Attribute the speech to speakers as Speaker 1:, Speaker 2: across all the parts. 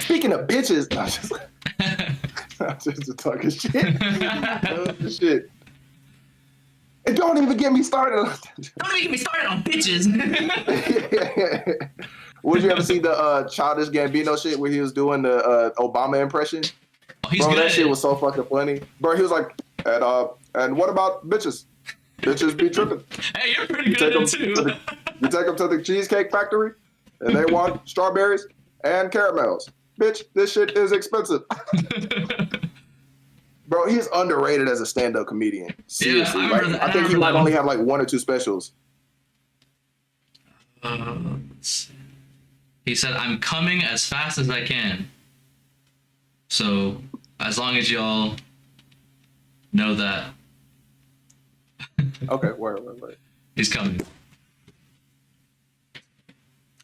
Speaker 1: Speaking of bitches, I'm just talking shit. Shit. And don't even get me started.
Speaker 2: Don't even get me started on bitches.
Speaker 1: Would you ever see the Childish Gambino shit where he was doing the Obama impression?
Speaker 2: Oh, he's
Speaker 1: bro,
Speaker 2: good.
Speaker 1: That shit was so fucking funny. Bro, he was like, and what about bitches? Bitches be tripping.
Speaker 2: Hey, you're pretty good at it too.
Speaker 1: You take them to the Cheesecake Factory, and they want strawberries and caramels. Bitch, this shit is expensive. Bro, he's underrated as a stand-up comedian. Seriously.
Speaker 2: Yeah,
Speaker 1: I think he might only have like 1 or 2 specials.
Speaker 2: He said, I'm coming as fast as I can. So, as long as y'all know that.
Speaker 1: Okay, wait.
Speaker 2: He's coming.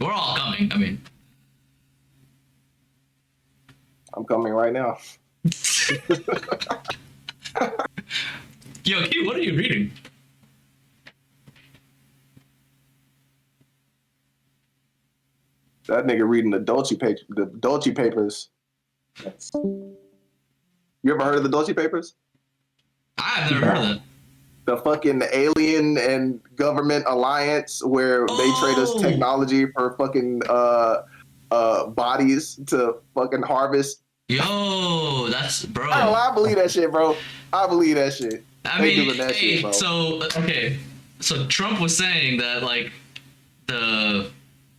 Speaker 2: We're all coming, I mean.
Speaker 1: I'm coming right now.
Speaker 2: Yo, Q, what are you reading?
Speaker 1: That nigga reading the Dolce papers. You ever heard of the Dolce papers?
Speaker 2: I've never heard of that.
Speaker 1: The fucking alien and government alliance where they trade us technology for fucking bodies to fucking harvest.
Speaker 2: Yo, that's bro.
Speaker 1: I believe that shit, bro. I believe that shit.
Speaker 2: I mean, hey, so Trump was saying that like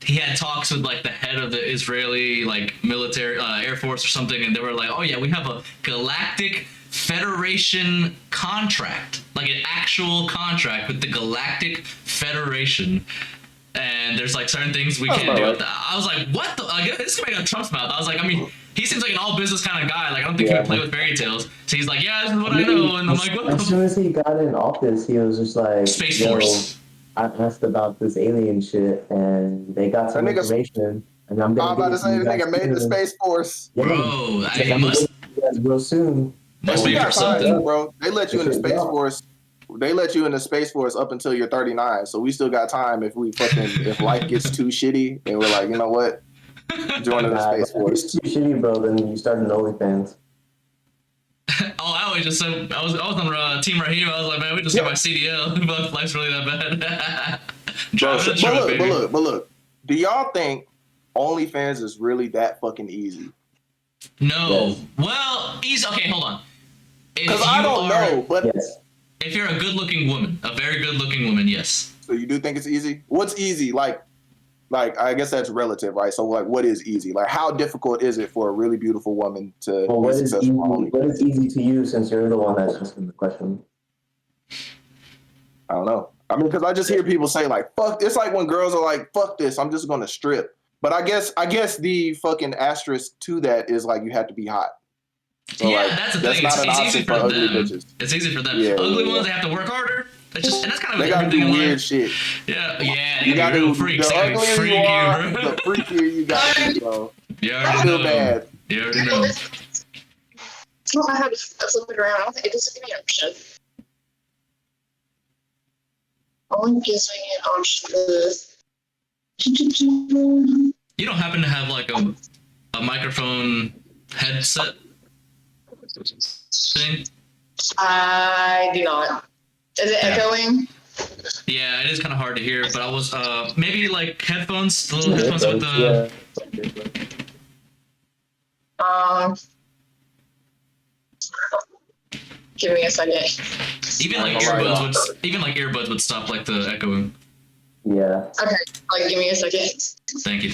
Speaker 2: he had talks with like the head of the Israeli like military Air Force or something, and they were like, oh yeah, we have a galactic Federation contract, like an actual contract with the Galactic Federation. And there's like certain things we can't do. I was like, what the? Like, this is coming out of Trump's mouth. I was like, I mean, he seems like an all business kind of guy. Like, I don't think he would play with fairy tales. So he's like, yeah, this is what I know. And I'm like, what?
Speaker 3: As soon as he got in office, he was just like,
Speaker 2: Space Force.
Speaker 3: I asked about this alien shit, and they got some information. And I'm
Speaker 1: about to say the nigga made the Space Force.
Speaker 3: Yeah.
Speaker 2: Bro, I must.
Speaker 3: Real soon.
Speaker 2: Must be for something,
Speaker 1: bro. They let you in the Space Force. They let you in the Space Force up until you're 39, so we still got time if if life gets too shitty and we're like, you know what, join the Space Force.
Speaker 3: If it's too shitty, bro, then you start an OnlyFans.
Speaker 2: I always just said I was on Team Raheem. I was like, man, we just got my CDL, but life's really that bad.
Speaker 1: But look, do y'all think OnlyFans is really that fucking easy?
Speaker 2: No. Yes. Well, easy. Okay, hold on.
Speaker 1: Because I don't know, but.
Speaker 3: Yes.
Speaker 2: If you're a good-looking woman, a very good-looking woman, yes.
Speaker 1: So you do think it's easy? What's easy? Like I guess that's relative, right? So like, what is easy? Like, how difficult is it for a really beautiful woman to be successful?
Speaker 3: What is easy to you since you're the one that's asking the question?
Speaker 1: I don't know. I mean, because I just hear people say like, "Fuck." It's like when girls are like, "Fuck this, I'm just gonna strip." But I guess the fucking asterisk to that is like you have to be hot. So
Speaker 2: yeah,
Speaker 1: like,
Speaker 2: that's the thing. It's easy for them. It's easy for them.
Speaker 1: Yeah,
Speaker 2: ugly ones, they have to work harder. And that's kind of
Speaker 1: they gotta do weird shit.
Speaker 2: Yeah,
Speaker 1: you gotta do freaks.
Speaker 2: The uglier you are,
Speaker 1: the freakier you got to be, bro.
Speaker 2: You already know.
Speaker 1: Bad.
Speaker 2: You already know.
Speaker 4: Well, I had to flip it around. I don't think it doesn't give me an option. Only gives me an option to.
Speaker 2: You don't happen to have like a microphone headset thing?
Speaker 4: I do not. Is it echoing?
Speaker 2: Yeah, it is kind of hard to hear, but I was maybe like headphones, the little headphones with the.
Speaker 4: Give me a second.
Speaker 2: Even like earbuds would stop like the echoing.
Speaker 3: Yeah.
Speaker 4: Okay, like give me a second.
Speaker 2: Thank you.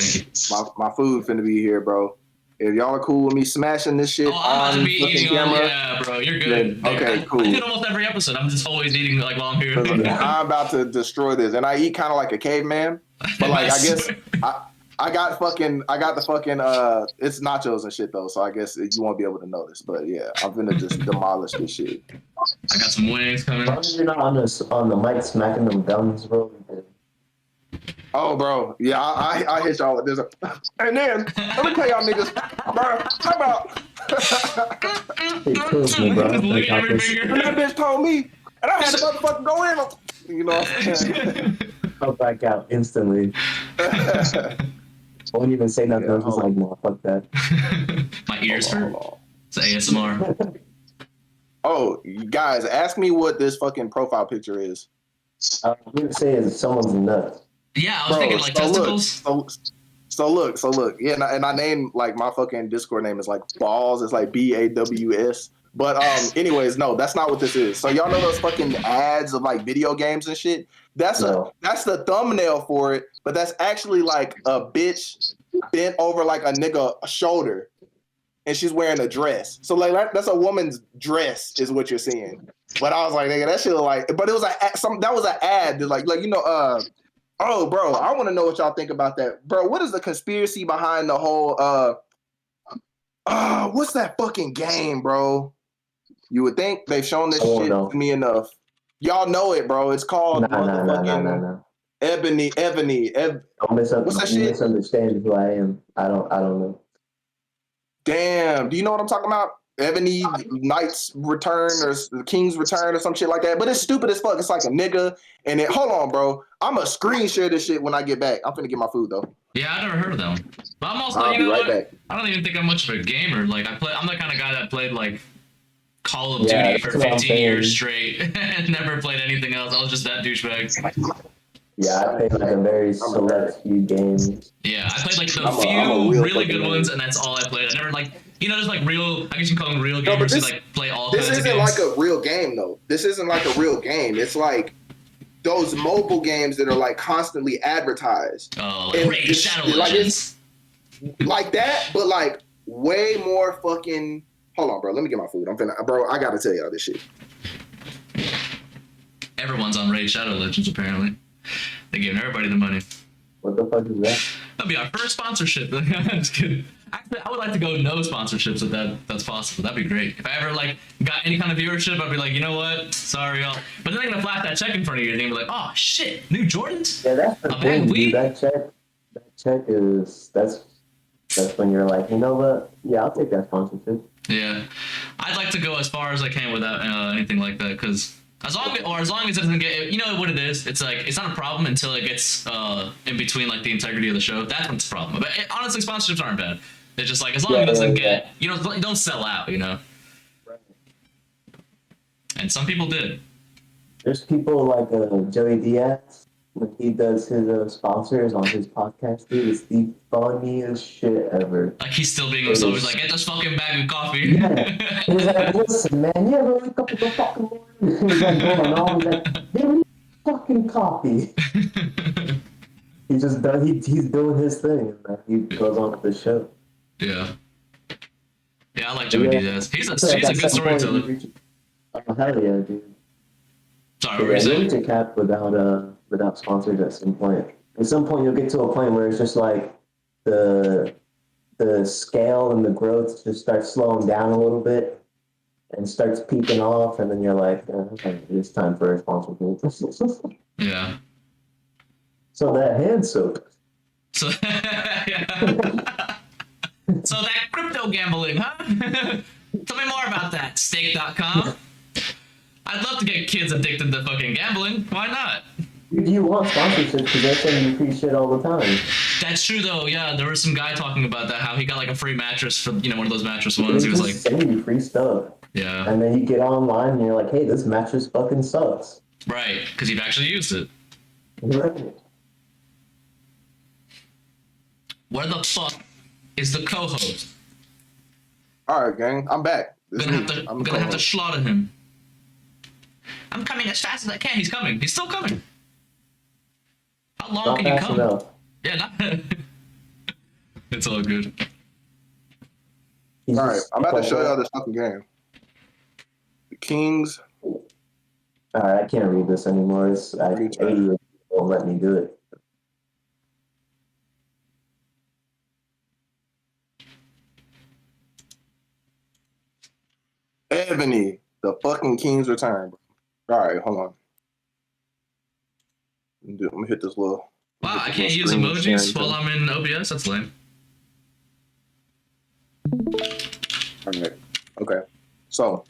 Speaker 1: My food finna be here, bro. If y'all are cool with me smashing this shit on the camera,
Speaker 2: yeah, bro, you're good.
Speaker 1: Okay, cool.
Speaker 2: I do it almost every episode. I'm just always eating like while I'm here.
Speaker 1: I'm about to destroy this, and I eat kind of like a caveman. But like, I guess I got the fucking it's nachos and shit though, so I guess you won't be able to notice. But yeah, I'm gonna just demolish this shit.
Speaker 2: I got some wings coming.
Speaker 3: As long as you're not on the mic smacking them gums, bro.
Speaker 1: Oh, bro. Yeah, I hit y'all with this. And then, let me tell y'all niggas, bro, how about...
Speaker 3: It kills me, bro.
Speaker 1: And that bitch told me, and I had to motherfucking go in. You know what I'm saying?
Speaker 3: I'll back out instantly. I won't even say nothing.
Speaker 1: Yeah,
Speaker 3: I was just like, no, fuck that.
Speaker 2: My ears
Speaker 1: hold
Speaker 2: hurt.
Speaker 1: on.
Speaker 2: It's ASMR.
Speaker 1: Oh, you guys, ask me what this fucking profile picture is.
Speaker 3: I'm gonna say it's someone's nuts.
Speaker 2: Yeah, I was thinking like testicles.
Speaker 1: So look, yeah, and I named like my fucking Discord name is like balls. It's like BAWS. But anyways, no, that's not what this is. So y'all know those fucking ads of like video games and shit. That's the thumbnail for it, but that's actually like a bitch bent over like a nigga shoulder, and she's wearing a dress. So like that's a woman's dress is what you're seeing. But I was like, nigga, that shit like, but it was like that was an ad that like you know oh bro, I want to know what y'all think about that, bro. What is the conspiracy behind the whole what's that fucking game, bro? You would think they've shown this shit to me enough. Y'all know it, bro. It's called motherfucking Ebony. What's that shit?
Speaker 3: You misunderstand who I am. I don't know.
Speaker 1: Damn. Do you know what I'm talking about? Ebony Knight's Return or the King's Return or some shit like that. But it's stupid as fuck. It's like a nigga. And it, hold on, bro. I'm going to screen share this shit when I get back. I'm finna get my food, though.
Speaker 2: Yeah, I never heard of them. But I'm also,
Speaker 1: I'll be right back.
Speaker 2: I don't even think I'm much of a gamer. Like, I'm the kind of guy that played, like, Call of Duty for 15 years straight and never played anything else. I was just that douchebag.
Speaker 3: Yeah, I played like a very select few games.
Speaker 2: Yeah, I played like the few really good ones, and that's all I played. I never like, you know, there's like real, I guess you can call them real gamers who like play all kinds of games.
Speaker 1: This isn't like a real game, though. This isn't like a real game. It's like those mobile games that are like constantly advertised.
Speaker 2: Oh, like Raid Shadow Legends.
Speaker 1: Like that, but like way more fucking. Hold on, bro. Let me get my food. Bro, I gotta tell y'all this shit.
Speaker 2: Everyone's on Raid Shadow Legends, apparently. They're giving everybody the money.
Speaker 3: What the fuck is that?
Speaker 2: That'll be our first sponsorship. I'm just kidding. Actually, I would like to go no sponsorships if that's possible. That'd be great. If I ever like got any kind of viewership, I'd be like, you know what? Sorry, y'all. But then they're gonna flash that check in front of you, and you're gonna be like, oh shit, new Jordans?
Speaker 3: Yeah, that's the thing, dude. That check is that's when you're like, you know what? Yeah, I'll take that sponsorship.
Speaker 2: Yeah, I'd like to go as far as I can without anything like that, because as long as it doesn't get, you know what it is, it's like it's not a problem until it gets in between like the integrity of the show. That's when it's a problem. But honestly, sponsorships aren't bad. It's just like as long as it doesn't get, you don't sell out, you know.
Speaker 3: Right.
Speaker 2: And some people did.
Speaker 3: There's people like Joey Diaz. When he does his sponsors on his podcast, dude, it's the funniest shit ever.
Speaker 2: Like he's still being so he's like, get this fucking bag of coffee.
Speaker 3: Yeah. He's like, listen, man, you ever wake up in the fucking morning? He's like going on, he's like, give me fucking coffee. He just does. He's doing his thing, and he goes on with the show.
Speaker 2: Yeah. Yeah, I like Joey Diaz. He's a good storyteller.
Speaker 3: Oh hell yeah, dude.
Speaker 2: Sorry, what were you saying?
Speaker 3: You reach a cap without sponsors at some point. At some point, you'll get to a point where it's just like the scale and the growth just starts slowing down a little bit and starts peaking off, and then you're like, okay, it's time for a sponsor.
Speaker 2: Yeah.
Speaker 3: So that hand soap.
Speaker 2: So So that crypto gambling, huh? Tell me more about that, stake.com. I'd love to get kids addicted to fucking gambling. Why not?
Speaker 3: You want sponsorships because they're sending you free shit all the time.
Speaker 2: That's true though. Yeah, there was some guy talking about that. How he got like a free mattress for one of those mattress ones. He was like
Speaker 3: sending you free stuff.
Speaker 2: Yeah.
Speaker 3: And then you get online and you're like, hey, this mattress fucking sucks.
Speaker 2: Right, because you've actually used it.
Speaker 3: Right.
Speaker 2: Where the fuck is the co-host?
Speaker 1: All right, gang, I'm back.
Speaker 2: I'm gonna have to slaughter him. I'm coming as fast as I can. He's coming. He's still coming. How long
Speaker 3: Not
Speaker 2: can you come?
Speaker 3: Enough.
Speaker 2: Yeah, not. It's all good.
Speaker 1: All right, I'm about to show y'all this fucking game. The Kings.
Speaker 3: All right, I can't read this anymore. It's 80 won't let me do it.
Speaker 1: Ebony, the fucking King's Return. All right, hold on. Let me hit this little.
Speaker 2: Wow, I can't use emojis while I'm in OBS? That's lame.
Speaker 1: All right. Okay. So,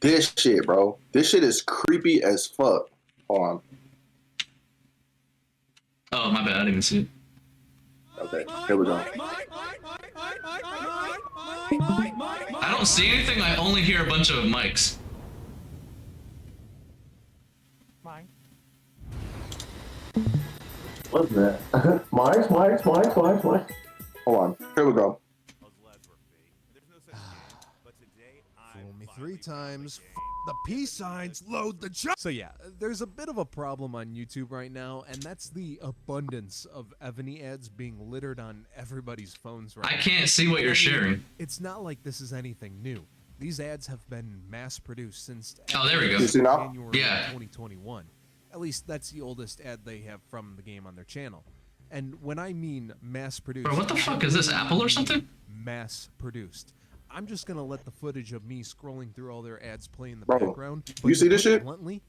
Speaker 1: this shit, bro. This shit is creepy as fuck. Hold on.
Speaker 2: Oh, my bad. I didn't even see it.
Speaker 1: Okay, here we go.
Speaker 2: I don't see anything. I only hear a bunch of mics.
Speaker 3: What's that? March.
Speaker 1: Hold on. Here we go.
Speaker 5: Fool me 3 times. The peace signs, load the job. So yeah, there's a bit of a problem on YouTube right now, and that's the abundance of Ebony ads being littered on everybody's phones right now.
Speaker 2: I can't see what you're sharing.
Speaker 5: It's not like this is anything new. These ads have been mass-produced since
Speaker 2: Oh, there we go.
Speaker 1: You see now?
Speaker 5: January
Speaker 2: Yeah.
Speaker 5: 2021. At least that's the oldest ad they have from the game on their channel. And when I mean mass-produced...
Speaker 2: Bro, what the fuck is this, Apple or something?
Speaker 5: Mass-produced. I'm just gonna let the footage of me scrolling through all their ads play in the
Speaker 1: Bro,
Speaker 5: background.
Speaker 1: you see this shit?
Speaker 5: Bluntly,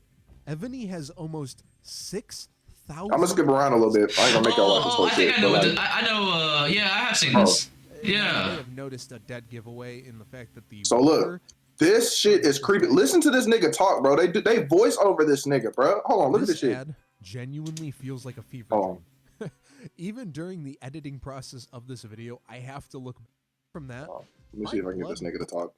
Speaker 5: Ebony has almost 6,000.
Speaker 1: I'm gonna skip around a little bit. I ain't gonna make y'all watch this whole
Speaker 2: I think
Speaker 1: shit.
Speaker 2: I know.
Speaker 1: but,
Speaker 2: What
Speaker 1: like,
Speaker 2: I know. Yeah, I have seen
Speaker 1: Oh.
Speaker 2: this.
Speaker 5: You may
Speaker 2: Yeah.
Speaker 5: have noticed a dead giveaway in the fact that the
Speaker 1: So look, this shit is creepy. Listen to this nigga talk, bro. They voice over this nigga, bro. Hold on, look at this shit.
Speaker 5: ad genuinely feels like a fever
Speaker 1: Oh.
Speaker 5: dream. Even during the editing process of this video, I have to look from that.
Speaker 1: Oh, let me see if I can get this nigga to talk.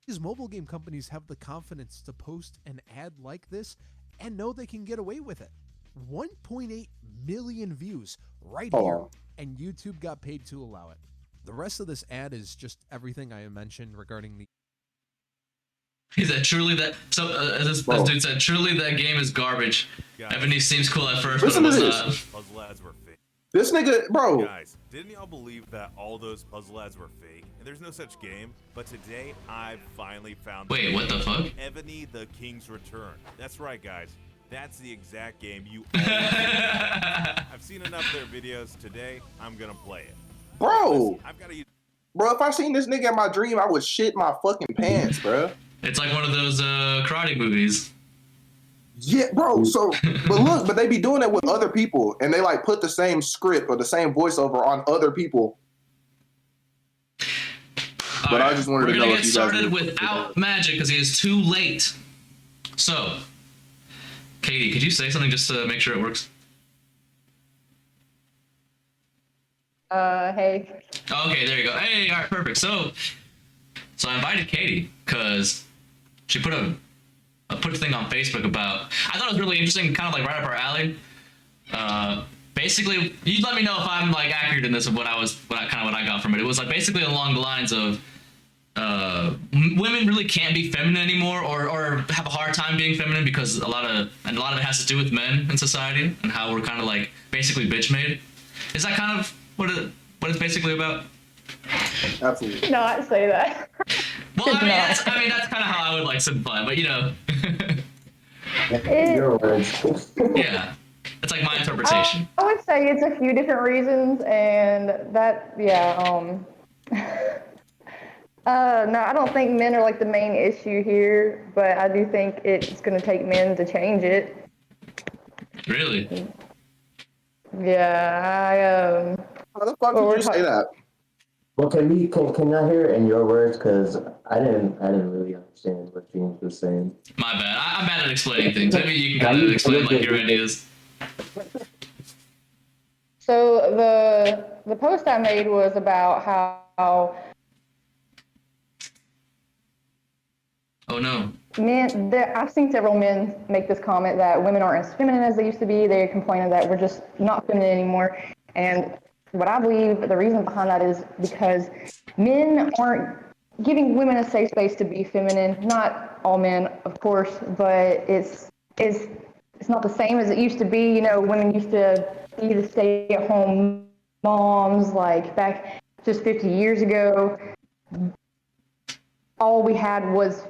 Speaker 5: These mobile game companies have the confidence to post an ad like this and know they can get away with it. 1.8 million views right
Speaker 1: Hold
Speaker 5: here,
Speaker 1: on.
Speaker 5: and YouTube got paid to allow it. The rest of this ad is just everything I mentioned regarding the
Speaker 2: He said, truly that. So this
Speaker 1: Bro.
Speaker 2: dude said, truly that game is garbage.
Speaker 6: Guys.
Speaker 2: Ebony seems cool at first,
Speaker 1: Listen
Speaker 2: but
Speaker 1: to
Speaker 2: it was
Speaker 1: this.
Speaker 2: not.
Speaker 6: Puzzle ads were fake.
Speaker 1: This nigga, bro.
Speaker 6: Guys, didn't y'all believe that all those puzzle ads were fake? And there's no such game. But today, I finally found
Speaker 2: Wait, what the fuck?
Speaker 6: Ebony the King's Return. That's right, guys. That's the exact game you all I've seen enough of their videos. Today, I'm gonna play it.
Speaker 1: Bro.
Speaker 6: I've got to
Speaker 1: Bro, if I seen this nigga in my dream, I would shit my fucking pants, bro.
Speaker 2: It's like one of those karate movies.
Speaker 1: Yeah, bro. So, but they be doing it with other people, and they like put the same script or the same voiceover on other people. But I just wanted
Speaker 2: We're
Speaker 1: to
Speaker 2: gonna
Speaker 1: know
Speaker 2: get
Speaker 1: if you guys
Speaker 2: started
Speaker 1: knew.
Speaker 2: without Magic because he is too late. So, Katie, could you say something just to make sure it works?
Speaker 7: Hey.
Speaker 2: Okay, there you go. Hey, all right, perfect. So I invited Katie because she put a thing on Facebook about. I thought it was really interesting, kind of like right up our alley. Basically, you let me know if I'm like accurate in this of what I got from it. It was like basically along the lines of women really can't be feminine anymore, or have a hard time being feminine because a lot of it has to do with men in society and how we're kind of like basically bitch made. Is that kind of what it's basically about?
Speaker 1: Absolutely.
Speaker 7: Not say that.
Speaker 2: Well, I mean, that's kind of how I would like simplify, but you know,
Speaker 3: Your words.
Speaker 2: yeah, it's like my interpretation.
Speaker 7: I would say it's a few different reasons, and that, yeah, no, I don't think men are like the main issue here, but I do think it's going to take men to change it.
Speaker 2: Really?
Speaker 7: Yeah,
Speaker 1: How the fuck
Speaker 7: Well,
Speaker 1: did
Speaker 7: we're
Speaker 1: you say that?
Speaker 3: Well, can I hear it in your words? Because I didn't really understand what James was saying.
Speaker 2: My bad. I'm bad at explaining things. Maybe you can kind of explain like your ideas.
Speaker 7: So the post I made was about how
Speaker 2: Oh no.
Speaker 7: I've seen several men make this comment that women aren't as feminine as they used to be. They're complaining that we're just not feminine anymore. And what I believe the reason behind that is because men aren't giving women a safe space to be feminine. Not all men, of course, but it's not the same as it used to be. You know, women used to be the stay-at-home moms, like back just 50 years ago. All we had was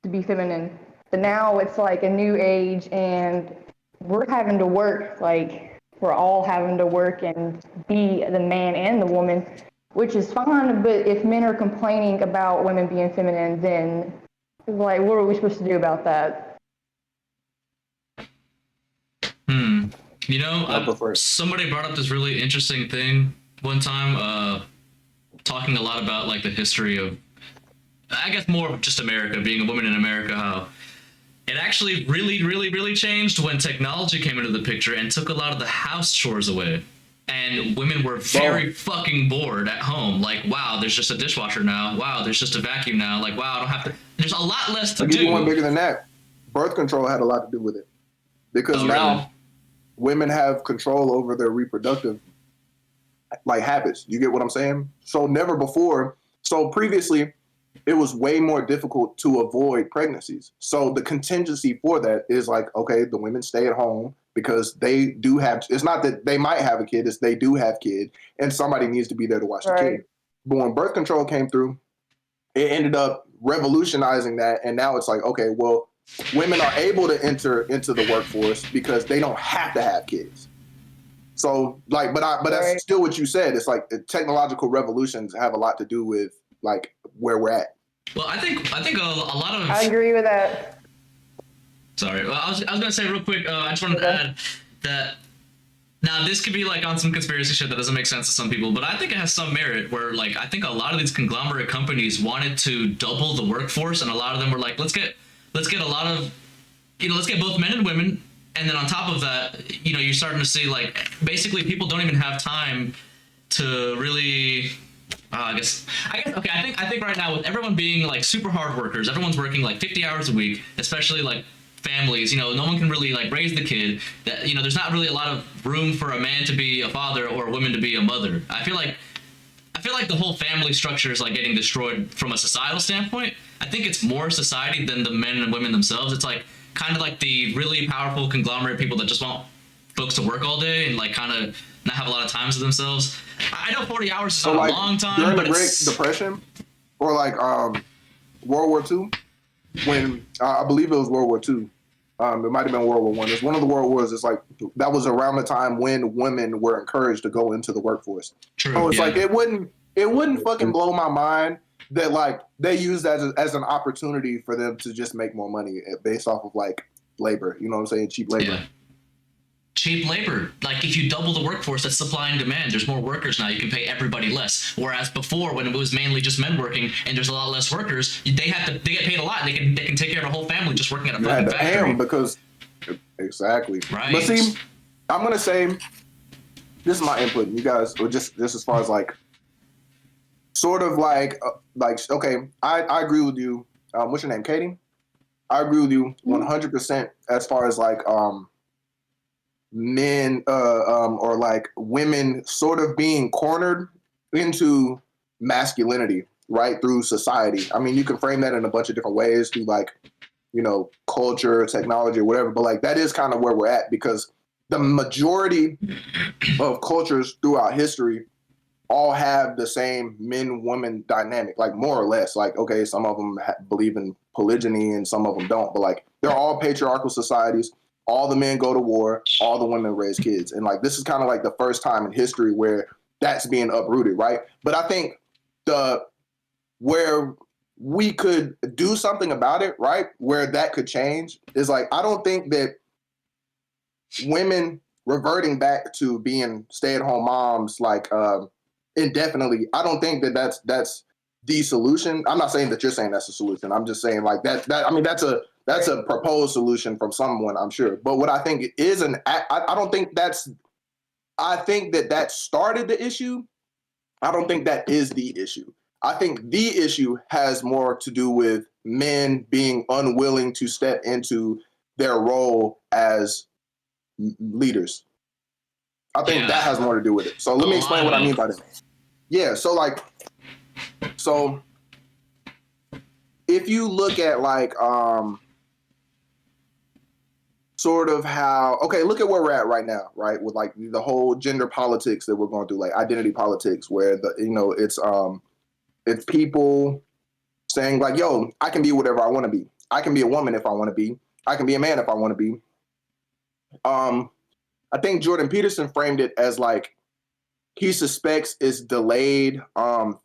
Speaker 7: to be feminine. But now it's like a new age, and we're having to work, like we're all having to work and be the man and the woman, which is fine. But if men are complaining about women being feminine, then like, what are we supposed to do about that?
Speaker 2: You know, somebody brought up this really interesting thing one time, talking a lot about like the history of, I guess more of just America, being a woman in America, how it actually really, really, really changed when technology came into the picture and took a lot of the house chores away. and women were very fucking bored at home. Like, wow, there's just a dishwasher now. Wow, there's just a vacuum now. Like, wow, I don't have to. There's a lot less to
Speaker 1: I'll give you one
Speaker 2: do.
Speaker 1: bigger than that. Birth control had a lot to do with it, because
Speaker 2: Oh,
Speaker 1: now
Speaker 2: really?
Speaker 1: women have control over their reproductive like habits. You get what I'm saying? So never before. So previously, it was way more difficult to avoid pregnancies. So the contingency for that is like, okay, the women stay at home because they do have, it's not that they might have a kid, it's they do have kid, and somebody needs to be there to watch the kid. But when birth control came through, it ended up revolutionizing that. And now it's like, okay, well, women are able to enter into the workforce because they don't have to have kids. So like, but that's still what you said. It's like the technological revolutions have a lot to do with like where we're at.
Speaker 2: Well, I think a lot of.
Speaker 7: I agree with that.
Speaker 2: Sorry, well, I was gonna say real quick. I just wanted to add that. Now, this could be like on some conspiracy shit that doesn't make sense to some people, but I think it has some merit. Where like I think a lot of these conglomerate companies wanted to double the workforce, and a lot of them were like, let's get a lot of, let's get both men and women. And then on top of that, you're starting to see like basically people don't even have time to really. I guess okay. I think right now with everyone being like super hard workers, everyone's working like 50 hours a week, especially like families. No one can really like raise the kid. That there's not really a lot of room for a man to be a father or a woman to be a mother. I feel like the whole family structure is like getting destroyed from a societal standpoint. I think it's more society than the men and women themselves. It's like kind of like the really powerful conglomerate people that just want folks to work all day and like kind of not have a lot of time to themselves. I know 40 hours is not a long time,
Speaker 1: during
Speaker 2: but
Speaker 1: the Great Depression or like World War II, when I believe it was World War II. It might have been World War One. It's one of the world wars. It's like that was around the time when women were encouraged to go into the workforce.
Speaker 2: True.
Speaker 1: So it's like it wouldn't fucking blow my mind that like they use that as an opportunity for them to just make more money based off of like labor. You know what I'm saying? Cheap labor.
Speaker 2: Yeah. Cheap labor. Like if you double the workforce, that's supply and demand. There's more workers now. You can pay everybody less. Whereas before, when it was mainly just men working and there's a lot less workers, they get paid a lot. They can take care of a whole family just working at a fucking factory.
Speaker 1: Because exactly.
Speaker 2: Right.
Speaker 1: But see, I'm gonna say this is my input. You guys, or just as far as like, sort of like okay, I agree with you. What's your name, Katie? I agree with you 100% as far as like men or like women sort of being cornered into masculinity, right, through society. I mean, you can frame that in a bunch of different ways through like, culture, technology, or whatever, but like that is kind of where we're at because the majority of cultures throughout history all have the same men-woman dynamic, like more or less. Like, okay, some of them believe in polygyny and some of them don't, but like they're all patriarchal societies. All the men go to war, all the women raise kids. And like, this is kind of like the first time in history where that's being uprooted, right? But I think where we could do something about it, right? Where that could change is like, I don't think that women reverting back to being stay-at-home moms, like indefinitely, I don't think that that's the solution. I'm not saying that you're saying that's a solution. I'm just saying like that I mean, that's a proposed solution from someone, I'm sure. But what I think is I don't think I think that started the issue. I don't think that is the issue. I think the issue has more to do with men being unwilling to step into their role as leaders. I think that has more to do with it. So let me explain what I mean by that. Yeah, so if you look at like sort of how, okay, look at where we're at right now, right? With like the whole gender politics that we're going through, like identity politics, where it's people saying like, yo, I can be whatever I want to be. I can be a woman if I want to be. I can be a man if I want to be. I think Jordan Peterson framed it as like he suspects it's delayed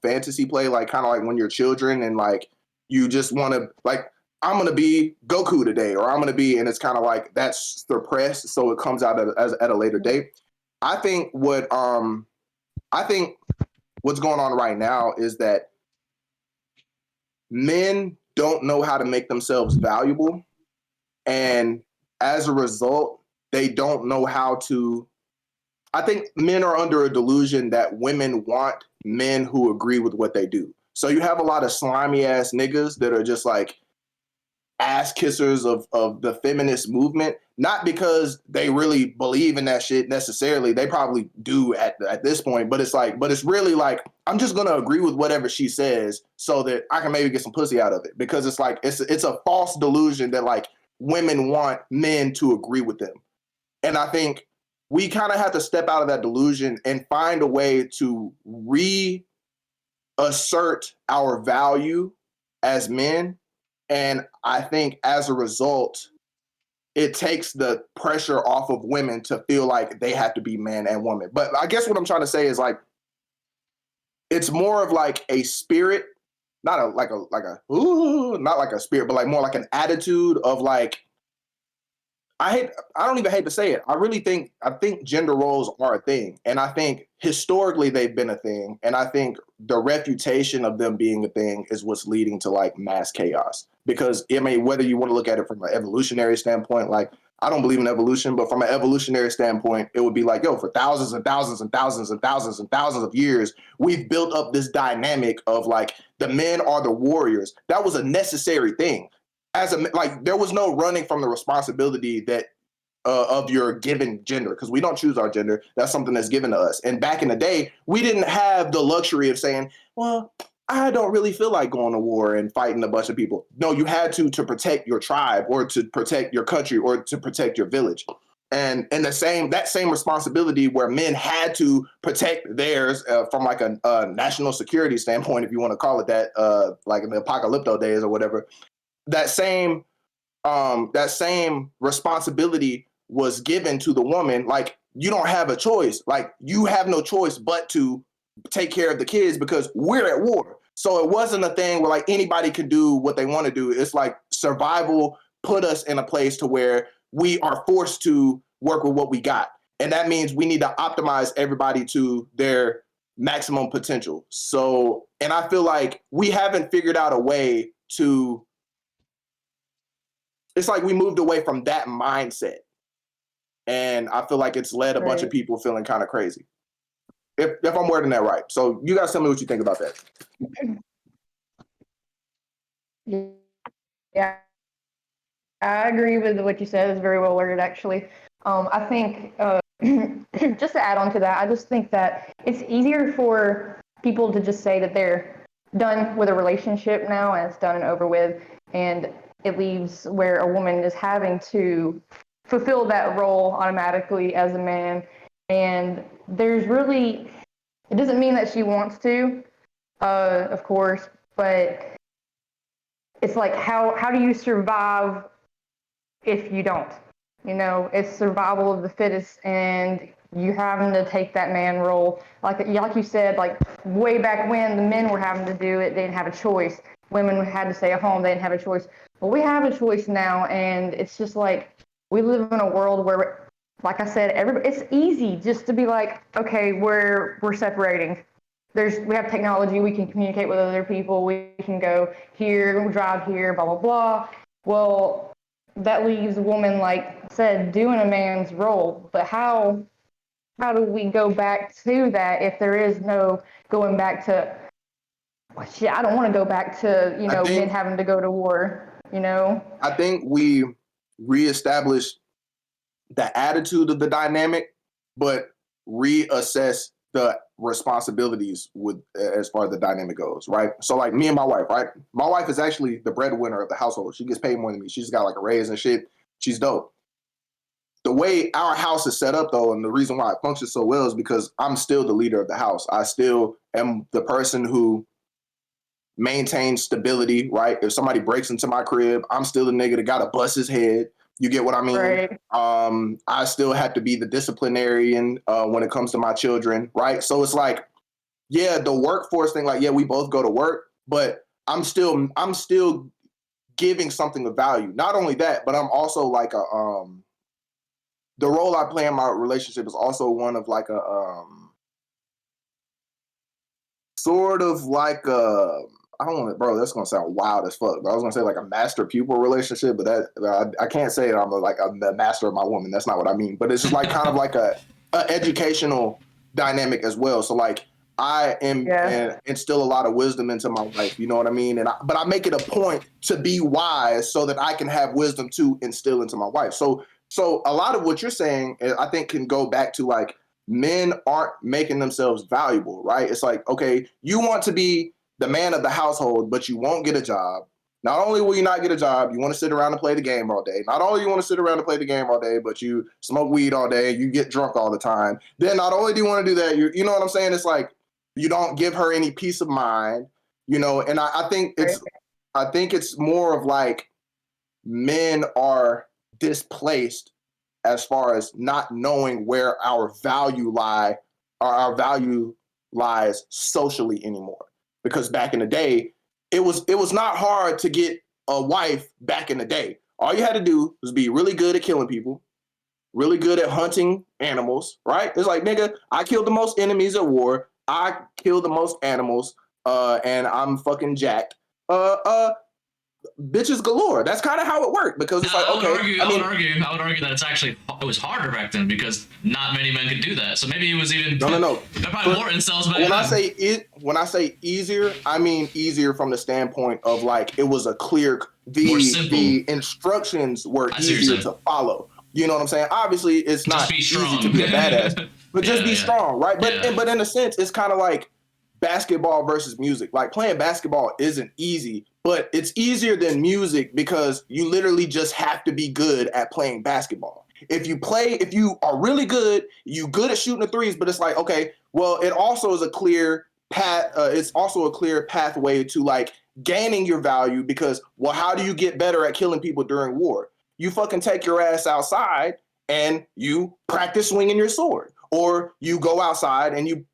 Speaker 1: fantasy play, like kind of like when you're children and like you just want to like, I'm going to be Goku today, or I'm going to be, and it's kind of like that's suppressed. So it comes out at a later date. I think what's going on right now is that men don't know how to make themselves valuable. And as a result, they don't know how to I think men are under a delusion that women want men who agree with what they do. So you have a lot of slimy ass niggas that are just like ass kissers of the feminist movement, not because they really believe in that shit necessarily. They probably do at this point, but it's really like, I'm just gonna agree with whatever she says so that I can maybe get some pussy out of it. Because it's like it's a false delusion that like women want men to agree with them. And I think we kind of have to step out of that delusion and find a way to reassert our value as men. And I think as a result, it takes the pressure off of women to feel like they have to be man and woman. But I guess what I'm trying to say is like, it's more of like a spirit, not like a spirit, but like more like an attitude of like, I don't even hate to say it. I think gender roles are a thing. And I think historically they've been a thing. And I think the refutation of them being a thing is what's leading to like mass chaos. Because I mean, whether you want to look at it from an evolutionary standpoint, like I don't believe in evolution, but from an evolutionary standpoint, it would be like, yo, for thousands and thousands and thousands and thousands and thousands of years, we've built up this dynamic of like the men are the warriors. That was a necessary thing. There was no running from the responsibility that of your given gender, because we don't choose our gender. That's something that's given to us. And back in the day, we didn't have the luxury of saying, well, I don't really feel like going to war and fighting a bunch of people. No, you had to protect your tribe or to protect your country or to protect your village. And that same responsibility where men had to protect theirs from like a national security standpoint, if you want to call it that, like in the apocalypto days or whatever, that same responsibility was given to the woman. Like, you don't have a choice. Like, you have no choice but to take care of the kids because we're at war. So it wasn't a thing where like anybody could do what they want to do. It's like survival put us in a place to where we are forced to work with what we got. And that means we need to optimize everybody to their maximum potential. So, and I feel like we haven't figured out a way to, it's like we moved away from that mindset. And I feel like it's led a bunch of people feeling kind of crazy. If I'm wording that right. So you guys tell me what you think about that.
Speaker 7: Yeah, I agree with what you said. It's very well worded, actually. I think, just to add on to that, I just think that it's easier for people to just say that they're done with a relationship now and it's done and over with. And it leaves where a woman is having to fulfill that role automatically as a man. And there's really, it doesn't mean that she wants to, of course, but it's like, how do you survive if you don't? You know, it's survival of the fittest, and you having to take that man role. Like you said, like way back when the men were having to do it, they didn't have a choice. Women had to stay at home, they didn't have a choice. But we have a choice now, and it's just like, we live in a world where, like I said, it's easy just to be like, okay, we're separating. We have technology, we can communicate with other people, we can go here, drive here, blah, blah, blah. Well, that leaves a woman, like I said, doing a man's role. But how do we go back to that if there is no going back to, well, shit, I don't want to go back to, men having to go to war,
Speaker 1: I think we reestablish the attitude of the dynamic, but reassess the responsibilities with as far as the dynamic goes, right? So like me and my wife, right? My wife is actually the breadwinner of the household. She gets paid more than me. She's got like a raise and shit. She's dope. The way our house is set up though, and the reason why it functions so well is because I'm still the leader of the house. I still am the person who maintains stability, right? If somebody breaks into my crib, I'm still the nigga that gotta bust his head. You get what I mean?
Speaker 7: Right.
Speaker 1: I still have to be the disciplinarian when it comes to my children, right? So it's like, yeah, the workforce thing, like, yeah, we both go to work, but I'm still giving something of value. Not only that, but I'm also like the role I play in my relationship is also one of like a sort of like a, I don't want to, bro, that's going to sound wild as fuck. But I was going to say like a master pupil relationship, but that I can't say I'm the master of my woman. That's not what I mean. But it's just like kind of like educational dynamic as well. So like I am and instill a lot of wisdom into my wife. You know what I mean? But I make it a point to be wise so that I can have wisdom to instill into my wife. So a lot of what you're saying, I think, can go back to like men aren't making themselves valuable, right? It's like, okay, you want to be the man of the household, but you won't get a job. Not only will you not get a job, you want to sit around and play the game all day. Not only you want to sit around and play the game all day, but you smoke weed all day, you get drunk all the time. Then not only do you want to do that, you know what I'm saying? It's like you don't give her any peace of mind, you know. And I think it's more of like men are displaced as far as not knowing where our value lies socially anymore. Because back in the day, it was not hard to get a wife back in the day. All you had to do was be really good at killing people, really good at hunting animals, right? It's like, nigga, I killed the most enemies at war. I killed the most animals, and I'm fucking jacked. Bitches galore. That's kind of how it worked, because it's like, okay.
Speaker 2: I would argue that it was harder back then because not many men could do that. So maybe it was even
Speaker 1: no.
Speaker 2: There are probably more incels back then.
Speaker 1: When I say easier, I mean easier from the standpoint of like it was a clear. The instructions were easier to follow. You know what I'm saying? Obviously, it's not easy to be a badass, but just be strong, right? But in a sense, it's kind of like basketball versus music. Like playing basketball isn't easy, but it's easier than music because you literally just have to be good at playing basketball. If you are really good, you good at shooting the threes, but it's like, okay, well, it also is a clear path. It's also a clear pathway to like gaining your value because, well, how do you get better at killing people during war? You fucking take your ass outside and you practice swinging your sword, or you go outside and you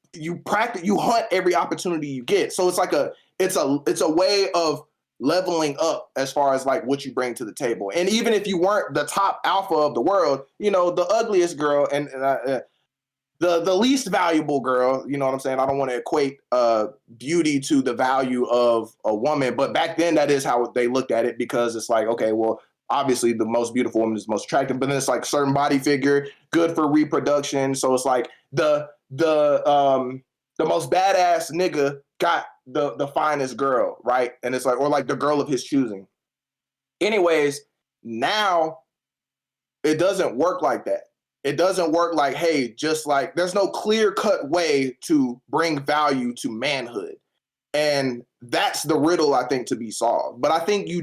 Speaker 1: hunt every opportunity you get. So it's like it's a way of leveling up as far as like what you bring to the table. And even if you weren't the top alpha of the world, you know, the ugliest girl and the least valuable girl, you know what I'm saying? I don't want to equate beauty to the value of a woman, but back then that is how they looked at it, because it's like, okay, well, obviously the most beautiful woman is most attractive, but then it's like certain body figure, good for reproduction. So it's like the most badass nigga got the finest girl, right? And it's like, or like the girl of his choosing. Anyways, now it doesn't work like that. It doesn't work like, hey, just like there's no clear-cut way to bring value to manhood. And that's the riddle, I think, to be solved. But I think you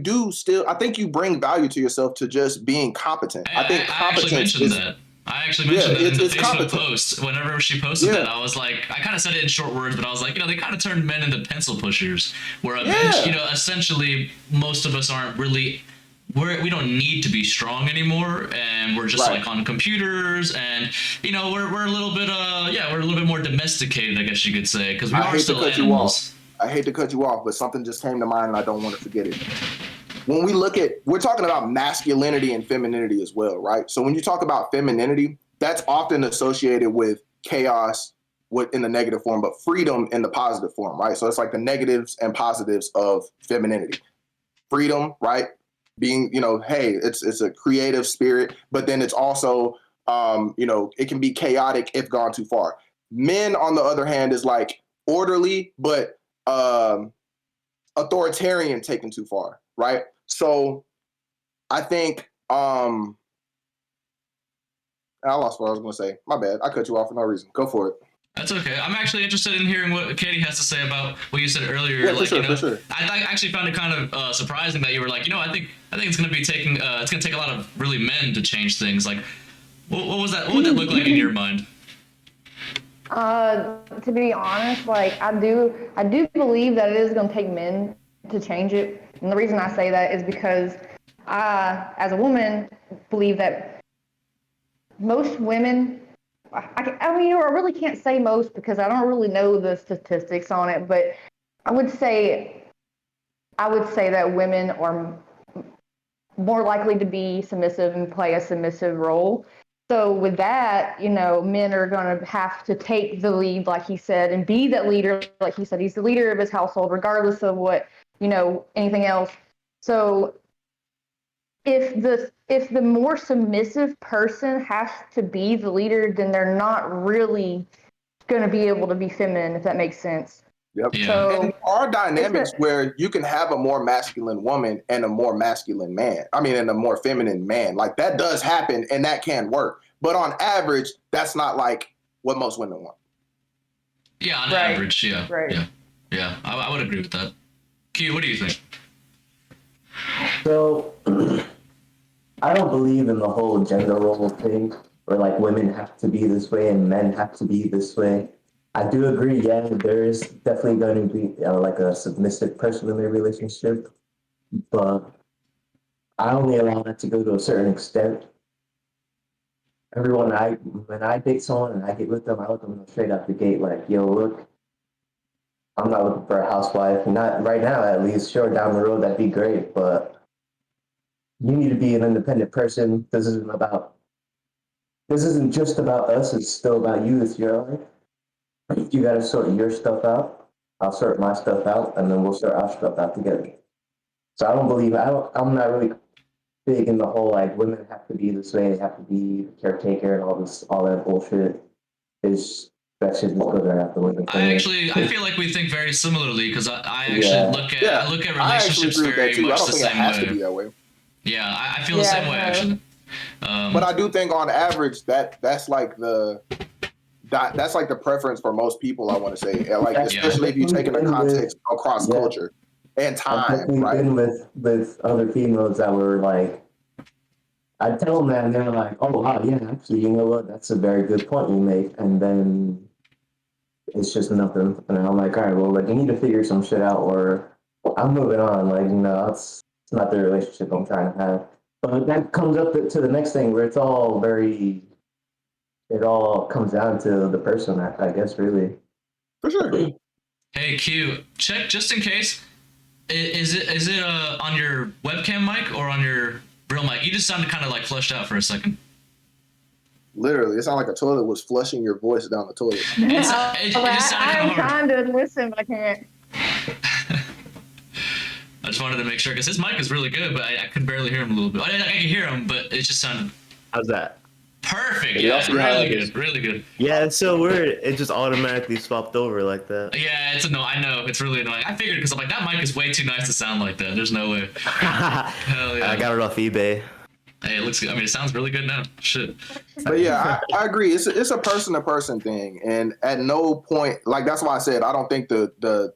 Speaker 1: bring value to yourself to just being competent. I think competence is that.
Speaker 2: I actually mentioned that in the Facebook post. Whenever she posted that, I was like, I kind of said it in short words, but I was like, you know, they kind of turned men into pencil pushers, where you know, essentially most of us aren't really, we don't need to be strong anymore, and we're just like on computers, and you know, we're a little bit we're a little bit more domesticated, I guess you could say, because we are still animals.
Speaker 1: I hate to cut you off, but something just came to mind and I don't want to forget it. When we're talking about masculinity and femininity as well, right? So when you talk about femininity, that's often associated with chaos in the negative form, but freedom in the positive form, right? So it's like the negatives and positives of femininity. Freedom, right? Being, you know, hey, it's a creative spirit, but then it's also, you know, it can be chaotic if gone too far. Men, on the other hand, is like orderly, but authoritarian taken too far, right? So I think I lost what I was going to say. My bad. I cut you off for no reason. Go for it.
Speaker 2: That's okay. I'm actually interested in hearing what Katie has to say about what you said earlier.
Speaker 1: Yeah, like, for sure.
Speaker 2: I actually found it kind of surprising that you were like, you know, I think it's going to be taking it's going to take a lot of really men to change things. Like, what was that? What would that look like in your mind?
Speaker 7: To be honest, like I do believe that it is going to take men to change it. And the reason I say that is because I, as a woman, believe that most women, I mean, I really can't say most because I don't really know the statistics on it, but I would say that women are more likely to be submissive and play a submissive role. So with that, you know, men are going to have to take the lead, like he said, and be that leader. Like he said, he's the leader of his household, regardless of what, you know, anything else. So if the more submissive person has to be the leader, then they're not really going to be able to be feminine, if that makes sense.
Speaker 1: Yep.
Speaker 2: Yeah.
Speaker 7: So
Speaker 1: And there are dynamics where you can have a more masculine woman and a more masculine man. I mean, and a more feminine man. Like that does happen and that can work. But on average, that's not like what most women want.
Speaker 2: Yeah, on
Speaker 7: Right.
Speaker 2: average, yeah.
Speaker 7: Right.
Speaker 2: Yeah. I would agree with that. Q, what do you think?
Speaker 3: So I don't believe in the whole gender role thing where like women have to be this way and men have to be this way. I do agree, yeah, there is definitely going to be like a submissive person in their relationship, but I only allow that to go to a certain extent. When I date someone and I get with them, I let them know straight out the gate, like, yo, look, I'm not looking for a housewife. Not right now, at least. Sure, down the road, that'd be great, but you need to be an independent person. This isn't just about us, it's still about you. It's your life. You got to sort your stuff out. I'll sort my stuff out, and then we'll sort our stuff out together. So I'm not really big in the whole like women have to be this way, they have to be the caretaker and all that bullshit. That shit goes right out the window.
Speaker 2: I feel like we think very similarly because I actually look at relationships very much the same
Speaker 1: has
Speaker 2: way.
Speaker 1: to be that way.
Speaker 2: Yeah, I feel the same way actually.
Speaker 1: But I do think on average that's like the preference for most people. I want to say, like especially if you take into context across culture and time. Right?
Speaker 3: Been with other females that were like, I tell them that and they're like, oh wow, yeah, actually, you know what? That's a very good point you make. And then it's just nothing. And I'm like, all right, well, like you need to figure some shit out, or I'm moving on. Like, it's not the relationship I'm trying to have. But that comes up to the next thing where it all comes down to the person, I guess, really.
Speaker 1: For sure.
Speaker 2: Hey Q, check just in case. Is it on your webcam mic or on your real mic? You just sounded kind of like flushed out for a second.
Speaker 1: Literally, it sounded like a toilet was flushing your voice down the toilet.
Speaker 7: I'm trying to listen, but I can't.
Speaker 2: I just wanted to make sure because his mic is really good, but I could barely hear him a little bit. I can hear him, but it just sounded.
Speaker 8: How's that?
Speaker 2: Perfect. Yeah, really good. Really good.
Speaker 8: Yeah, it's so weird. It just automatically swapped over like that.
Speaker 2: Yeah, I know. It's really annoying. I figured because I'm like, that mic is way too nice to sound like that. There's no way. Hell yeah.
Speaker 8: I got it off eBay.
Speaker 2: Hey, it looks good. I mean, it sounds really good now. Shit.
Speaker 1: But yeah, I agree. It's a person to person thing, and at no point, like that's why I said I don't think the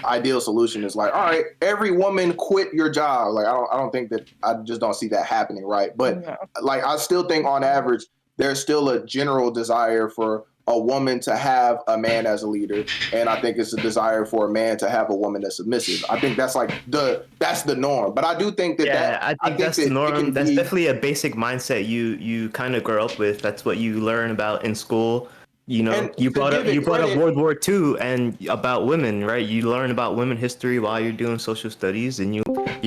Speaker 1: ideal solution is like, all right, every woman quit your job. Like I don't think that. I just don't see that happening, right? But like I still think on average there's still a general desire for a woman to have a man as a leader, and I think it's a desire for a man to have a woman that's submissive. I think that's like that's the norm. But I do think that
Speaker 8: I think that's the norm. That's definitely a basic mindset you kind of grow up with. That's what you learn about in school. You know, you brought up World War II and about women, right? You learn about women history while you're doing social studies, and you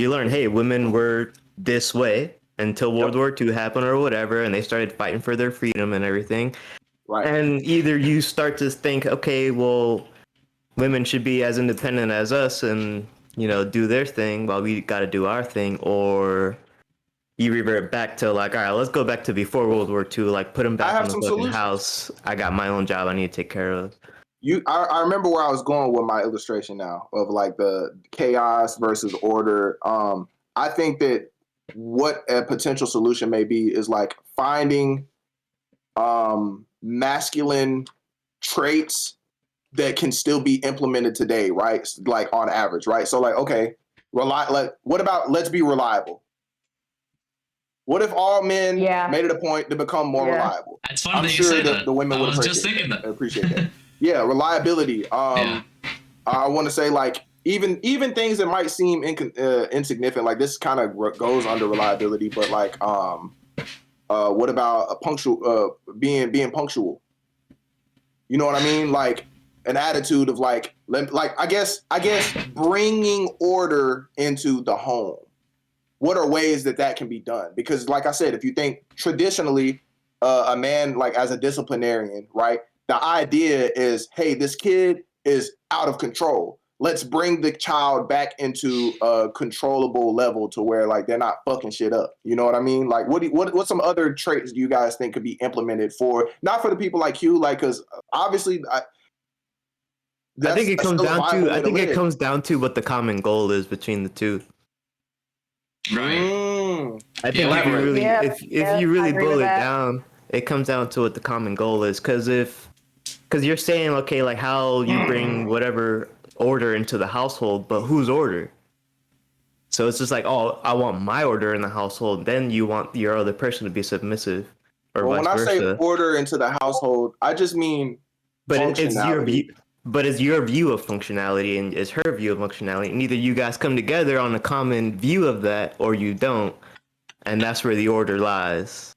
Speaker 8: learn, hey, women were this way until World War II happened or whatever, and they started fighting for their freedom and everything. Right. And either you start to think, okay, well, women should be as independent as us and, do their thing while we got to do our thing, or you revert back to like, all right, let's go back to before World War II, like put them back in the fucking house. I got my own job I need to take care of.
Speaker 1: I remember where I was going with my illustration now of like the chaos versus order. I think that what a potential solution may be is like finding masculine traits that can still be implemented today, right? Like on average, right? So like, okay, what about let's be reliable? What if all men made it a point to become more reliable?
Speaker 2: It's funny
Speaker 1: I'm
Speaker 2: that
Speaker 1: sure
Speaker 2: you say
Speaker 1: that the women would appreciate that. Yeah, reliability. I want to say like even things that might seem insignificant, like this kind of goes under reliability, but like what about being punctual? You know what I mean? Like an attitude of like I guess bringing order into the home. What are ways that can be done? Because like I said, if you think traditionally, a man like as a disciplinarian, right? The idea is, hey, this kid is out of control. let's bring the child back into a controllable level to where like they're not fucking shit up. You know what I mean? Like what some other traits do you guys think could be implemented for, not for the people like you, like, because obviously
Speaker 8: I think it comes down to what the common goal is between the two.
Speaker 2: Right.
Speaker 8: I think if you really boil it down, it comes down to what the common goal is. Because you're saying, okay, like how you bring whatever order into the household, but whose order? So it's just like, oh, I want my order in the household. Then you want your other person to be submissive, or vice versa.
Speaker 1: When I say order into the household, I just mean
Speaker 8: it's your view. But it's your view of functionality and it's her view of functionality. And either you guys come together on a common view of that or you don't. And that's where the order lies.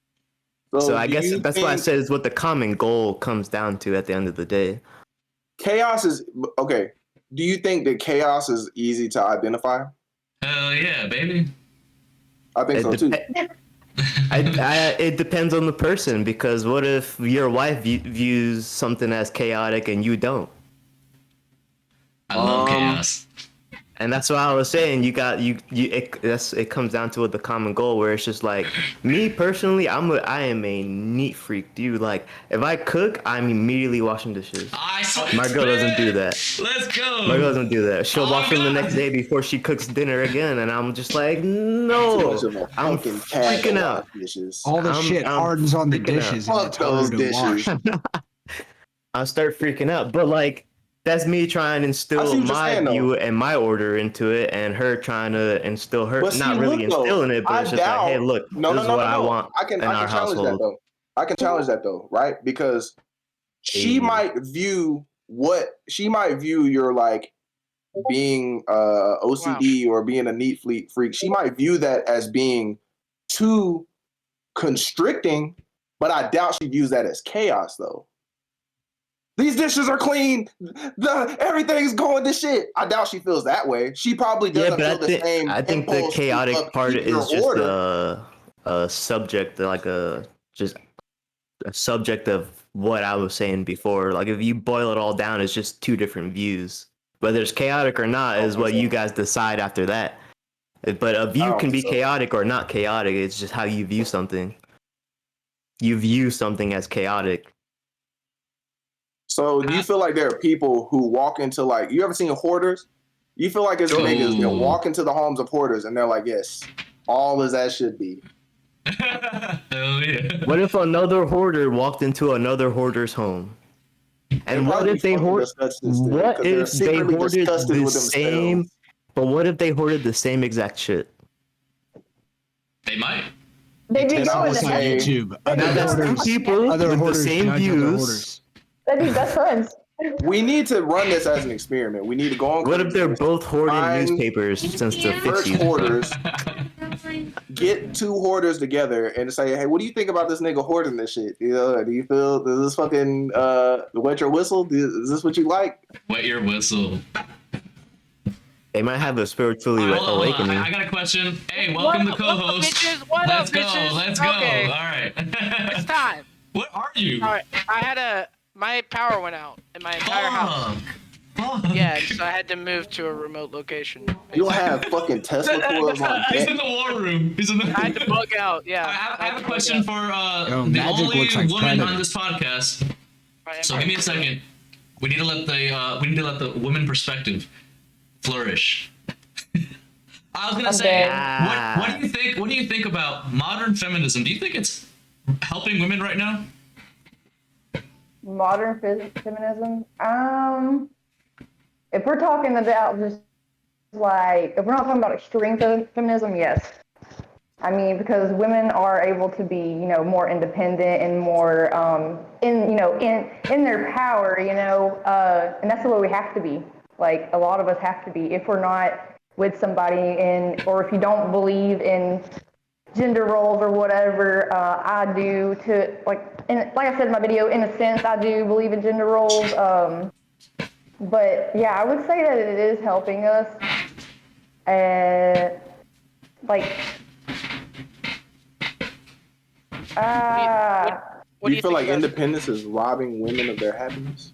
Speaker 8: So I guess that's why I said it's what the common goal comes down to at the end of the day.
Speaker 1: Chaos is, okay. Do you think that chaos is easy to identify?
Speaker 2: Hell yeah, baby.
Speaker 1: I think so too.
Speaker 8: It depends on the person, because what if your wife views something as chaotic and you don't?
Speaker 2: I love chaos.
Speaker 8: And that's what I was saying. It comes down to the common goal, where it's just like, me personally, I am a neat freak, dude. Like, if I cook, I'm immediately washing dishes. My girl doesn't do that.
Speaker 2: Let's go.
Speaker 8: My girl doesn't do that. She'll wash them the next day before she cooks dinner again, and I'm just like, no, I'm freaking out.
Speaker 9: All the shit hardens on the dishes.
Speaker 1: Fuck those dishes.
Speaker 8: I'll start freaking out, but like, that's me trying to instill my view and my order into it, and her trying to instill her, not really instilling it, but it's just like, hey, look, this is what I want in our household.
Speaker 1: I can challenge that though, right? Because she might view your like being OCD or being a neat freak. She might view that as being too constricting, but I doubt she views that as chaos though. These dishes are clean. Everything's going to shit. I doubt she feels that way. She probably doesn't feel the same.
Speaker 8: I think the chaotic part is just a subject, like just a subject of what I was saying before. Like, if you boil it all down, it's just two different views. Whether it's chaotic or not is what you guys decide after that. But a view can be chaotic or not chaotic. It's just how you view something. You view something as chaotic.
Speaker 1: So do you feel like there are people who walk into, like, you ever seen hoarders? You feel like it's niggas that walk into the homes of hoarders and they're like, yes, all as that should be.
Speaker 2: Hell yeah.
Speaker 8: What if another hoarder walked into another hoarder's home? And what if they hoarded the same? But what if they hoarded the same exact shit?
Speaker 2: They might.
Speaker 7: They'd be going
Speaker 9: on YouTube.
Speaker 8: That's two people with the same views.
Speaker 7: They'd be best friends.
Speaker 1: We need to run this as an experiment. We need to go on.
Speaker 8: What if they're both hoarding newspapers since the 50s?
Speaker 1: Hoarders. Get two hoarders together and say, hey, what do you think about this nigga hoarding this shit? You know, do you feel this fucking wet your whistle? Is this what you like?
Speaker 2: Wet your whistle.
Speaker 8: They might have a spiritually awakening.
Speaker 2: I got a question. Hey, welcome to co-host. Let's go. Let's go.
Speaker 10: Okay.
Speaker 2: All right.
Speaker 10: It's time.
Speaker 2: What are you?
Speaker 10: All right. My power went out in my entire house.
Speaker 2: Fuck.
Speaker 10: Yeah, so I had to move to a remote location.
Speaker 1: You'll have fucking Tesla coils on deck.
Speaker 2: He's in the war room.
Speaker 10: I had to bug out. Yeah.
Speaker 2: I have a question for the only woman on this podcast. So give me a second. We need to let the women perspective flourish. I was gonna say, what do you think? What do you think about modern feminism? Do you think it's helping women right now?
Speaker 7: Modern feminism? If we're talking about just like, if we're not talking about extreme feminism, yes. I mean, because women are able to be, more independent and more in their power, and that's the way we have to be. Like, a lot of us have to be. If we're not with somebody or if you don't believe in gender roles or whatever, I do like I said in my video, in a sense, I do believe in gender roles. But yeah, I would say that it is helping us.
Speaker 1: Do you feel like independence is robbing women of their happiness?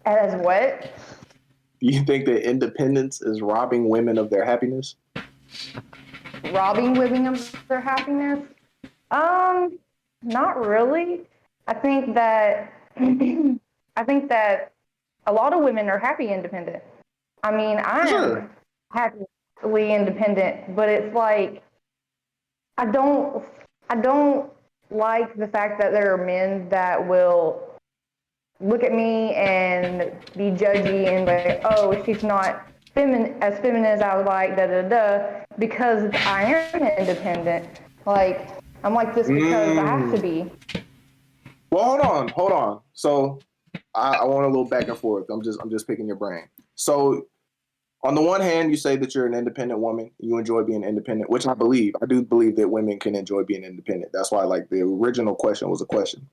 Speaker 7: As what?
Speaker 1: Do you think that independence is robbing women of their happiness?
Speaker 7: Robbing women of their happiness? Not really. I think that I think that a lot of women are happy independent. I mean, I'm happily independent, but it's like I don't like the fact that there are men that will look at me and be judgy and like, oh, she's not as feminine as I would like, because I am independent. Like, I'm like this because I have to be.
Speaker 1: Well, hold on. So, I want a little back and forth. I'm just picking your brain. So, on the one hand, you say that you're an independent woman. You enjoy being independent, which I believe. I do believe that women can enjoy being independent. That's why, like, the original question was a question.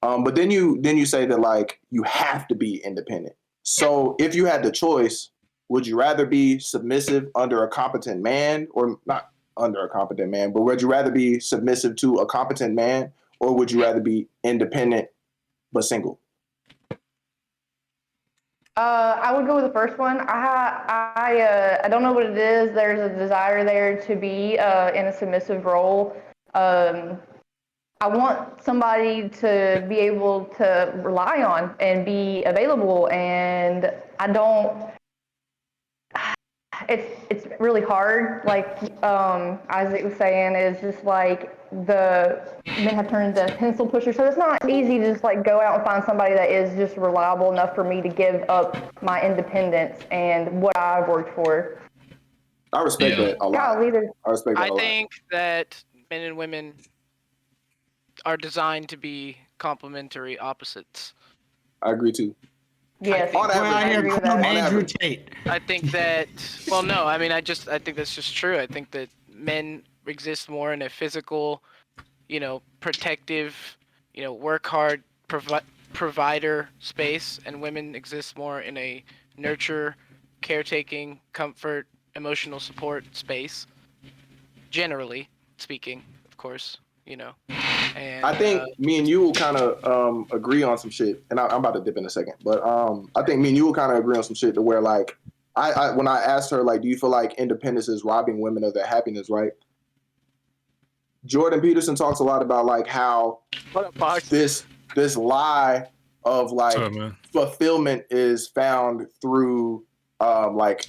Speaker 1: But then you say that like you have to be independent. So if you had the choice, would you rather be submissive under a competent man, or not under a competent man, but would you rather be submissive to a competent man, or would you rather be independent but single?
Speaker 7: I would go with the first one. I don't know what it is. There's a desire there to be in a submissive role. I want somebody to be able to rely on and be available, and I don't. It's really hard. Like Isaac was saying, is just like the men have turned into pencil pushers, so it's not easy to just like go out and find somebody that is just reliable enough for me to give up my independence and what I've worked for.
Speaker 1: I respect that a lot. I respect that a lot.
Speaker 10: I think that men and women are designed to be complementary opposites.
Speaker 1: I agree too.
Speaker 7: Yes,
Speaker 1: on average,
Speaker 9: Andrew Tate.
Speaker 10: I think that. Well, no, I mean, I think that's just true. I think that men exist more in a physical, protective, work hard, provider space, and women exist more in a nurture, caretaking, comfort, emotional support space. Generally speaking, of course, And,
Speaker 1: I think me and you will kind of agree on some shit, and I'm about to dip in a second, but I think me and you will kind of agree on some shit to where like I when I asked her like, do you feel like independence is robbing women of their happiness, right? Jordan Peterson talks a lot about like how this lie of like fulfillment is found through like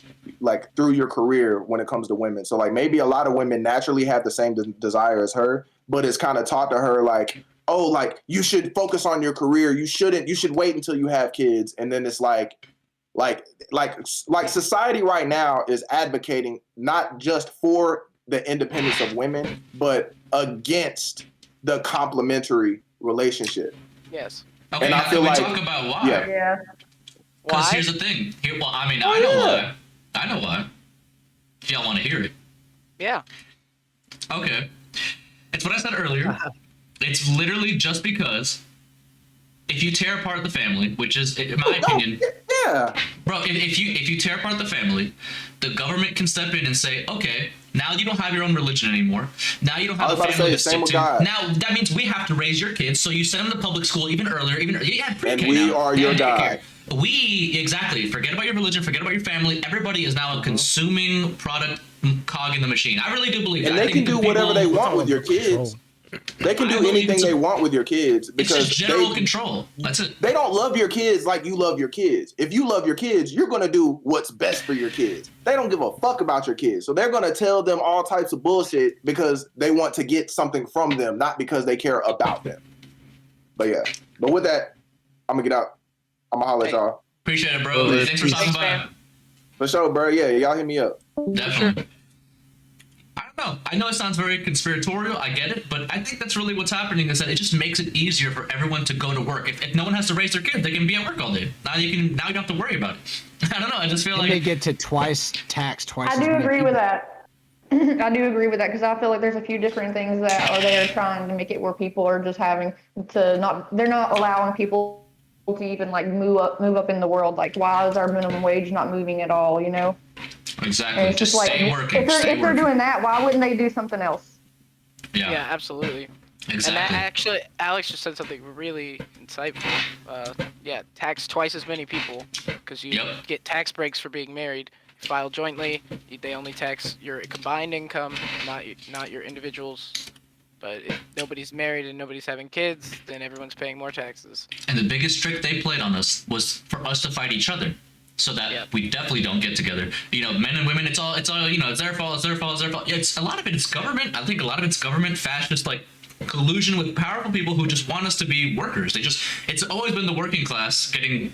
Speaker 1: through your career when it comes to women. So like maybe a lot of women naturally have the same desire as her, but it's kind of taught to her like, oh, like you should focus on your career. You should wait until you have kids. And then it's like society right now is advocating not just for the independence of women, but against the complementary relationship.
Speaker 10: Yes.
Speaker 2: Okay,
Speaker 1: and I feel like
Speaker 2: talk about why.
Speaker 7: Yeah.
Speaker 2: Because here's the thing. I know why. I know why. If y'all want to hear it.
Speaker 10: Yeah.
Speaker 2: Okay. It's what I said earlier. It's literally just because if you tear apart the family, which is, in my opinion, bro, if you tear apart the family, the government can step in and say, okay, now you don't have your own religion anymore. Now you don't have a family to stick to. Now that means we have to raise your kids, so you send them to public school even earlier.
Speaker 1: And we are your guy.
Speaker 2: Exactly. Forget about your religion. Forget about your family. Everybody is now a consuming product cog in the machine. I really do believe that.
Speaker 1: And they can do whatever they want with your kids. They can do anything they want with your kids because
Speaker 2: it's just general control. That's it.
Speaker 1: They don't love your kids like you love your kids. If you love your kids, you're going to do what's best for your kids. They don't give a fuck about your kids. So they're going to tell them all types of bullshit because they want to get something from them, not because they care about them. But yeah. But with that, I'm going to get out. I'm going to holler at y'all.
Speaker 2: Appreciate it, bro. Thanks for stopping by.
Speaker 1: For sure, bro. Yeah, y'all hit me up.
Speaker 2: Definitely. I don't know. I know it sounds very conspiratorial. I get it. But I think that's really what's happening is that it just makes it easier for everyone to go to work. If no one has to raise their kid, they can be at work all day. Now you don't have to worry about it. I don't know. I just feel like
Speaker 9: they get to tax twice.
Speaker 7: I do agree with that. I do agree with that because I feel like there's a few different things that are there trying to make it where people are just having to they're not allowing people to even like move up in the world. Like, why is our minimum wage not moving at all?
Speaker 2: Exactly.
Speaker 7: And it's
Speaker 2: just
Speaker 7: like,
Speaker 2: stay working.
Speaker 7: If they're doing that, why wouldn't they do something else?
Speaker 2: Yeah.
Speaker 10: Yeah, absolutely.
Speaker 2: Exactly.
Speaker 10: And that actually, Alex just said something really insightful. Yeah, tax twice as many people because you get tax breaks for being married. You file jointly. They only tax your combined income, not your individuals. But if nobody's married and nobody's having kids, then everyone's paying more taxes.
Speaker 2: And the biggest trick they played on us was for us to fight each other, so that we definitely don't get together. You know, men and women, it's all you know, it's their fault, it's their fault, it's their fault. It's a lot of it is government. I think a lot of it's government, fascist, like collusion with powerful people who just want us to be workers. It's always been the working class getting,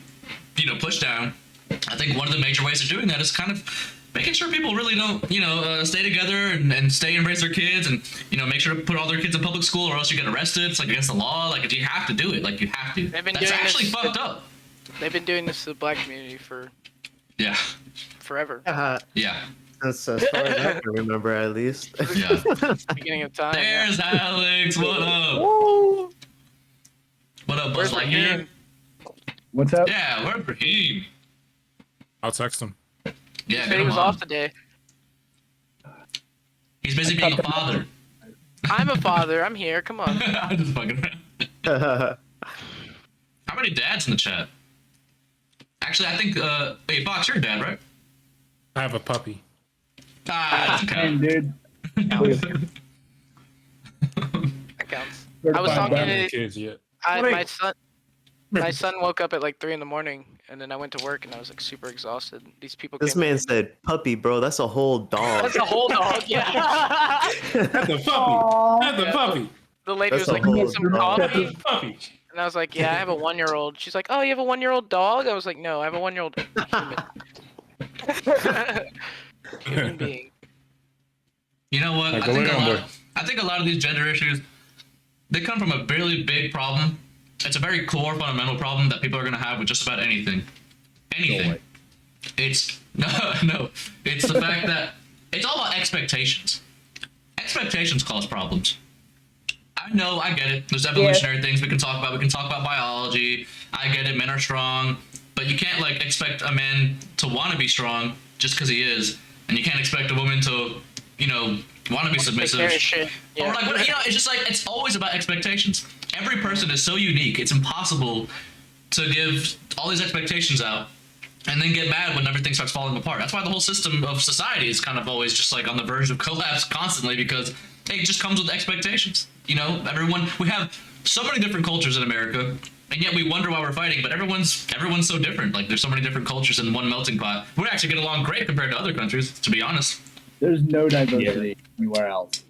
Speaker 2: you know, pushed down. I think one of the major ways of doing that is kind of making sure people really don't, you know, stay together and stay and raise their kids, and, you know, make sure to put all their kids in public school or else you get arrested. It's like against the law. Like, you have to do it. Like, you have to. That's actually fucked up.
Speaker 10: They've been doing this to the black community for forever.
Speaker 2: Yeah.
Speaker 8: As far as I can remember, at least.
Speaker 2: Yeah.
Speaker 10: Beginning of time.
Speaker 2: There's Alex. What up? What up, Buzz Lightyear?
Speaker 11: What's up?
Speaker 2: Yeah, where's Raheem?
Speaker 12: I'll text him.
Speaker 2: Yeah,
Speaker 10: He said he was off today.
Speaker 2: He's busy being a father.
Speaker 10: I'm a father. I'm here. Come on.
Speaker 2: I'm just fucking around. How many dads in the chat? Actually, I think, hey, Fox, you're a dad, right?
Speaker 12: I have a puppy.
Speaker 2: Ah, that's okay.
Speaker 11: Dude.
Speaker 10: That counts. I was talking to
Speaker 12: kids yet.
Speaker 10: my son woke up at like 3 a.m, and then I went to work and I was like super exhausted. These people.
Speaker 8: This man said puppy, bro. That's a whole dog.
Speaker 10: That's a whole dog. Yeah.
Speaker 12: That's a puppy. That's a puppy.
Speaker 10: The lady was like, "Need some coffee?" And I was like, "Yeah, I have a 1-year-old." She's like, "Oh, you have a 1-year-old dog?" I was like, "No, I have a 1-year-old human being."
Speaker 2: You know what? I think a lot of these gender issues, they come from a really big problem. It's a very core fundamental problem that people are going to have with just about anything. Anything. It's no. It's the fact that it's all about expectations. Expectations cause problems. I know, I get it. There's evolutionary things we can talk about. We can talk about biology. I get it. Men are strong, but you can't like expect a man to want to be strong just because he is, and you can't expect a woman to, you know, want to be submissive. Or like, you know, it's just like it's always about expectations. Every person is so unique. It's impossible to give all these expectations out and then get mad when everything starts falling apart. That's why the whole system of society is kind of always just like on the verge of collapse constantly, because it just comes with expectations. You know, we have so many different cultures in America, and yet we wonder why we're fighting, but everyone's so different. Like, there's so many different cultures in one melting pot. We actually get along great compared to other countries, to be honest.
Speaker 11: There's no diversity anywhere else.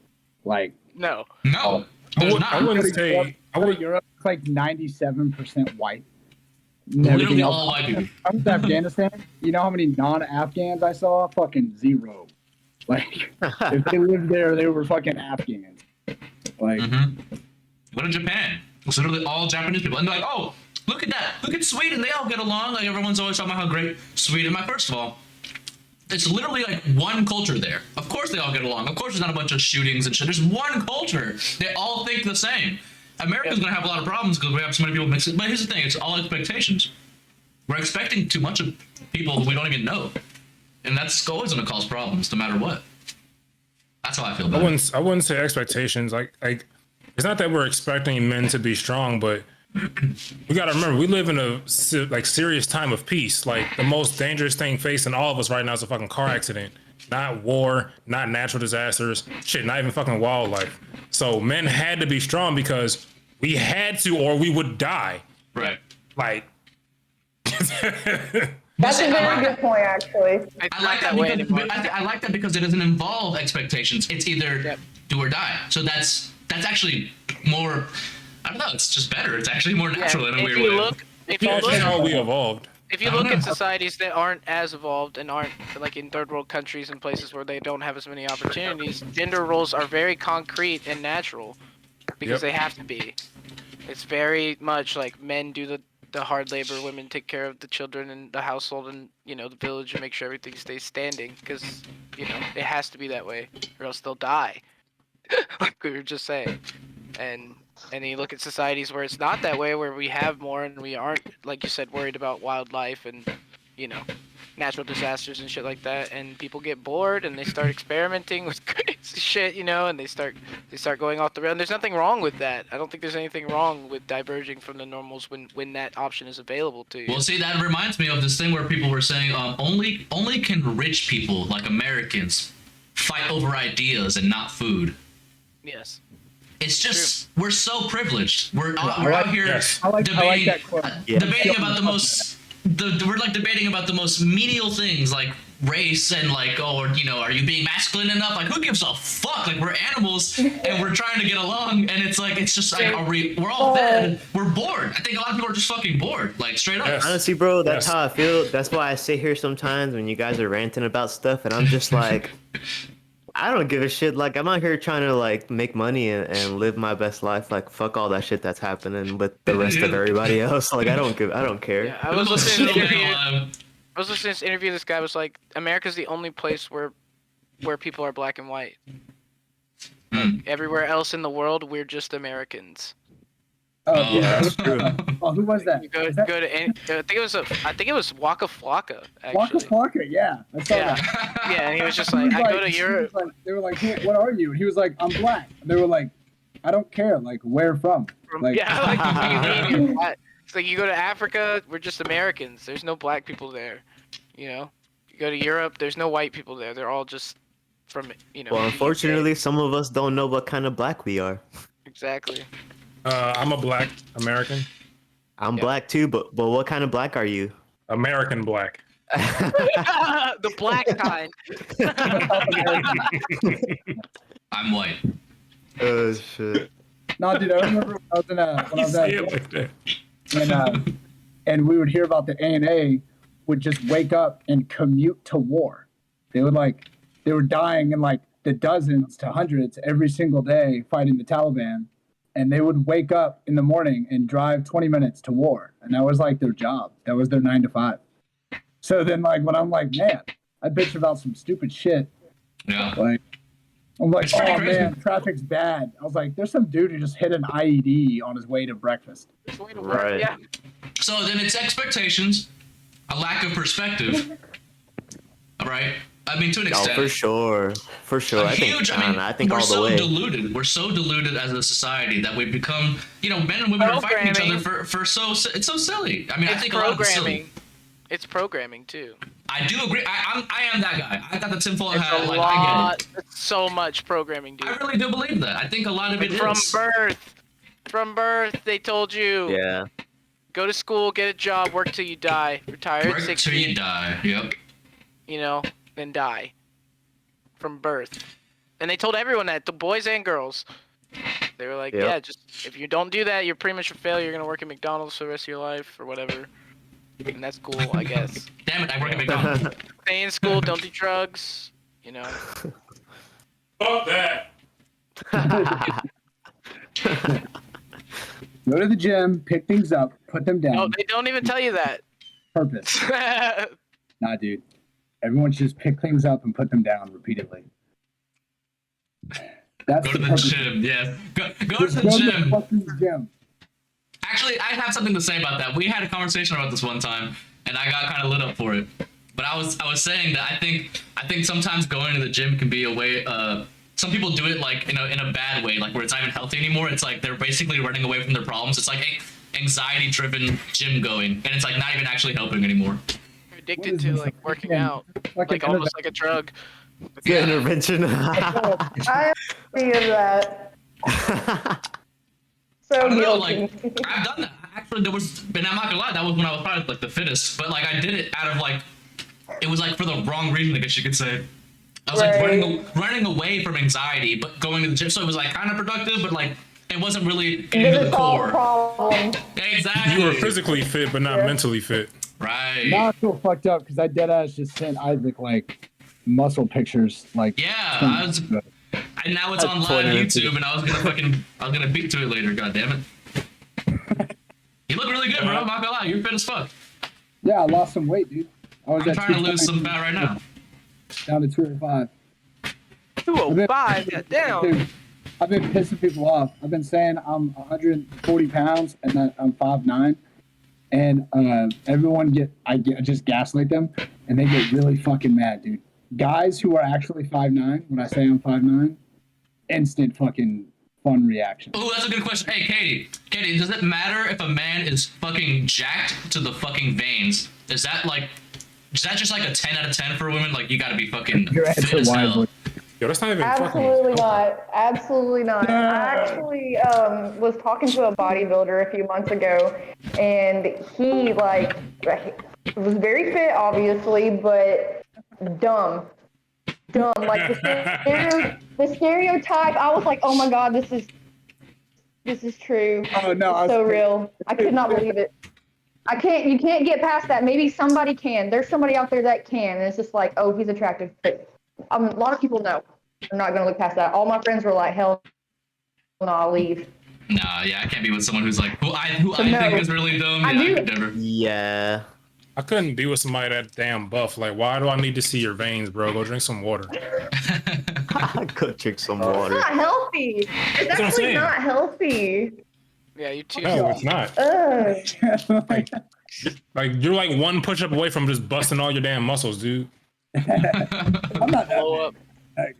Speaker 11: Like,
Speaker 10: no.
Speaker 2: There's not.
Speaker 12: I wouldn't say.
Speaker 11: Europe is like 97% white.
Speaker 2: Literally all white people.
Speaker 11: I went to Afghanistan. You know how many non-Afghans I saw? Fucking zero. Like, if they lived there, they were fucking Afghans. Like,
Speaker 2: Go to Japan. It's literally all Japanese people, and they're like, "Oh, look at that! Look at Sweden. They all get along." Like, everyone's always talking about how great Sweden. First of all, it's literally like one culture there. Of course they all get along. Of course there's not a bunch of shootings and shit. There's one culture. They all think the same. America's gonna have a lot of problems because we have so many people mixed in. But here's the thing: it's all expectations. We're expecting too much of people that we don't even know, and that's always gonna cause problems, no matter what. That's how I feel about it.
Speaker 12: I wouldn't say expectations. Like it's not that we're expecting men to be strong, but we got to remember we live in a serious time of peace. Like, the most dangerous thing facing all of us right now is a fucking car accident, not war, not natural disasters, shit, not even fucking wildlife. So men had to be strong because we had to, or we would die.
Speaker 2: Right.
Speaker 12: Like.
Speaker 7: That's a very good point, actually.
Speaker 2: I like that because it doesn't involve expectations. It's either do or die. So that's actually more. I don't know. It's just better. It's actually more natural in a weird way.
Speaker 10: If you look,
Speaker 12: how we evolved.
Speaker 10: If you look at societies that aren't as evolved and aren't like in third world countries and places where they don't have as many opportunities, gender roles are very concrete and natural because they have to be. It's very much like men do the hard labor, women take care of the children and the household and, you know, the village and make sure everything stays standing because, you know, it has to be that way or else they'll die. Like we were just saying. And you look at societies where it's not that way, where we have more and we aren't, like you said, worried about wildlife and, you know, natural disasters and shit like that, and people get bored and they start experimenting with crazy shit, and they start going off the rail. And there's nothing wrong with that. I don't think there's anything wrong with diverging from the normals when that option is available to you.
Speaker 2: Well, see, that reminds me of this thing where people were saying only can rich people like Americans fight over ideas and not food.
Speaker 10: Yes.
Speaker 2: It's just we're so privileged. We're out here debating about the most. We're like debating about the most menial things like race and like, are you being masculine enough? Like, who gives a fuck? Like, we're animals and we're trying to get along, and it's like it's just like we're all fed. We're bored. I think a lot of people are just fucking bored. Like, straight up.
Speaker 8: Yes. Honestly, bro, that's how I feel. That's why I sit here sometimes when you guys are ranting about stuff, and I'm just like. I don't give a shit. Like, I'm out here trying to like make money and live my best life. Like, fuck all that shit that's happening with the rest of everybody else. Like, I don't care.
Speaker 10: Yeah, I was listening to this interview. This guy was like, America's the only place where people are black and white. Like, everywhere else in the world, we're just Americans.
Speaker 11: Oh, yeah, that's true. Oh, who was that?
Speaker 10: Go to I think it was Waka Flocka. Actually.
Speaker 11: Waka Flocka, yeah. I saw that.
Speaker 10: Yeah, and he was just like, I go to Europe.
Speaker 11: They were like, hey, what are you? And he was like, I'm black. And they were like, I don't care. Like, where from? Like,
Speaker 10: what do you mean you're black? It's like you go to Africa, we're just Americans. There's no black people there. You go to Europe, there's no white people there. They're all just from
Speaker 8: Well, unfortunately, some of us don't know what kind of black we are.
Speaker 10: Exactly.
Speaker 12: I'm a black American.
Speaker 8: I'm black too, but what kind of black are you?
Speaker 12: American black.
Speaker 10: The black kind.
Speaker 2: I'm white.
Speaker 8: Oh shit.
Speaker 11: No, dude, I remember when I was and we would hear about the ANA would just wake up and commute to war. They were dying in like the dozens to hundreds every single day fighting the Taliban. And they would wake up in the morning and drive 20 minutes to war. And that was like their job. That was their 9 to 5. So then like when I'm like, man, I bitch about some stupid shit.
Speaker 2: Yeah.
Speaker 11: Like I'm like, oh
Speaker 2: crazy.
Speaker 11: man, traffic's bad. I was like, there's some dude who just hit an IED on his way to breakfast.
Speaker 8: Right.
Speaker 10: Yeah.
Speaker 2: So then it's expectations, a lack of perspective. All right. I mean, to an extent.
Speaker 8: For sure. I think
Speaker 2: we're
Speaker 8: all
Speaker 2: so
Speaker 8: the way.
Speaker 2: deluded. We're so deluded as a society that we've become, men and women are fighting each other for it's so silly. I mean, I think a lot of it's silly.
Speaker 10: It's programming too.
Speaker 2: I do agree. I am that guy. I got the tinfoil hat.
Speaker 10: It's a
Speaker 2: like,
Speaker 10: lot.
Speaker 2: I get it.
Speaker 10: It's so much programming, dude.
Speaker 2: I really do believe that. I think a lot of it
Speaker 10: from
Speaker 2: is.
Speaker 10: From birth, they told you.
Speaker 8: Yeah.
Speaker 10: Go to school, get a job, work till you die, retire
Speaker 2: Work
Speaker 10: at 60.
Speaker 2: till you die. Yep.
Speaker 10: Then die. From birth. And they told everyone that, the boys and girls. They were like, yeah, just if you don't do that, you're pretty much a failure. You're gonna work at McDonald's for the rest of your life or whatever. And that's cool, I guess.
Speaker 2: Damn it, I work at McDonald's.
Speaker 10: Stay in school, don't do drugs.
Speaker 12: Fuck that.
Speaker 11: Go to the gym, pick things up, put them down.
Speaker 10: No, they don't even tell you that.
Speaker 11: Purpose. Nah, dude. Everyone should just pick things up and put them down repeatedly. That's
Speaker 2: Go to the gym, yes. Go to the gym.
Speaker 11: Fucking gym.
Speaker 2: Actually, I have something to say about that. We had a conversation about this one time, and I got kind of lit up for it. But I was saying that I think sometimes going to the gym can be a way. Some people do it like in a bad way, like where it's not even healthy anymore. It's like they're basically running away from their problems. It's like anxiety-driven gym going, and it's like not even actually helping anymore.
Speaker 10: You're addicted to like working out, like almost like a drug.
Speaker 8: Good intervention.
Speaker 7: I am guilty of that. So guilty.
Speaker 2: I've done that. Actually, and I'm not gonna lie, that was when I was probably like the fittest. But like I did it out of like, it was like for the wrong reason, I guess you could say. I was like running away from anxiety, but going to the gym. So it was like kind of productive, but like it wasn't really getting to the core. Exactly.
Speaker 12: You were physically fit, but not mentally fit.
Speaker 2: Right.
Speaker 11: Now I feel fucked up because I deadass just sent Isaac like muscle pictures. Like
Speaker 2: and now it's on live YouTube, and I was gonna beat to it later. God damn it. You look really good, bro. I'm not gonna lie, you're fit as fuck.
Speaker 11: Yeah, I lost some weight, dude.
Speaker 2: I'm trying to lose some fat right now.
Speaker 11: Down to 205.
Speaker 10: 205? Goddamn.
Speaker 11: Dude, I've been pissing people off. I've been saying I'm 140 pounds and that I'm 5'9", and everyone I just gaslight them. and they get really fucking mad, dude. Guys who are actually 5'9", when I say I'm 5'9", instant fucking fun reaction.
Speaker 2: Oh, that's a good question. Hey, Katie, does it matter if a man is fucking jacked to the fucking veins? Is that just like a 10 out of 10 for women? Like, you gotta be fucking fit as hell.
Speaker 12: Yo, that's not even
Speaker 7: Absolutely
Speaker 12: fucking...
Speaker 7: not. Absolutely not. I actually was talking to a bodybuilder a few months ago, and he was very fit, obviously, but dumb. Like the stereotype. I was like, oh my god, this is true.
Speaker 11: Oh no,
Speaker 7: it's so real. I could not believe it. You can't get past that. Maybe somebody can. There's somebody out there that can, and it's just like, oh, he's attractive. But a lot of people know. They're not gonna look past that. All my friends were like, hell no, I'll leave.
Speaker 2: Nah, yeah, I can't be with someone who's like, who I think is really dumb. Yeah, I could never.
Speaker 8: Yeah.
Speaker 12: I couldn't be with somebody that damn buff. Like, why do I need to see your veins, bro? Go drink some water.
Speaker 8: Go drink some water.
Speaker 7: It's not healthy. It's actually not healthy.
Speaker 10: Yeah, you too.
Speaker 12: No, it's not. Like, you're like one push-up away from just busting all your damn muscles, dude.
Speaker 11: I'm not that
Speaker 10: Blow up.
Speaker 11: guy.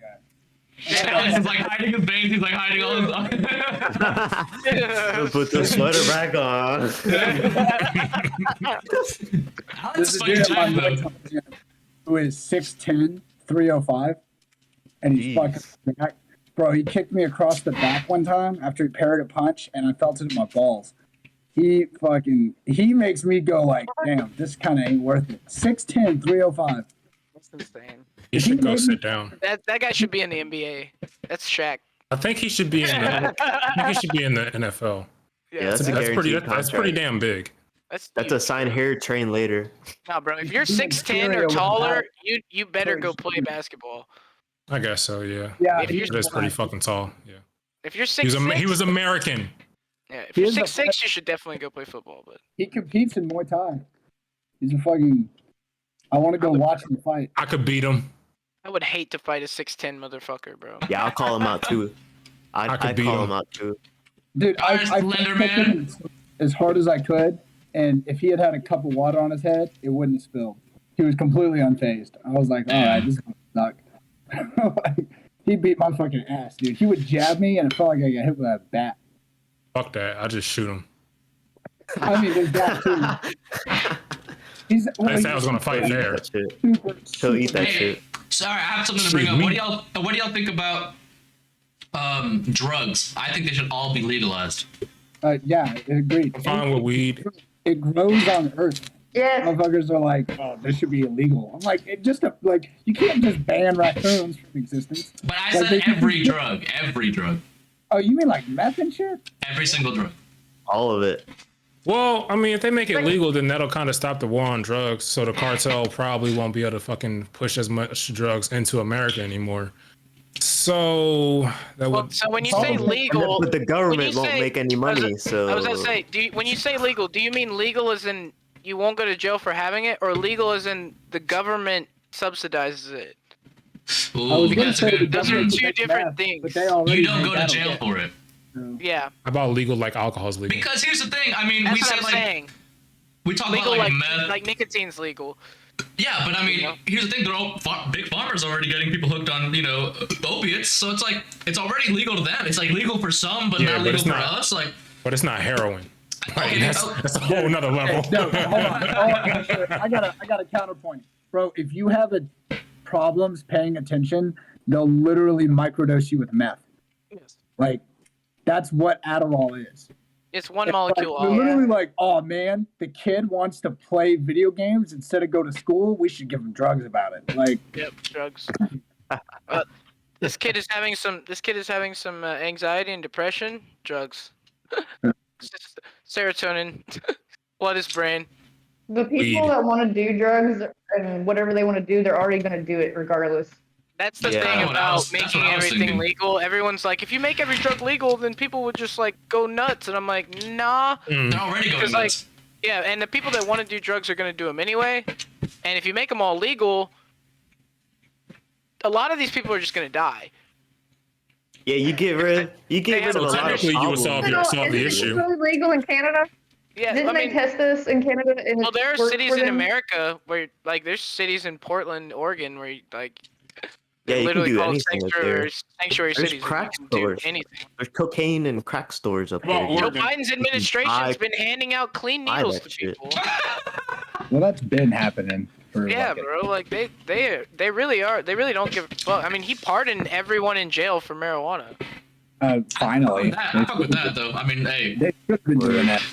Speaker 2: Alex is like hiding his veins. He's like hiding all his.
Speaker 8: Put the sweater back on.
Speaker 11: There's a dude at my boy who is 6'10", 305, and he's fucking back. Bro, he kicked me across the back one time after he parried a punch, and I felt it in my balls. He makes me go like, damn, this kind of ain't worth it. 6'10", 305.
Speaker 10: That's insane.
Speaker 12: You should go sit down.
Speaker 10: That guy should be in the NBA. That's Shaq.
Speaker 12: I think he should be in the NFL.
Speaker 8: Yeah,
Speaker 12: that's pretty damn big.
Speaker 8: That's a sign here, train later.
Speaker 10: Nah, bro. If you're 6'10" or taller, you better go play basketball.
Speaker 12: I guess so, yeah.
Speaker 11: Yeah,
Speaker 12: That's pretty fucking tall. Yeah.
Speaker 10: If you're 6'6",
Speaker 12: he was American.
Speaker 10: Yeah, if you're 6'6", you should definitely go play football. But
Speaker 11: he competes in Muay Thai. He's a fucking. I want to go watch him fight.
Speaker 12: I could beat him.
Speaker 10: I would hate to fight a 6'10" motherfucker, bro.
Speaker 8: Yeah, I'll call him out too. I'd call him out too.
Speaker 11: Dude, I him as hard as I could, and if he had a cup of water on his head, it wouldn't have spilled. He was completely unfazed. I was like, all right, this is gonna suck. He beat my fucking ass, dude. He would jab me, and it felt like I got hit with a bat.
Speaker 12: Fuck that. I just shoot him.
Speaker 11: I mean, there's that too.
Speaker 12: I said I was gonna fight there.
Speaker 8: He'll eat that shit.
Speaker 2: Sorry, I have something to bring up. What do y'all think about drugs? I think they should all be legalized.
Speaker 11: Yeah, agreed.
Speaker 12: I'm fine with weed.
Speaker 11: It grows on Earth.
Speaker 7: Yeah.
Speaker 11: Motherfuckers are like, oh, this should be illegal. I'm like, you can't just ban raccoons from existence.
Speaker 2: But I said every drug.
Speaker 11: Oh, you mean like meth and shit?
Speaker 2: Every single drug.
Speaker 8: All of it.
Speaker 12: Well, I mean, if they make it legal, then that'll kind of stop the war on drugs. So the cartel probably won't be able to fucking push as much drugs into America anymore. So that would.
Speaker 10: So when you say legal,
Speaker 8: but the government won't make any money. So
Speaker 10: I was gonna say, when you say legal, do you mean legal as in you won't go to jail for having it, or legal as in the government subsidizes it?
Speaker 2: Ooh,
Speaker 10: because those are two different things.
Speaker 2: You don't go to jail for it.
Speaker 10: Yeah.
Speaker 12: How about legal like alcohol is legal?
Speaker 2: Because here's the thing. I mean,
Speaker 10: That's
Speaker 2: we
Speaker 10: what
Speaker 2: said
Speaker 10: I'm
Speaker 2: like
Speaker 10: saying.
Speaker 2: we talk
Speaker 10: Legal
Speaker 2: about like meth.
Speaker 10: Like nicotine's legal.
Speaker 2: Yeah, but I mean, here's the thing: they're all big farmers already getting people hooked on, opiates. So it's like it's already legal to them. It's like legal for some, but not legal for us. Like,
Speaker 12: but it's not heroin. Like, that's a whole nother level.
Speaker 11: No, hold on. I got a counterpoint, bro. If you have problems paying attention, they'll literally microdose you with meth.
Speaker 10: Yes.
Speaker 11: Like, that's what Adderall is.
Speaker 10: It's one molecule.
Speaker 11: They're literally like, oh man, the kid wants to play video games instead of go to school. We should give him drugs about it. Like,
Speaker 10: yep, drugs. This kid is having some anxiety and depression. Drugs. Serotonin. Flood his brain.
Speaker 7: The people that want to do drugs and whatever they want to do, they're already going to do it regardless.
Speaker 10: That's the thing about making everything legal. Everyone's like, if you make every drug legal, then people would just like go nuts. And I'm like, nah.
Speaker 2: They're already going nuts.
Speaker 10: Yeah, and the people that want to do drugs are going to do them anyway. And if you make them all legal, a lot of these people are just going to die.
Speaker 8: Yeah, you get rid of a lot of problems.
Speaker 12: You would solve the issue.
Speaker 7: Is it really legal in Canada?
Speaker 10: Yeah,
Speaker 7: Didn't
Speaker 10: I
Speaker 7: they
Speaker 10: mean,
Speaker 7: test this in Canada? And
Speaker 10: well,
Speaker 7: it
Speaker 10: there are
Speaker 7: worked
Speaker 10: cities
Speaker 7: for
Speaker 10: in
Speaker 7: them?
Speaker 10: America where, like, there's cities in Portland, Oregon, where, like,
Speaker 8: Yeah,
Speaker 10: they're
Speaker 8: you can
Speaker 10: literally
Speaker 8: do
Speaker 10: called
Speaker 8: anything up there.
Speaker 10: sanctuary
Speaker 8: There's
Speaker 10: cities. Where
Speaker 8: crack
Speaker 10: you can do
Speaker 8: stores.
Speaker 10: anything.
Speaker 8: There's cocaine and crack stores up
Speaker 12: Well,
Speaker 8: there.
Speaker 10: Joe
Speaker 12: Oregon.
Speaker 10: Biden's administration's been handing out clean
Speaker 8: Buy
Speaker 10: needles
Speaker 8: that
Speaker 10: to
Speaker 8: shit.
Speaker 10: people.
Speaker 11: Well, that's been happening for
Speaker 10: Yeah,
Speaker 11: like
Speaker 10: bro. Like they really are. They really don't give a fuck. I mean, he pardoned everyone in jail for marijuana.
Speaker 11: Finally.
Speaker 2: I fuck with that though. I mean, hey,
Speaker 11: They should have been doing that.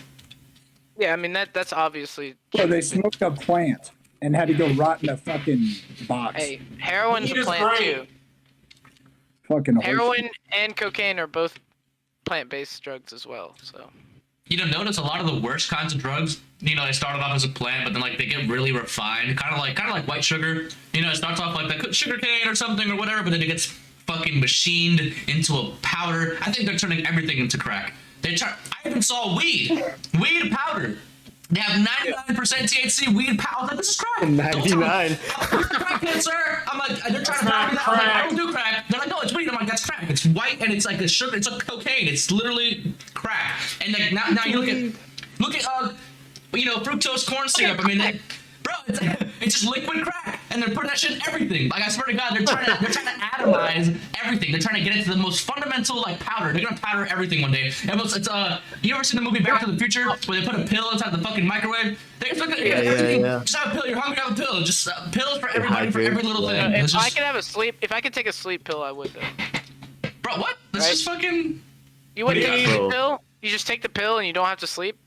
Speaker 10: Yeah, I mean that's obviously.
Speaker 11: Well, they smoked a plant and had to go rot in a fucking box.
Speaker 10: Hey, heroin's
Speaker 12: Weed
Speaker 10: a
Speaker 12: is
Speaker 10: plant
Speaker 12: great.
Speaker 10: too.
Speaker 11: Fucking
Speaker 10: Heroin and cocaine are both plant-based drugs as well. So.
Speaker 2: you know, notice a lot of the worst kinds of drugs, you know, they started off as a plant, but then like they get really refined, kind of like white sugar. You know, it starts off like the sugar cane or something or whatever, but then it gets fucking machined into a powder. I think they're turning everything into crack. I even saw weed powder. They have 99% THC weed powder. I was like, this is crack.
Speaker 8: 99.
Speaker 2: Crackhead, sir. I'm like, they're trying to tell me that. I'm like, I don't do crack. They're like, no, it's weed. I'm like, that's crack. It's white and it's like a sugar. It's like cocaine. It's literally crack. And like now you look at you know, fructose corn syrup. I mean, bro, it's just liquid crack, and they're putting that shit in everything. Like I swear to God, they're trying to atomize everything. They're trying to get it to the most fundamental like powder. They're gonna powder everything one day. It's you ever seen the movie Back to the Future where they put a pill inside the fucking microwave? They just just have a pill. You're hungry, have a pill. Just pills for everybody for every little thing.
Speaker 10: If I could take a sleep pill, I would though.
Speaker 2: Bro, what? That's just fucking.
Speaker 10: You wouldn't take a sleep pill? You just take the pill and you don't have to sleep?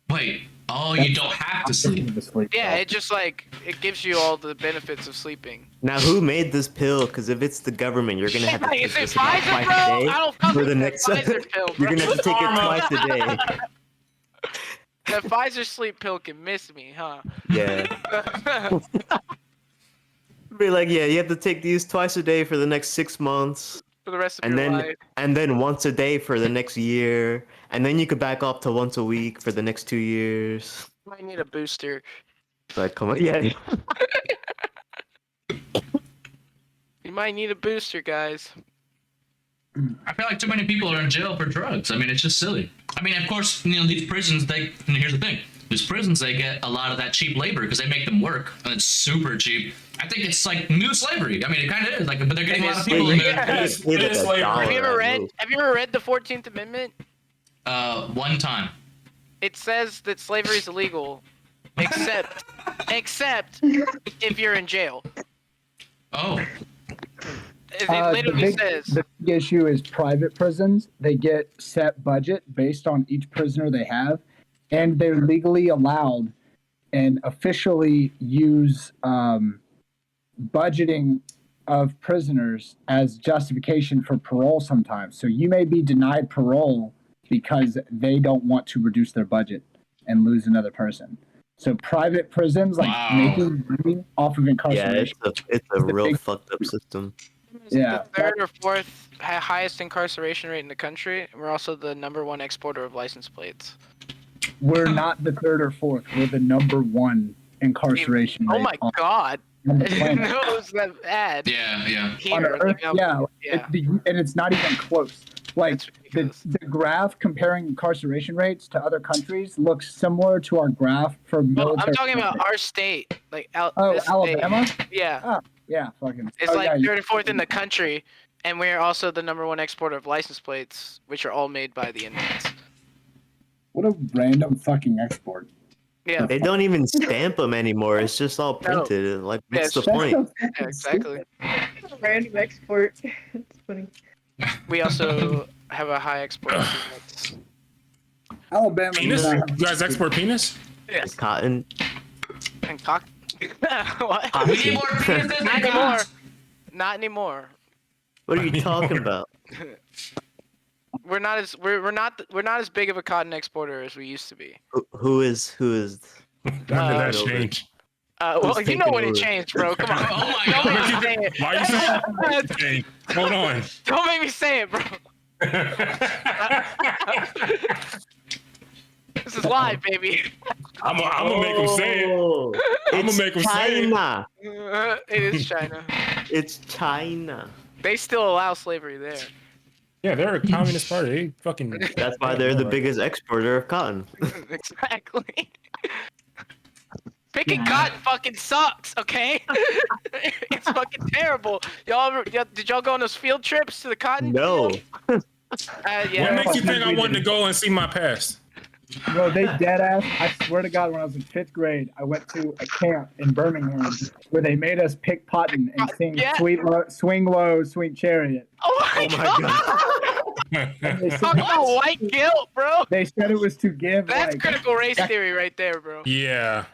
Speaker 2: Wait. Oh, you don't have to sleep.
Speaker 10: Yeah, it just like it gives you all the benefits of sleeping.
Speaker 8: Now, who made this pill? Because if it's the government, you're gonna have to take
Speaker 10: Is it
Speaker 8: this about
Speaker 10: Pfizer,
Speaker 8: twice
Speaker 10: bro?
Speaker 8: a day
Speaker 10: I don't fuck
Speaker 8: for
Speaker 10: with
Speaker 8: the
Speaker 10: that
Speaker 8: next.
Speaker 10: Pfizer pill,
Speaker 8: You're
Speaker 10: bro.
Speaker 8: gonna have to take it twice a day.
Speaker 10: That Pfizer sleep pill can miss me, huh?
Speaker 8: Yeah. Be like, yeah, you have to take these twice a day for the next 6 months.
Speaker 10: For the rest of your life.
Speaker 8: And then once a day for the next year, and then you could back off to once a week for the next 2 years.
Speaker 10: Might need a booster.
Speaker 8: Like, come on, yeah.
Speaker 10: You might need a booster, guys.
Speaker 2: I feel like too many people are in jail for drugs. I mean, it's just silly. I mean, of course, you know, these prisons, and here's the thing. These prisons, they get a lot of that cheap labor because they make them work, and it's super cheap. I think it's like new slavery. I mean, it kind of is, like, but they're getting a lot of people in there.
Speaker 10: Have you ever read the 14th Amendment?
Speaker 2: One time.
Speaker 10: It says that slavery is illegal, except if you're in jail.
Speaker 2: Oh.
Speaker 10: It literally says.
Speaker 11: The big issue is private prisons. They get set budget based on each prisoner they have, and they're legally allowed and officially use budgeting of prisoners as justification for parole sometimes. So you may be denied parole because they don't want to reduce their budget and lose another person. So private prisons, like making money off of incarceration.
Speaker 8: Yeah, it's a real fucked up system.
Speaker 10: The third or fourth highest incarceration rate in the country. We're also the #1 exporter of license plates.
Speaker 11: We're not the third or fourth. We're the #1 incarceration rate.
Speaker 10: Oh my God.
Speaker 11: On the planet.
Speaker 10: Knows that ad.
Speaker 2: Yeah.
Speaker 10: Here,
Speaker 11: On Earth,
Speaker 10: yeah.
Speaker 11: And it's not even close. Like the graph comparing incarceration rates to other countries looks similar to our graph for military.
Speaker 10: I'm talking about our state, like
Speaker 11: this Alabama.
Speaker 10: State. Yeah.
Speaker 11: Yeah, fucking.
Speaker 10: It's like third and fourth in the country, and we're also the #1 exporter of license plates, which are all made by the inmates.
Speaker 11: What a random fucking export.
Speaker 10: Yeah.
Speaker 8: They don't even stamp them anymore. It's just all printed. Like, what's the point?
Speaker 10: Yeah, exactly.
Speaker 7: Random export. It's funny.
Speaker 10: We also have a high export of peanuts.
Speaker 11: Alabama.
Speaker 12: Penis? You guys export penis?
Speaker 10: Yes.
Speaker 8: Cotton.
Speaker 10: And cock. What?
Speaker 2: We need more penises.
Speaker 10: Not anymore. Not anymore.
Speaker 8: What are you talking about?
Speaker 10: We're not as big of a cotton exporter as we used to be.
Speaker 8: Who is?
Speaker 12: When did that change?
Speaker 10: Well, you know when it changed, bro. Come on.
Speaker 2: Oh my
Speaker 10: Don't make me
Speaker 2: God.
Speaker 10: say it.
Speaker 12: Why are you saying it changed? Hold on.
Speaker 10: Don't make me say it, bro. This is live, baby.
Speaker 12: I'm gonna make him say it. I'm gonna make him say it.
Speaker 8: China.
Speaker 10: It is China.
Speaker 8: It's China.
Speaker 10: They still allow slavery there.
Speaker 12: Yeah, they're a communist party. They fucking.
Speaker 8: That's why they're the biggest exporter of cotton.
Speaker 10: Exactly. Picking cotton fucking sucks, okay? It's fucking terrible. Did y'all go on those field trips to the cotton
Speaker 8: No.
Speaker 10: field? Yeah.
Speaker 12: What makes you think I wanted to go and see my past?
Speaker 11: Bro, they dead ass. I swear to God, when I was in 5th grade, I went to a camp in Birmingham where they made us pick cotton and sing Swing Low, Sweet Chariot.
Speaker 10: Oh my god. Talk about white guilt, bro.
Speaker 11: They said it was to give.
Speaker 10: That's
Speaker 11: like,
Speaker 10: critical race theory right there, bro.
Speaker 12: Yeah.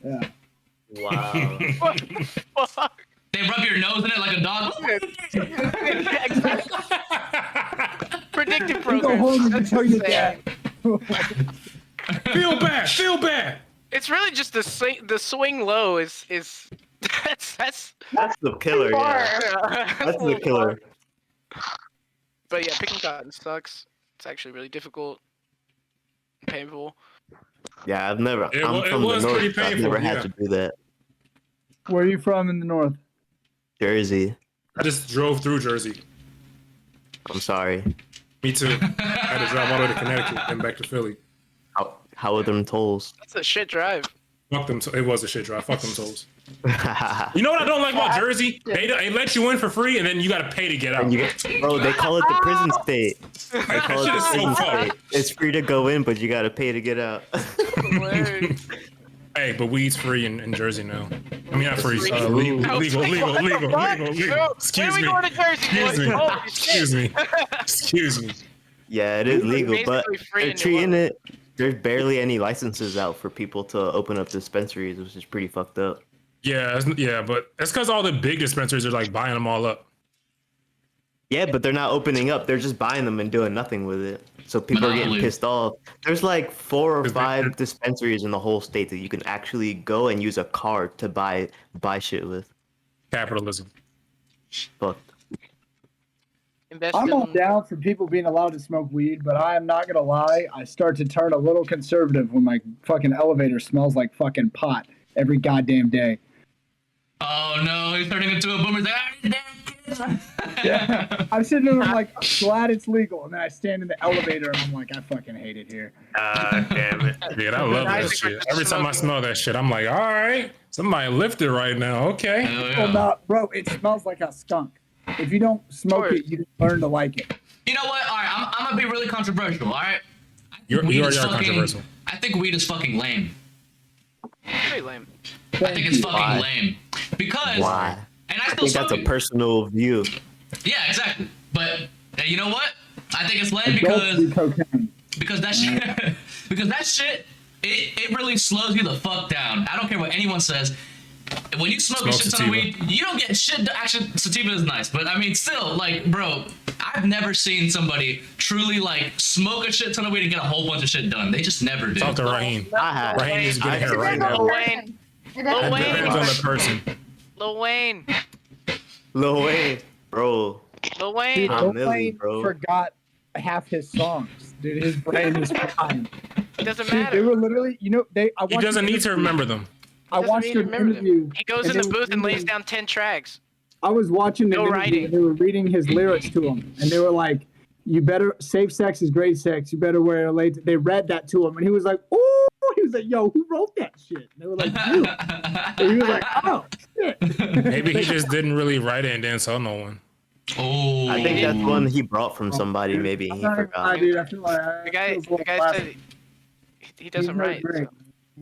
Speaker 11: Yeah.
Speaker 8: Wow.
Speaker 10: Fuck.
Speaker 2: They rub your nose in it like a dog.
Speaker 10: Predictive
Speaker 11: Go
Speaker 10: program.
Speaker 11: home and tell your dad.
Speaker 12: Feel bad. Feel bad.
Speaker 10: It's really just the swing low is that's
Speaker 8: That's the killer. Yeah. That's the killer.
Speaker 10: But yeah, picking cotton sucks. It's actually really difficult, painful.
Speaker 8: Yeah, I've never.
Speaker 12: It
Speaker 8: I'm
Speaker 12: was
Speaker 8: from the north.
Speaker 12: pretty
Speaker 8: So I've
Speaker 12: painful,
Speaker 8: never had
Speaker 12: yeah.
Speaker 8: to do that.
Speaker 11: Where are you from in the north?
Speaker 8: Jersey.
Speaker 12: I just drove through Jersey.
Speaker 8: I'm sorry.
Speaker 12: Me too. I had to drive all the way to Connecticut and back to Philly.
Speaker 8: How are them tolls?
Speaker 10: That's a shit drive.
Speaker 12: Fuck them. It was a shit drive. Fuck them tolls. You know what I don't like about Jersey? They let you in for free and then you gotta pay to get out.
Speaker 8: Bro, they call it the prison state. They call it
Speaker 12: Shit
Speaker 8: the
Speaker 12: is so
Speaker 8: prison
Speaker 12: fucked.
Speaker 8: state. It's free to go in, but you gotta pay to get out.
Speaker 12: Hey, but weed's free in Jersey now. I mean, not free.
Speaker 10: No,
Speaker 12: Legal. Excuse me.
Speaker 10: Where we going to Jersey, boys? Holy shit.
Speaker 12: Excuse me.
Speaker 8: Yeah, it is legal, but
Speaker 10: Basically free
Speaker 8: they're
Speaker 10: in New
Speaker 8: treating it. There's barely any licenses out for people to open up dispensaries, which is pretty fucked up.
Speaker 12: Yeah, but that's because all the big dispensaries are like buying them all up.
Speaker 8: Yeah, but they're not opening up. They're just buying them and doing nothing with it. So people are getting pissed off. There's like 4 or 5 dispensaries in the whole state that you can actually go and use a card to buy shit with.
Speaker 12: Capitalism.
Speaker 8: Fuck.
Speaker 11: I'm all down for people being allowed to smoke weed, but I am not gonna lie. I start to turn a little conservative when my fucking elevator smells like fucking pot every goddamn day.
Speaker 2: Oh no, he's turning into a boomer. He's like, damn kids.
Speaker 11: Yeah, I'm sitting there, I'm like, I'm glad it's legal, and then I stand in the elevator and I'm like, I fucking hate it here.
Speaker 8: Damn it.
Speaker 12: Dude, I love that shit. Every time I smell that shit, I'm like, all right, somebody lifted right now. Okay.
Speaker 11: Well, no, bro, it smells like a skunk. If you don't smoke it, you learn to like it.
Speaker 2: You know what? All right, I'm gonna be really controversial. All right.
Speaker 12: You already are controversial.
Speaker 2: I think weed is fucking lame.
Speaker 10: Very lame.
Speaker 2: I think it's fucking lame because.
Speaker 8: Why?
Speaker 2: And I
Speaker 8: I
Speaker 2: still
Speaker 8: think
Speaker 2: smoke
Speaker 8: that's a
Speaker 2: it.
Speaker 8: personal view.
Speaker 2: Yeah, exactly. But you know what? I think it's lame because that shit because that shit it really slows you the fuck down. I don't care what anyone says. When you smoke a shit ton of weed, you don't get shit. Actually, sativa is nice, but I mean, still, like, bro, I've never seen somebody truly like smoke a shit ton of weed and get a whole bunch of shit done. They just never do.
Speaker 12: Talk to Raheem.
Speaker 8: I have.
Speaker 12: Raheem is getting here right now.
Speaker 10: Lil Wayne.
Speaker 12: It depends on the person.
Speaker 10: Lil Wayne.
Speaker 8: Lil Wayne, bro.
Speaker 10: Lil Wayne.
Speaker 11: Dude,
Speaker 8: I'm
Speaker 11: Lil
Speaker 8: Millie,
Speaker 11: Wayne
Speaker 8: bro.
Speaker 11: forgot half his songs. Dude, his brain is fine.
Speaker 10: It doesn't
Speaker 11: Dude,
Speaker 10: matter.
Speaker 11: they were literally, you know,
Speaker 12: He doesn't need to remember them.
Speaker 11: I watched an interview.
Speaker 10: He goes in the booth and lays down 10 tracks.
Speaker 11: I was watching the
Speaker 10: No
Speaker 11: interview
Speaker 10: writing.
Speaker 11: and they were reading his lyrics to him, and they were like, "You better safe sex is great sex. You better wear a lace." They read that to him, and he was like, "Ooh!" He was like, "Yo, who wrote that shit?" And they were like, "You." And he was like, "Oh shit."
Speaker 12: Maybe he just didn't really write it and didn't tell no one.
Speaker 2: Oh,
Speaker 8: I think that's one he brought from somebody. Maybe he forgot.
Speaker 11: Dude, I feel like
Speaker 10: The guy said he doesn't write. So.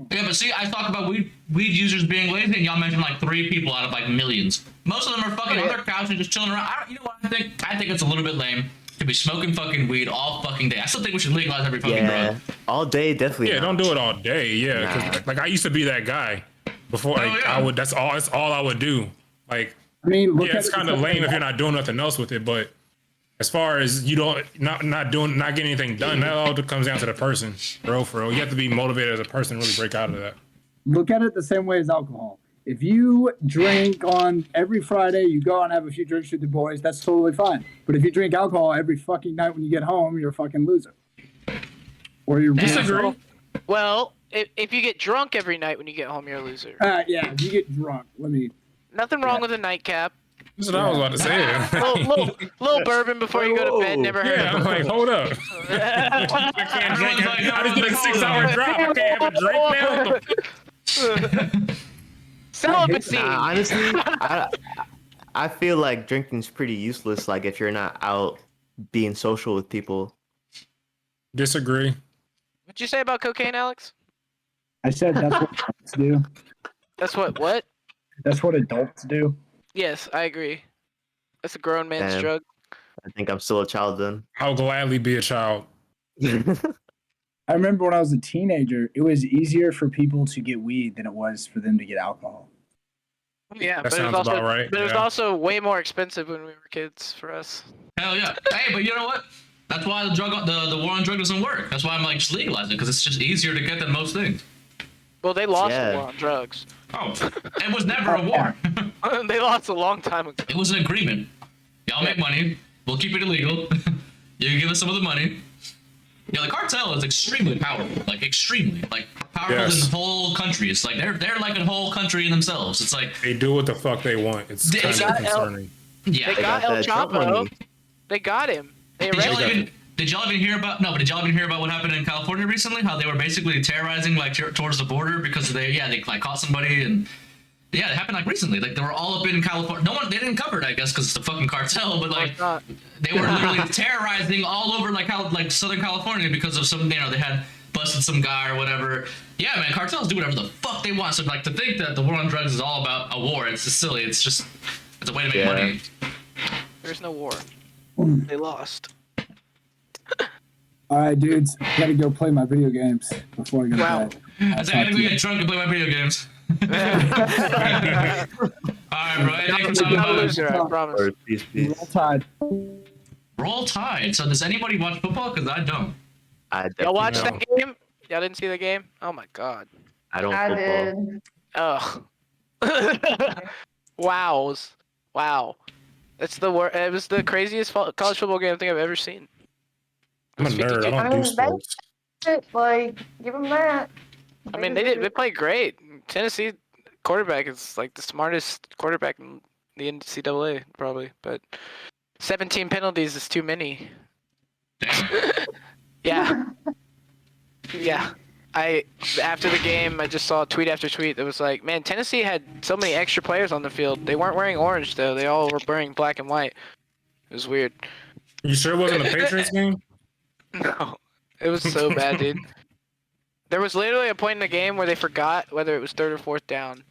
Speaker 2: Yeah, but see, I talk about weed users being lazy, and y'all mentioned like 3 people out of like millions. Most of them are fucking on their couch and just chilling around. You know what I think? I think it's a little bit lame to be smoking fucking weed all fucking day. I still think we should legalize every fucking drug.
Speaker 8: All day, definitely.
Speaker 12: Yeah,
Speaker 8: not.
Speaker 12: don't do it all day. Yeah, because like I used to be that guy before. Like, I would. That's all I would do. Like,
Speaker 11: I mean, look
Speaker 12: yeah,
Speaker 11: at
Speaker 12: it's
Speaker 11: it
Speaker 12: kind of
Speaker 11: this way.
Speaker 12: lame if you're not doing nothing else with it. But as far as you not getting anything done, that all comes down to the person, for real. You have to be motivated as a person to really break out of that.
Speaker 11: Look at it the same way as alcohol. If you drink on every Friday, you go out and have a few drinks with the boys, that's totally fine. But if you drink alcohol every fucking night when you get home, you're a fucking loser. Or you're
Speaker 12: Disagree.
Speaker 10: Well, if you get drunk every night when you get home, you're a loser.
Speaker 11: Yeah, if you get drunk.
Speaker 10: Nothing wrong with a nightcap.
Speaker 12: That's what I was about to say.
Speaker 10: little bourbon before you go to bed. Never heard
Speaker 12: Yeah,
Speaker 10: of
Speaker 12: I'm like, hold up. I can't drink. I just did a 6-hour drop. I can't have a drink now.
Speaker 10: Celibacy.
Speaker 8: Nah, honestly, I feel like drinking's pretty useless. Like if you're not out being social with people.
Speaker 12: Disagree.
Speaker 10: What'd you say about cocaine, Alex?
Speaker 11: I said that's what adults do.
Speaker 10: That's what?
Speaker 11: That's what adults do.
Speaker 10: Yes, I agree. That's a grown man's
Speaker 8: Damn.
Speaker 10: drug.
Speaker 8: I think I'm still a child then.
Speaker 12: I'll gladly be a child.
Speaker 11: I remember when I was a teenager, it was easier for people to get weed than it was for them to get alcohol.
Speaker 10: Yeah,
Speaker 12: That
Speaker 10: but it
Speaker 12: sounds
Speaker 10: was also
Speaker 12: about right,
Speaker 10: but it was
Speaker 12: yeah.
Speaker 10: also way more expensive when we were kids for us.
Speaker 2: Hell yeah. Hey, but you know what? That's why the war on drug doesn't work. That's why I'm like just legalizing because it's just easier to get than most things.
Speaker 10: Well, they lost
Speaker 8: Yeah.
Speaker 10: the war on drugs.
Speaker 2: Oh, it was never a war.
Speaker 10: They lost a long time ago.
Speaker 2: It was an agreement. Y'all make money. We'll keep it illegal. You can give us some of the money. Yeah, the cartel is extremely powerful. Like extremely, like powerful
Speaker 12: Yes.
Speaker 2: in the whole country. It's like they're like a whole country in themselves. It's like
Speaker 12: They do what the fuck they want. It's
Speaker 2: They
Speaker 12: kind of
Speaker 10: got
Speaker 12: concerning.
Speaker 2: yeah.
Speaker 10: They got
Speaker 8: got
Speaker 10: El
Speaker 8: that Trump
Speaker 10: Chapo.
Speaker 8: money.
Speaker 10: They got him. They
Speaker 2: Did y'all
Speaker 10: arrested him.
Speaker 2: even hear about no? But did y'all even hear about what happened in California recently? How they were basically terrorizing like towards the border because they like caught somebody and yeah, it happened like recently. Like they were all up in California. They didn't cover it, I guess, because it's a fucking cartel. But like they were literally terrorizing all over like Southern California because of some they had busted some guy or whatever. Yeah, man, cartels do whatever the fuck they want. So like to think that the war on drugs is all about a war, it's just silly. It's a way to make money.
Speaker 10: There's no war. They lost.
Speaker 11: All right, dudes, gotta go play my video games before I go to bed.
Speaker 2: I said, I gotta go get drunk and play my video games. Alright, bro. Hey, thanks for
Speaker 10: I'm not a
Speaker 2: talking
Speaker 10: loser, I promise.
Speaker 8: Peace.
Speaker 11: Roll Tide.
Speaker 2: Roll Tide. So does anybody watch football? Because I don't.
Speaker 8: I
Speaker 10: Y'all
Speaker 8: definitely
Speaker 10: watched
Speaker 8: don't.
Speaker 10: that game? Y'all didn't see the game? Oh my god.
Speaker 8: I don't
Speaker 7: I
Speaker 8: football.
Speaker 7: did.
Speaker 10: Oh. Wows. Wow. It's the worst. It was the craziest college football game I think I've ever seen.
Speaker 12: I'm a nerd. I don't do sports.
Speaker 7: Like, give them that.
Speaker 10: I mean, they played great. Tennessee quarterback is like the smartest quarterback in the NCAA probably, but 17 penalties is too many. Yeah. Yeah. After the game, I just saw tweet after tweet that was like, man, Tennessee had so many extra players on the field. They weren't wearing orange though. They all were wearing black and white. It was weird.
Speaker 12: You sure it wasn't a Patriots game?
Speaker 10: No, it was so bad, dude. There was literally a point in the game where they forgot whether it was third or fourth down.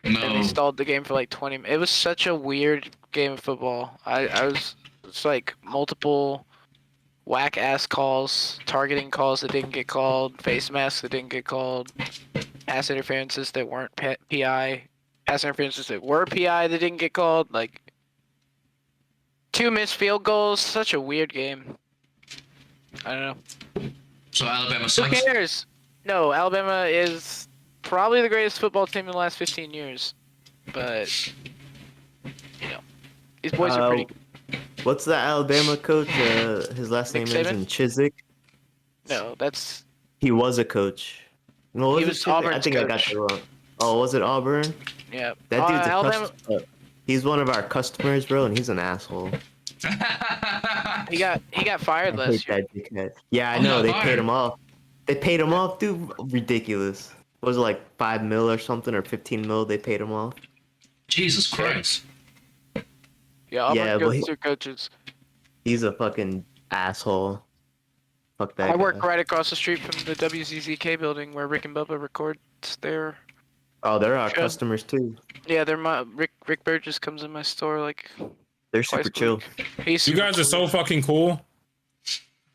Speaker 10: And they stalled the game for like 20 minutes. It was such a weird game of football. It's like multiple whack-ass calls, targeting calls that didn't get called, face masks that didn't get called, pass interferences that weren't PI, pass interferences that were PI that didn't get called, like 2 missed field goals. Such a weird game. I don't know.
Speaker 2: So Alabama sucks.
Speaker 10: Who cares? No, Alabama is probably the greatest football team in the last 15 years. But, these boys are pretty.
Speaker 8: What's the Alabama coach? His last name is Chiswick.
Speaker 10: No, that's.
Speaker 8: He was a coach. No,
Speaker 10: He was Auburn's
Speaker 8: I think I got
Speaker 10: coach.
Speaker 8: that wrong. Oh, was it Auburn?
Speaker 10: Yeah.
Speaker 8: That dude's a
Speaker 10: Alabama.
Speaker 8: he's one of our customers, bro, and he's an asshole.
Speaker 10: He got fired
Speaker 8: I
Speaker 10: last
Speaker 8: hate
Speaker 10: year.
Speaker 8: that dickhead. Yeah, I know. They paid him off. They paid him off, dude. Ridiculous. Was it like 5 mil or something, or 15 mil? They paid him off.
Speaker 2: Jesus Christ.
Speaker 10: Yeah, Auburn
Speaker 8: Yeah,
Speaker 10: goes
Speaker 8: but
Speaker 10: through coaches.
Speaker 8: He's a fucking asshole. Fuck that
Speaker 10: I
Speaker 8: guy.
Speaker 10: work right across the street from the WZZK building where Rick and Bubba records their.
Speaker 8: Oh, they're our
Speaker 10: show.
Speaker 8: customers too.
Speaker 10: Yeah, they're my Rick Burgess comes in my store like.
Speaker 8: They're
Speaker 10: twice
Speaker 8: super
Speaker 10: a
Speaker 8: chill.
Speaker 10: week.
Speaker 12: You guys are so fucking cool.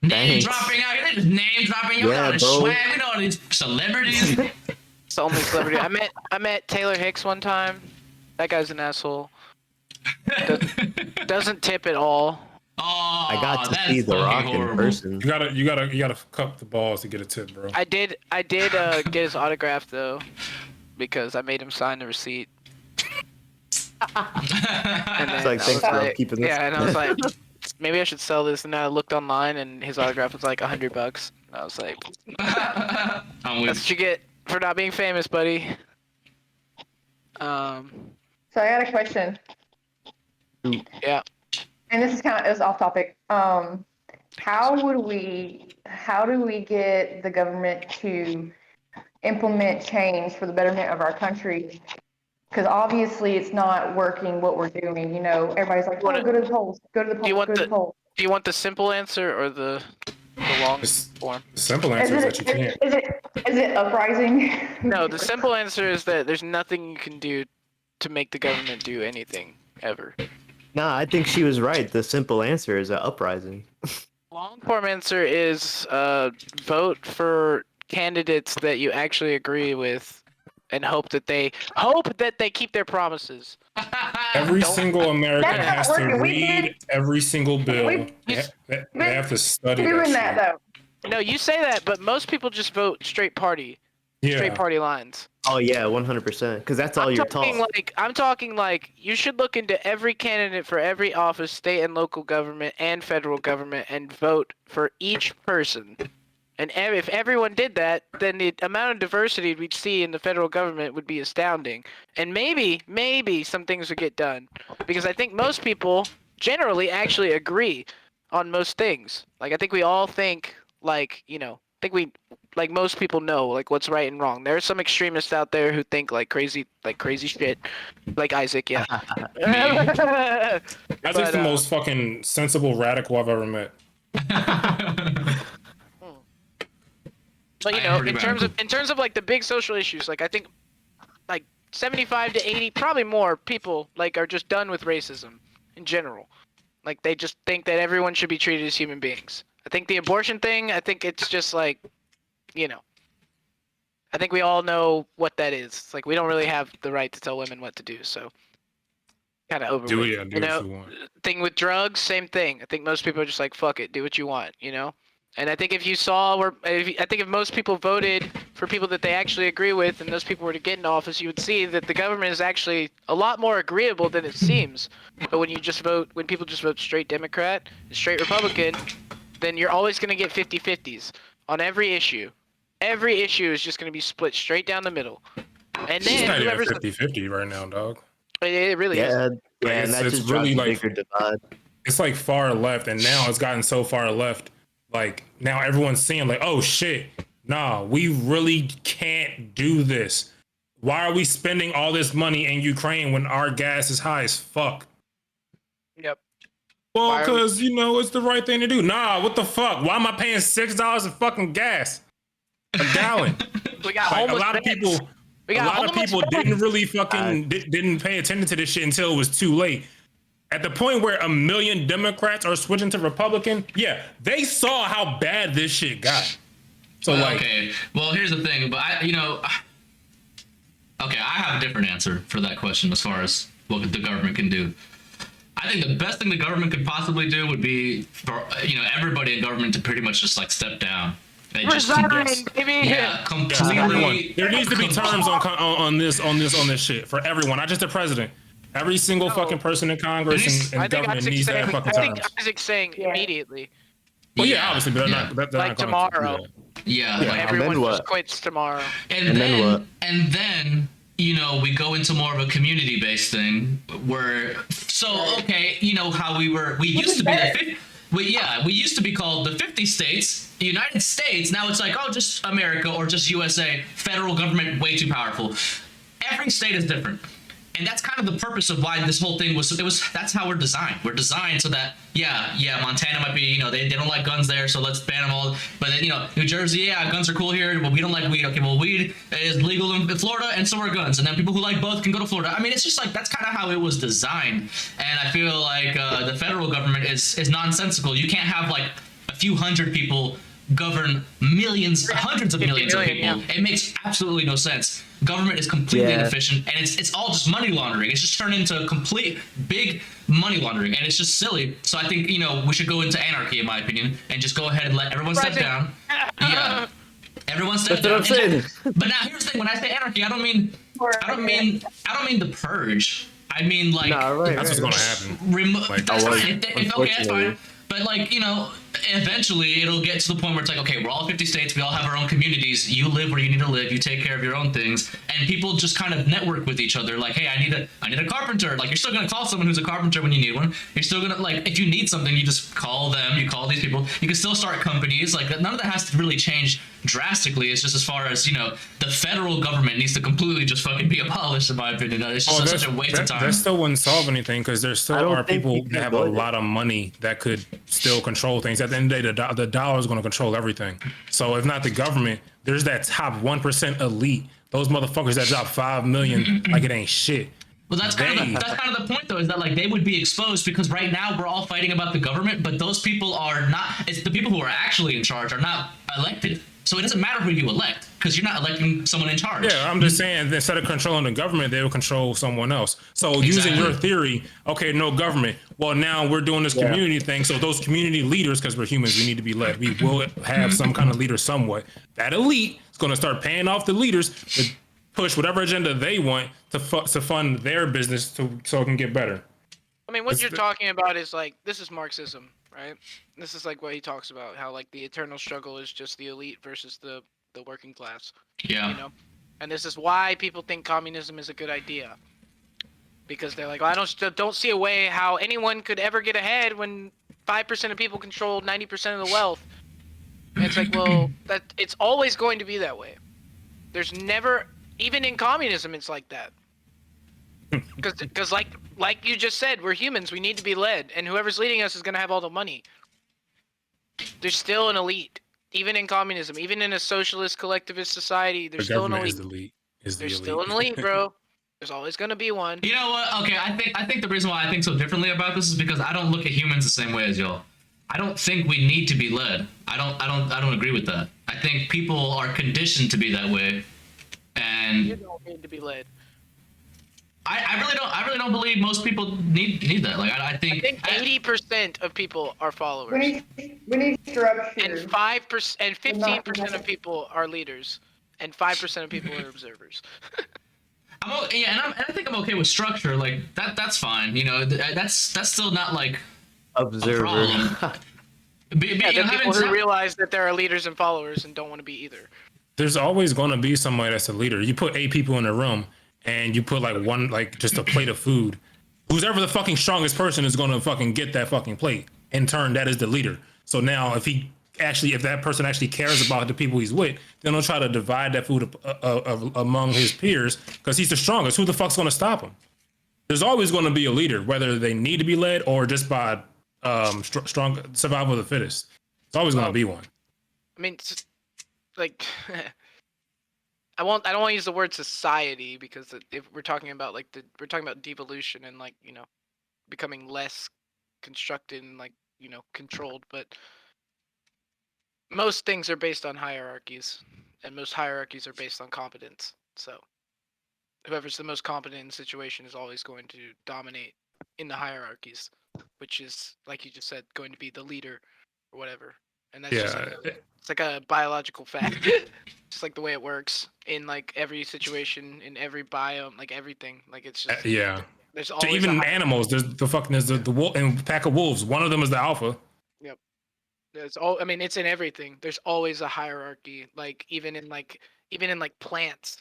Speaker 2: Name
Speaker 8: Thanks.
Speaker 2: dropping out here. They just name dropping. You know the
Speaker 8: bro.
Speaker 2: swag. We know all these celebrities.
Speaker 10: It's the only celebrity. I met Taylor Hicks one time. That guy's an asshole. Doesn't tip at all.
Speaker 2: Oh,
Speaker 8: I got to
Speaker 2: that's
Speaker 8: see The
Speaker 2: fucking
Speaker 8: Rock in
Speaker 2: horrible.
Speaker 8: person.
Speaker 12: You gotta cup the balls to get a tip, bro.
Speaker 10: I did get his autograph though, because I made him sign the receipt. And then
Speaker 8: It's like,
Speaker 10: I
Speaker 8: thanks,
Speaker 10: was
Speaker 8: bro.
Speaker 10: like,
Speaker 8: Keeping this.
Speaker 10: yeah, and I was like, maybe I should sell this. And then I looked online, and his autograph was like $100. And I was like,
Speaker 2: I'm
Speaker 10: that's what you get for not being famous, buddy.
Speaker 7: So I got a question.
Speaker 10: Yeah.
Speaker 7: And this is kind of it's off topic. How do we get the government to implement change for the betterment of our country? Because obviously it's not working what we're doing. You know, everybody's like, oh, go to the polls, go to the polls, go to the polls.
Speaker 10: Do you want the simple answer or the long form?
Speaker 12: The simple answer is that you can't.
Speaker 7: Is it uprising?
Speaker 10: No, the simple answer is that there's nothing you can do to make the government do anything ever.
Speaker 8: Nah, I think she was right. The simple answer is an uprising.
Speaker 10: Long form answer is vote for candidates that you actually agree with and hope that they keep their promises.
Speaker 12: Every single American has to read every single bill. They have to study that shit.
Speaker 10: No, you say that, but most people just vote straight party.
Speaker 12: Yeah.
Speaker 10: Straight party lines.
Speaker 8: Oh yeah, 100%. Because that's all you're taught.
Speaker 10: I'm talking like you should look into every candidate for every office, state and local government and federal government, and vote for each person. And if everyone did that, then the amount of diversity we'd see in the federal government would be astounding. And maybe some things would get done, because I think most people generally actually agree on most things. Like I think we all think like most people know like what's right and wrong. There are some extremists out there who think like crazy shit, like Isaac. Yeah.
Speaker 12: Isaac's the most fucking sensible radical I've ever met.
Speaker 10: But in terms of like the big social issues, like I think like 75 to 80, probably more people like are just done with racism in general. Like they just think that everyone should be treated as human beings. I think the abortion thing, I think it's just like, I think we all know what that is. It's like we don't really have the right to tell women what to do, so kind of over.
Speaker 12: Do what you want.
Speaker 10: Thing with drugs, same thing. I think most people are just like, fuck it, do what you want, And I think if most people voted for people that they actually agree with, and those people were to get into office, you would see that the government is actually a lot more agreeable than it seems. But when people just vote straight Democrat, straight Republican, then you're always going to get 50-50s on every issue. Every issue is just going to be split straight down the middle. And then
Speaker 12: it's not even 50-50 right now, dog.
Speaker 10: It really is.
Speaker 8: Yeah, and that just really like bigger divide.
Speaker 12: It's like far left, and now it's gotten so far left. Like now everyone's seeing like, oh shit, nah, we really can't do this. Why are we spending all this money in Ukraine when our gas is high as fuck?
Speaker 10: Yep.
Speaker 12: Well, because it's the right thing to do. Nah, what the fuck? Why am I paying $6 of fucking gas a gallon?
Speaker 10: We got
Speaker 12: like, a lot of people didn't really fucking didn't pay attention to this shit until it was too late. At the point where 1 million Democrats are switching to Republican, yeah, they saw how bad this shit got. So
Speaker 2: okay, well, here's the thing, but I have a different answer for that question as far as what the government can do. I think the best thing the government could possibly do would be for everybody in government to pretty much just like step down. Completely.
Speaker 12: There needs to be terms on this shit for everyone, not just the president. Every single fucking person in Congress and government needs that fucking terms.
Speaker 10: I think Isaac's saying immediately.
Speaker 12: Well, yeah, obviously, but they're
Speaker 10: like
Speaker 12: not
Speaker 10: tomorrow. Everyone just quits tomorrow.
Speaker 2: And then what? And then we go into more of a community-based thing where, how we used to be we used to be called the 50 states, the United States. Now it's like, oh, just America or just USA. Federal government, way too powerful. Every state is different. And that's kind of the purpose of why this whole thing that's how we're designed. We're designed so that, Montana might be, they don't like guns there, so let's ban them all. But then, New Jersey, guns are cool here, but we don't like weed. Okay, well, weed is legal in Florida, and so are guns. And then people who like both can go to Florida. I mean, it's just like, that's kind of how it was designed. And I feel like the federal government is nonsensical. You can't have like a few hundred people govern millions, hundreds of millions of people. Yeah. It makes absolutely no sense. Government is completely inefficient, and it's all just money laundering. It's just turned into a complete big money laundering, and it's just silly. So I think we should go into anarchy, in my opinion, and just go ahead and let everyone step down. Yeah, everyone step down. But now here's the thing: when I say anarchy, I don't mean the purge. I mean like
Speaker 12: that's what's gonna happen.
Speaker 2: That's fine. That's fine. But eventually it'll get to the point where it's like, okay, we're all 50 states, we all have our own communities, you live where you need to live, you take care of your own things, and people just kind of network with each other. Like, hey, I need a carpenter. Like, you're still gonna call someone who's a carpenter when you need one. You're still gonna, like, if you need something, you just call them. You call these people. You can still start companies. Like, none of that has to really change drastically. It's just as far as, you know, the federal government needs to completely just fucking be abolished, in my opinion. It's just such a waste of time.
Speaker 12: That still wouldn't solve anything, because there still are people that have a lot of money that could still control things. At the end of the day, the dollar is going to control everything. So if not the government, there's that top 1% elite. Those motherfuckers that drop 5 million like it ain't shit.
Speaker 2: Well, that's kind of the point, though, is that, like, they would be exposed, because right now we're all fighting about the government, but those people are not. It's the people who are actually in charge are not elected. So it doesn't matter who you elect, because you're not electing someone in charge.
Speaker 12: Yeah, I'm just saying, instead of controlling the government, they will control someone else. So using your theory, okay, no government. Well, now we're doing this community thing. So those community leaders, because we're humans, we need to be led. We will have some kind of leader somewhat. That elite is going to start paying off the leaders to push whatever agenda they want to fund their business so it can get better.
Speaker 10: I mean, what you're talking about is, like, this is Marxism, right? This is like what he talks about, how, like, the eternal struggle is just the elite versus the working class.
Speaker 2: Yeah.
Speaker 10: You know? And this is why people think communism is a good idea. Because they're like, well, I don't see a way how anyone could ever get ahead when 5% of people control 90% of the wealth. And it's like, well, it's always going to be that way. There's never, even in communism, it's like that. Because like you just said, we're humans. We need to be led, and whoever's leading us is going to have all the money. There's still an elite, even in communism, even in a socialist collectivist society. There's still an elite. There's still an elite, bro. There's always going to be one.
Speaker 2: You know what? Okay, I think the reason why I think so differently about this is because I don't look at humans the same way as y'all. I don't think we need to be led. I don't agree with that. I think people are conditioned to be that way, and
Speaker 10: you don't need to be led.
Speaker 2: I really don't believe most people need that. Like, I think
Speaker 10: 80% of people are followers.
Speaker 7: We need structure.
Speaker 10: And 5% and 15% of people are leaders, and 5% of people are observers.
Speaker 2: I think I'm okay with structure. Like, that's fine. You know, that's still not like
Speaker 8: observer.
Speaker 2: a problem.
Speaker 10: Yeah, people who realize that there are leaders and followers and don't want to be either.
Speaker 12: There's always going to be somebody that's a leader. You put 8 people in a room, and you put like just a plate of food. Who's ever the fucking strongest person is going to fucking get that fucking plate. In turn, that is the leader. So now if that person actually cares about the people he's with, then he'll try to divide that food among his peers, because he's the strongest. Who the fuck's going to stop him? There's always going to be a leader, whether they need to be led or just by strong survival of the fittest. It's always going to be one.
Speaker 10: I mean, it's like I don't want to use the word society, because if we're talking about we're talking about devolution and, like, you know, becoming less constructed and, like, you know, controlled, but most things are based on hierarchies, and most hierarchies are based on competence. So whoever's the most competent in the situation is always going to dominate in the hierarchies, which is, like you just said, going to be the leader or whatever. And that's just it's like a biological fact. Just like the way it works in, like, every situation, in every biome, like everything. Like, it's just there's always
Speaker 12: even animals. There's the wolf and pack of wolves. One of them is the alpha.
Speaker 10: Yep. I mean, it's in everything. There's always a hierarchy. Like, even in plants,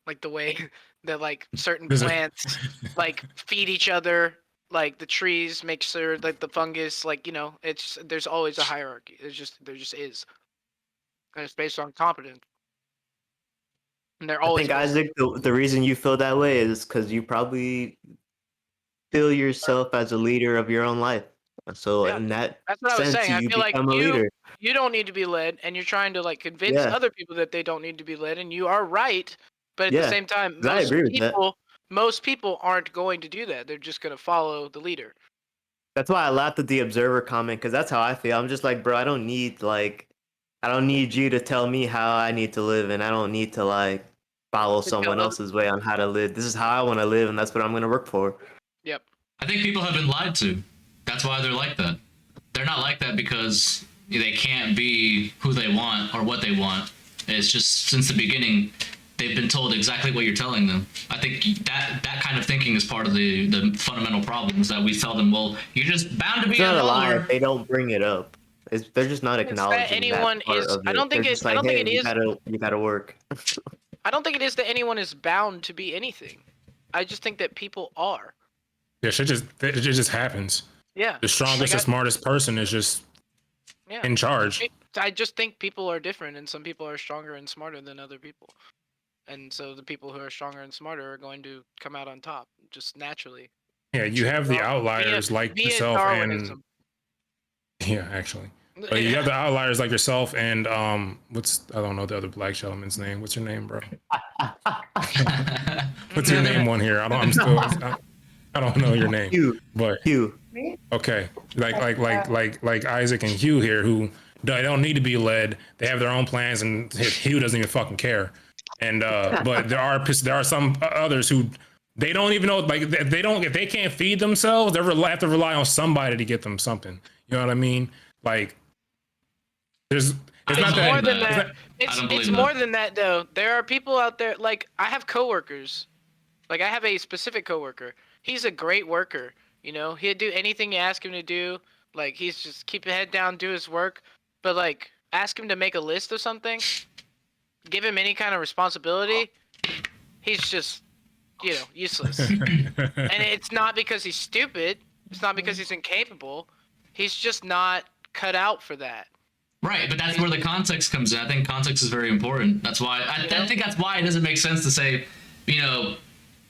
Speaker 10: like the way that, like, certain plants like feed each other. Like, the trees make sure, like, the fungus, like, you know, there's always a hierarchy. There just is, and it's based on competence. And they're always.
Speaker 8: I think, Isaac, the reason you feel that way is because you probably feel yourself as a leader of your own life. So in that's
Speaker 10: what I was saying. I feel like
Speaker 8: you
Speaker 10: don't need to be led, and you're trying to, like, convince other people that they don't need to be led, and you are right. But at the same time, most people aren't going to do that. They're just going to follow the leader.
Speaker 8: That's why I laughed at the observer comment, because that's how I feel. I'm just like, bro, I don't need you to tell me how I need to live, and I don't need to, like, follow someone else's way on how to live. This is how I want to live, and that's what I'm going to work for.
Speaker 10: Yep.
Speaker 2: I think people have been lied to. That's why they're like that. They're not like that because they can't be who they want or what they want. It's just since the beginning, they've been told exactly what you're telling them. I think that kind of thinking is part of the fundamental problems, that we tell them, well, you're just bound to be
Speaker 8: it's not a lie if they don't bring it up. They're just not acknowledging
Speaker 10: that anyone
Speaker 8: part
Speaker 10: is.
Speaker 8: of it.
Speaker 10: I don't think
Speaker 8: it is.
Speaker 10: You
Speaker 8: gotta work.
Speaker 10: I don't think it is that anyone is bound to be anything. I just think that people are.
Speaker 12: Yeah, it just happens.
Speaker 10: Yeah.
Speaker 12: The strongest and smartest person is just in charge.
Speaker 10: I just think people are different, and some people are stronger and smarter than other people. And so the people who are stronger and smarter are going to come out on top, just naturally.
Speaker 12: Yeah, you have the outliers like yourself
Speaker 10: Darwinism.
Speaker 12: and yeah, actually. But you have the outliers like yourself and I don't know the other black gentleman's name. What's your name, bro? What's your name on here? I don't know your name.
Speaker 8: Hugh.
Speaker 12: But
Speaker 8: Hugh.
Speaker 12: Okay. Like Isaac and Hugh here, who they don't need to be led. They have their own plans, and Hugh doesn't even fucking care. And but there are some others who they don't even know, like if they can't feed themselves, they have to rely on somebody to get them something. You know what I mean? Like it's
Speaker 10: more than that. It's more than that though. There are people out there, like I have coworkers. Like I have a specific coworker. He's a great worker. You know, he'd do anything you ask him to do. Like he's just keep his head down, do his work. But like ask him to make a list of something, give him any kind of responsibility, he's just, useless. And it's not because he's stupid. It's not because he's incapable. He's just not cut out for that.
Speaker 2: Right, but that's where the context comes in. I think context is very important. That's why I think that's why it doesn't make sense to say,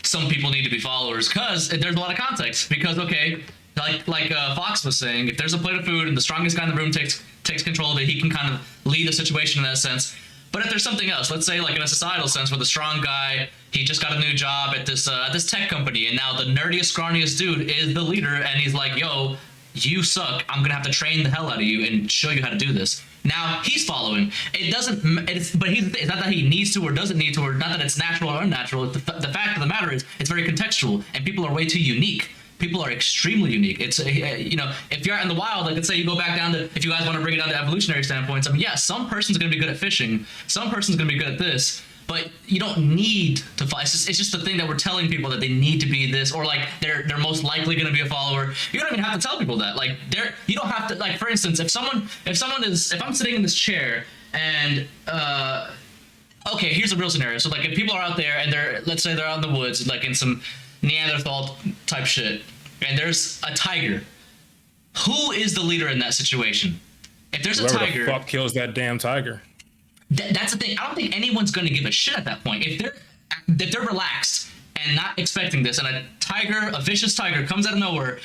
Speaker 2: some people need to be followers, because there's a lot of context. Because like Fox was saying, if there's a plate of food and the strongest guy in the room takes control of it, he can kind of lead the situation in that sense. But if there's something else, let's say like in a societal sense, where the strong guy, he just got a new job at this tech company, and now the nerdiest, scrawniest dude is the leader, and he's like, yo, you suck. I'm gonna have to train the hell out of you and show you how to do this. Now he's following. It's not that he needs to or doesn't need to, or not that it's natural or unnatural. The fact of the matter is, it's very contextual, and people are way too unique. People are extremely unique. It's if you're out in the wild, like let's say you go back down to, if you guys want to bring it down to evolutionary standpoints, I mean, yeah, some person's gonna be good at fishing, some person's gonna be good at this, but you don't need to follow. It's just the thing that we're telling people, that they need to be this, or like they're most likely going to be a follower. You don't even have to tell people that. Like you don't have to, like, for instance, if I'm sitting in this chair and okay, here's a real scenario. So like if people are out there and let's say they're out in the woods, like in some Neanderthal type shit, and there's a tiger. Who is the leader in that situation? If there's a tiger,
Speaker 12: the fuck kills that damn tiger?
Speaker 2: That's the thing. I don't think anyone's going to give a shit at that point. If they're relaxed and not expecting this, and a vicious tiger comes out of nowhere,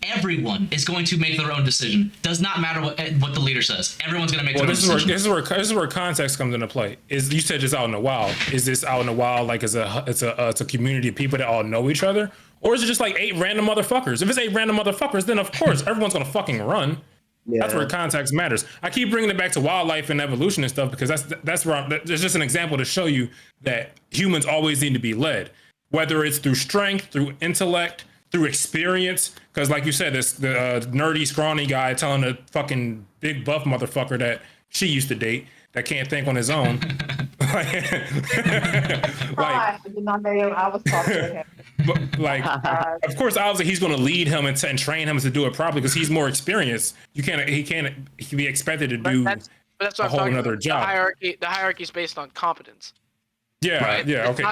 Speaker 2: everyone is going to make their own decision. Does not matter what the leader says. Everyone's going to make their own decision.
Speaker 12: This is where context comes into play. You said just out in the wild. Is this out in the wild like it's a community of people that all know each other, or is it just like 8 random motherfuckers? If it's 8 random motherfuckers, then of course everyone's going to fucking run. Yeah. That's where context matters. I keep bringing it back to wildlife and evolution and stuff, because that's where there's just an example to show you that humans always need to be led, whether it's through strength, through intellect, through experience. Because like you said, the nerdy, scrawny guy telling the fucking big buff motherfucker that she used to date that can't think on his own.
Speaker 7: I did not know I was talking to him.
Speaker 12: But like, of course, obviously he's going to lead him and train him to do it properly, because he's more experienced. He can be expected to do
Speaker 10: that's what
Speaker 12: a whole another job.
Speaker 10: The hierarchy is based on competence.
Speaker 12: Yeah, right? Yeah, okay,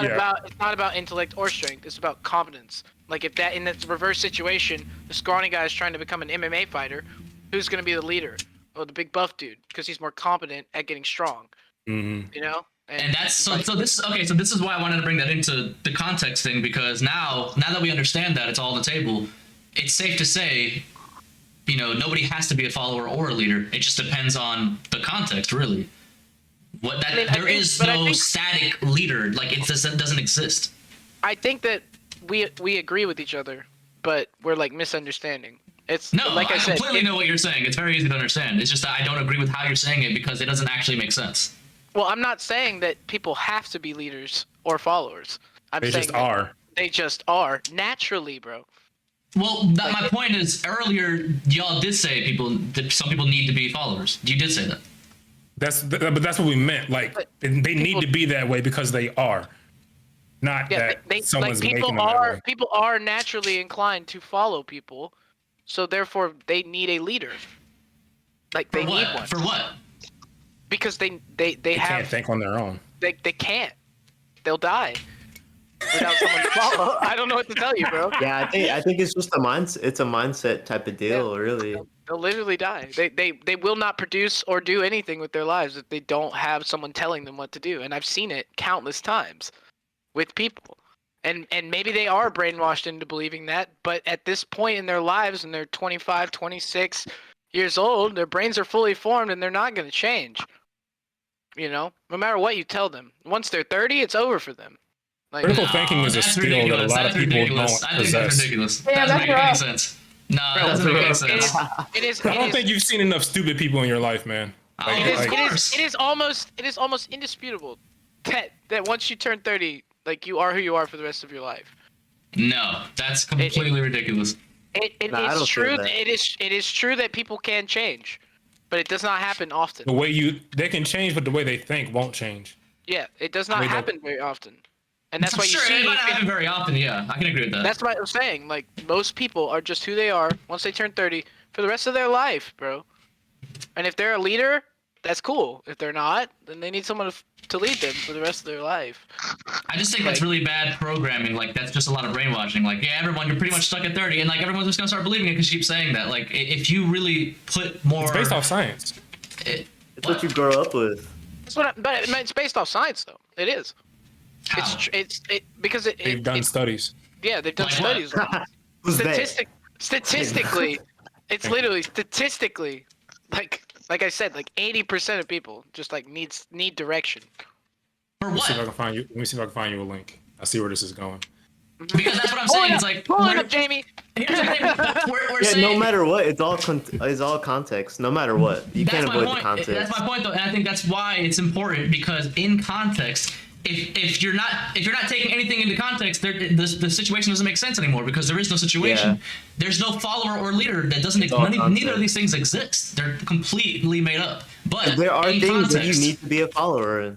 Speaker 10: It's not about intellect or strength. It's about competence. Like if that in this reverse situation, the scrawny guy is trying to become an MMA fighter, who's going to be the leader? Oh, the big buff dude, because he's more competent at getting strong.
Speaker 12: Mm-hmm.
Speaker 10: You know.
Speaker 2: And that's so this is okay. So this is why I wanted to bring that into the context thing, because now that we understand that it's all on the table, it's safe to say, nobody has to be a follower or a leader. It just depends on the context, really. There is no static leader. Like it doesn't exist.
Speaker 10: I think that we agree with each other, but we're like misunderstanding. It's
Speaker 2: no,
Speaker 10: like I said,
Speaker 2: completely know what you're saying. It's very easy to understand. It's just that I don't agree with how you're saying it, because it doesn't actually make sense.
Speaker 10: Well, I'm not saying that people have to be leaders or followers.
Speaker 12: They just are.
Speaker 10: They just are naturally, bro.
Speaker 2: Well, my point is, earlier y'all did say some people need to be followers. You did say that.
Speaker 12: But that's what we meant. Like they need to be that way because they are. Not that someone's making them that way.
Speaker 10: People are naturally inclined to follow people, so therefore they need a leader. Like they need one.
Speaker 2: For what?
Speaker 10: Because they
Speaker 12: can't think on their own.
Speaker 10: They can't. they'll die without someone to follow. I don't know what to tell you, bro.
Speaker 8: Yeah, I think it's just a mindset. It's a mindset type of deal, really.
Speaker 10: They'll literally die. They will not produce or do anything with their lives if they don't have someone telling them what to do. And I've seen it countless times with people. And maybe they are brainwashed into believing that, but at this point in their lives, when they're 25, 26 years old, their brains are fully formed and they're not going to change. You know, no matter what you tell them. Once they're 30, it's over for them. Like,
Speaker 12: Critical thinking is a skill that a lot of people don't
Speaker 2: I think
Speaker 12: possess.
Speaker 2: that's ridiculous.
Speaker 7: Yeah,
Speaker 2: That doesn't
Speaker 7: that's
Speaker 2: make any
Speaker 7: rough.
Speaker 2: sense. No, that doesn't make any sense.
Speaker 12: I don't think you've seen enough stupid people in your life, man. Like,
Speaker 10: it is almost indisputable that once you turn 30, like, you are who you are for the rest of your life.
Speaker 2: No, that's completely ridiculous.
Speaker 10: It's true. It is true that people can change, but it does not happen often.
Speaker 12: the way they can change, but the way they think won't change.
Speaker 10: Yeah, it does not happen very often, and that's why you
Speaker 2: Sure,
Speaker 10: see.
Speaker 2: it might not happen very often. Yeah, I can agree with that.
Speaker 10: That's what I'm saying. Like, most people are just who they are once they turn 30 for the rest of their life, bro. And if they're a leader, that's cool. If they're not, then they need someone to lead them for the rest of their life.
Speaker 2: I just think that's really bad programming. Like, that's just a lot of brainwashing. Like, yeah, everyone, you're pretty much stuck at 30, and like everyone's just gonna start believing it because you keep saying that. Like, if you really put more,
Speaker 12: It's based off science.
Speaker 8: It's what you grow up with.
Speaker 10: That's what. But it's based off science, though. It is.
Speaker 2: How?
Speaker 10: Because
Speaker 12: They've done studies.
Speaker 10: Yeah, they've done
Speaker 2: Like
Speaker 10: studies.
Speaker 8: Who's they?
Speaker 10: Statistically, it's literally statistically, like I said, like 80% of people just like need direction.
Speaker 2: For
Speaker 12: Let me see if
Speaker 2: what?
Speaker 12: I can find you. Let me see if I can find you a link. I see where this is going.
Speaker 2: Because that's what I'm saying. It's like
Speaker 10: Pull it up, Jamie.
Speaker 2: Here's the thing. We're
Speaker 8: Yeah,
Speaker 2: saying,
Speaker 8: no matter what, it's all context. No matter what, you can't
Speaker 2: my
Speaker 8: avoid
Speaker 2: point.
Speaker 8: the context.
Speaker 2: That's my point, though, and I think that's why it's important, because in context, if you're not taking anything into context, the situation doesn't make sense anymore, because there is no situation.
Speaker 8: Yeah.
Speaker 2: There's no follower or leader that doesn't.
Speaker 8: It's all
Speaker 2: Neither of these things exist. They're completely made up. But
Speaker 8: There are
Speaker 2: in
Speaker 8: things that
Speaker 2: context,
Speaker 8: you need to be a follower in.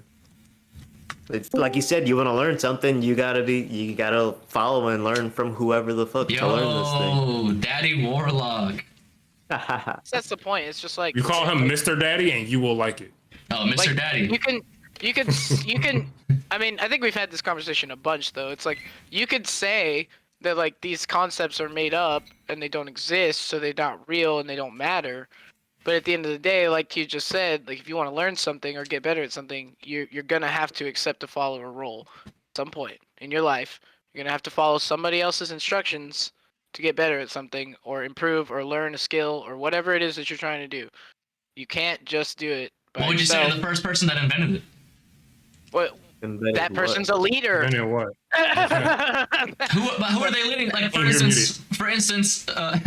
Speaker 8: It's like you said, you want to learn something, you gotta follow and learn from whoever the fuck to learn this thing.
Speaker 2: Yo, Daddy Warlock.
Speaker 10: That's the point. It's just like
Speaker 12: You call him Mr. Daddy, and you will like it.
Speaker 2: Oh, Mr.
Speaker 10: like,
Speaker 2: Daddy.
Speaker 10: you can. I mean, I think we've had this conversation a bunch, though. It's like you could say that like these concepts are made up and they don't exist, so they're not real and they don't matter. But at the end of the day, like you just said, like if you want to learn something or get better at something, you're gonna have to accept a follower role at some point in your life. You're gonna have to follow somebody else's instructions to get better at something or improve or learn a skill or whatever it is that you're trying to do. You can't just do it by
Speaker 2: What would you say
Speaker 10: yourself.
Speaker 2: to the first person that invented it?
Speaker 10: What? That person's a leader.
Speaker 12: Then what?
Speaker 2: Who are they leading? Like,
Speaker 12: You're
Speaker 2: for instance, oh,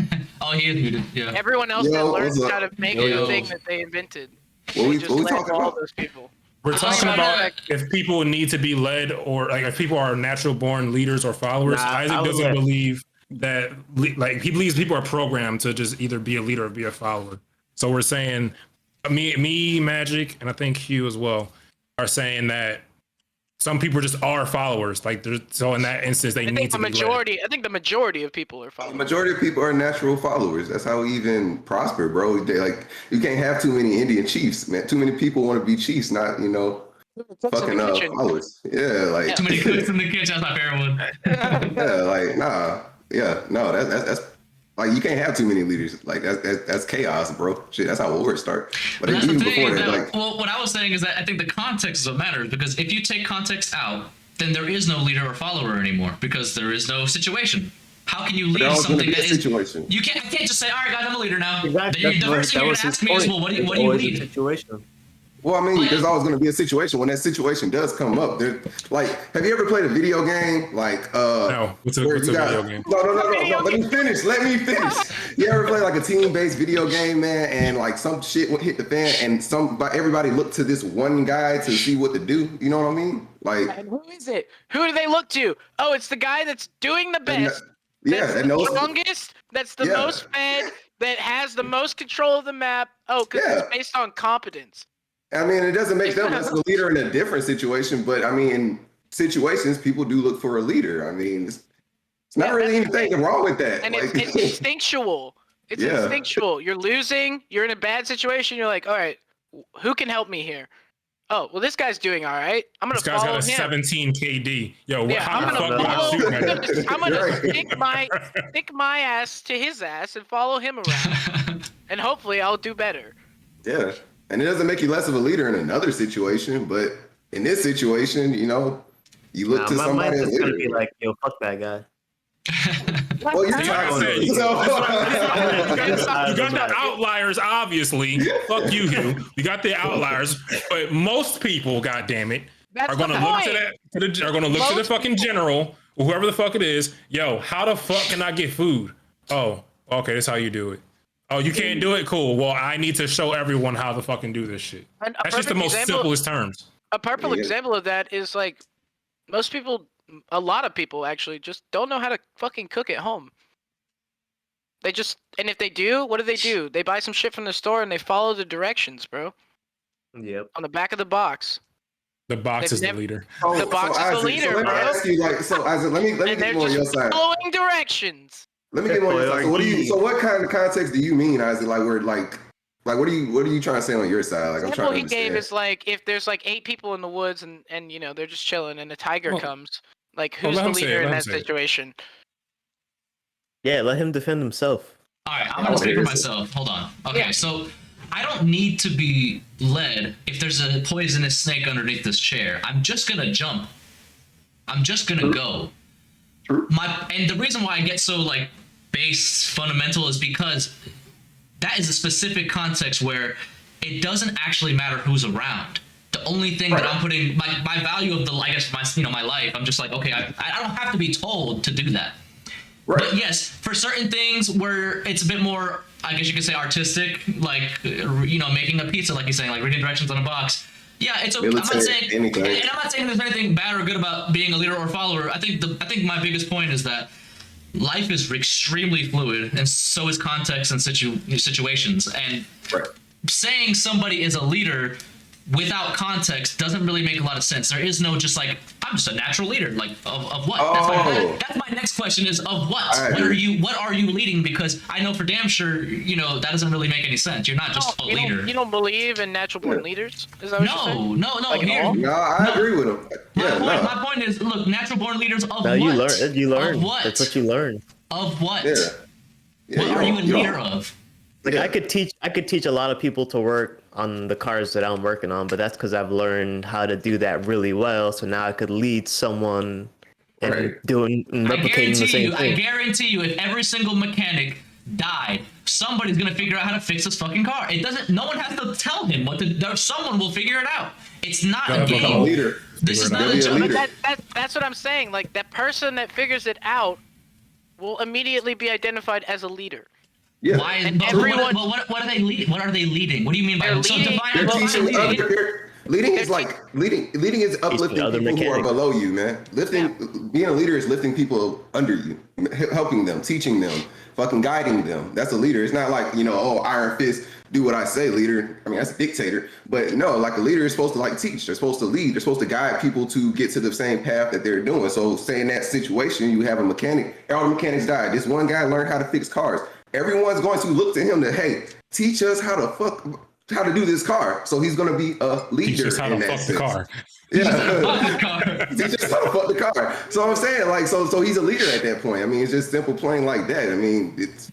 Speaker 2: he is muted. Yeah.
Speaker 10: Everyone else that learns how to make the thing that they invented.
Speaker 1: What we
Speaker 10: Just
Speaker 1: what we
Speaker 10: let
Speaker 1: talking
Speaker 10: all
Speaker 1: about?
Speaker 10: those people.
Speaker 12: We're talking
Speaker 2: talking
Speaker 12: about
Speaker 2: about,
Speaker 12: if people need to be led, or like if people are natural born leaders or followers.
Speaker 8: Nah,
Speaker 12: Isaac
Speaker 8: I would
Speaker 12: doesn't
Speaker 8: let-
Speaker 12: believe that. Like he believes people are programmed to just either be a leader or be a follower. So we're saying, me, Magic, and I think Hugh as well, are saying that some people just are followers. Like so in that instance, they
Speaker 10: I
Speaker 12: need
Speaker 10: think
Speaker 12: to
Speaker 10: the
Speaker 12: be led.
Speaker 10: majority. I think the majority of people are
Speaker 13: The
Speaker 10: followers.
Speaker 13: majority of people are natural followers. That's how we even prosper, bro. Like you can't have too many Indian chiefs, man. Too many people want to be chiefs, not fucking followers. Yeah, like
Speaker 2: Too many cooks in the kitchen. That's my favorite one.
Speaker 13: yeah, like nah, yeah, no, that's like you can't have too many leaders. Like that's chaos, bro. Shit, that's how wars start. But
Speaker 2: That's the
Speaker 13: even
Speaker 2: thing.
Speaker 13: before
Speaker 2: Is
Speaker 13: that,
Speaker 2: that,
Speaker 13: like
Speaker 2: well, what I was saying is that I think the context is what matters, because if you take context out, then there is no leader or follower anymore, because there is no situation. How can you lead
Speaker 13: there always gonna
Speaker 2: something
Speaker 13: be a
Speaker 2: that is?
Speaker 13: situation.
Speaker 2: You can't. I can't just say, all right, guys, I'm a leader now.
Speaker 8: Exactly.
Speaker 2: The first thing you're gonna ask me is, well, what do you lead?
Speaker 8: Situation.
Speaker 13: Well, I mean, there's always going to be a situation. When that situation does come up, like, have you ever played a video game? Like,
Speaker 12: No, what's a video game?
Speaker 13: No. Let me finish. You ever play like a team-based video game, man? And like some shit would hit the fan, and everybody looked to this one guy to see what to do. You know what I mean? Like,
Speaker 10: And who is it? Who do they look to? Oh, it's the guy that's doing the best.
Speaker 13: yeah,
Speaker 10: That's the strongest. That's the most fed. That has the most control of the map. Oh, because it's based on competence.
Speaker 13: I mean, it doesn't make them as a leader in a different situation, but I mean, in situations, people do look for a leader. I mean, it's not really anything wrong with that.
Speaker 10: And
Speaker 13: like,
Speaker 10: it's instinctual. It's instinctual. You're losing. You're in a bad situation. You're like, all right, who can help me here? oh, well, this guy's doing all right. I'm gonna
Speaker 12: This guy's got
Speaker 10: follow
Speaker 12: a
Speaker 10: him.
Speaker 12: 17 KD. Yo,
Speaker 10: Yeah,
Speaker 12: how
Speaker 10: I'm
Speaker 12: the
Speaker 10: gonna
Speaker 12: fuck do I shoot better?
Speaker 10: I'm gonna stick my ass to his ass and follow him around, and hopefully I'll do better.
Speaker 13: Yeah, and it doesn't make you less of a leader in another situation, but in this situation, you know, you look to
Speaker 8: my
Speaker 13: somebody as
Speaker 8: mindset's gonna
Speaker 13: leader.
Speaker 8: be like, yo, fuck that guy.
Speaker 13: Well, you're
Speaker 12: You got the outliers, obviously. Fuck you, Hugh. You got the outliers, but most people, goddamn it,
Speaker 10: That's
Speaker 12: are gonna
Speaker 10: the
Speaker 12: look
Speaker 10: point.
Speaker 12: are gonna look to the fucking general, or whoever the fuck it is. Yo, how the fuck can I get food? Oh, okay, that's how you do it. Oh, you can't do it? Cool. Well, I need to show everyone how to fucking do this shit.
Speaker 10: And
Speaker 12: That's just the most simplest terms.
Speaker 10: A perfect example of that is like most people, a lot of people actually just don't know how to fucking cook at home. They just, and if they do, what do? They buy some shit from the store and they follow the directions, bro.
Speaker 8: Yep.
Speaker 10: On the back of the box.
Speaker 12: The box is the leader.
Speaker 10: The box is the leader,
Speaker 13: so let me
Speaker 10: bro.
Speaker 13: ask you, like, so Isaac, let me
Speaker 10: And
Speaker 13: get more on your side.
Speaker 10: following directions.
Speaker 13: Let me get more on your side. So what kind of context do you mean, Isaac? Like, we're like what are you trying to say on your side? Like, I'm trying to
Speaker 10: Example he gave
Speaker 13: understand.
Speaker 10: is like if there's like 8 people in the woods and you know they're just chilling and a tiger comes, like who's
Speaker 12: let
Speaker 10: the
Speaker 12: him say it,
Speaker 10: leader in
Speaker 12: let him
Speaker 10: that
Speaker 12: say it.
Speaker 10: situation?
Speaker 8: Yeah, let him defend himself.
Speaker 2: All right, I'm gonna speak for myself. Hold on. Okay, so I don't need to be led if there's a poisonous snake underneath this chair. I'm just gonna jump. I'm just gonna go. And the reason why I get so like base fundamental is because that is a specific context where it doesn't actually matter who's around. The only thing that I'm putting my value of my life, I'm just like, okay, I don't have to be told to do that. Right. But yes, for certain things where it's a bit more, I guess you could say artistic, like, making a pizza, like you're saying, like reading directions on a box. Yeah, it's okay. I'm not saying, and I'm not saying there's anything bad or good about being a leader or follower. I think my biggest point is that life is extremely fluid, and so is context and situations. And saying somebody is a leader without context doesn't really make a lot of sense. There is no just like, I'm just a natural leader, like of what? That's my next question is of what? What are you leading? Because I know for damn sure, that doesn't really make any sense. You're not just a leader.
Speaker 10: You don't believe in natural born leaders? Is that what you're saying?
Speaker 2: No.
Speaker 10: Like
Speaker 13: No, I agree with him.
Speaker 2: My point is, look, natural born leaders of what?
Speaker 8: You learn.
Speaker 2: Of what?
Speaker 8: That's what you learn.
Speaker 2: Of what?
Speaker 13: Yeah,
Speaker 2: what are you a leader of?
Speaker 8: Like I could teach a lot of people to work on the cars that I'm working on, but that's because I've learned how to do that really well. So now I could lead someone and replicating the same thing.
Speaker 2: I guarantee you, if every single mechanic died, somebody's gonna figure out how to fix this fucking car. It doesn't. No one has to tell him what to do. Someone will figure it out. It's not a game. This is not a job.
Speaker 10: But that's what I'm saying. Like that person that figures it out will immediately be identified as a leader.
Speaker 13: Yeah.
Speaker 2: Why?
Speaker 10: And everyone.
Speaker 2: What are they leading? What are they leading? What do you mean by
Speaker 13: leading is like leading is uplifting people who are below you, man. Being a leader is lifting people under you, helping them, teaching them, fucking guiding them. That's a leader. It's not like, iron fist, do what I say, leader. I mean, that's a dictator. But no, like a leader is supposed to like teach. They're supposed to lead. They're supposed to guide people to get to the same path that they're doing. So say in that situation, you have a mechanic, all the mechanics died. This one guy learned how to fix cars. Everyone's going to look to him to, hey, teach us how to do this car. So he's going to be a leader. Teach us how to fuck the car. Yeah. Teach us how to fuck the car. So I'm saying, like, so he's a leader at that point. I mean, it's just simple, plain like that. I mean, it's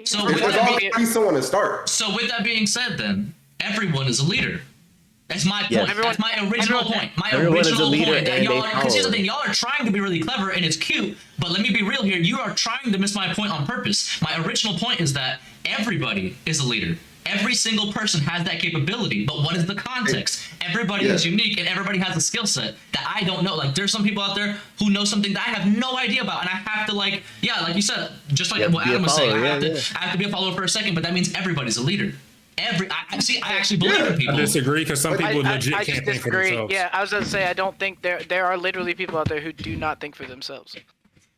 Speaker 13: someone to start.
Speaker 2: So with that being said, then everyone is a leader. That's my point. That's my original point. My original point. That because here's the thing, y'all are trying to be really clever and it's cute, but let me be real here. You are trying to miss my point on purpose. My original point is that everybody is a leader. Every single person has that capability, but what is the context? Everybody is unique and everybody has a skill set that I don't know. Like there's some people out there who know something that I have no idea about, and I have to like you said, just like what Adam was saying, I have to be a follower for a second, but that means everybody's a leader. I actually believe in people.
Speaker 12: I disagree because some people legit can't think for themselves.
Speaker 10: Yeah, I was going to say I don't think there are literally people out there who do not think for themselves.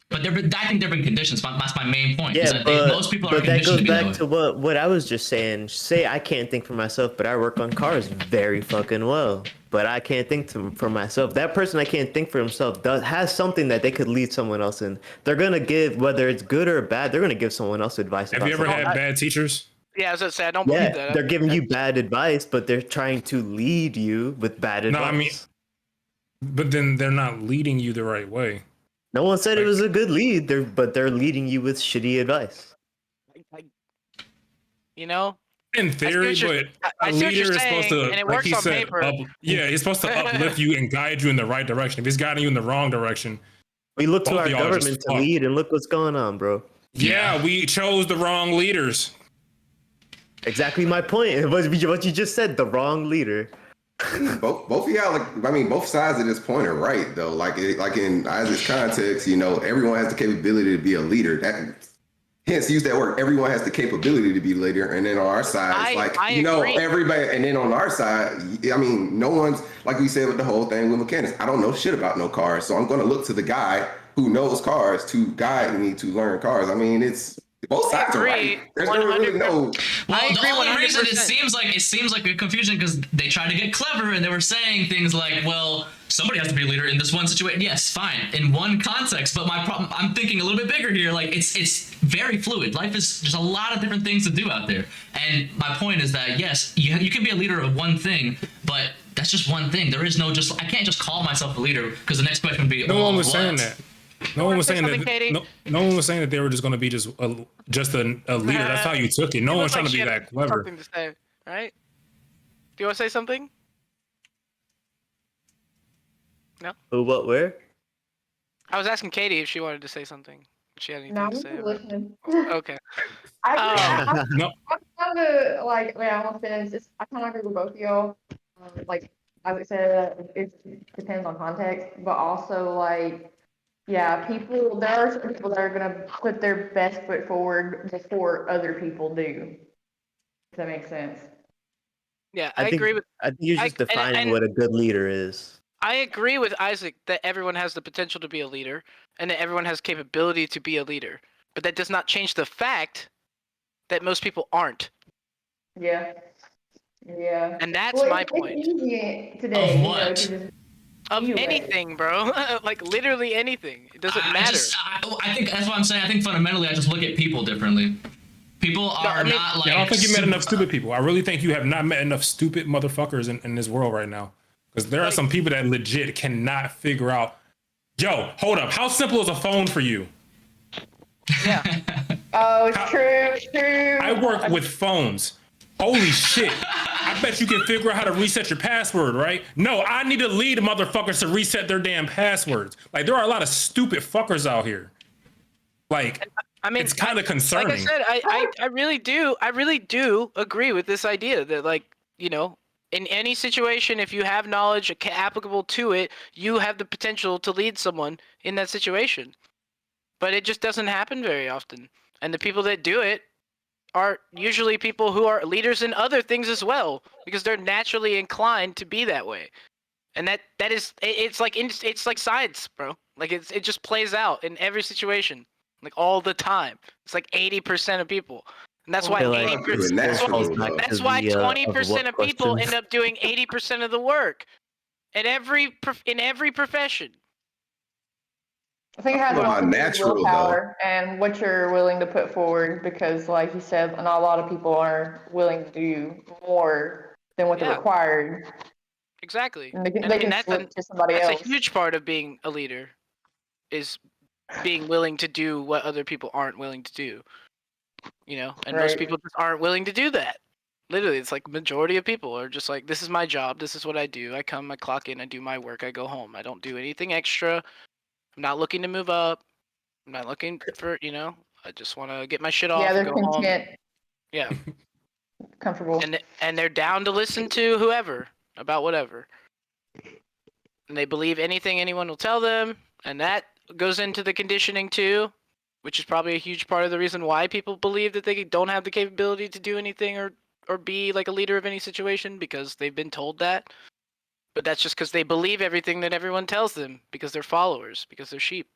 Speaker 2: But I think there have been conditions. That's my main point.
Speaker 8: Yeah,
Speaker 2: most people are conditioned to be that way.
Speaker 8: But that goes back to what I was just saying. Say I can't think for myself, but I work on cars very fucking well. But I can't think for myself. That person that can't think for himself has something that they could lead someone else in. They're gonna give, whether it's good or bad, they're gonna give someone else advice.
Speaker 12: Have you ever had bad teachers?
Speaker 10: Yeah, I was gonna say I don't believe that.
Speaker 8: They're giving you bad advice, but they're trying to lead you with bad advice.
Speaker 12: No, I mean, but then they're not leading you the right way.
Speaker 8: No one said it was a good lead, but they're leading you with shitty advice.
Speaker 10: You know,
Speaker 12: in theory, but a leader is supposed to,
Speaker 10: and it
Speaker 12: like
Speaker 10: works
Speaker 12: he
Speaker 10: on
Speaker 12: said,
Speaker 10: paper.
Speaker 12: he's supposed to uplift you and guide you in the right direction. If he's guiding you in the wrong direction,
Speaker 8: we look to our government to lead, and look what's going on, bro.
Speaker 12: Yeah, we chose the wrong leaders.
Speaker 8: Exactly my point. What you just said, the wrong leader.
Speaker 13: both of y'all, like, I mean, both sides at this point are right, though. Like in Isaac's context, you know, everyone has the capability to be a leader. Hence, use that word. Everyone has the capability to be a leader. And then on our side, it's you know, everybody. And then on our side, I mean, no one's, like we said with the whole thing with mechanics, I don't know shit about no cars. So I'm going to look to the guy who knows cars to guide me to learn cars. I mean, it's both sides are right. There's really no.
Speaker 2: Well, the only reason it seems like a confusion because they tried to get clever and they were saying things like, well, somebody has to be a leader in this one situation. Yes, fine, in one context. But my problem, I'm thinking a little bit bigger here. Like it's very fluid. Life is there's a lot of different things to do out there. And my point is that yes, you can be a leader of one thing, but that's just one thing. There is no I can't just call myself a leader because the next question would be.
Speaker 12: No one was saying that. No one was saying that. No one was saying that they were just going to be just a leader. That's how you took it. No one was trying to be that clever.
Speaker 10: Something to say, right? Do you want to say something? No.
Speaker 8: Who? What? Where?
Speaker 10: I was asking Katie if she wanted to say something. If she had anything to say.
Speaker 7: Listening.
Speaker 10: Okay.
Speaker 7: I kind of like. Wait, I want to finish this. I kind of agree with both of y'all. Like as I said, it depends on context, but also like. Yeah, there are some people that are going to put their best foot forward before other people do. If that makes sense.
Speaker 10: Yeah,
Speaker 8: I
Speaker 10: agree with.
Speaker 8: I think you're just defining what a good leader is.
Speaker 10: I agree with Isaac that everyone has the potential to be a leader and that everyone has capability to be a leader. But that does not change the fact that most people aren't.
Speaker 7: Yeah. Yeah.
Speaker 10: And that's my point.
Speaker 7: It's easy today.
Speaker 2: Of what?
Speaker 10: Of anything, bro. Like literally anything. It doesn't matter.
Speaker 2: I think that's what I'm saying. I think fundamentally, I just look at people differently. People are not like.
Speaker 12: I don't think you met enough stupid people. I really think you have not met enough stupid motherfuckers in this world right now. Because there are some people that legit cannot figure out. Yo, hold up. How simple is a phone for you?
Speaker 10: Yeah.
Speaker 7: Oh, it's true.
Speaker 12: I work with phones. Holy shit. I bet you can figure out how to reset your password, right? No, I need to lead motherfuckers to reset their damn passwords. Like, there are a lot of stupid fuckers out here. Like,
Speaker 10: I mean,
Speaker 12: it's kind of concerning.
Speaker 10: Like I said, I really do agree with this idea that, like, you know, in any situation, if you have knowledge applicable to it, you have the potential to lead someone in that situation. But it just doesn't happen very often. And the people that do it are usually people who are leaders in other things as well, because they're naturally inclined to be that way. And that is, it's like science, bro. Like it just plays out in every situation, like all the time. It's like 80% of people. And that's why 80%. That's why 20% of people end up doing 80% of the work in every profession.
Speaker 7: I think it has a natural willpower and what you're willing to put forward, because, like you said, not a lot of people are willing to do more than what they're required.
Speaker 10: Exactly.
Speaker 7: And they can slip to somebody else.
Speaker 10: That's a huge part of being a leader, is being willing to do what other people aren't willing to do. You know, and most people just aren't willing to do that. Literally, it's like majority of people are just like, this is my job, this is what I do. I come, I clock in, I do my work, I go home. I don't do anything extra. I'm not looking to move up. I'm not looking for, you know, I just want to get my shit off and go home. Yeah.
Speaker 7: Comfortable.
Speaker 10: And they're down to listen to whoever about whatever. And they believe anything anyone will tell them. And that goes into the conditioning too, which is probably a huge part of the reason why people believe that they don't have the capability to do anything or be like a leader of any situation, because they've been told that. But that's just because they believe everything that everyone tells them, because they're followers, because they're sheep.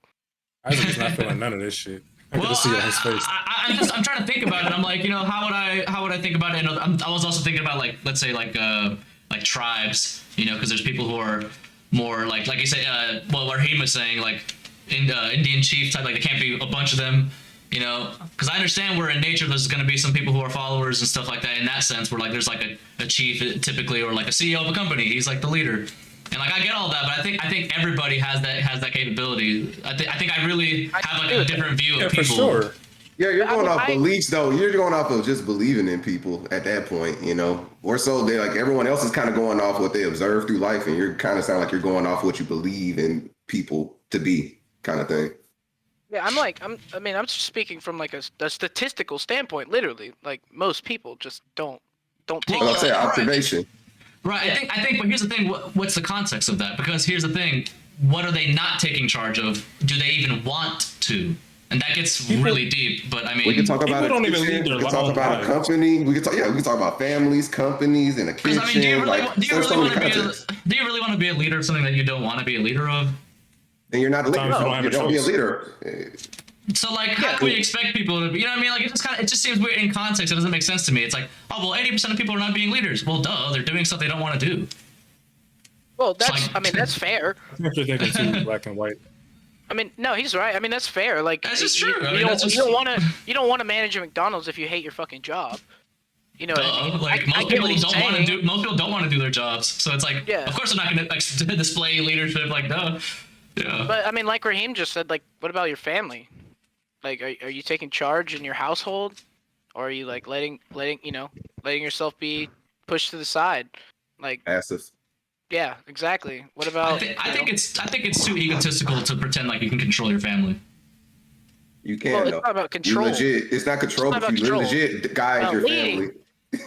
Speaker 12: Isaac's not feeling none of this shit. I can see on his face.
Speaker 2: I'm trying to think about it. I'm like, you know, how would I think about it? And I was also thinking about, like, let's say like tribes, you know, because there's people who are more like you say, what Raheem was saying, like Indian chief type, like there can't be a bunch of them. You know, because I understand where in nature there's going to be some people who are followers and stuff like that. In that sense, where like there's like a chief typically, or like a CEO of a company. He's like the leader, and like I get all that, but I think everybody has that capability. I think I really have like a different view of people.
Speaker 12: For sure.
Speaker 13: Yeah, you're going off beliefs though. You're going off of just believing in people at that point, you know. Or so they like everyone else is kind of going off what they observe through life, and you're kind of sound like you're going off what you believe in people to be, kind of thing.
Speaker 10: Yeah, I'm just speaking from like a statistical standpoint, literally. Like most people just don't take.
Speaker 13: Well, I'll say observation.
Speaker 2: Right. I think, but here's the thing. What's the context of that? Because here's the thing. What are they not taking charge of? Do they even want to? And that gets really deep. But I mean,
Speaker 13: we can talk about
Speaker 12: don't even lead their
Speaker 13: we can talk about a company. We can talk about families, companies, and a kitchen.
Speaker 2: I mean, do you really want to be a leader of something that you don't want to be a leader of?
Speaker 13: Then you're not a leader. No, you don't be a leader.
Speaker 2: So like, how do we expect people to be? You know what I mean? Like, it just seems weird in context. It doesn't make sense to me. It's like, oh well, 80% of people are not being leaders. Well, duh, they're doing stuff they don't want to do.
Speaker 10: Well, that's fair.
Speaker 12: I'm actually thinking too black and white.
Speaker 10: I mean, no, he's right. I mean, that's fair. Like,
Speaker 2: that's just true.
Speaker 10: You don't want to manage a McDonald's if you hate your fucking job. You know what I mean?
Speaker 2: Like most people don't want to do their jobs. So it's like, of course they're not going to display leadership. Like, duh. Yeah.
Speaker 10: But I mean, like Raheem just said, like, what about your family? Like, are you taking charge in your household, or are you like letting yourself be pushed to the side? Like
Speaker 13: passive.
Speaker 10: Yeah, exactly. What about?
Speaker 2: I think it's too egotistical to pretend like you can control your family.
Speaker 13: You can.
Speaker 10: Well, it's not about control.
Speaker 13: You legit. It's not control. But you legit guide your family.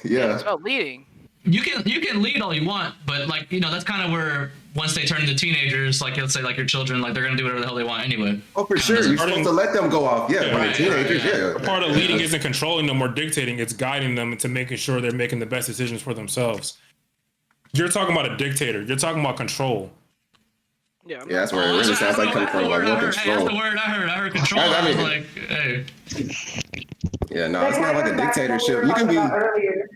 Speaker 10: Yeah, it's about leading.
Speaker 2: You can lead all you want, but like, you know, that's kind of where once they turn into teenagers, like let's say like your children, like they're gonna do whatever the hell they want anyway.
Speaker 13: Oh, for sure. You're supposed to let them go off. Yeah, when they're teenagers. Yeah.
Speaker 12: Part of leading isn't controlling them or dictating; it's guiding them into making sure they're making the best decisions for themselves. You're talking about a dictator. You're talking about control.
Speaker 10: Yeah,
Speaker 13: that's where it really sounds like coming from. Like control.
Speaker 2: Hey, that's the word I heard. I heard control. I was like, hey.
Speaker 13: Yeah, no, it's not like a dictatorship. You can be.
Speaker 7: Earlier,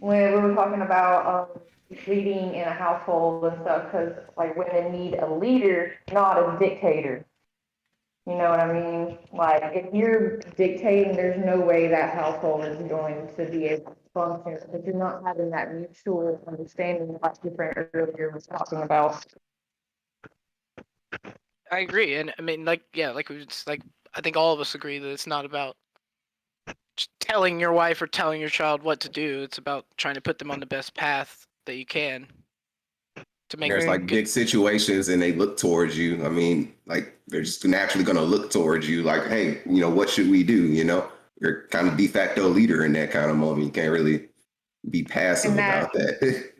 Speaker 7: when we were talking about leading in a household and stuff, because like women need a leader, not a dictator. You know what I mean? Like if you're dictating, there's no way that household is going to be able to function if you're not having that mutual understanding, like your friend earlier was talking about.
Speaker 10: I agree, and I mean, like, yeah, like I think all of us agree that it's not about just telling your wife or telling your child what to do. It's about trying to put them on the best path that you can to make.
Speaker 13: There's like big situations, and they look towards you. I mean, like they're just naturally going to look towards you. Like, hey, you know, what should we do? You know, you're kind of de facto leader in that kind of moment. You can't really be passive about that.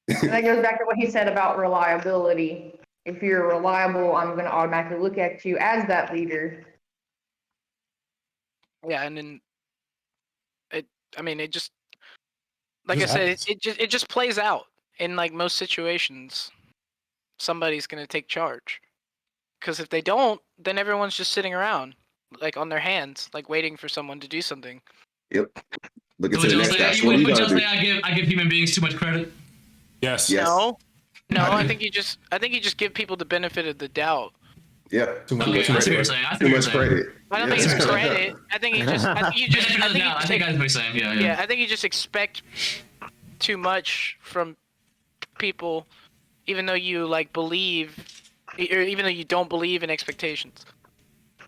Speaker 7: And that goes back to what he said about reliability. If you're reliable, I'm going to automatically look at you as that leader.
Speaker 10: Yeah, and then it just, like I said, it just plays out in like most situations. Somebody's going to take charge, because if they don't, then everyone's just sitting around like on their hands, like waiting for someone to do something.
Speaker 13: Yep. Look at
Speaker 2: the
Speaker 13: next guy.
Speaker 2: Would you say I give human beings too much credit?
Speaker 12: Yes.
Speaker 10: No, I think you just give people the benefit of the doubt.
Speaker 13: Yeah.
Speaker 2: Too much credit.
Speaker 13: Too much credit.
Speaker 10: I don't think it's credit. I think you just
Speaker 2: I think I was saying, yeah.
Speaker 10: I think you just expect too much from people, even though you like believe, or even though you don't believe in expectations.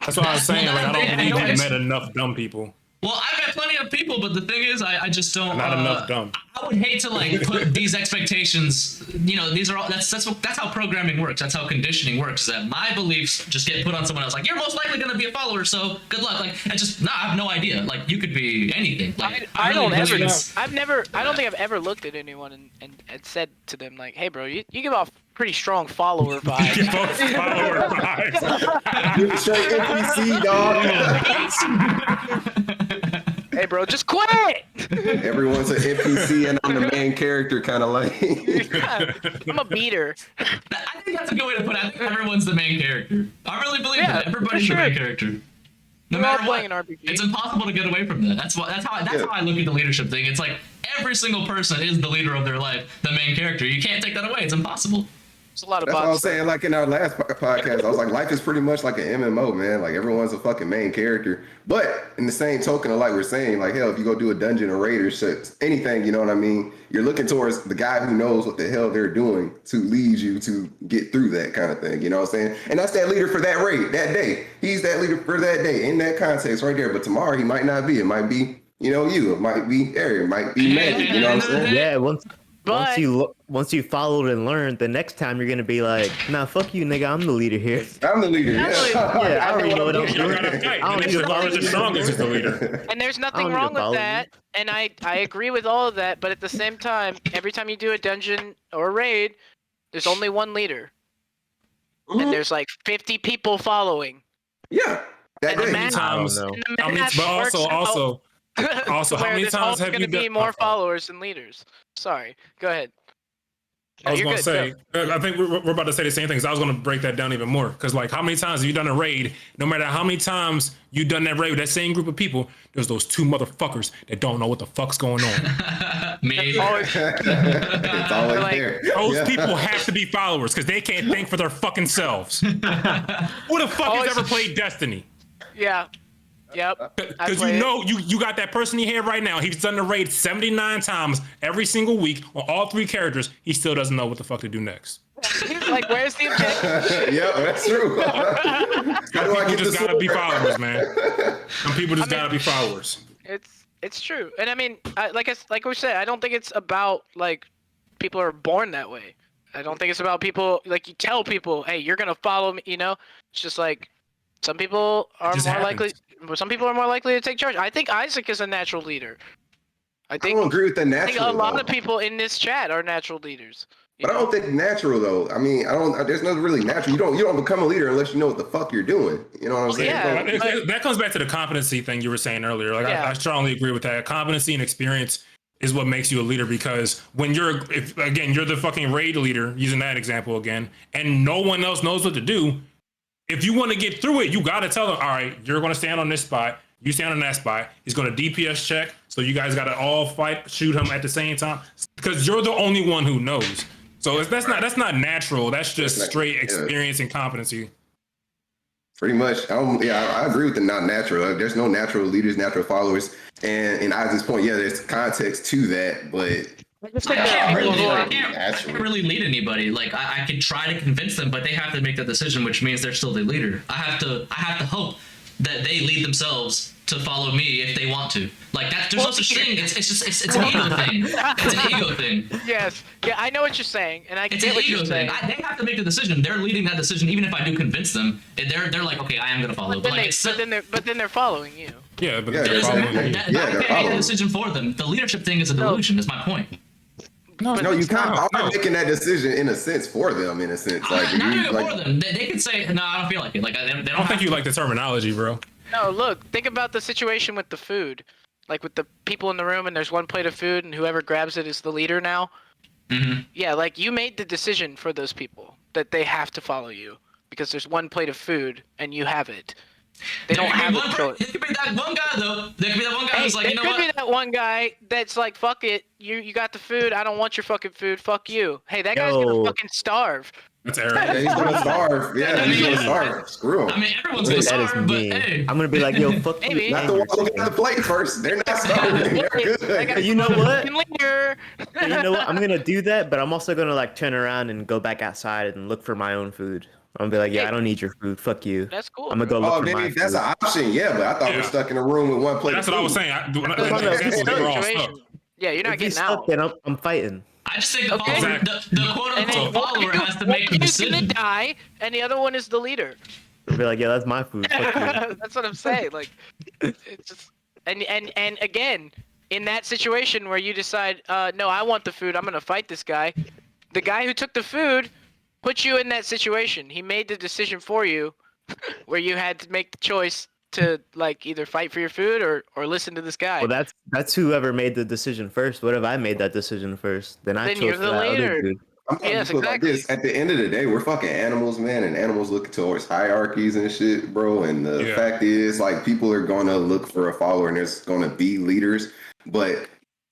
Speaker 12: That's what I was saying. Like, I don't believe you met enough dumb people.
Speaker 2: Well, I've met plenty of people, but the thing is, I just don't.
Speaker 12: Not enough dumb.
Speaker 2: I would hate to like put these expectations. You know, these are all. That's how programming works. That's how conditioning works. Is that my beliefs just get put on someone else? Like, you're most likely going to be a follower, so good luck. Like, I have no idea. Like, you could be anything. Like,
Speaker 10: I don't think I've ever looked at anyone and said to them like, "Hey, bro, you give off pretty strong follower vibes."
Speaker 12: Give off follower vibes.
Speaker 13: You're straight NPC, dog.
Speaker 10: Hey, bro, just quit!
Speaker 13: Everyone's an NPC and I'm the main character, kind of like.
Speaker 10: Yeah, I'm a beater.
Speaker 2: I think that's a good way to put it. I think everyone's the main character. I really believe that. Everybody's the main character. No matter what, it's impossible to get away from that. That's how I look at the leadership thing. It's like every single person is the leader of their life, the main character. You can't take that away. It's impossible.
Speaker 10: It's a lot of
Speaker 13: That's
Speaker 10: bots.
Speaker 13: what I was saying. Like in our last podcast, I was like, life is pretty much like an MMO, man. Like everyone's a fucking main character. But in the same token of like we're saying, like hell, if you go do a dungeon or raid or shit, anything, you know what I mean? You're looking towards the guy who knows what the hell they're doing to lead you to get through that kind of thing. You know what I'm saying? And that's that leader for that raid that day. He's that leader for that day in that context right there. But tomorrow he might not be. It might be, you. It might be Ariel. It might be Maggie. You know what I'm saying?
Speaker 8: Yeah. Once you followed and learned, the next time you're gonna be like, nah, fuck you, nigga. I'm the leader here.
Speaker 13: I'm the leader.
Speaker 8: Yeah, I already know what I'm doing.
Speaker 12: I don't need to follow the strongest is the leader.
Speaker 10: And there's nothing wrong with that. And I agree with all of that. But at the same time, every time you do a dungeon or a raid, there's only one leader. And there's like 50 people following.
Speaker 13: Yeah.
Speaker 10: And the math,
Speaker 12: But also, how many times have you
Speaker 10: be more followers than leaders? Sorry, go ahead.
Speaker 12: I was going to say, I think we're about to say the same things. I was going to break that down even more because, like, how many times have you done a raid? No matter how many times you've done that raid with that same group of people, there's those two motherfuckers that don't know what the fuck's going on.
Speaker 2: Me.
Speaker 13: It's always there.
Speaker 12: Those people have to be followers because they can't think for their fucking selves. Who the fuck has ever played Destiny?
Speaker 10: Yeah. Yep.
Speaker 12: Because you got that person in your head right now. He's done the raid 79 times every single week on all three characters. He still doesn't know what the fuck to do next.
Speaker 10: He's like, where's the objective?
Speaker 13: Yeah, that's true.
Speaker 12: Some people just gotta be followers, man. Some people just gotta be followers.
Speaker 10: It's true, and I mean, like we said, I don't think it's about like people are born that way. I don't think it's about people like you tell people, hey, you're gonna follow me. You know, it's just like some people are more likely. Some people are more likely to take charge. I think Isaac is a natural leader. I don't
Speaker 13: agree with the natural.
Speaker 10: I think a lot of people in this chat are natural leaders.
Speaker 13: But I don't think natural though. I mean, there's nothing really natural. You don't become a leader unless you know what the fuck you're doing. You know what I'm saying?
Speaker 10: Yeah,
Speaker 12: that comes back to the competency thing you were saying earlier. Like I strongly agree with that. Competency and experience is what makes you a leader because when you're the fucking raid leader, using that example again, and no one else knows what to do. If you want to get through it, you got to tell them, all right, you're going to stand on this spot. You stand on that spot. He's going to DPS check. So you guys got to all shoot him at the same time because you're the only one who knows. So that's not natural. That's just straight experience and competency.
Speaker 13: Pretty much. I agree with the not natural. There's no natural leaders, natural followers. And in Isaac's point, there's context to that, but
Speaker 2: I can't really lead anybody. Like I could try to convince them, but they have to make the decision, which means they're still the leader. I have to hope that they lead themselves to follow me if they want to. Like that, there's no such thing. It's an ego thing. It's an ego thing.
Speaker 10: Yes. Yeah, I know what you're saying, and I
Speaker 2: it's
Speaker 10: get what you're saying.
Speaker 2: They have to make the decision. They're leading that decision, even if I do convince them. They're like, okay, I am gonna follow.
Speaker 10: But then they're following you.
Speaker 12: Yeah, but
Speaker 2: they're following you. I can't make the decision for them. The leadership thing is a delusion. Is my point.
Speaker 13: No, you kind of are making that decision in a sense for them. In a sense, like
Speaker 2: not for them. They could say, no, I don't feel like it. Like they don't
Speaker 12: think you like the terminology, bro.
Speaker 10: No, look, think about the situation with the food. Like with the people in the room and there's one plate of food and whoever grabs it is the leader now.
Speaker 2: Mm-hmm.
Speaker 10: Yeah, like you made the decision for those people that they have to follow you because there's one plate of food and you have it. They don't have a choice.
Speaker 2: It could be that one guy though. There could be that one guy who's like, you know what?
Speaker 10: There could be that one guy that's like, fuck it. You got the food. I don't want your fucking food. Fuck you. Hey, that guy's gonna fucking starve.
Speaker 12: That's Eric.
Speaker 13: Yeah, he's gonna starve. Yeah, he's gonna starve. Screw him.
Speaker 2: I mean, everyone's gonna starve, but hey.
Speaker 8: I'm gonna be like, yo, fuck you.
Speaker 13: Not the one who got the plate first. They're not starving. They're good.
Speaker 8: You know what? You know what? I'm gonna do that, but I'm also gonna like turn around and go back outside and look for my own food. I'm gonna be like, I don't need your food. Fuck you.
Speaker 10: That's cool.
Speaker 8: I'm gonna go look for my
Speaker 13: maybe
Speaker 8: food.
Speaker 13: That's an option, but I thought we're stuck in a room with one plate.
Speaker 12: That's
Speaker 13: of
Speaker 12: what
Speaker 13: food.
Speaker 12: I was saying.
Speaker 10: Yeah, you're not getting out.
Speaker 8: Then I'm fighting.
Speaker 2: I just think the quote unquote follower has to make the decision.
Speaker 10: One is gonna die, and the other one is the leader.
Speaker 8: I'll be like, that's my food. Fuck you.
Speaker 10: That's what I'm saying. Like, it's just and again, in that situation where you decide, no, I want the food. I'm gonna fight this guy. The guy who took the food put you in that situation. He made the decision for you, where you had to make the choice to like either fight for your food or listen to this guy.
Speaker 8: Well, that's whoever made the decision first. What if I made that decision first? Then I chose
Speaker 10: you're the
Speaker 8: that
Speaker 10: leader.
Speaker 8: other dude.
Speaker 10: Yes, exactly.
Speaker 13: Like this. At the end of the day, we're fucking animals, man, and animals look towards hierarchies and shit, bro. And the fact is, like, people are gonna look for a follower, and there's gonna be leaders, but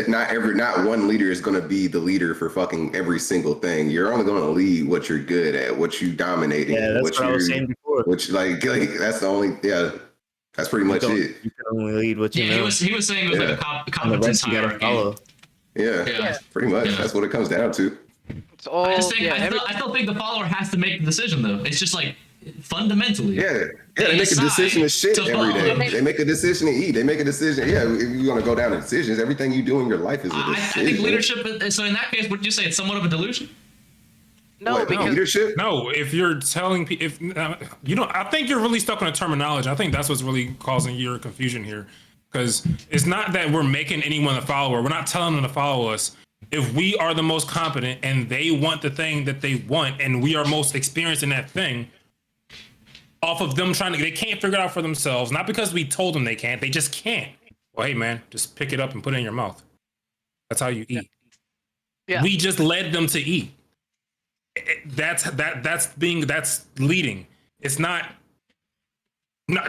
Speaker 13: not one leader is going to be the leader for fucking every single thing. You're only going to lead what you're good at, what you dominate in.
Speaker 8: Yeah, that's what I was saying before.
Speaker 13: Which like that's the only that's pretty much it.
Speaker 8: You can only lead what you know.
Speaker 2: He was saying it was like a competence
Speaker 8: you gotta follow.
Speaker 13: Yeah, pretty much. That's what it comes down to.
Speaker 10: It's all,
Speaker 2: I still think the follower has to make the decision though. It's just like fundamentally.
Speaker 13: Yeah, they make a decision to shit every day. They make a decision to eat. They make a decision. Yeah, if you're gonna go down to decisions, everything you do in your life is a decision.
Speaker 2: I think leadership. So in that case, would you say it's somewhat of a delusion?
Speaker 10: No, because
Speaker 13: leadership.
Speaker 12: No, if you're telling people, if you don't, I think you're really stuck on the terminology. I think that's what's really causing your confusion here, because it's not that we're making anyone a follower. We're not telling them to follow us. If we are the most competent and they want the thing that they want, and we are most experienced in that thing, off of them they can't figure it out for themselves. Not because we told them they can't. They just can't. Well, hey man, just pick it up and put it in your mouth. That's how you eat.
Speaker 10: Yeah.
Speaker 12: We just led them to eat. That's leading. It's not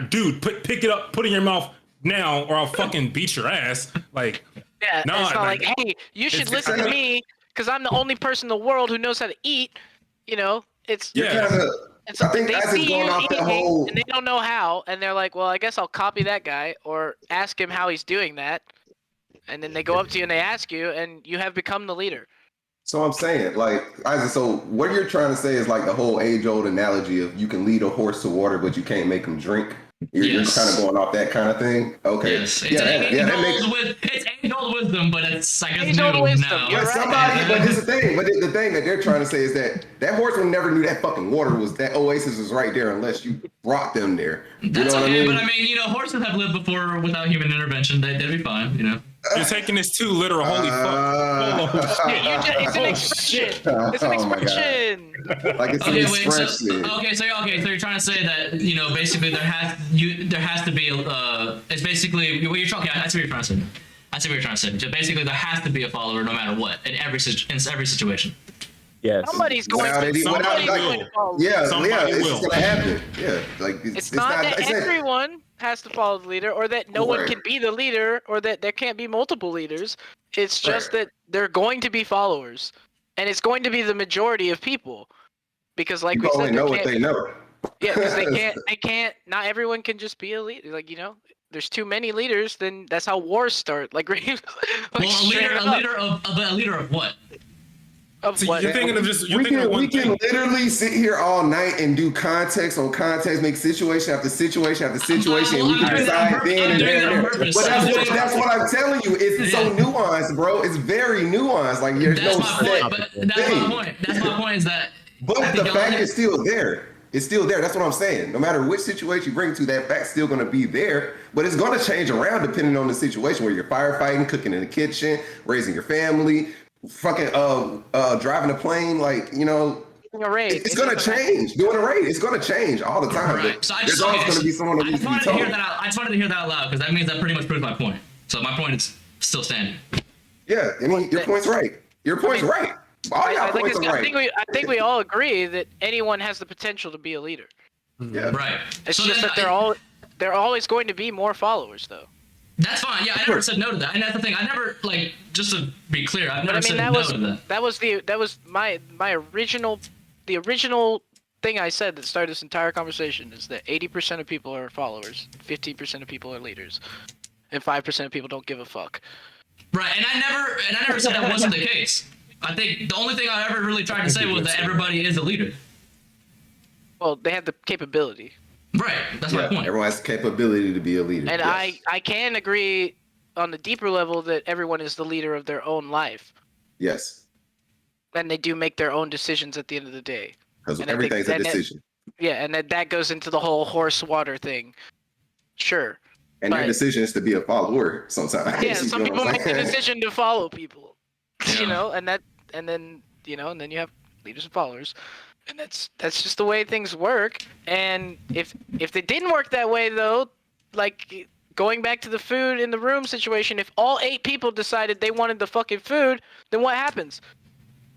Speaker 12: dude, pick it up, put it in your mouth now, or I'll fucking beat your ass. Like,
Speaker 10: yeah,
Speaker 12: no,
Speaker 10: it's not like, hey, you should listen to me because I'm the only person in the world who knows how to eat. You know, it's
Speaker 13: I think
Speaker 10: they
Speaker 13: as
Speaker 10: see
Speaker 13: it's going
Speaker 10: you
Speaker 13: off
Speaker 10: eating
Speaker 13: that whole,
Speaker 10: and they don't know how, and they're like, well, I guess I'll copy that guy or ask him how he's doing that, and then they go up to you and they ask you, and you have become the leader.
Speaker 13: So I'm saying, like, Isaac, so what you're trying to say is like the whole age-old analogy of you can lead a horse to water, but you can't make him drink. You're kind of going off that kind of thing. Okay.
Speaker 2: Yes. It's age-old wisdom, but it's I guess
Speaker 10: age-old
Speaker 2: new
Speaker 10: wisdom.
Speaker 2: now.
Speaker 10: You're
Speaker 13: but here's the thing. But the thing that they're trying to say is that horseman never knew that fucking water was that oasis was right there unless you brought them there. You
Speaker 2: That's
Speaker 13: know what
Speaker 2: okay,
Speaker 13: I mean?
Speaker 2: but I mean, horses have lived before without human intervention. They'd be fine,
Speaker 12: You're taking this too literal. Holy fuck.
Speaker 10: It's an expression. It's an expression.
Speaker 13: Like it's an expression.
Speaker 2: So you're trying to say that basically there has to be it's basically what you're talking. I see what you're trying to say. So basically, there has to be a follower no matter what in every situation.
Speaker 8: Yes.
Speaker 10: Somebody's going to follow.
Speaker 13: It's gonna happen. Yeah, like
Speaker 10: it's not that everyone has to follow the leader, or that no one can be the leader, or that there can't be multiple leaders. It's just that they're going to be followers, and it's going to be the majority of people, because like
Speaker 13: people
Speaker 10: we said,
Speaker 13: only know what they know.
Speaker 10: Yeah, because they can't. Not everyone can just be a leader. Like there's too many leaders. Then that's how wars start. Like,
Speaker 2: a leader of what?
Speaker 10: Of what?
Speaker 12: You're thinking of just.
Speaker 13: We can literally sit here all night and do context on context, make situation after situation after situation, and we can decide then and there. But that's what I'm telling you. It's so nuanced, bro. It's very nuanced. Like there's no set thing.
Speaker 2: That's my point. Is that?
Speaker 13: But the fact is still there. It's still there. That's what I'm saying. No matter which situation you bring it to, that fact's still going to be there. But it's going to change around depending on the situation, where you're firefighting, cooking in the kitchen, raising your family, fucking driving a plane. Like, it's going to change. Doing a raid, it's going to change all the time.
Speaker 2: Right. So
Speaker 13: there's always going to be someone that needs to be told.
Speaker 2: I just wanted to hear that out loud, because that means that pretty much proves my point. So my point is still standing.
Speaker 13: Yeah, I mean, your point's right. Your point's right.
Speaker 10: I think we all agree that anyone has the potential to be a leader.
Speaker 13: Yeah.
Speaker 2: Right.
Speaker 10: It's just that they're always going to be more followers, though.
Speaker 2: That's fine. Yeah, I never said no to that. And that's the thing. I never, just to be clear, I've never said no to that.
Speaker 10: That was my original thing I said that started this entire conversation, is that 80% of people are followers, 15% of people are leaders, and 5% of people don't give a fuck.
Speaker 2: Right, and I never said that wasn't the case. I think the only thing I ever really tried to say was that everybody is a leader.
Speaker 10: Well, they have the capability.
Speaker 2: Right, that's my point.
Speaker 13: Everyone has the capability to be a leader.
Speaker 10: And yes. I can agree on the deeper level that everyone is the leader of their own life.
Speaker 13: Yes.
Speaker 10: And they do make their own decisions at the end of the day.
Speaker 13: Because everything's a decision.
Speaker 10: And that goes into the whole horse water thing. Sure.
Speaker 13: And their decision is to be a follower sometimes.
Speaker 10: Yeah, some people make the decision to follow people. And then you have leaders and followers. And that's just the way things work. And if they didn't work that way, though, like going back to the food in the room situation, if all 8 people decided they wanted the fucking food, then what happens?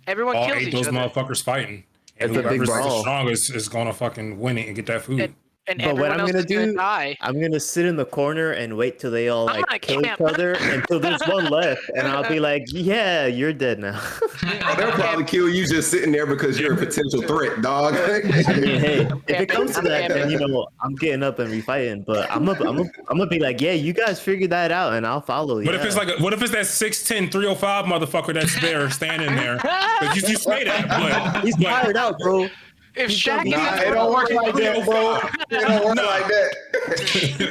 Speaker 10: Everyone kills each other.
Speaker 12: All 8 those motherfuckers fighting. And whoever's the strongest is gonna fucking win it and get that food.
Speaker 10: And
Speaker 8: But what
Speaker 10: everyone
Speaker 8: I'm
Speaker 10: else
Speaker 8: gonna
Speaker 10: is gonna
Speaker 8: do,
Speaker 10: die.
Speaker 8: I'm gonna sit in the corner and wait till they all
Speaker 10: I'm
Speaker 8: like
Speaker 10: gonna
Speaker 8: kill each
Speaker 10: camp.
Speaker 8: other until there's one left, and I'll be like, "Yeah, you're dead now."
Speaker 13: Oh, they'll probably kill you just sitting there because you're a potential threat, dog.
Speaker 8: I mean, hey, if it comes to
Speaker 10: I'm
Speaker 8: that, then
Speaker 10: camping.
Speaker 8: I'm getting up and refighting. But I'm gonna be like, "Yeah, you guys figure that out, and I'll follow."
Speaker 12: What if it's like what if it's that 6'10", 305 motherfucker that's there standing there? Because you say that, but
Speaker 8: he's tired out, bro.
Speaker 10: If Shaq
Speaker 13: Nah, it don't work like that, bro. It don't work like that.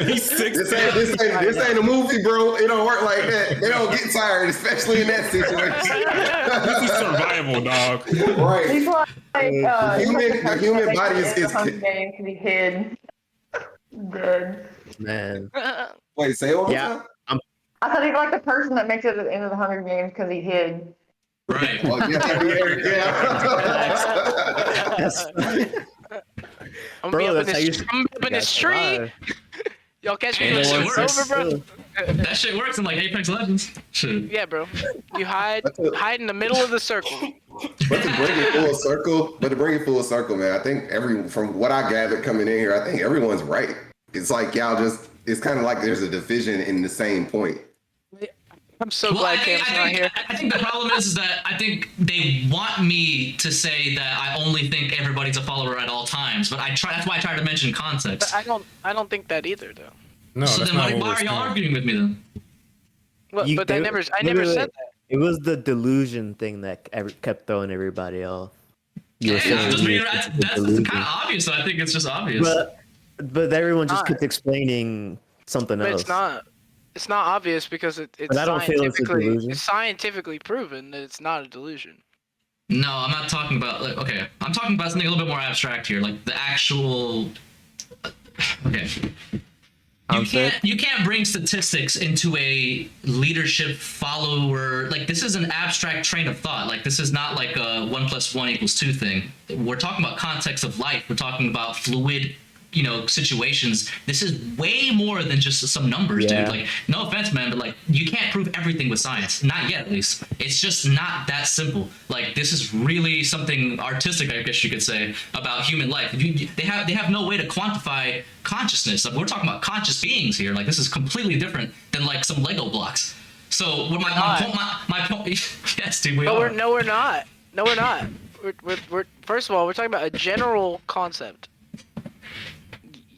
Speaker 12: He's 6'10".
Speaker 13: This ain't a movie, bro. It don't work like that. They don't get tired, especially in that situation.
Speaker 12: This is survival, dog.
Speaker 13: Right.
Speaker 7: He's like,
Speaker 13: The human body is
Speaker 7: Hunger Games to be hid. Dead.
Speaker 8: Man.
Speaker 13: Wait, say it one more time?
Speaker 7: I thought he's like the person that makes it at the end of the Hunger Games because he hid.
Speaker 2: Right.
Speaker 13: Oh, yeah.
Speaker 10: I'm
Speaker 8: Bro,
Speaker 10: gonna
Speaker 8: that's how
Speaker 10: be
Speaker 8: you
Speaker 10: up in this tree. Y'all catch me
Speaker 2: Hey,
Speaker 10: when
Speaker 2: that
Speaker 10: it's
Speaker 2: shit
Speaker 10: over, bro.
Speaker 2: That shit works in like Apex Legends. Shit.
Speaker 10: Yeah, bro. You hide in the middle of the circle.
Speaker 13: But to bring it full circle, man, I think from what I gathered coming in here, I think everyone's right. It's like it's kind of like there's a division in the same point.
Speaker 10: I'm so glad Cam's not here.
Speaker 2: I think the problem is that I think they want me to say that I only think everybody's a follower at all times, but that's why I try to mention context.
Speaker 10: But I don't think that either, though.
Speaker 12: No,
Speaker 2: so then why are you arguing with me then?
Speaker 10: Well, but I never said that.
Speaker 8: It was the delusion thing that kept throwing everybody off.
Speaker 2: That's kind of obvious. So I think it's just obvious.
Speaker 8: But everyone just kept explaining something else.
Speaker 10: But it's not obvious because it's scientifically proven that it's not a delusion.
Speaker 2: No, I'm not talking about okay. I'm talking about something a little bit more abstract here, like the actual. Okay. You can't bring statistics into a leadership follower. Like, this is an abstract train of thought. Like, this is not like a 1 + 1 = 2 thing. We're talking about context of life. We're talking about fluid, situations. This is way more than just some numbers, dude. Like, no offense, man, but like, you can't prove everything with science. Not yet, at least. It's just not that simple. Like, this is really something artistic, I guess you could say, about human life. They have no way to quantify consciousness. Like, we're talking about conscious beings here. Like, this is completely different than like some Lego blocks. So what my point yes, dude, we are.
Speaker 10: No, we're not. No, we're not. We're first of all, we're talking about a general concept.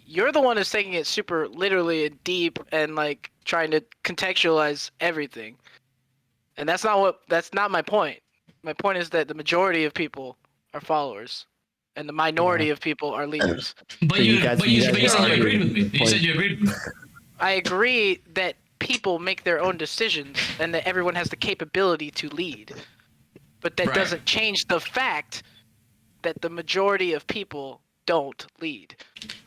Speaker 10: You're the one who's taking it super literally and deep and like trying to contextualize everything. And that's not my point. My point is that the majority of people are followers and the minority of people are leaders.
Speaker 2: But you said you agreed with me. You said you agreed with me.
Speaker 10: I agree that people make their own decisions and that everyone has the capability to lead. But that doesn't change the fact that the majority of people don't lead.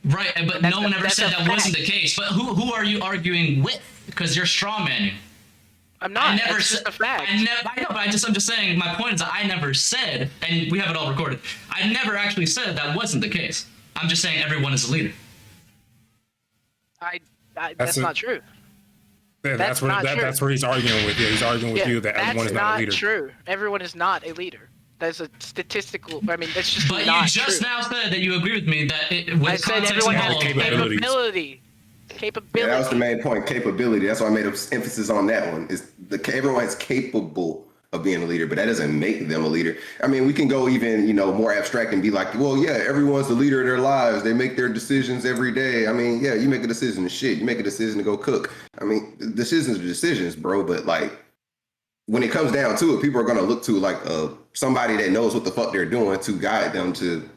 Speaker 2: Right, but no one ever said that wasn't the case. But who are you arguing with? Because you're strawmanning.
Speaker 10: I'm not. It's just a fact.
Speaker 2: I know, but I'm just saying. My point is that I never said, and we have it all recorded. I never actually said that wasn't the case. I'm just saying everyone is a leader.
Speaker 10: That's not true.
Speaker 12: Yeah, that's where he's arguing with you. He's arguing with you that everyone is not a leader.
Speaker 10: That's not true. Everyone is not a leader. That's a statistical. I mean, that's just
Speaker 2: but
Speaker 10: not
Speaker 2: you just
Speaker 10: true.
Speaker 2: now said that you agree with me that with
Speaker 10: I said everyone has capability. Capability.
Speaker 13: Yeah, that was the main point. Capability. That's why I made emphasis on that one. Is everyone's capable of being a leader, but that doesn't make them a leader. I mean, we can go even more abstract and be like, well, yeah, everyone's the leader of their lives. They make their decisions every day. I mean, yeah, you make a decision to shit. You make a decision to go cook. I mean, decisions are decisions, bro. But like, when it comes down to it, people are gonna look to like somebody that knows what the fuck they're doing to guide them to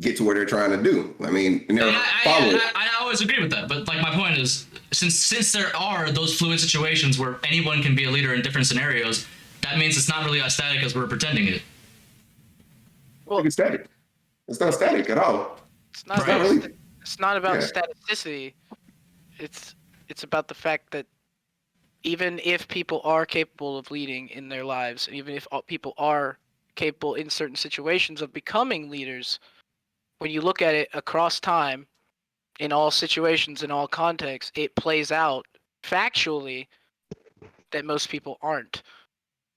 Speaker 13: get to where they're trying to do. I mean,
Speaker 2: I always agree with that. But like, my point is, since there are those fluid situations where anyone can be a leader in different scenarios, that means it's not really as static as we're pretending it.
Speaker 13: Well, it's static. It's not static at all.
Speaker 10: It's not. Really. It's not about staticity. It's about the fact that even if people are capable of leading in their lives, and even if people are capable in certain situations of becoming leaders, when you look at it across time, in all situations, in all contexts, it plays out factually that most people aren't.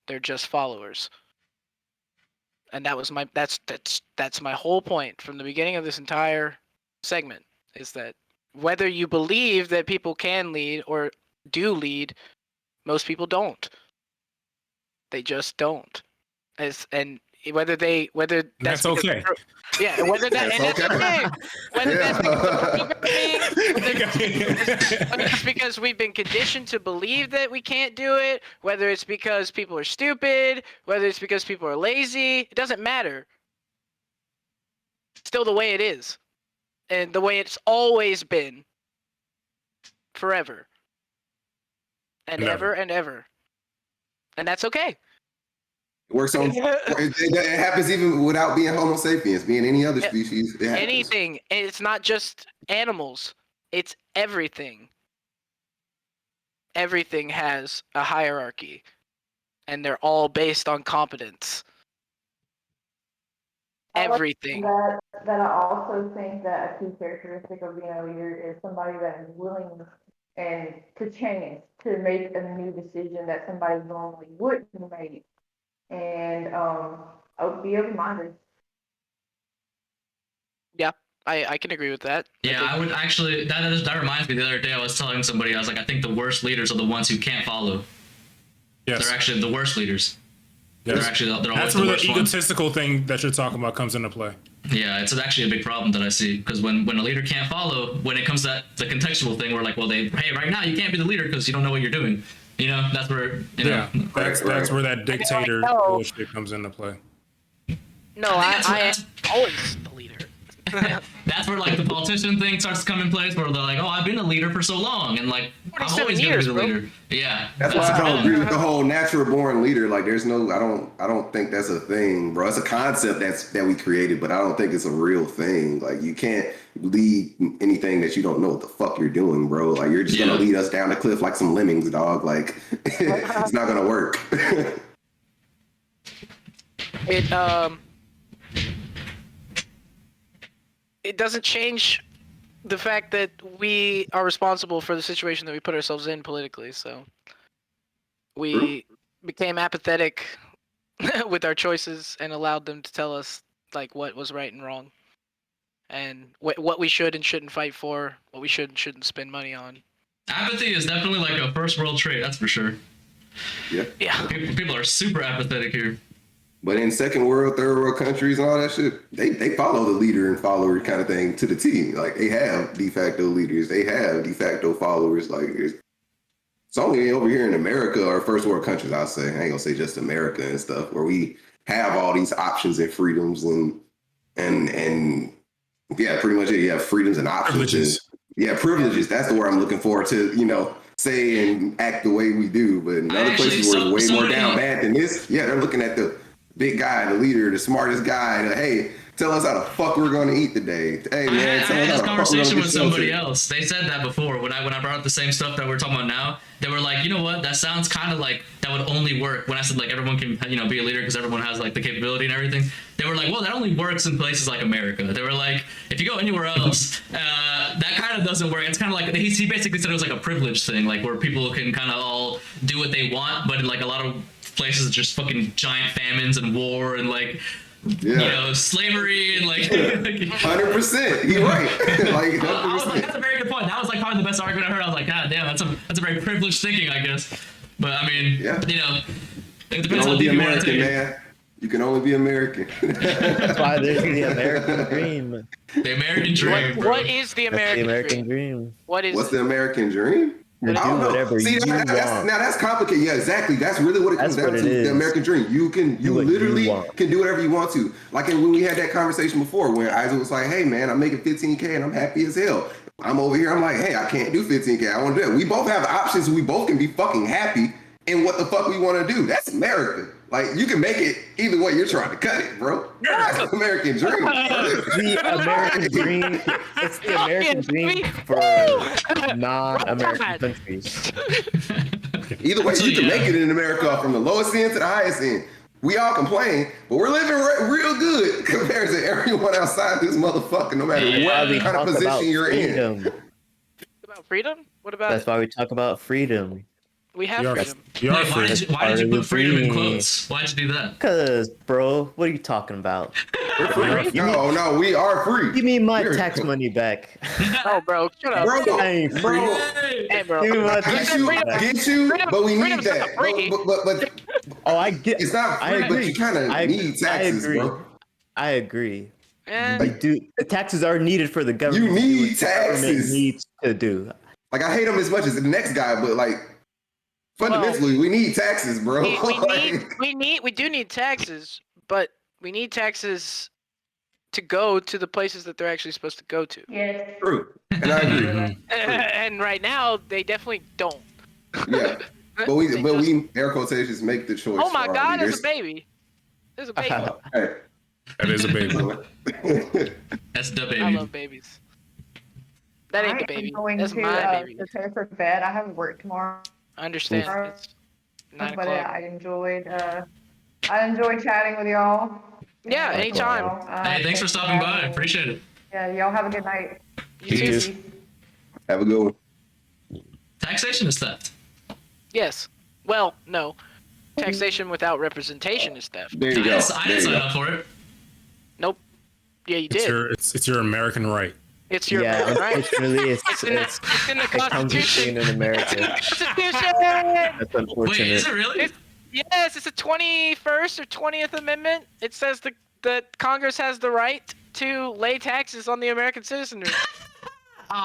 Speaker 10: They're just followers. And that was that's my whole point from the beginning of this entire segment, is that whether you believe that people can lead or do lead, most people don't. They just don't. And whether
Speaker 12: that's okay.
Speaker 10: Yeah, whether that and that's okay. Whether that's whether it's because we've been conditioned to believe that we can't do it, whether it's because people are stupid, whether it's because people are lazy, it doesn't matter. It's still the way it is. And the way it's always been. Forever. And ever and ever. And that's okay.
Speaker 13: It works on. It happens even without being Homo sapiens, being any other species.
Speaker 10: Anything. It's not just animals. It's everything. Everything has a hierarchy, and they're all based on competence. Everything.
Speaker 7: That I also think that a key characteristic of being a leader is somebody that is willing and to change, to make a new decision that somebody normally wouldn't make. And be open-minded.
Speaker 10: Yeah, I can agree with that.
Speaker 2: Yeah, I would actually. That reminds me. The other day, I was telling somebody, I was like, I think the worst leaders are the ones who can't follow. Yes. They're actually the worst leaders.
Speaker 12: Yes.
Speaker 2: They're always
Speaker 12: that's where the egotistical thing that you're talking about comes into play.
Speaker 2: Yeah, it's actually a big problem that I see, because when a leader can't follow, when it comes to that the contextual thing, where like, well, hey, right now you can't be the leader because you don't know what you're doing. You know, that's where
Speaker 12: that's where that dictator bullshit comes into play.
Speaker 10: No, I am always the leader.
Speaker 2: That's where like the politician thing starts to come in place, where they're like, "Oh, I've been a leader for so long," and like, I'm always gonna be the leader. Yeah,
Speaker 13: that's why I don't agree with the whole natural born leader. Like, there's no, I don't think that's a thing, bro. It's a concept that we created, but I don't think it's a real thing. Like, you can't lead anything that you don't know what the fuck you're doing, bro. Like, you're just gonna lead us down the cliff like some lemmings, dog. Like, it's not gonna work.
Speaker 10: It doesn't change the fact that we are responsible for the situation that we put ourselves in politically. So we became apathetic with our choices and allowed them to tell us like what was right and wrong, and what we should and shouldn't fight for, what we should and shouldn't spend money on.
Speaker 2: Apathy is definitely like a first world trait, that's for sure.
Speaker 13: Yeah.
Speaker 2: People are super apathetic here.
Speaker 13: But in second world, third world countries and all that shit, they follow the leader and follower kind of thing to the T. Like, they have de facto leaders, they have de facto followers. Like, it's only over here in America or first world countries, I'll say. I ain't gonna say just America and stuff, where we have all these options and freedoms and yeah, pretty much you have freedoms and options.
Speaker 12: Privileges.
Speaker 13: Privileges. That's the word I'm looking for to, say and act the way we do. But in other places where it's way more down bad than this, they're looking at the big guy, the leader, the smartest guy. Hey, tell us how the fuck we're going to eat today. Hey, man,
Speaker 2: I had this conversation with somebody else. They said that before when I brought up the same stuff that we're talking about now. They were like, you know what? That sounds kind of like that would only work when I said like everyone can be a leader because everyone has like the capability and everything. They were like, well, that only works in places like America. They were like, if you go anywhere else, that kind of doesn't work. It's kind of like he basically said it was like a privilege thing, like where people can kind of all do what they want, but in like a lot of places just fucking giant famines and war and like slavery and like
Speaker 13: 100%. You're right. Like,
Speaker 2: I was like, that's a very good point. That was like probably the best argument I heard. I was like, God damn, that's a very privileged thinking, I guess. But I mean, it depends on the
Speaker 13: American, man. You can only be American.
Speaker 8: That's why there's the American dream.
Speaker 2: The American dream.
Speaker 10: What is the American
Speaker 8: dream?
Speaker 13: What's the American dream?
Speaker 8: Do whatever you want.
Speaker 13: Now that's complicated. Yeah, exactly. That's really what it comes down to. The American dream. You literally can do whatever you want to. Like when we had that conversation before, when Isaac was like, "Hey man, I'm making $15K and I'm happy as hell." I'm over here. I'm like, "Hey, I can't do $15K. I want to do it." We both have options. We both can be fucking happy in what the fuck we want to do. That's America. Like, you can make it either way you're trying to cut it, bro. That's the American dream.
Speaker 8: The American dream. It's the American dream for non-American countries.
Speaker 13: Either way, you can make it in America from the lowest end to the highest end. We all complain, but we're living real good compared to everyone outside this motherfucker, no matter what kind of position you're in.
Speaker 10: About freedom? What about
Speaker 8: That's why we talk about freedom.
Speaker 10: We have freedom.
Speaker 12: You are
Speaker 2: Wait,
Speaker 12: free.
Speaker 2: why did you put freedom in
Speaker 8: Free.
Speaker 2: quotes? Why'd you do that?
Speaker 8: Cause, bro, what are you talking about?
Speaker 13: We're free. No, we are free.
Speaker 8: Give me my tax money back.
Speaker 10: Oh, bro, shut up.
Speaker 13: Bro,
Speaker 8: I ain't free.
Speaker 13: bro.
Speaker 10: Hey, bro.
Speaker 8: Give me my
Speaker 13: Get
Speaker 8: tax
Speaker 13: you,
Speaker 8: money back.
Speaker 13: get you, but we need
Speaker 10: freedom's not
Speaker 13: that.
Speaker 10: free.
Speaker 13: But
Speaker 8: Oh, I get.
Speaker 13: it's not
Speaker 8: I
Speaker 13: free, but
Speaker 8: agree.
Speaker 13: you kind of need taxes, bro.
Speaker 8: I agree.
Speaker 10: And
Speaker 8: You do. The taxes are needed for the government.
Speaker 13: You
Speaker 8: to do
Speaker 13: need
Speaker 8: what the government
Speaker 13: taxes.
Speaker 8: needs to do.
Speaker 13: Like I hate him as much as the next guy, but like fundamentally, we need taxes, bro.
Speaker 10: we do need taxes, but we need taxes to go to the places that they're actually supposed to go to.
Speaker 7: Yeah.
Speaker 13: True, and I agree.
Speaker 10: And right now, they definitely don't.
Speaker 13: Yeah, but we air quotations make the choice.
Speaker 10: Oh my
Speaker 13: for our
Speaker 10: God,
Speaker 13: leaders.
Speaker 10: there's a baby. There's a baby.
Speaker 13: Hey.
Speaker 12: That is a baby.
Speaker 2: That's the
Speaker 10: I
Speaker 2: baby.
Speaker 10: love babies. That ain't the
Speaker 7: I am
Speaker 10: baby.
Speaker 7: going
Speaker 10: That's
Speaker 7: to
Speaker 10: my baby.
Speaker 7: prepare for bed. I have work tomorrow.
Speaker 10: I understand. It's 9
Speaker 7: But
Speaker 10: o'clock.
Speaker 7: I enjoyed chatting with y'all.
Speaker 10: Yeah, anytime.
Speaker 2: Hey, thanks for stopping by. Appreciate it.
Speaker 7: Yeah, y'all have a good night.
Speaker 10: You too.
Speaker 13: Have a good one.
Speaker 2: Taxation is theft.
Speaker 10: Yes. Well, no. Taxation without representation is theft.
Speaker 13: There you go.
Speaker 2: I didn't sign up for it.
Speaker 10: Nope. Yeah, you
Speaker 12: It's
Speaker 10: did.
Speaker 12: it's your American right.
Speaker 10: It's your
Speaker 8: Yeah,
Speaker 10: right.
Speaker 8: unfortunately,
Speaker 10: It's in the
Speaker 8: it comes with
Speaker 10: Constitution.
Speaker 8: being in America.
Speaker 10: Constitution.
Speaker 8: That's unfortunate.
Speaker 2: Wait, is it really?
Speaker 10: Yes, it's the 21st or 20th Amendment. It says that Congress has the right to lay taxes on the American citizenry.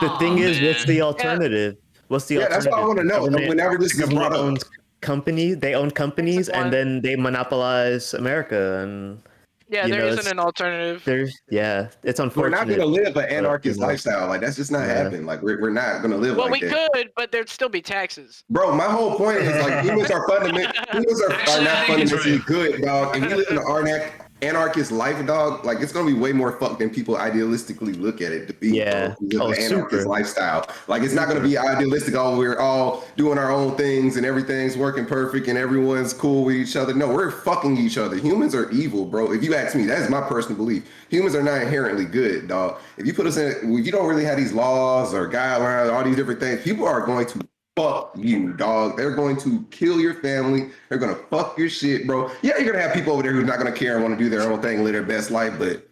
Speaker 8: The thing is, what's the
Speaker 2: man.
Speaker 8: alternative? What's the
Speaker 13: Yeah, that's
Speaker 8: alternative?
Speaker 13: what I want to know.
Speaker 8: Government-
Speaker 13: Whenever this
Speaker 8: the
Speaker 13: is brought
Speaker 8: government
Speaker 13: up,
Speaker 8: owns companies, they own companies, and then they monopolize America. And
Speaker 10: Yeah,
Speaker 8: you
Speaker 10: there
Speaker 8: know,
Speaker 10: isn't
Speaker 8: it's-
Speaker 10: an alternative.
Speaker 8: it's
Speaker 13: we're
Speaker 8: unfortunate.
Speaker 13: not going to live an
Speaker 8: but,
Speaker 13: anarchist
Speaker 8: you know,
Speaker 13: lifestyle. Like that's just not
Speaker 8: Yeah.
Speaker 13: happening. Like we're not going to live
Speaker 10: Well,
Speaker 13: like
Speaker 10: we
Speaker 13: that.
Speaker 10: could, but there'd still be taxes.
Speaker 13: Bro, my whole point is like humans are humans are not fundamentally good, dog. And we live in an anarchist life, dog. Like it's gonna be way more fucked than people idealistically look at it to be.
Speaker 8: Yeah.
Speaker 13: Bro. We live an anarchist
Speaker 8: Super.
Speaker 13: lifestyle. Like it's not gonna be idealistic. Oh, we're all doing our own things and everything's working perfect and everyone's cool with each other. No, we're fucking each other. Humans are evil, bro. If you ask me, that's my personal belief. Humans are not inherently good, dog. If you put us in, if you don't really have these laws or guidelines, all these different things, people are going to fuck you, dog. They're going to kill your family. They're going to fuck your shit, bro. Yeah, you're going to have people over there who's not going to care and want to do their own thing, live their best life, but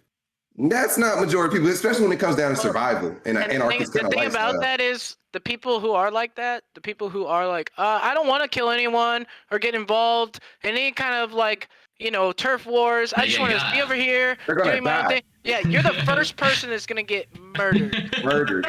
Speaker 13: that's not majority of people, especially when it comes down to survival and anarchist
Speaker 10: The
Speaker 13: kind of
Speaker 10: thing
Speaker 13: lifestyle.
Speaker 10: about that is the people who are like that, the people who are like, I don't want to kill anyone or get involved in any kind of like, turf wars. I just want to be over here doing my own thing. Yeah, you're the first person that's gonna get murdered.
Speaker 13: Murdered.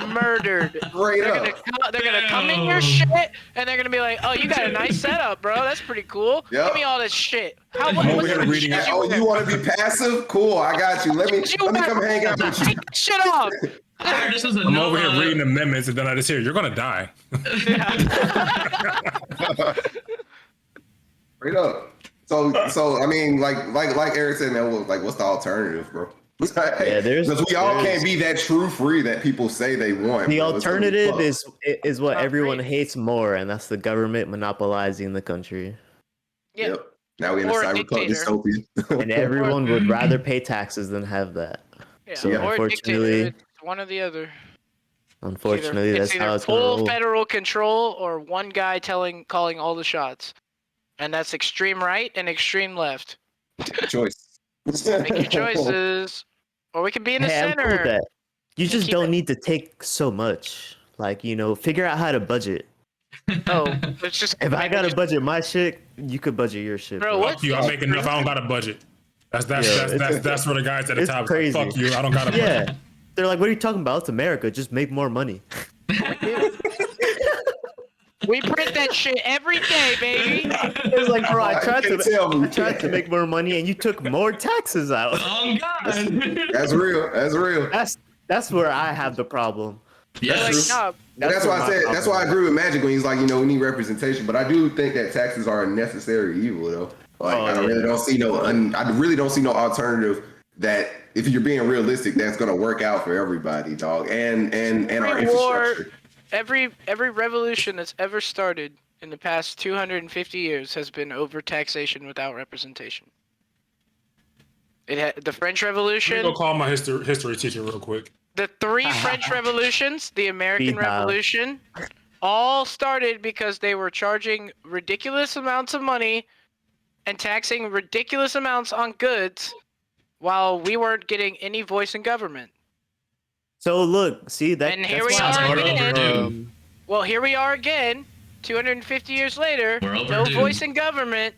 Speaker 10: Murdered.
Speaker 13: Straight
Speaker 10: they're
Speaker 13: up.
Speaker 10: They're gonna come in your shit and they're gonna be like, oh, you got a nice setup, bro. That's pretty cool.
Speaker 13: Yep.
Speaker 10: Give me all this shit.
Speaker 13: I'm over here reading it. Oh, you want to be passive? Cool, I got you. Let me come hang out with you.
Speaker 10: Take that shit off.
Speaker 12: I'm over here reading amendments, and then I just hear you're gonna die.
Speaker 13: Straight up. So I mean, like Eric said, man, what's the alternative, bro?
Speaker 8: Yeah,
Speaker 13: because we all can't be that true free that people say they want.
Speaker 8: The
Speaker 13: bro.
Speaker 8: alternative is what everyone hates more, and that's the government monopolizing the country.
Speaker 13: Yep. Now we're in a cyberpunk dystopia.
Speaker 8: And everyone would rather pay taxes than have that.
Speaker 10: Yeah.
Speaker 8: So
Speaker 10: Or a dictator.
Speaker 8: unfortunately,
Speaker 10: It's one or the other.
Speaker 8: unfortunately, that's
Speaker 10: It's
Speaker 8: how
Speaker 10: either
Speaker 8: it's gonna
Speaker 10: full
Speaker 8: roll.
Speaker 10: federal control or one guy calling all the shots, and that's extreme right and extreme left.
Speaker 13: Choice.
Speaker 10: Make your choices, or we could be in the
Speaker 8: Hey, I'm cool with
Speaker 10: center.
Speaker 8: that. You just don't need to take so much. Like, figure out how to budget.
Speaker 10: Oh, it's just
Speaker 8: If I gotta budget my shit, you could budget your shit.
Speaker 10: Bro,
Speaker 12: Fuck you, I make enough. I don't got a budget. That's
Speaker 8: Yeah,
Speaker 12: that's where the guys at the
Speaker 8: it's
Speaker 12: top is
Speaker 8: crazy.
Speaker 12: like, fuck you, I don't got a budget.
Speaker 8: Yeah. They're like, what are you talking about? It's America. Just make more money.
Speaker 10: We print that shit every day, baby.
Speaker 8: It's like, bro, I tried to make more money, and you took more taxes out.
Speaker 2: Oh God.
Speaker 13: That's real. That's real.
Speaker 8: That's where I have the problem.
Speaker 2: Yes.
Speaker 13: That's why I said. That's why I agree with Magic when he's like, we need representation. But I do think that taxes are a necessary evil, though. Like, I really don't see no alternative that, if you're being realistic, that's gonna work out for everybody, dog, and our infrastructure.
Speaker 10: Every revolution that's ever started in the past 250 years has been over taxation without representation. The French Revolution.
Speaker 12: Let me go call my history teacher real quick.
Speaker 10: The three French revolutions, the American Revolution, all started because they were charging ridiculous amounts of money and taxing ridiculous amounts on goods while we weren't getting any voice in government.
Speaker 8: So look, see that.
Speaker 10: And here we are again. Well, here we are again, 250 years later. No voice in government.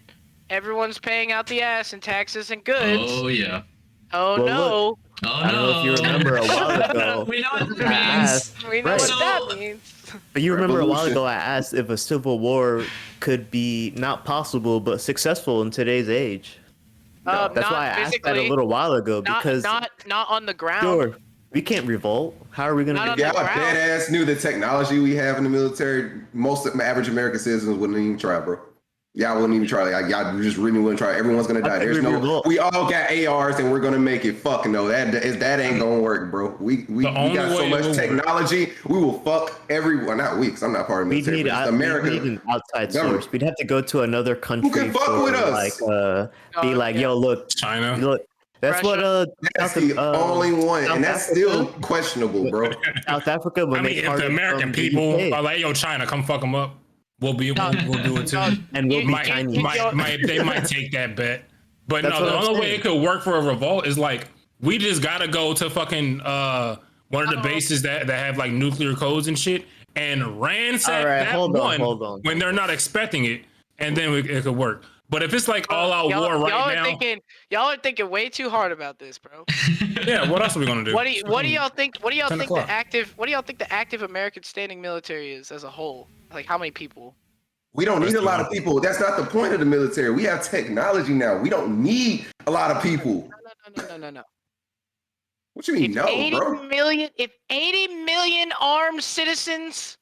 Speaker 10: Everyone's paying out the ass in taxes and goods.
Speaker 2: Oh yeah.
Speaker 10: Oh
Speaker 8: well,
Speaker 10: no.
Speaker 8: Look, I don't know if you remember a while ago.
Speaker 2: We know what that means.
Speaker 10: We know what that means.
Speaker 8: But you remember a while ago I asked if a civil war could be not possible but successful in today's age. That's why I asked that a little while ago because
Speaker 10: not on the ground.
Speaker 8: Sure, we can't revolt. How are we going to?
Speaker 13: Yeah, I dead ass knew the technology we have in the military. Most of the average American citizens wouldn't even try, bro. Y'all wouldn't even try. Like, y'all just really wouldn't try. Everyone's gonna die. There's no. We all got ARs and we're gonna make it. Fuck no, that ain't gonna work, bro. We got so much technology. We will fuck everyone. Not we, because I'm not part of the military. America.
Speaker 8: We need an outside source. We'd have to go to another country.
Speaker 13: Who can fuck with us?
Speaker 8: Like, be like, yo, look,
Speaker 12: China.
Speaker 8: Look, that's
Speaker 10: Russia.
Speaker 13: That's the only one, and that's still questionable, bro.
Speaker 8: South Africa.
Speaker 12: I mean, if the American people are like, yo, China, come fuck them up. We'll do it too,
Speaker 8: and we'll be Chinese.
Speaker 12: They might take that bet, but no, the only way it could work for a revolt is like we just gotta go to fucking one of the bases that have like nuclear codes and shit, and ransack hold on. When they're not expecting it, and then it could work. But if it's like all out war right now,
Speaker 10: y'all are thinking way too hard about this, bro.
Speaker 12: Yeah, what else are we gonna do?
Speaker 10: What do y'all think? What do y'all think the active American standing military is as a whole? Like how many people?
Speaker 13: We don't need a lot of people. That's not the point of the military. We have technology now. We don't need a lot of people.
Speaker 10: No.
Speaker 13: What you mean, bro?
Speaker 10: If 80 million armed citizens.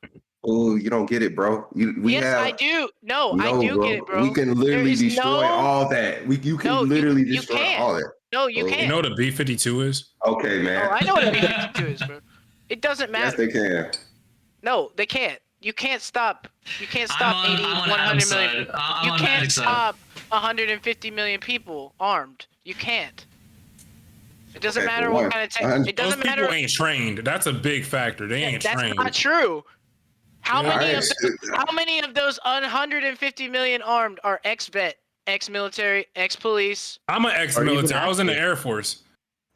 Speaker 13: Oh, you don't get it, bro.
Speaker 10: I do. No, I do get it, bro.
Speaker 13: We can literally destroy all that. You can literally destroy all that.
Speaker 10: No, you can't.
Speaker 12: You know what a B-52 is?
Speaker 13: Okay, man.
Speaker 10: Oh, I know what a B-52 is, bro. It doesn't matter.
Speaker 13: Yes, they can.
Speaker 10: No, they can't. You can't stop 100 million. You can't stop 150 million people armed. You can't. It doesn't matter what kind of tech. It doesn't matter.
Speaker 12: People ain't trained. That's a big factor. They ain't trained.
Speaker 10: That's not true. How many of those 150 million armed are ex-vet, ex-military, ex-police?
Speaker 12: I'm an ex-military. I was in the Air Force.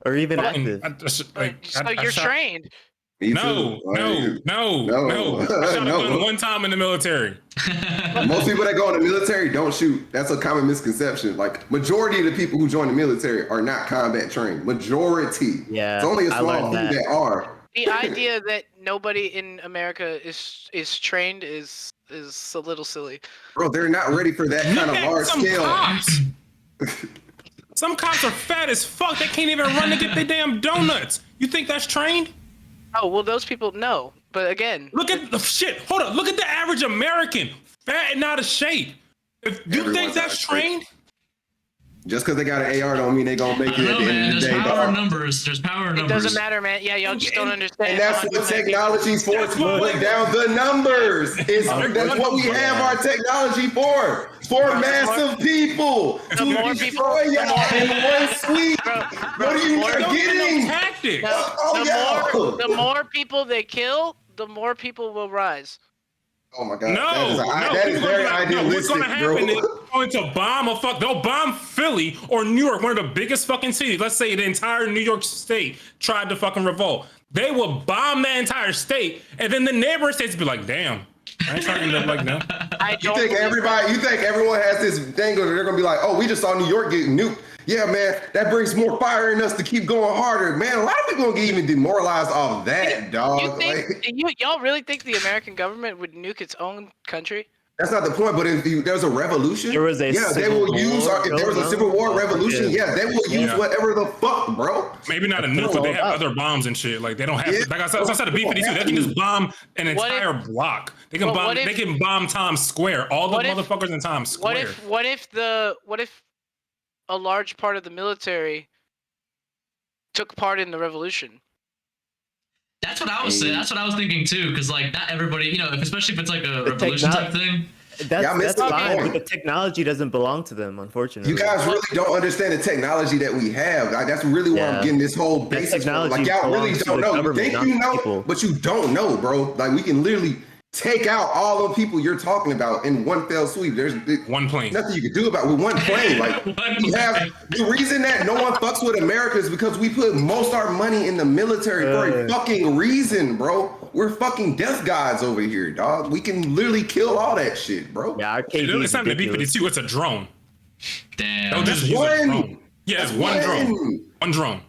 Speaker 8: Or even active.
Speaker 10: So you're trained.
Speaker 12: No. I shot a gun one time in the military.
Speaker 13: Most people that go in the military don't shoot. That's a common misconception. Like majority of the people who join the military are not combat trained. Majority.
Speaker 8: Yeah.
Speaker 13: It's only a small few that are.
Speaker 10: The idea that nobody in America is trained is a little silly.
Speaker 13: Bro, they're not ready for that kind of large scale.
Speaker 12: Cops. Some cops are fat as fuck. They can't even run to get their damn donuts. You think that's trained?
Speaker 10: Oh, well, those people, no. But again...
Speaker 12: Look at the shit. Hold up. Look at the average American. Fat and out of shape. If you think that's trained?
Speaker 13: Just because they got an AR don't mean they gonna make it at the end of the day.
Speaker 2: There's power in numbers. There's power in numbers.
Speaker 10: It doesn't matter, man. Yeah, y'all just don't understand.
Speaker 13: And that's what technology's for, to put down the numbers. That's what we have our technology for. For massive people. To destroy y'all in one sweep. What are you getting?
Speaker 10: The more people they kill, the more people will rise.
Speaker 13: Oh my God! That is very idealistic,
Speaker 12: what's gonna happen is going to bomb they'll bomb Philly or New York, one of the biggest fucking cities. Let's say the entire New York state tried to fucking revolt. They will bomb that entire state, and then the neighboring states will be like, "Damn, I ain't trying to end up like that."
Speaker 13: You think everyone has this thing, or they're gonna be like, "Oh, we just saw New York get nuked." Yeah, man, that brings more fire in us to keep going harder. Man, a lot of people gonna get even demoralized off that, dog.
Speaker 10: Y'all really think the American government would nuke its own country?
Speaker 13: That's not the point, but if there's a revolution,
Speaker 8: they will use
Speaker 13: if there was a civil war revolution, they will use whatever the fuck, bro.
Speaker 12: Maybe not a nuke, but they have other bombs and shit. Like they don't have like I said, the B-52, they can just bomb an entire block. They can bomb Times Square, all the motherfuckers in Times Square.
Speaker 10: What if a large part of the military took part in the revolution?
Speaker 2: That's what I was saying. That's what I was thinking too. Because like not everybody, especially if it's like a revolution type thing.
Speaker 8: That's fine, but the technology doesn't belong to them, unfortunately.
Speaker 13: You guys really don't understand the technology that we have. Like, that's really why I'm getting this whole basic. Like y'all really don't know. You think you know, but you don't know, bro. Like we can literally take out all the people you're talking about in one fell sweep. There's
Speaker 12: one plane.
Speaker 13: Nothing you can do about it with one plane. Like you have the reason that no one fucks with America is because we put most of our money in the military for a fucking reason, bro. We're fucking death gods over here, dog. We can literally kill all that shit, bro.
Speaker 8: Yeah,
Speaker 12: it's not the B-52. It's a drone.
Speaker 2: Damn.
Speaker 12: Don't just use a drone. Yeah, it's one drone. One drone.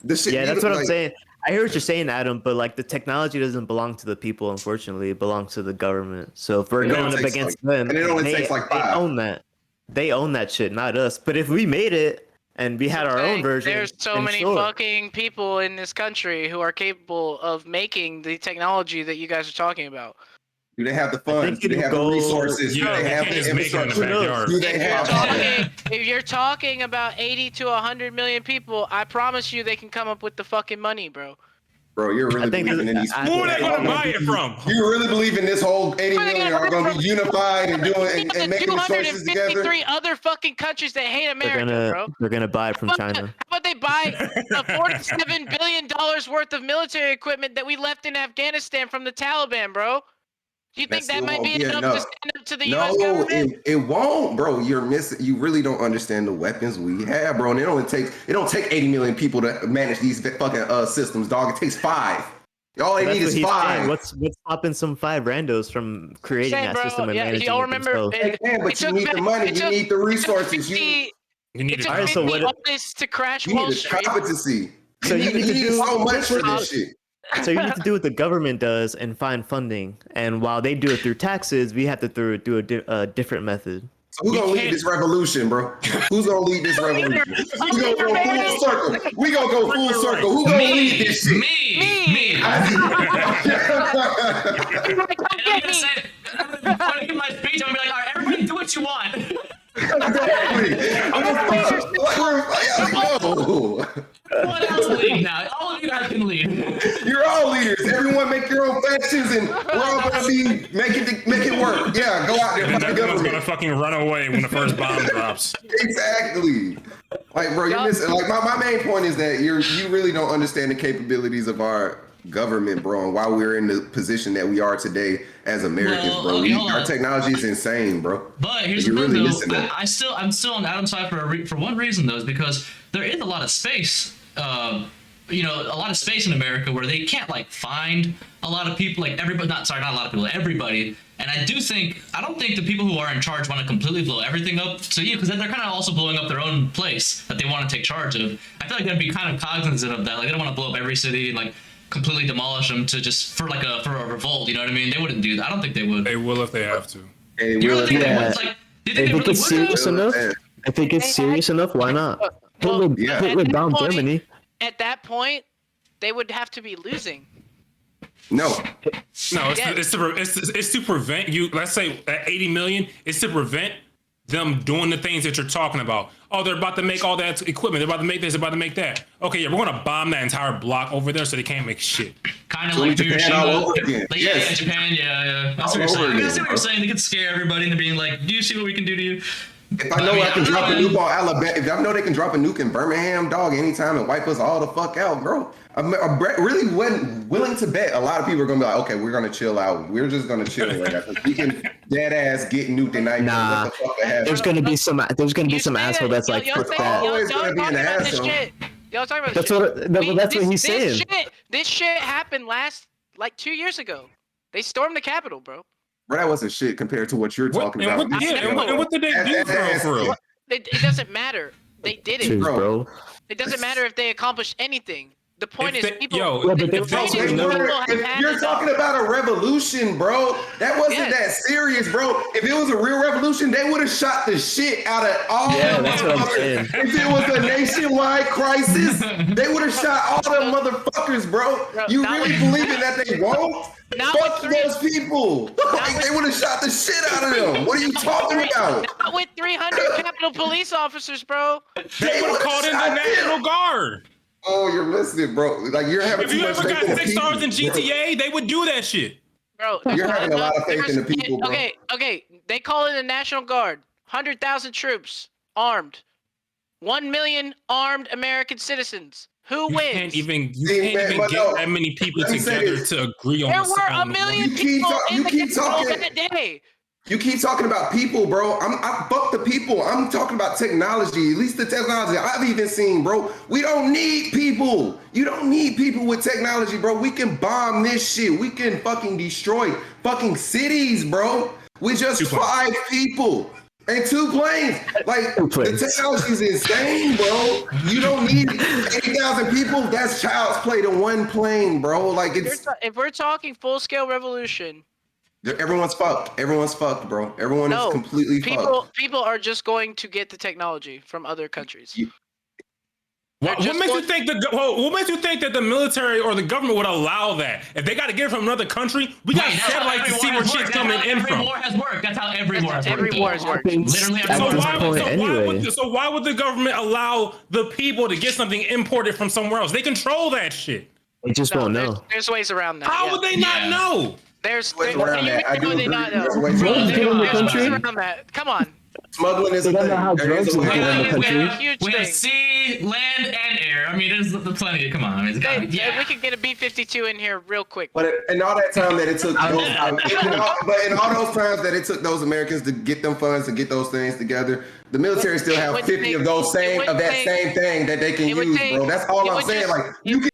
Speaker 8: Yeah, that's what I'm saying. I hear what you're saying, Adam, but like the technology doesn't belong to the people, unfortunately. It belongs to the government. So if we're going up against them,
Speaker 13: and it only takes like 5.
Speaker 8: They own that. They own that shit, not us. But if we made it and we had our own version,
Speaker 10: there's so many fucking people in this country who are capable of making the technology that you guys are talking about.
Speaker 13: Do they have the funds? Do they have the resources? Do they have the infrastructure? Do they have?
Speaker 10: If you're talking about 80 to 100 million people, I promise you they can come up with the fucking money, bro.
Speaker 13: Bro, you're really believing in these people.
Speaker 12: Who are they gonna buy it from?
Speaker 13: You really believe in this whole 80 million are gonna be unified and doing and making resources together?
Speaker 10: 253 other fucking countries that hate America, bro.
Speaker 8: They're gonna buy it from China.
Speaker 10: How about they buy the $47 billion worth of military equipment that we left in Afghanistan from the Taliban, bro? You think that might be enough to stand up to the U.S. government?
Speaker 13: No, it won't, bro. You're missing. You really don't understand the weapons we have, bro. And it don't take 80 million people to manage these fucking systems, dog. It takes 5. All they need is 5.
Speaker 8: What's stopping some 5 randos from creating that system and managing
Speaker 10: y'all
Speaker 8: it
Speaker 10: remember?
Speaker 13: But you need the money. You need the resources.
Speaker 10: You need
Speaker 8: all right, so what?
Speaker 10: To crash
Speaker 13: you
Speaker 10: Wall
Speaker 13: need the
Speaker 10: Street.
Speaker 13: competency.
Speaker 8: So you need to do
Speaker 13: so much for this shit.
Speaker 8: So you need to do what the government does and find funding. And while they do it through taxes, we have to do a different method.
Speaker 13: So who's gonna lead this revolution, bro? Who's gonna lead this revolution? We gonna go full circle. We gonna go full circle. Who's gonna lead this shit?
Speaker 2: Me. I'm gonna say, I'm gonna give my speech. I'm gonna be like, all right, everybody do what you want. What else lead now? All of you guys can lead.
Speaker 13: You're all leaders. Everyone make your own factions, and we're all gonna be make it work. Yeah, go out there.
Speaker 12: And everyone's gonna fucking run away when the first bomb drops.
Speaker 13: Exactly. Like, bro, you're missing. Like, my main point is that you really don't understand the capabilities of our government, bro, and why we're in the position that we are today as Americans, bro. Our technology is insane, bro.
Speaker 2: But here's the thing, though. I'm still on Adam's side for one reason, though, is because there is a lot of space. A lot of space in America where they can't like find a lot of people, like everybody. Not a lot of people, everybody. And I don't think the people who are in charge want to completely blow everything up to you, because then they're kind of also blowing up their own place that they want to take charge of. I feel like they'd be kind of cognizant of that. Like they don't want to blow up every city and like completely demolish them to just for a revolt. You know what I mean? They wouldn't do that. I don't think they would.
Speaker 12: They will if they have to.
Speaker 2: You really think they would? Like, do you think they really
Speaker 8: it's serious enough? If it gets serious enough, why not? Put with down Germany.
Speaker 10: At that point, they would have to be losing.
Speaker 13: No,
Speaker 12: it's to prevent you. Let's say at 80 million, it's to prevent them doing the things that you're talking about. Oh, they're about to make all that equipment. They're about to make this. They're about to make that. Okay, yeah, we're gonna bomb that entire block over there so they can't make shit.
Speaker 2: Kind of like
Speaker 13: Japan all over again.
Speaker 2: Like, yeah, Japan, yeah. That's what you're saying. I see what you're saying. They could scare everybody into being like, "Do you see what we can do to you?"
Speaker 13: If I know I can drop a nuke on Alabama, if I know they can drop a nuke in Birmingham, dog, anytime and wipe us all the fuck out, bro. I'm really willing to bet a lot of people are gonna be like, okay, we're gonna chill out. We're just gonna chill right now because we can dead ass get nuked and not
Speaker 8: nah.
Speaker 13: What the fuck
Speaker 8: there's gonna be some asshole that's like, fuck that.
Speaker 13: Always gonna be an asshole.
Speaker 10: Y'all talking about
Speaker 8: that's
Speaker 10: this
Speaker 8: what he's saying.
Speaker 10: This shit happened like 2 years ago. They stormed the Capitol, bro.
Speaker 13: Bro, that wasn't shit compared to what you're talking about.
Speaker 12: What did they do for real?
Speaker 10: It doesn't matter. They did it,
Speaker 13: bro.
Speaker 10: It doesn't matter if they accomplished anything. The point is, people.
Speaker 13: If you're talking about a revolution, bro, that wasn't that serious, bro. If it was a real revolution, they would have shot the shit out of all the motherfuckers. If it was a nationwide crisis, they would have shot all the motherfuckers, bro. You really believing that they won't? Fuck those people. They would have shot the shit out of them. What are you talking about?
Speaker 10: Not with 300 Capitol Police officers, bro.
Speaker 12: They would have called in the National Guard.
Speaker 13: Oh, you're listening, bro. Like you're having.
Speaker 12: If you ever got 6 stars in GTA, they would do that shit.
Speaker 10: Bro,
Speaker 13: you're having a lot of faith in the people, bro.
Speaker 10: Okay. They call in the National Guard. 100,000 troops armed. 1 million armed American citizens. Who
Speaker 12: You
Speaker 10: wins?
Speaker 12: can't even get that many people together to agree on.
Speaker 10: There were a million people in the Capitol that day.
Speaker 13: You keep talking about people, bro. I fuck the people. I'm talking about technology. At least the technology I've even seen, bro. We don't need people. You don't need people with technology, bro. We can bomb this shit. We can fucking destroy fucking cities, bro. With just 5 people and 2 planes. Like the technology is insane, bro. You don't need 80,000 people. That's child's play to 1 plane, bro. Like
Speaker 10: if we're talking full scale revolution.
Speaker 13: Everyone's fucked. Everyone's fucked, bro. Everyone is completely fucked.
Speaker 10: People are just going to get the technology from other countries.
Speaker 12: What makes you think that the military or the government would allow that? If they got to get it from another country, we got satellites to see where shit's coming in from.
Speaker 2: Every war has worked. That's how every war has worked.
Speaker 10: Every war has worked.
Speaker 2: Literally.
Speaker 12: So why would the government allow the people to get something imported from somewhere else? They control that shit.
Speaker 8: They just won't know.
Speaker 10: There's ways around that.
Speaker 12: How would they not know?
Speaker 10: There's
Speaker 13: ways around
Speaker 10: that. Come on.
Speaker 13: Smuggling is a thing.
Speaker 2: We have sea, land, and air. I mean, there's plenty. Come on.
Speaker 10: We could get a B-52 in here real quick.
Speaker 13: But in all that time that it took, in all those times that it took those Americans to get them funds to get those things together, the military still have 50 of those same thing that they can use, bro. That's all I'm saying. Like you can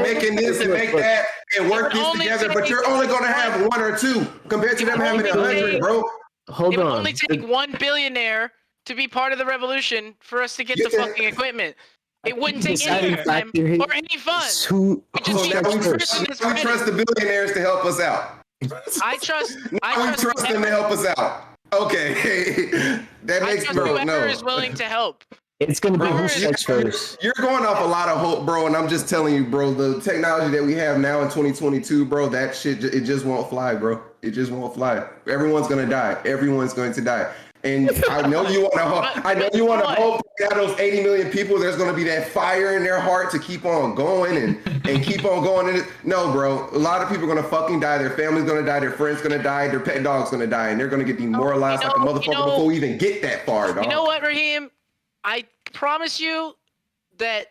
Speaker 13: making this and make that and work this together, but you're only gonna have 1 or 2 compared to them having 100, bro.
Speaker 10: It would only take 1 billionaire to be part of the revolution for us to get the fucking equipment. It wouldn't take any time or any funds.
Speaker 13: We trust the billionaires to help us out.
Speaker 10: I trust
Speaker 13: them to help us out. Okay, that makes
Speaker 10: whoever is willing to help.
Speaker 8: It's gonna be who starts first.
Speaker 13: You're going off a lot of hope, bro, and I'm just telling you, bro. The technology that we have now in 2022, bro, that shit it just won't fly, bro. It just won't fly. Everyone's gonna die. Everyone's going to die. And I know you want to. I know you want to hope that out of those 80 million people, there's going to be that fire in their heart to keep on going and keep on going. And no, bro, a lot of people are going to fucking die. Their family's going to die. Their friends going to die. Their pet dog's going to die, and they're going to get demoralized like a motherfucker before we even get that far, dog.
Speaker 10: You know what, Raheem? I promise you that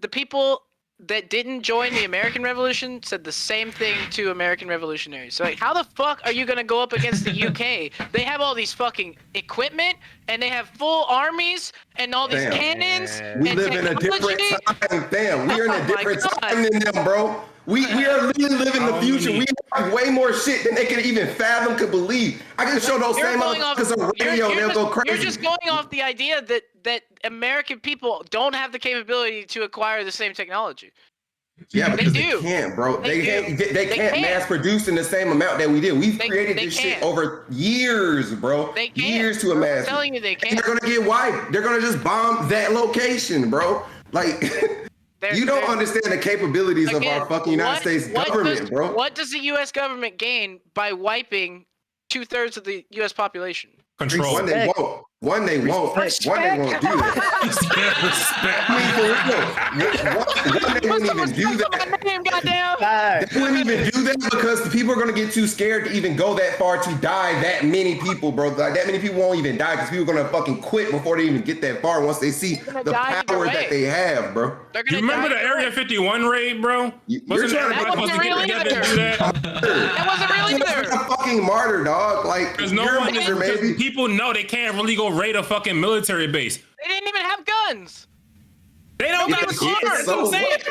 Speaker 10: the people that didn't join the American Revolution said the same thing to American revolutionaries. So, like, how the fuck are you gonna go up against the UK? They have all these fucking equipment, and they have full armies, and all these cannons.
Speaker 13: We live in a different time, fam. We are in a different time than them, bro. We are literally living the future. We have way more shit than they can even fathom, could believe. I can show those same motherfuckers on radio and they'll go crazy.
Speaker 10: You're just going off the idea that American people don't have the capability to acquire the same technology.
Speaker 13: Yeah, because they can't, bro. They can't mass produce in the same amount that we did. We've created this shit over years, bro. Years to amass.
Speaker 10: I'm telling you, they can't.
Speaker 13: And they're gonna get wiped. They're gonna just bomb that location, bro. Like, you don't understand the capabilities of our fucking United States government, bro.
Speaker 10: What does the U.S. government gain by wiping 2/3 of the U.S. population?
Speaker 12: Control.
Speaker 13: One, they won't. One, they won't do that. I mean, for real. One, they wouldn't even do that. They wouldn't even do that because the people are going to get too scared to even go that far to die that many people, bro. Like, that many people won't even die because people are going to fucking quit before they even get that far once they see the power that they have, bro.
Speaker 12: You remember the Area 51 raid, bro?
Speaker 13: You're trying to
Speaker 10: wasn't real either. That wasn't real either.
Speaker 13: You're a fucking martyr, dog. Like,
Speaker 12: people know they can't really go raid a fucking military base.
Speaker 10: They didn't even have guns.
Speaker 12: They don't got cars.
Speaker 13: So what?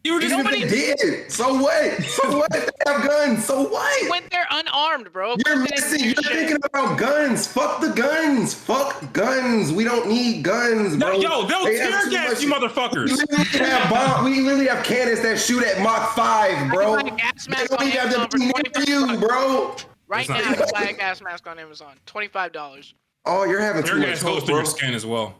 Speaker 12: You were just
Speaker 13: nobody did. So what? So what? They have guns. So what?
Speaker 10: When they're unarmed, bro.
Speaker 13: You're missing. You're thinking about guns. Fuck the guns. Fuck guns. We don't need guns, bro.
Speaker 12: Yo, they'll tear gas you motherfuckers.
Speaker 13: We literally have cannons that shoot at Mach 5, bro. They don't even have to be near you, bro.
Speaker 10: Right now, you can buy a gas mask on Amazon. $25.
Speaker 13: Oh, you're having too much
Speaker 12: gas
Speaker 13: hope,
Speaker 12: goes through your skin as well.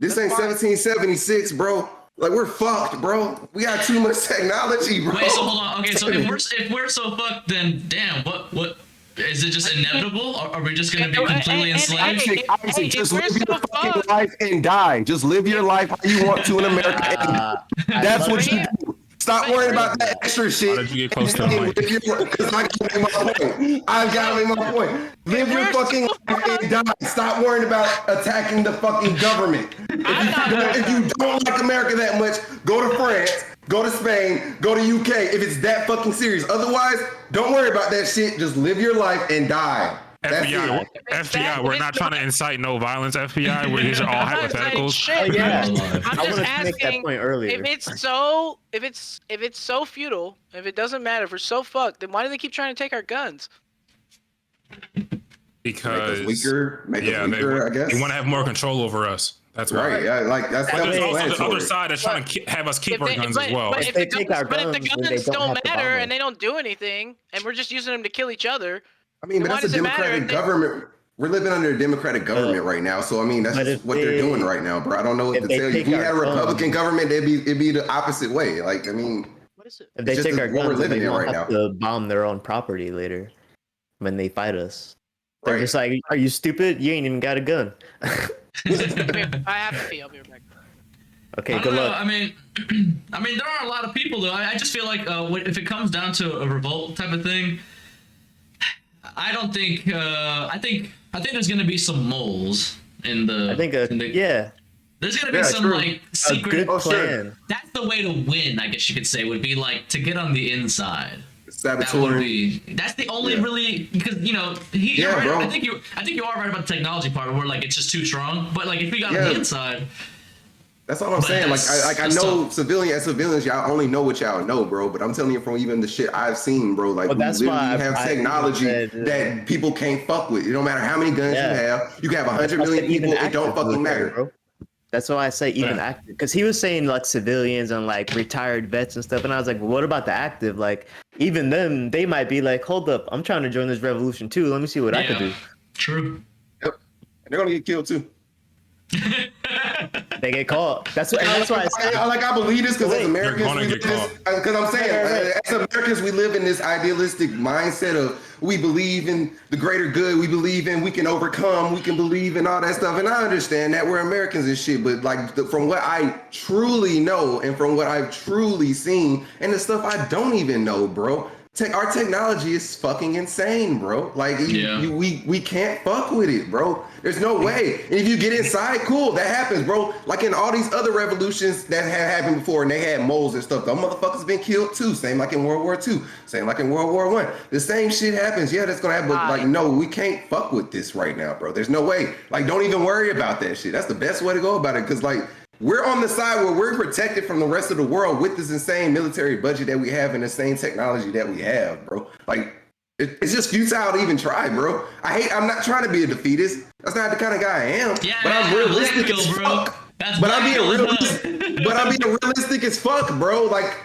Speaker 13: This ain't 1776, bro. Like, we're fucked, bro. We got too much technology, bro.
Speaker 2: Wait, so hold on. Okay, so if we're so fucked, then damn, what is it just inevitable? Or are we just gonna be completely enslaved?
Speaker 13: Isaac, just live your fucking life and die. Just live your life how you want to in America. That's what you do. Stop worrying about that extra shit.
Speaker 12: Why did you get close to the mic?
Speaker 13: Because I gotta make my point. I've gotta make my point. Live your fucking life and die. Stop worrying about attacking the fucking government. If you don't like America that much, go to France, go to Spain, go to UK. If it's that fucking serious. Otherwise, don't worry about that shit. Just live your life and die.
Speaker 12: FBI, we're not trying to incite no violence. FBI, these are all hypotheticals.
Speaker 10: I'm
Speaker 8: I
Speaker 10: just
Speaker 8: wanted to make that
Speaker 10: asking
Speaker 8: point earlier.
Speaker 10: if it's so futile, if it doesn't matter, if we're so fucked, then why do they keep trying to take our guns?
Speaker 12: Because
Speaker 13: make us weaker, I guess.
Speaker 12: They want to have more control over us. That's why.
Speaker 13: Right. Yeah, like that's
Speaker 12: there's also the other side that's trying to have us keep our guns as well.
Speaker 10: But if the guns don't matter and they don't do anything, and we're just using them to kill each other.
Speaker 13: I mean, but that's a democratic government. We're living under a democratic government right now, so I mean that's just what they're doing right now, bro. I don't know what to tell you. If we had a Republican government, it'd be the opposite way. Like, I mean,
Speaker 10: what is it?
Speaker 8: If they take our guns,
Speaker 13: we're living
Speaker 8: they
Speaker 13: in
Speaker 8: don't
Speaker 13: right
Speaker 8: have
Speaker 13: now.
Speaker 8: to bomb their own property later when they fight us. They're
Speaker 13: Right.
Speaker 8: just like, "Are you stupid? You ain't even got a gun."
Speaker 10: I have to pee. I'll be right back.
Speaker 8: Okay, good luck.
Speaker 2: I mean, there are a lot of people though. I just feel like if it comes down to a revolt type of thing, I don't think. I think there's gonna be some moles in the.
Speaker 8: I think, yeah.
Speaker 2: There's gonna be some like secret.
Speaker 8: good plan.
Speaker 2: That's the way to win, I guess you could say. Would be like to get on the inside. That's the only really because you're right.
Speaker 13: Bro.
Speaker 2: I think you are right about the technology part where like it's just too strong. But like if we got on the inside.
Speaker 13: That's all I'm saying. I know civilians, y'all only know what y'all know, bro. But I'm telling you from even the shit I've seen, bro. Like we literally have technology that people can't fuck with. It don't matter how many guns you have. You can have 100 million people. It don't fucking matter,
Speaker 8: bro. That's why I say even active, because he was saying like civilians and like retired vets and stuff, and I was like, well, what about the active? Like even them, they might be like, hold up, I'm trying to join this revolution too. Let me see what I can do.
Speaker 2: True.
Speaker 13: Yep. And they're gonna get killed too.
Speaker 8: They get caught. That's why I say.
Speaker 13: I believe this because as Americans, because I'm saying as Americans, we live in this idealistic mindset of we believe in the greater good. We believe in we can overcome. We can believe in all that stuff. And I understand that we're Americans and shit. But like from what I truly know and from what I've truly seen and the stuff I don't even know, bro. Our technology is fucking insane, bro. Like we can't fuck with it, bro. There's no way. And if you get inside, cool, that happens, bro. Like in all these other revolutions that have happened before, and they had moles and stuff. Those motherfuckers been killed too. Same like in World War II. Same like in World War I. The same shit happens. Yeah, that's gonna happen. But like, no, we can't fuck with this right now, bro. There's no way. Like, don't even worry about that shit. That's the best way to go about it. Cause like, we're on the side where we're protected from the rest of the world with this insane military budget that we have and the same technology that we have, bro. Like, it's just futile to even try, bro. I'm not trying to be a defeatist. That's not the kind of guy I am.
Speaker 2: Yeah,
Speaker 13: but I'm realistic as fuck. But I'm being realistic as fuck, bro. Like,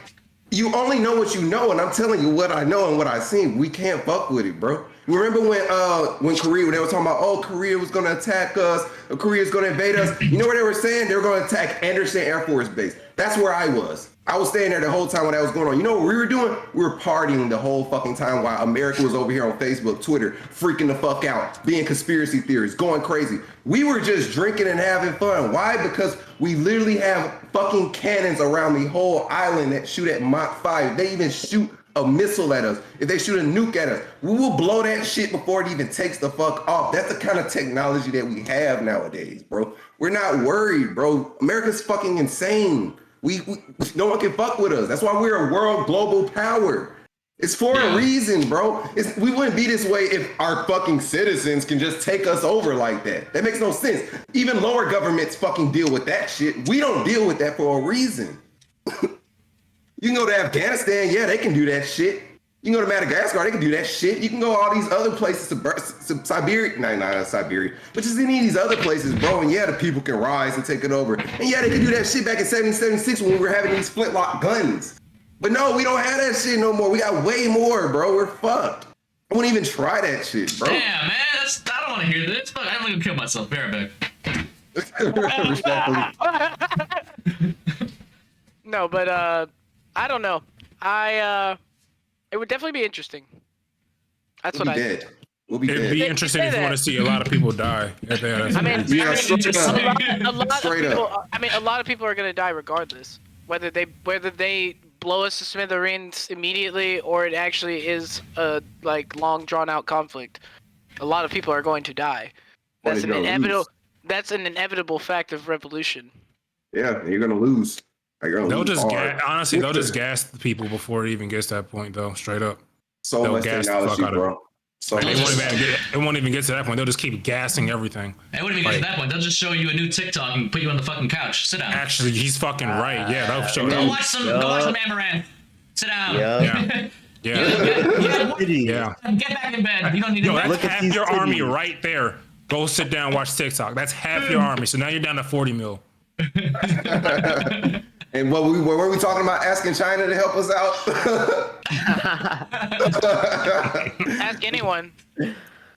Speaker 13: you only know what you know, and I'm telling you what I know and what I've seen. We can't fuck with it, bro. You remember when Korea, when they were talking about, oh, Korea was going to attack us, or Korea's going to invade us. You know what they were saying? They were going to attack Anderson Air Force Base. That's where I was. I was staying there the whole time when that was going on. You know what we were doing? We were partying the whole fucking time while America was over here on Facebook, Twitter, freaking the fuck out, being conspiracy theorists, going crazy. We were just drinking and having fun. Why? Because we literally have fucking cannons around the whole island that shoot at Mach 5. They even shoot a missile at us. If they shoot a nuke at us, we will blow that shit before it even takes the fuck off. That's the kind of technology that we have nowadays, bro. We're not worried, bro. America's fucking insane. We no one can fuck with us. That's why we're a world global power. It's for a reason, bro. We wouldn't be this way if our fucking citizens can just take us over like that. That makes no sense. Even lower governments fucking deal with that shit. We don't deal with that for a reason. You can go to Afghanistan, yeah, they can do that shit. You can go to Madagascar, they can do that shit. You can go all these other places, Siberia, not Siberia, but just any of these other places, bro. And yeah, the people can rise and take it over. And yeah, they can do that shit back in 1776 when we were having these flintlock guns. But no, we don't have that shit no more. We got way more, bro. We're fucked. I wouldn't even try that shit, bro.
Speaker 2: Damn, man, I don't want to hear this. Fuck, I'm gonna kill myself. Be right back.
Speaker 10: No, but I don't know. It would definitely be interesting. That's what I think.
Speaker 13: We'll be
Speaker 12: It'd be interesting if you want to see a lot of people die. A
Speaker 10: lot of people are gonna die regardless, whether they blow us to smithereens immediately, or it actually is a like long drawn out conflict, a lot of people are going to die. That's an inevitable. That's an inevitable fact of revolution.
Speaker 13: Yeah, you're gonna lose.
Speaker 12: They'll just honestly, they'll just gas the people before it even gets to that point, though. Straight up.
Speaker 13: So much technology, bro. So
Speaker 12: like, it won't even get to that point. They'll just keep gassing everything.
Speaker 2: It wouldn't even get to that point. They'll just show you a new TikTok and put you on the fucking couch. Sit down.
Speaker 12: Actually, he's fucking right. Yeah, they'll show.
Speaker 2: Go watch some Amaranth. Sit down.
Speaker 12: Yeah. Yeah.
Speaker 2: Get back in bed. You don't need to.
Speaker 12: That's half your army right there. Go sit down, watch TikTok. That's half your army. So now you're down to 40 mil.
Speaker 13: And what were we talking about? Asking China to help us out?
Speaker 10: Ask anyone.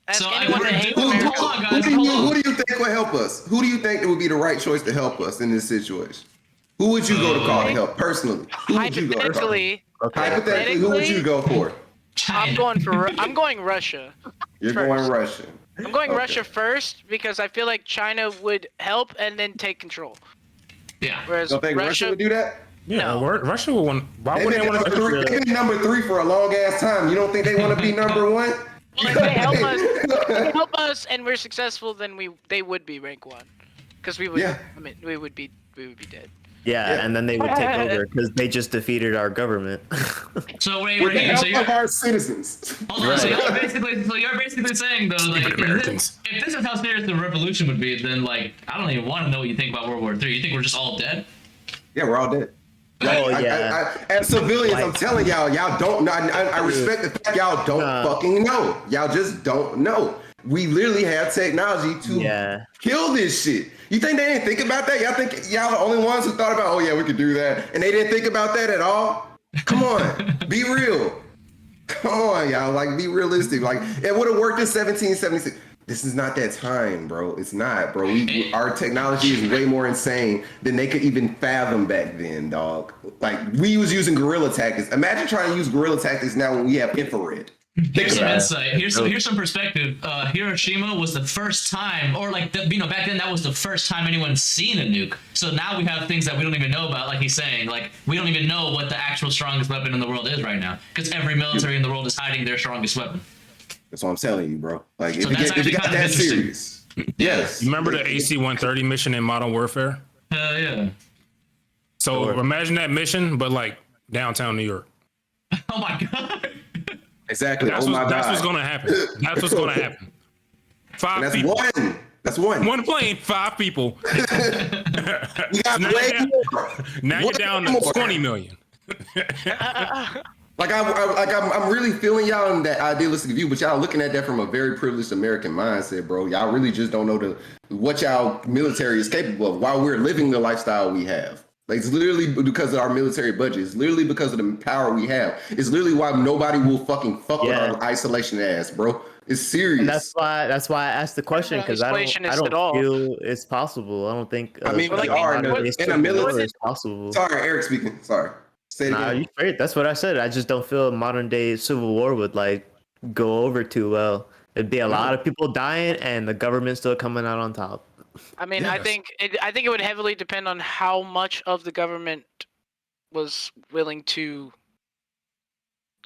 Speaker 2: Ask
Speaker 10: anyone that hates
Speaker 2: America.
Speaker 13: Who do you think will help us? Who do you think would be the right choice to help us in this situation? Who would you go to call to help personally? Who would you go to call? Hypothetically, who would you go for?
Speaker 10: I'm going Russia.
Speaker 13: You're going Russia.
Speaker 10: I'm going Russia first because I feel like China would help and then take control.
Speaker 2: Yeah.
Speaker 10: Whereas
Speaker 13: don't think Russia would do that?
Speaker 12: Yeah, no. Russia would want. Why would they want to?
Speaker 13: They've been number 3 for a long ass time. You don't think they want to be number 1?
Speaker 10: Well, if they help us, and we're successful, then they would be rank 1, because we would. Yeah. I mean, we would be dead.
Speaker 8: Yeah, and then they would take over because they just defeated our government.
Speaker 2: So wait,
Speaker 13: so you're our citizens.
Speaker 2: Hold on, so you're basically saying though, like, if this is how serious the revolution would be, then like I don't even want to know what you think about World War III. You think we're just all dead?
Speaker 13: Yeah, we're all dead. As civilians, I'm telling y'all don't know. I respect the fact y'all don't fucking know. Y'all just don't know. We literally have technology to kill this shit. You think they didn't think about that? Y'all think y'all the only ones who thought about, oh yeah, we could do that, and they didn't think about that at all? Come on, be real. Come on, y'all. Like, be realistic. Like, it would have worked in 1776. This is not that time, bro. It's not, bro. Our technology is way more insane than they could even fathom back then, dog. Like, we was using guerrilla tactics. Imagine trying to use guerrilla tactics now when we have infrared.
Speaker 2: Here's some insight. Here's some perspective. Hiroshima was the first time, or like back then that was the first time anyone's seen a nuke. So now we have things that we don't even know about. Like he's saying, like we don't even know what the actual strongest weapon in the world is right now, because every military in the world is hiding their strongest weapon.
Speaker 13: That's what I'm telling you, bro. Like,
Speaker 2: so
Speaker 13: if you got that serious. Yes.
Speaker 12: You remember the AC-130 mission in Modern Warfare?
Speaker 2: Yeah.
Speaker 12: So imagine that mission, but like downtown New York.
Speaker 2: Oh my god.
Speaker 13: Exactly.
Speaker 12: That's what's gonna happen. That's what's gonna happen. 5 people.
Speaker 13: That's one.
Speaker 12: One plane, 5 people.
Speaker 13: You got
Speaker 12: now you're down to 20 million.
Speaker 13: Like I'm really feeling y'all in that idealistic view, but y'all looking at that from a very privileged American mindset, bro. Y'all really just don't know what y'all military is capable of while we're living the lifestyle we have. Like, it's literally because of our military budget. It's literally because of the power we have. It's literally why nobody will fucking fuck with our isolation ass, bro. It's serious.
Speaker 8: And that's why I asked the question, because I don't feel it's possible. I don't think.
Speaker 13: I mean, we are in a military.
Speaker 8: It's possible.
Speaker 13: Sorry, Eric speaking. Sorry. Say it again.
Speaker 8: You straight. That's what I said. I just don't feel modern day civil war would like go over too well. It'd be a lot of people dying and the government still coming out on top.
Speaker 10: I mean, I think it would heavily depend on how much of the government was willing to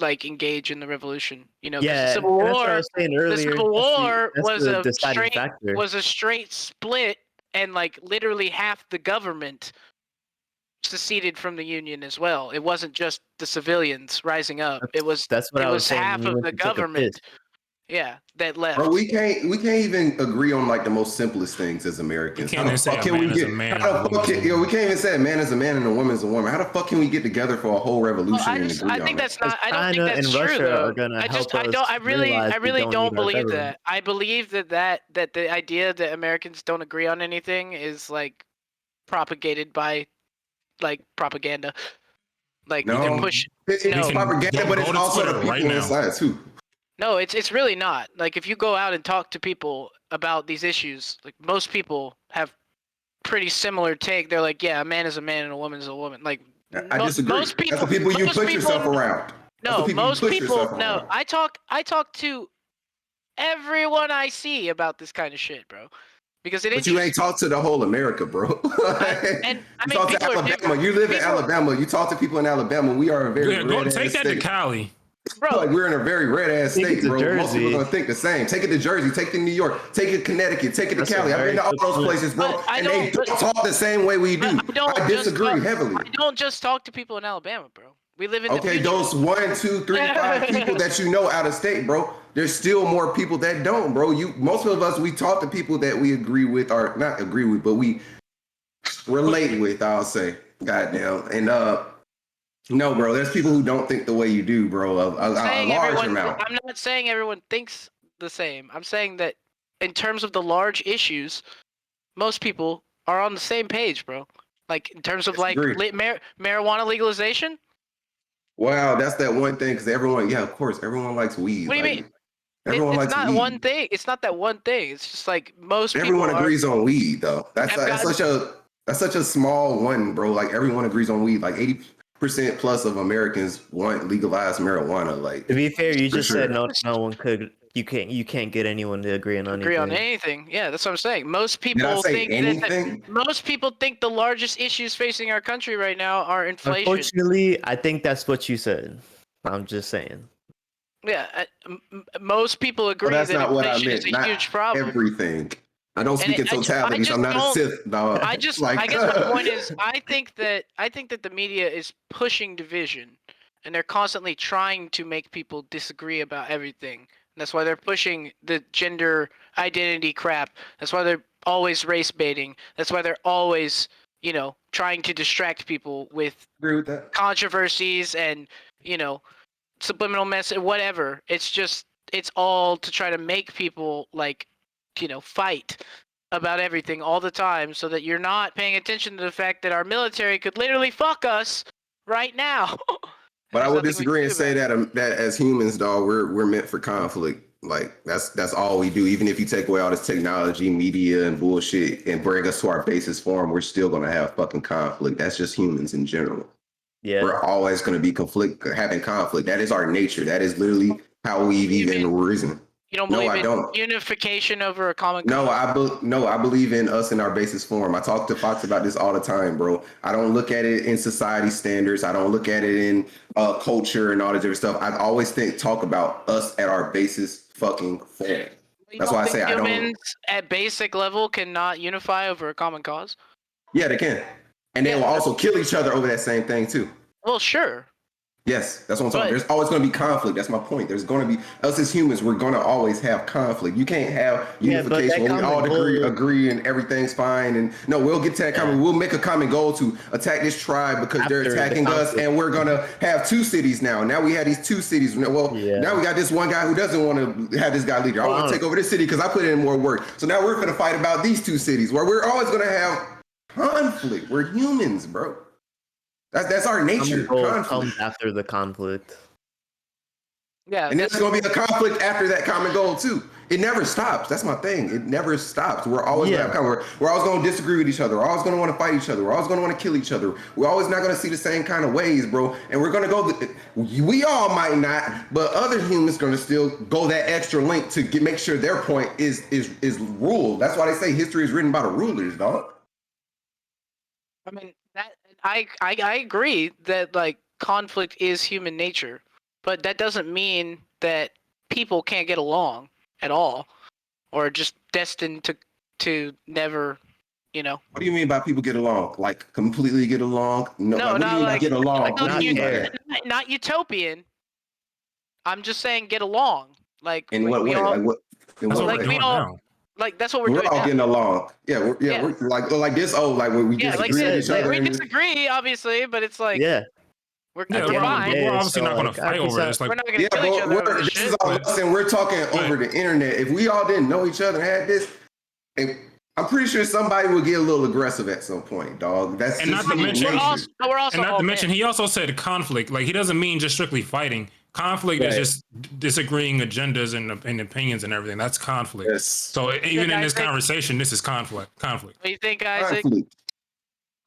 Speaker 10: like engage in the revolution. You know, the Civil War was a straight split, and like literally half the government seceded from the Union as well. It wasn't just the civilians rising up. It was half of the government. Yeah, that left.
Speaker 13: Bro, we can't even agree on like the most simplest things as Americans. How the fuck can we get? We can't even say a man is a man and a woman is a woman. How the fuck can we get together for a whole revolution and agree on that?
Speaker 10: I don't think that's true though. I really don't believe that. I believe that the idea that Americans don't agree on anything is like propagated by like propaganda. Like they're pushing.
Speaker 13: It's propaganda, but it's also the people inside too.
Speaker 10: No, it's really not. Like, if you go out and talk to people about these issues, like, most people have pretty similar take. They're like, yeah, a man is a man and a woman is a woman. Like,
Speaker 13: I disagree. Most people, that's the people you put yourself around.
Speaker 10: No, most people, no. I talk to everyone I see about this kind of shit, bro. Because it
Speaker 13: But you ain't talk to the whole America, bro.
Speaker 10: and I
Speaker 13: you
Speaker 10: mean,
Speaker 13: talk to Alabama. You live in Alabama. You talk to people in Alabama. We are a very red ass
Speaker 12: take that
Speaker 13: state.
Speaker 12: to Cali.
Speaker 10: Bro,
Speaker 13: like we're in a very red ass state, bro.
Speaker 8: Jersey.
Speaker 13: Most people are gonna think the same. Take it to Jersey, take it to New York, take it to Connecticut, take it to
Speaker 8: That's
Speaker 13: Cali. I've been to all those places, bro, and they don't talk the same way we do. I disagree heavily.
Speaker 10: I don't just talk to people in Alabama, bro. We live in
Speaker 13: Okay, those 1, 2, 3, 5 people that you know out of state, bro. There's still more people that don't, bro. Most of us, we talk to people that we agree with, or not agree with, but we relate with. I'll say, goddamn, and no, bro. There's people who don't think the way you do, bro. A large amount.
Speaker 10: I'm not saying everyone thinks the same. I'm saying that in terms of the large issues, most people are on the same page, bro. Like in terms of like marijuana legalization.
Speaker 13: Wow, that's that one thing because everyone, yeah, of course, everyone likes weed.
Speaker 10: What do you mean?
Speaker 13: Everyone likes
Speaker 10: not
Speaker 13: weed.
Speaker 10: one thing. It's not that one thing. It's just like most
Speaker 13: everyone
Speaker 10: people
Speaker 13: agrees on weed, though. That's such a small one, bro. Like everyone agrees on weed. Like 80% plus of Americans want legalized marijuana. Like
Speaker 8: to be fair, you just said no one could. You can't get anyone to agree on
Speaker 10: anything. Yeah, that's what I'm saying. Most people think most people think the largest issues facing our country right now are inflation.
Speaker 8: Unfortunately, I think that's what you said. I'm just saying.
Speaker 10: Yeah, most people agree that inflation is a huge problem.
Speaker 13: Everything. I don't speak in totalities. I'm not a Sith, dog.
Speaker 10: I guess my point is, I think that the media is pushing division, and they're constantly trying to make people disagree about everything. That's why they're pushing the gender identity crap. That's why they're always race baiting. That's why they're always, trying to distract people with controversies and, subliminal message, whatever. It's all to try to make people fight about everything all the time so that you're not paying attention to the fact that our military could literally fuck us right now.
Speaker 13: But I would disagree and say that as humans, dog, we're meant for conflict. Like that's all we do. Even if you take away all this technology, media, and bullshit, and bring us to our basis form, we're still gonna have fucking conflict. That's just humans in general. Yeah, we're always gonna be having conflict. That is our nature. That is literally how we've even risen.
Speaker 10: You don't believe in unification over a common cause?
Speaker 13: No, I believe in us in our basis form. I talk to Fox about this all the time, bro. I don't look at it in society standards. I don't look at it in culture and all this different stuff. I always talk about us at our basis fucking form. That's why I say I don't.
Speaker 10: Humans at basic level cannot unify over a common cause?
Speaker 13: Yeah, they can. And they will also kill each other over that same thing too.
Speaker 10: Well, sure.
Speaker 13: Yes, that's what I'm talking about. There's always going to be conflict. That's my point. There's going to be, us as humans, we're going to always have conflict. You can't have unification where we all agree and everything's fine. And no, we'll get to that common. We'll make a common goal to attack this tribe because they're attacking us, and we're going to have 2 cities now. Now we have these 2 cities. Well, now we got this one guy who doesn't want to have this guy leader. I want to take over this city because I put in more work. So now we're going to fight about these 2 cities where we're always going to have conflict. We're humans, bro. That's our nature.
Speaker 8: Conflict comes after the conflict.
Speaker 10: Yeah,
Speaker 13: and there's going to be a conflict after that common goal too. It never stops. That's my thing. It never stops. We're always going to have conflict. We're always going to disagree with each other. We're always going to want to fight each other. We're always going to want to kill each other. We're always not going to see the same kind of ways, bro. And we're going to go. We all might not, but other humans going to still go that extra link to make sure their point is ruled. That's why they say history is written by the rulers, dog.
Speaker 10: I mean that. I agree that conflict is human nature, but that doesn't mean that people can't get along at all, or just destined to never, What
Speaker 13: do you mean by people get along? Like completely get along? No, what do you mean by get along?
Speaker 10: Not utopian. I'm just saying get along.
Speaker 13: In what way?
Speaker 10: That's what we're
Speaker 13: doing.
Speaker 10: We're
Speaker 13: all getting along. We're like this. When we disagree with each other.
Speaker 10: We disagree, obviously, but it's we're fine.
Speaker 12: We're obviously not going to fight over this.
Speaker 10: We're not going to kill each other over
Speaker 13: this is all us, and we're talking over the internet. If we all didn't know each other and had this, I'm pretty sure somebody would get a little aggressive at some point, dog. That's
Speaker 12: and not to mention, he also said conflict. Like he doesn't mean just strictly fighting. Conflict is just disagreeing agendas and opinions and everything. That's conflict.
Speaker 13: Yes.
Speaker 12: So even in this conversation, this is conflict.
Speaker 10: What do you think, Isaac?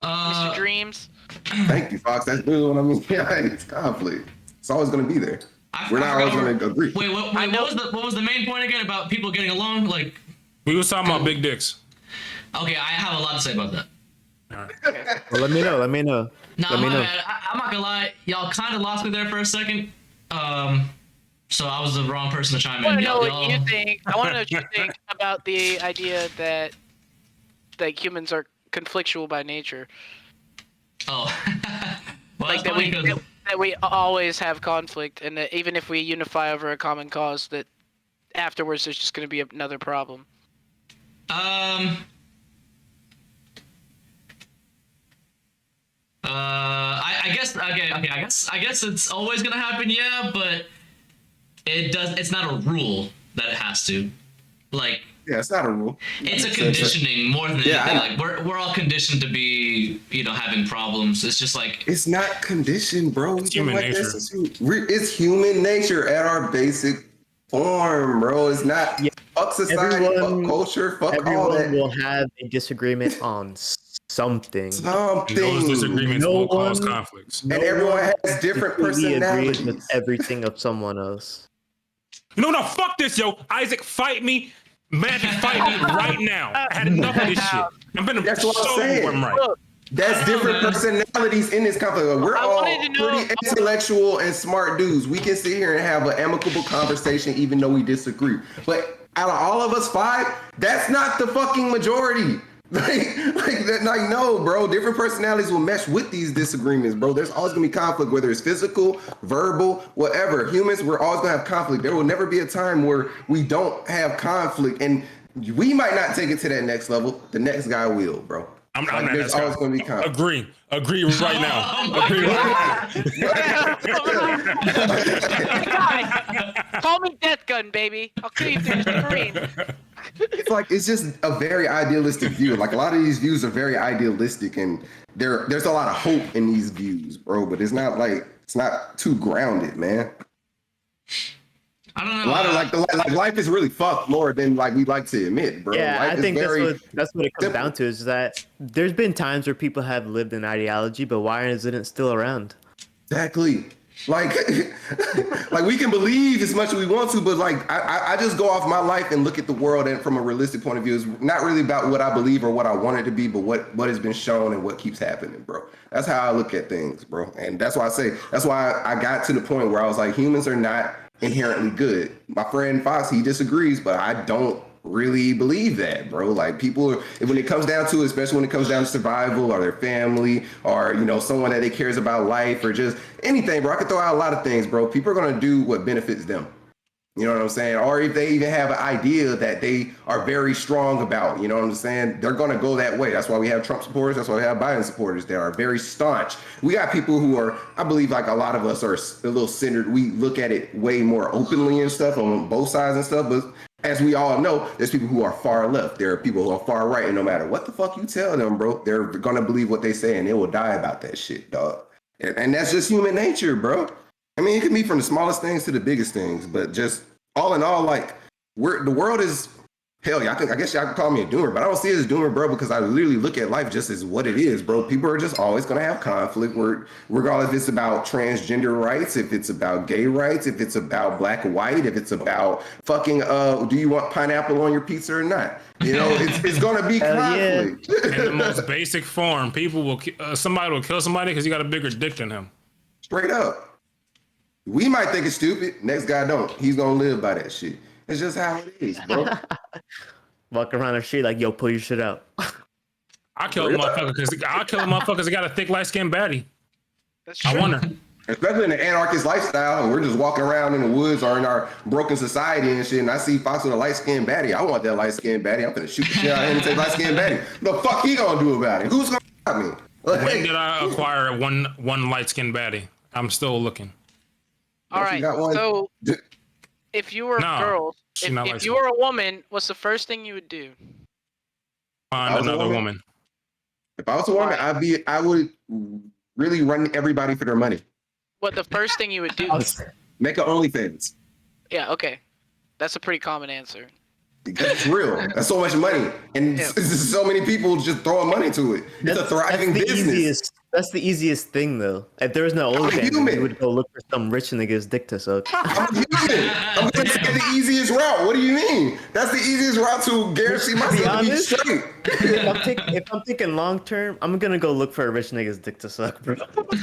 Speaker 10: Mr. Dreams?
Speaker 13: Thank you, Fox. That's really what I mean. Yeah, it's conflict. It's always going to be there. We're not always going to agree.
Speaker 2: Wait, what was the main point again about people getting along?
Speaker 12: We was talking about big dicks.
Speaker 2: Okay, I have a lot to say about that.
Speaker 8: Well, let me know. Let me know.
Speaker 2: No,
Speaker 8: let me know.
Speaker 2: I'm not gonna lie. Y'all kind of lost me there for a second. So I was the wrong person to chime
Speaker 10: I
Speaker 2: in.
Speaker 10: want to know
Speaker 2: Y'all-
Speaker 10: what you think. I want to know what you think about the idea that humans are conflictual by nature.
Speaker 2: Oh, well,
Speaker 10: like
Speaker 2: that's
Speaker 10: that we always have conflict, and that even if we unify over a common cause, that afterwards there's just going to be another problem.
Speaker 2: I guess okay. I guess it's always gonna happen. Yeah, but it's not a rule that it has to. Like.
Speaker 13: Yeah, it's not a rule.
Speaker 2: It's a conditioning more than anything. Like we're all conditioned to be, having problems. It's just like
Speaker 13: it's not conditioned, bro.
Speaker 12: It's human nature.
Speaker 13: It's human nature at our basic form, bro. It's not fuck society, fuck culture, fuck all that.
Speaker 8: Everyone will have a disagreement on something.
Speaker 12: Those disagreements will cause conflicts.
Speaker 13: And everyone has different personalities.
Speaker 8: Agrees with everything of someone else.
Speaker 12: You know what? Fuck this, yo. Isaac, fight me. Magic, fight me right now. I had enough of this shit.
Speaker 13: That's what I'm saying.
Speaker 12: Right.
Speaker 13: That's different personalities in this conflict. We're all pretty intellectual and smart dudes. We can sit here and have an amicable conversation even though we disagree. But out of all of us 5, that's not the fucking majority. No, bro. Different personalities will mesh with these disagreements, bro. There's always gonna be conflict, whether it's physical, verbal, whatever. Humans, we're always gonna have conflict. There will never be a time where we don't have conflict, and we might not take it to that next level. The next guy will, bro. There's always gonna be conflict.
Speaker 12: Agree right now. Agree right
Speaker 10: now. Call me Death Gun, baby. I'll kill you through the screen.
Speaker 13: It's just a very idealistic view. Like a lot of these views are very idealistic, and there's a lot of hope in these views, bro. But it's not too grounded, man.
Speaker 2: I don't know.
Speaker 13: A lot of like life is really fucked more than like we like to admit, bro.
Speaker 8: Yeah,
Speaker 13: life
Speaker 8: I think that's what it comes
Speaker 13: simple.
Speaker 8: down to. Is that there's been times where people have lived an ideology, but why isn't it still around?
Speaker 13: Exactly. Like we can believe as much as we want to, but like I just go off my life and look at the world and from a realistic point of view. It's not really about what I believe or what I want it to be, but what has been shown and what keeps happening, bro. That's how I look at things, bro. And that's why I got to the point where I was like, humans are not inherently good. My friend Fox, he disagrees, but I don't really believe that, bro. Like people, when it comes down to it, especially when it comes down to survival or their family or someone that they cares about life or just anything, bro. I could throw out a lot of things, bro. People are gonna do what benefits them. You know what I'm saying? Or if they even have an idea that they are very strong about, you know what I'm saying? They're gonna go that way. That's why we have Trump supporters. That's why we have Biden supporters that are very staunch. We got people who are, I believe, like a lot of us are a little centered. We look at it way more openly and stuff on both sides and stuff, but as we all know, there's people who are far left. There are people who are far right, and no matter what the fuck you tell them, bro, they're gonna believe what they say, and they will die about that shit, dog. And that's just human nature, bro. I mean, it can be from the smallest things to the biggest things, but just all in all, like the world is hell. Yeah, I guess y'all can call me a doomer, but I don't see it as doomer, bro, because I literally look at life just as what it is, bro. People are just always gonna have conflict, regardless if it's about transgender rights, if it's about gay rights, if it's about black and white, if it's about fucking do you want pineapple on your pizza or not? It's gonna be conflict.
Speaker 12: Yeah. In the most basic form, people will somebody will kill somebody because you got a bigger dick than him.
Speaker 13: Straight up. We might think it's stupid. Next guy don't. He's gonna live by that shit. It's just how it is, bro.
Speaker 8: Walk around the street like, yo, pull your shit out.
Speaker 12: I'll kill a motherfucker because he got a thick, light-skinned baddie.
Speaker 10: That's true.
Speaker 12: I wonder.
Speaker 13: Especially in the anarchist lifestyle, and we're just walking around in the woods or in our broken society and shit, and I see Fox with a light-skinned baddie. I want that light-skinned baddie. I'm gonna shoot the shit out of him and take light-skinned baddie. The fuck he gonna do about it? Who's gonna stop me?
Speaker 12: When did I acquire one light-skinned baddie? I'm still looking.
Speaker 10: All right, so if you were a girl, if you were a woman, what's the first thing you would do?
Speaker 12: Find another woman.
Speaker 13: If I was a woman, I would really run everybody for their money.
Speaker 10: What the first thing you would do?
Speaker 13: Make an OnlyFans.
Speaker 10: Yeah, okay. That's a pretty common answer.
Speaker 13: Because it's real. That's so much money. And so many people just throwing money to it. It's a thriving business.
Speaker 8: That's the easiest thing, though. If there was no OnlyFans, you would go look for some rich nigga's dick to suck.
Speaker 13: I'm human. I'm gonna say the easiest route. What do you mean? That's the easiest route to guarantee myself to be straight.
Speaker 8: If I'm thinking long term, I'm gonna go look for a rich nigga's dick to suck, bro.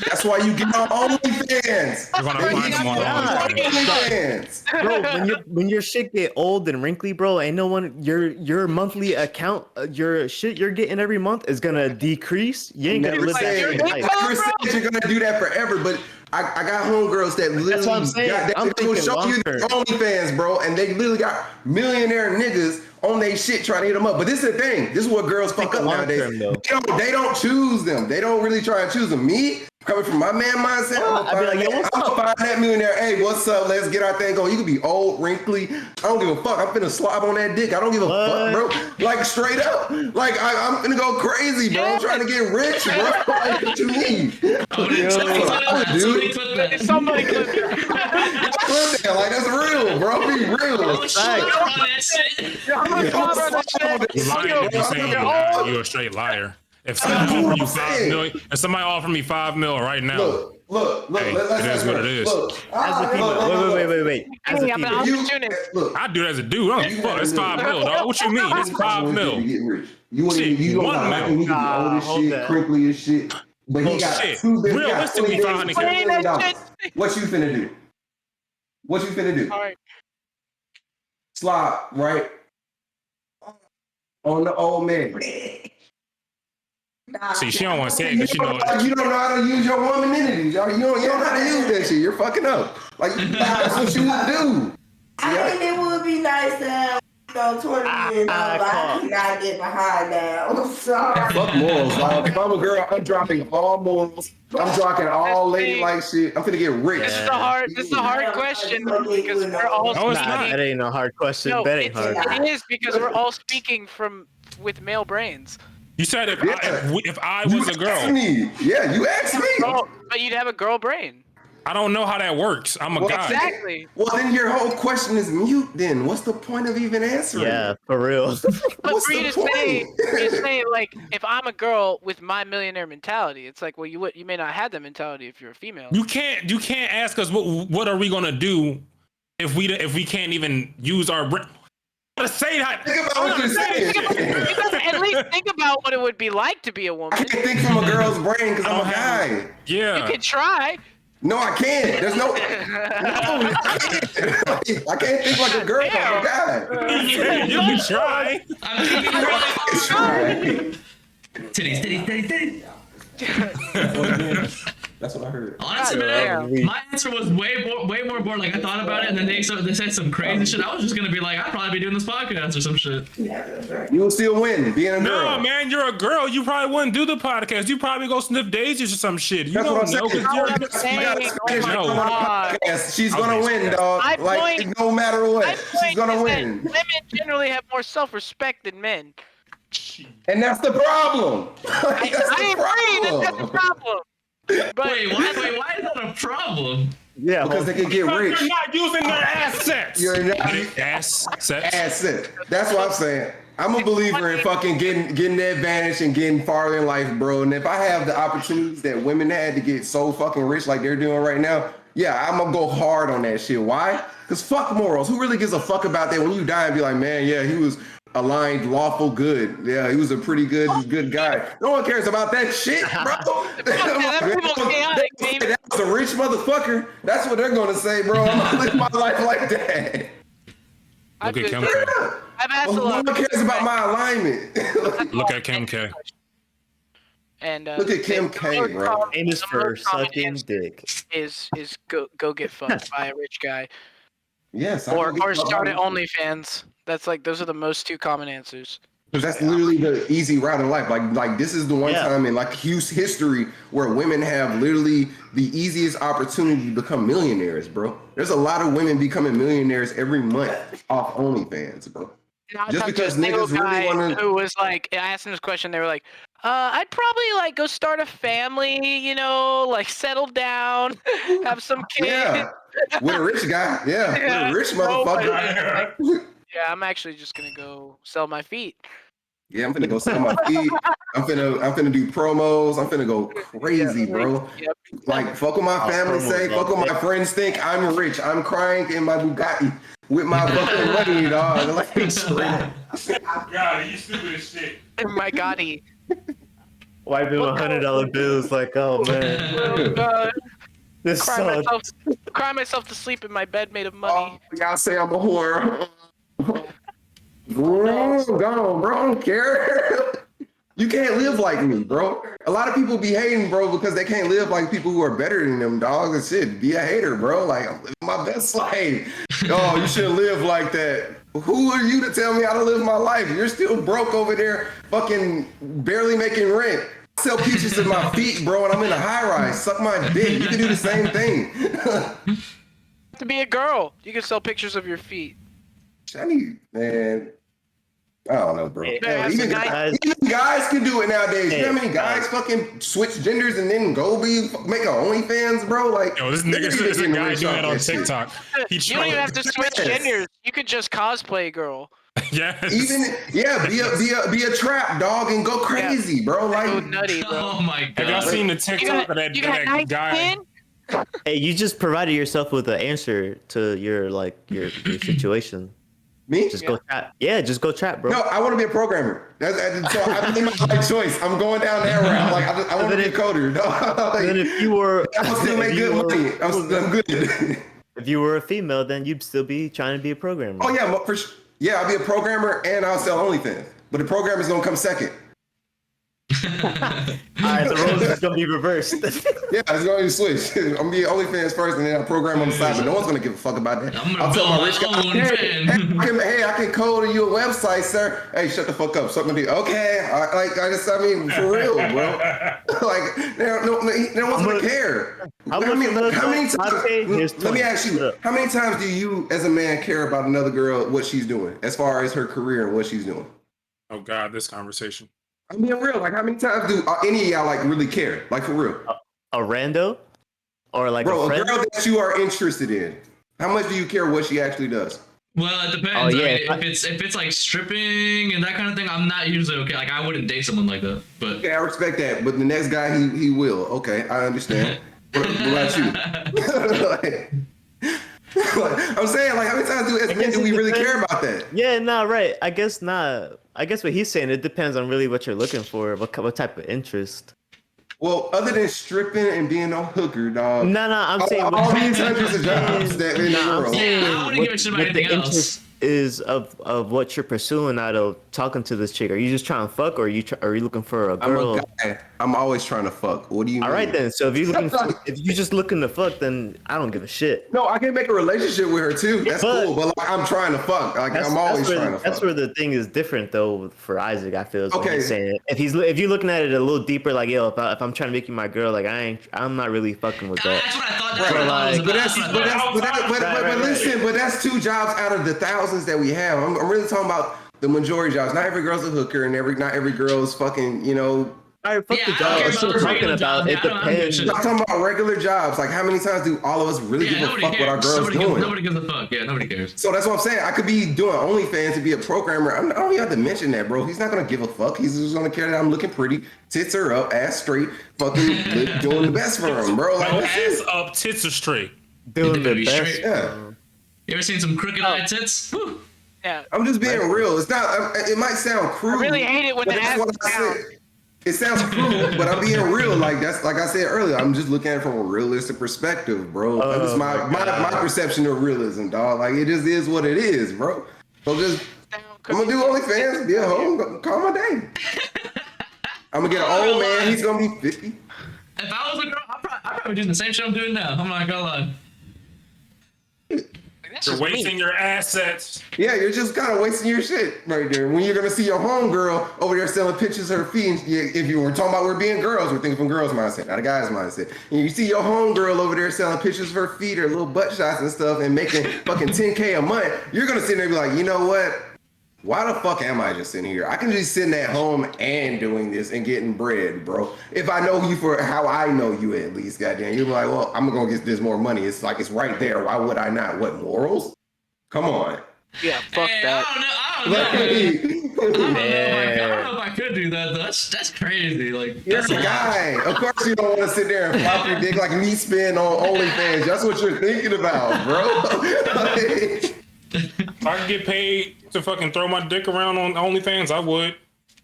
Speaker 13: That's why you get on OnlyFans.
Speaker 12: You're gonna find them on OnlyFans.
Speaker 8: Bro, when your shit get old and wrinkly, bro, ain't no one your monthly account, your shit you're getting every month is gonna decrease. You ain't gonna live that same life.
Speaker 13: Never said you're gonna do that forever, but I got homegirls that literally
Speaker 8: That's what I'm saying.
Speaker 13: they will show you their OnlyFans, bro, and they literally got millionaire niggas on their shit trying to hit them up. But this is the thing. This is what girls fuck up nowadays. They don't choose them. They don't really try to choose them. Me, coming from my man mindset, I'm gonna find that millionaire. Hey, what's up? Let's get our thing going. You could be old, wrinkly. I don't give a fuck. I'm finna slob on that dick. I don't give a fuck, bro. Like straight up. Like I'm finna go crazy, bro. I'm trying to get rich, bro. Like, what you mean?
Speaker 10: Somebody clip it.
Speaker 13: Like that's real, bro. Be real.
Speaker 12: You're a straight liar. If somebody offer you $5 million, if somebody offer me $5 million right now,
Speaker 13: look,
Speaker 12: hey, it is what it is.
Speaker 8: Wait. As a female,
Speaker 12: I do it as a dude. I don't fuck. It's $5 million, dog. What you mean? It's $5 million.
Speaker 13: You don't like him. He be old as shit, crinkly as shit. But he got
Speaker 12: realistically $500K.
Speaker 13: What you finna do? What you finna do?
Speaker 10: All right.
Speaker 13: Slide right on the old man.
Speaker 12: See, she don't want to say it because she knows.
Speaker 13: You don't know how to use your womaninity. You don't know how to use that shit. You're fucking up. Like that's what you would do.
Speaker 14: I think it would be nice to have 20 years old, but I cannot get behind that. I'm sorry.
Speaker 13: Fuck morals. Like, if I'm a girl, I'm dropping all morals. I'm dropping all ladylike shit. I'm finna get rich.
Speaker 10: This is a hard question because we're all.
Speaker 8: No, it's not. That ain't a hard question.
Speaker 10: No,
Speaker 8: that ain't hard.
Speaker 10: It is because we're all speaking with male brains.
Speaker 12: You said if I was a girl.
Speaker 13: Yeah, you asked me.
Speaker 10: But you'd have a girl brain.
Speaker 12: I don't know how that works. I'm a guy.
Speaker 10: Exactly.
Speaker 13: Well, then your whole question is mute. Then what's the point of even answering?
Speaker 8: Yeah, for real.
Speaker 10: But for you to say like, if I'm a girl with my millionaire mentality, it's like, well, you may not have that mentality if you're a female.
Speaker 12: You can't ask us what are we gonna do if we can't even use our brain. To say that.
Speaker 13: Think about what you're saying.
Speaker 10: At least think about what it would be like to be a woman.
Speaker 13: I can't think from a girl's brain because I'm a guy.
Speaker 12: Yeah.
Speaker 10: You can try.
Speaker 13: No, I can't. There's no. I can't think like a girl. I'm a guy.
Speaker 12: You can try.
Speaker 2: Titties.
Speaker 13: That's what I heard.
Speaker 2: Honestly, man, my answer was way more boring. Like I thought about it, and then they said some crazy shit. I was just gonna be like, I'd probably be doing this podcast or some shit.
Speaker 13: You will still win being a girl.
Speaker 12: No, man, you're a girl. You probably wouldn't do the podcast. You probably go sniff daisies or some shit. You don't know.
Speaker 13: She's gonna win, dog. Like no matter what, she's gonna win.
Speaker 10: Women generally have more self-respect than men.
Speaker 13: And that's the problem.
Speaker 10: I agree. That's the problem.
Speaker 2: But wait, why is that a problem?
Speaker 13: Yeah, because they can get rich.
Speaker 12: You're not using their assets.
Speaker 13: You're not
Speaker 12: assets.
Speaker 13: That's what I'm saying. I'm a believer in fucking getting the advantage and getting farther in life, bro. And if I have the opportunities that women had to get so fucking rich like they're doing right now, yeah, I'm gonna go hard on that shit. Why? Because fuck morals. Who really gives a fuck about that when you die and be like, man, yeah, he was aligned, lawful, good. Yeah, he was a pretty good guy. No one cares about that shit, bro. That was a rich motherfucker. That's what they're gonna say, bro. I'm gonna live my life like that.
Speaker 12: Look at Kim K.
Speaker 13: No one cares about my alignment.
Speaker 12: Look at Kim K.
Speaker 10: And
Speaker 13: look at Kim K, bro.
Speaker 8: Famous for sucking dick.
Speaker 10: Is go get fucked by a rich guy.
Speaker 13: Yes.
Speaker 10: Or start at OnlyFans. That's like those are the most two common answers.
Speaker 13: Because that's literally the easy route in life. Like this is the one time in like history where women have literally the easiest opportunity to become millionaires, bro. There's a lot of women becoming millionaires every month off OnlyFans, bro. Just because niggas really want to.
Speaker 10: Who was like, I asked him this question. They were like, I'd probably like go start a family, you know, like settle down, have some kids.
Speaker 13: Yeah, with a rich guy. Yeah, with a rich motherfucker.
Speaker 10: Yeah, I'm actually just gonna go sell my feet.
Speaker 13: Yeah, I'm finna go sell my feet. I'm finna do promos. I'm finna go crazy, bro.
Speaker 10: Yep.
Speaker 13: Like, fuck what my family say. Fuck what my friends think. I'm rich. I'm crying in my Bugatti with my fucking money, dog. Like, straight.
Speaker 12: God, you stupid as shit.
Speaker 10: My Gotti.
Speaker 8: Wiping $100 bills like, oh man.
Speaker 10: Oh, God.
Speaker 8: This sucks.
Speaker 10: Cry myself to sleep in my bed made of money.
Speaker 13: Oh, y'all say I'm a whore. Bro, go, bro. I don't care. You can't live like me, bro. A lot of people be hating, bro, because they can't live like people who are better than them, dog. And shit, be a hater, bro. Like, I'm living my best life. Oh, you shouldn't live like that. Who are you to tell me how to live my life? You're still broke over there, fucking barely making rent. I sell peaches in my feet, bro, and I'm in a high rise. Suck my dick. You can do the same thing.
Speaker 10: To be a girl, you can sell pictures of your feet.
Speaker 13: Man. I don't know, bro.
Speaker 10: Yeah,
Speaker 13: even guys can do it nowadays. You know how many guys fucking switch genders and then go make a OnlyFans, bro? Like,
Speaker 12: yo, this nigga is a guy doing it on TikTok.
Speaker 10: You don't even have to switch genders. You could just cosplay a girl.
Speaker 12: Yes.
Speaker 13: Be a trap dog and go crazy, bro. Like,
Speaker 10: go nutty, bro.
Speaker 2: Oh my god.
Speaker 12: Have y'all seen the TikTok of that guy?
Speaker 8: Hey, you just provided yourself with an answer to your situation.
Speaker 13: Me?
Speaker 8: Just go trap. Yeah, just go trap, bro.
Speaker 13: No, I want to be a programmer. So I made my right choice. I'm going down that route. Like, I want to be a coder. Like,
Speaker 8: then if you were,
Speaker 13: I'll still make good money. I'm good.
Speaker 8: If you were a female, then you'd still be trying to be a programmer.
Speaker 13: Oh yeah, for sure. Yeah, I'll be a programmer and I'll sell OnlyFans. But the programmer's gonna come second.
Speaker 8: Alright, the roles is gonna be reversed.
Speaker 13: Yeah, it's gonna be switch. I'm gonna be OnlyFans first, and then I'll program on the side. But no one's gonna give a fuck about that. I'll tell my rich guy, hey, I can code you a website, sir. Hey, shut the fuck up. Something to be okay. I mean, for real, bro. Like, no one's gonna care. How many times? Let me ask you. How many times do you, as a man, care about another girl, what she's doing, as far as her career and what she's doing?
Speaker 12: Oh God, this conversation.
Speaker 13: I'm being real. Like, how many times do any of y'all like really care? Like, for real?
Speaker 8: A rando, or like
Speaker 13: bro,
Speaker 8: a friend?
Speaker 13: A girl that you are interested in. How much do you care what she actually does?
Speaker 2: Well, it depends. I mean, if it's like stripping and that kind of thing, I'm not usually okay. Like, I wouldn't date someone like that. But
Speaker 13: okay, I respect that. But the next guy, he will. Okay, I understand. What about you? I'm saying, like, how many times do we really care about that?
Speaker 8: Yeah, nah, right. I guess not. I guess what he's saying, it depends on really what you're looking for, what type of interest.
Speaker 13: Well, other than stripping and being a hooker, dog.
Speaker 8: No, I'm saying
Speaker 13: all these hundreds of jobs that in the world.
Speaker 2: I wouldn't give a shit about anything else.
Speaker 8: Is of what you're pursuing out of talking to this chick. Are you just trying to fuck, or are you looking for a girl?
Speaker 13: I'm a guy. I'm always trying to fuck. What do you mean?
Speaker 8: All right then. So if you're just looking to fuck, then I don't give a shit.
Speaker 13: No, I can make a relationship with her too. That's cool. But like, I'm trying to fuck. Like, I'm always trying to fuck.
Speaker 8: That's where the thing is different though for Isaac. I feel. Okay. He's saying if you're looking at it a little deeper, like yo, if I'm trying to make you my girl, like I'm not really fucking with that.
Speaker 2: That's what I thought.
Speaker 13: But that's two jobs out of the thousands that we have. I'm really talking about the majority jobs. Not every girl's a hooker, and not every girl's fucking,
Speaker 8: All right, fuck the job. I'm still talking about it. Depends.
Speaker 13: I'm talking about regular jobs. Like, how many times do all of us really give a fuck what our girls doing?
Speaker 2: Nobody gives a fuck. Yeah, nobody cares.
Speaker 13: So that's what I'm saying. I could be doing OnlyFans to be a programmer. I don't even have to mention that, bro. He's not gonna give a fuck. He's just gonna care that I'm looking pretty, tits are up, ass straight, fucking doing the best for him, bro. Like,
Speaker 12: ass up, tits are straight.
Speaker 8: Doing the best.
Speaker 13: Yeah.
Speaker 2: You ever seen some crooked eye tits?
Speaker 10: Yeah.
Speaker 13: I'm just being real. It's not. It might sound crude.
Speaker 10: I really hate it when the ass is down.
Speaker 13: It sounds cruel, but I'm being real. Like, that's like I said earlier. I'm just looking at it from a realistic perspective, bro. That's my perception of realism, dog. Like, it just is what it is, bro. So just I'm gonna do OnlyFans, be a hoe, call my day. I'm gonna get an old man. He's gonna be 50.
Speaker 2: If I was a girl, I'd probably do the same shit I'm doing now. I'm not gonna lie.
Speaker 12: You're wasting your assets.
Speaker 13: Yeah, you're just kind of wasting your shit right there. When you're gonna see your homegirl over there selling pictures of her feet, and if you were talking about we're being girls, we're thinking from girls' mindset, not a guy's mindset. And you see your homegirl over there selling pictures of her feet, her little butt shots and stuff, and making fucking 10K a month, you're gonna sit there and be like, you know what? Why the fuck am I just sitting here? I can just sitting at home and doing this and getting bread, bro. If I know you for how I know you at least, goddamn, you're like, well, I'm gonna get this more money. It's like, it's right there. Why would I not? What, morals? Come on.
Speaker 10: Yeah, fuck that.
Speaker 2: I don't know if I could do that. Though. That's crazy. Like
Speaker 13: You're
Speaker 2: that's
Speaker 13: a guy. Of course you don't want to sit there and flop your dick like me spin on OnlyFans. That's what you're thinking about, bro.
Speaker 12: If I could get paid to fucking throw my dick around on OnlyFans, I would.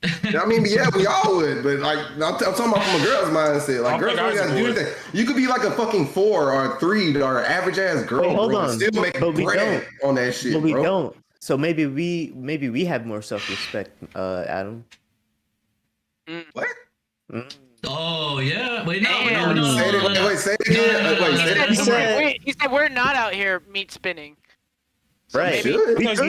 Speaker 13: I mean, yeah, we all would, but like I'm talking about from a girl's mindset. Like girls don't gotta do anything. You could be like a fucking 4 or a 3 or an average ass girl.
Speaker 8: Wait, hold on.
Speaker 13: And still make bread on that shit.
Speaker 8: But we
Speaker 13: bro.
Speaker 8: don't. So maybe we have more self-respect, Adam.
Speaker 13: What?
Speaker 2: Oh yeah. Wait, no.
Speaker 13: Say it, wait, say it again.
Speaker 10: He said we're not out here meat spinning. So
Speaker 8: Right.
Speaker 12: Because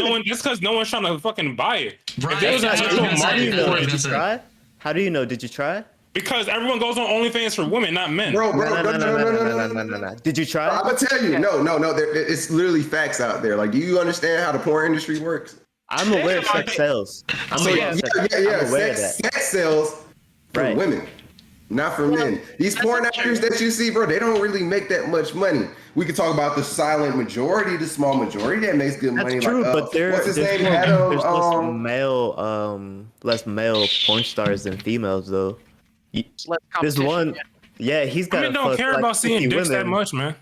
Speaker 12: no one's trying to fucking buy it.
Speaker 2: Right.
Speaker 12: If there was an actual market for
Speaker 8: Did you
Speaker 12: it,
Speaker 8: try? How do you know? Did you try?
Speaker 12: because everyone goes on OnlyFans for women, not men.
Speaker 13: Bro,
Speaker 8: No. Did you try?
Speaker 13: I'm gonna tell you, no. It's literally facts out there. Like, do you understand how the porn industry works?
Speaker 8: I'm aware of sex sales. I'm aware of that.
Speaker 13: Sex sells for women, not for men. These porn actors that you see, bro, they don't really make that much money. We could talk about the silent majority, the small majority that makes good money.
Speaker 8: That's true,
Speaker 13: like,
Speaker 8: but there's less male porn stars than females, though. There's one, he's got.
Speaker 12: Women don't care about seeing dicks that much, man.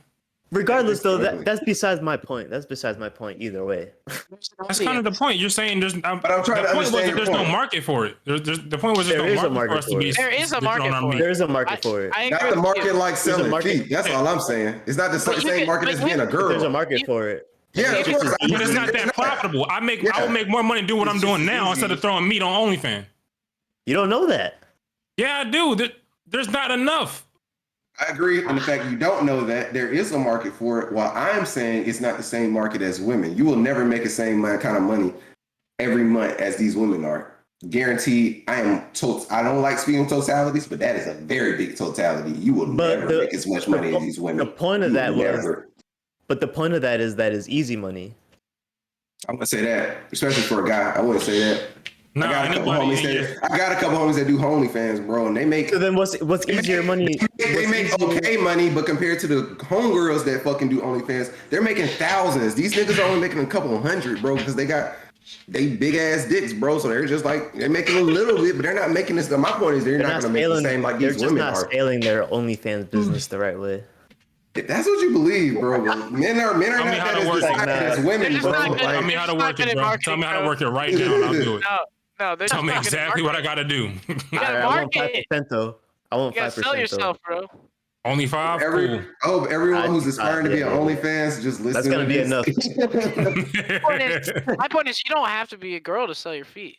Speaker 8: Regardless, though, that's besides my point. That's besides my point either way.
Speaker 12: That's kind of the point. You're saying there's.
Speaker 13: But I'm trying
Speaker 12: the
Speaker 13: to
Speaker 12: point was that
Speaker 13: understand
Speaker 12: there's no market for it. The point was there's no market for us to be.
Speaker 10: There is a market for it.
Speaker 8: There is a market for it.
Speaker 13: Not the market like selling feet. That's all I'm saying. It's not the same market as being a girl.
Speaker 8: There's a market for it.
Speaker 13: Yeah, of course.
Speaker 12: But it's not that profitable. I would make more money doing what I'm doing now instead of throwing meat on OnlyFans.
Speaker 8: You don't know that.
Speaker 12: Yeah, I do. There's not enough.
Speaker 13: I agree on the fact you don't know that there is a market for it. While I'm saying it's not the same market as women. You will never make the same kind of money every month as these women are. Guaranteed. I don't like speaking totalities, but that is a very big totality. You will never make as much money as these women.
Speaker 8: The point of that but the point of that is easy money.
Speaker 13: I'm gonna say that, especially for a guy. I wouldn't say that.
Speaker 12: No,
Speaker 13: I got a couple homies that do OnlyFans, bro, and they make.
Speaker 8: So then, what's easier money?
Speaker 13: They make okay money, but compared to the homegirls that fucking do OnlyFans, they're making thousands. These niggas are only making a couple hundred, bro, because they big ass dicks, bro. So they're just like they're making a little bit, but they're not making this. My point is they're not gonna make the same like these women are.
Speaker 8: They're just not scaling their OnlyFans business the right way.
Speaker 13: If that's what you believe, bro. Men are not that as women, bro.
Speaker 12: Tell me how to work it, bro. Tell me how to work it right now, and I'll do it.
Speaker 10: No,
Speaker 12: tell me exactly what I gotta do.
Speaker 8: I want 5% though. I want 5%.
Speaker 10: You gotta sell yourself, bro.
Speaker 12: Only 5.
Speaker 13: Everyone who's aspiring to be an OnlyFans, just listen.
Speaker 8: That's gonna be enough.
Speaker 10: My point is, you don't have to be a girl to sell your feet.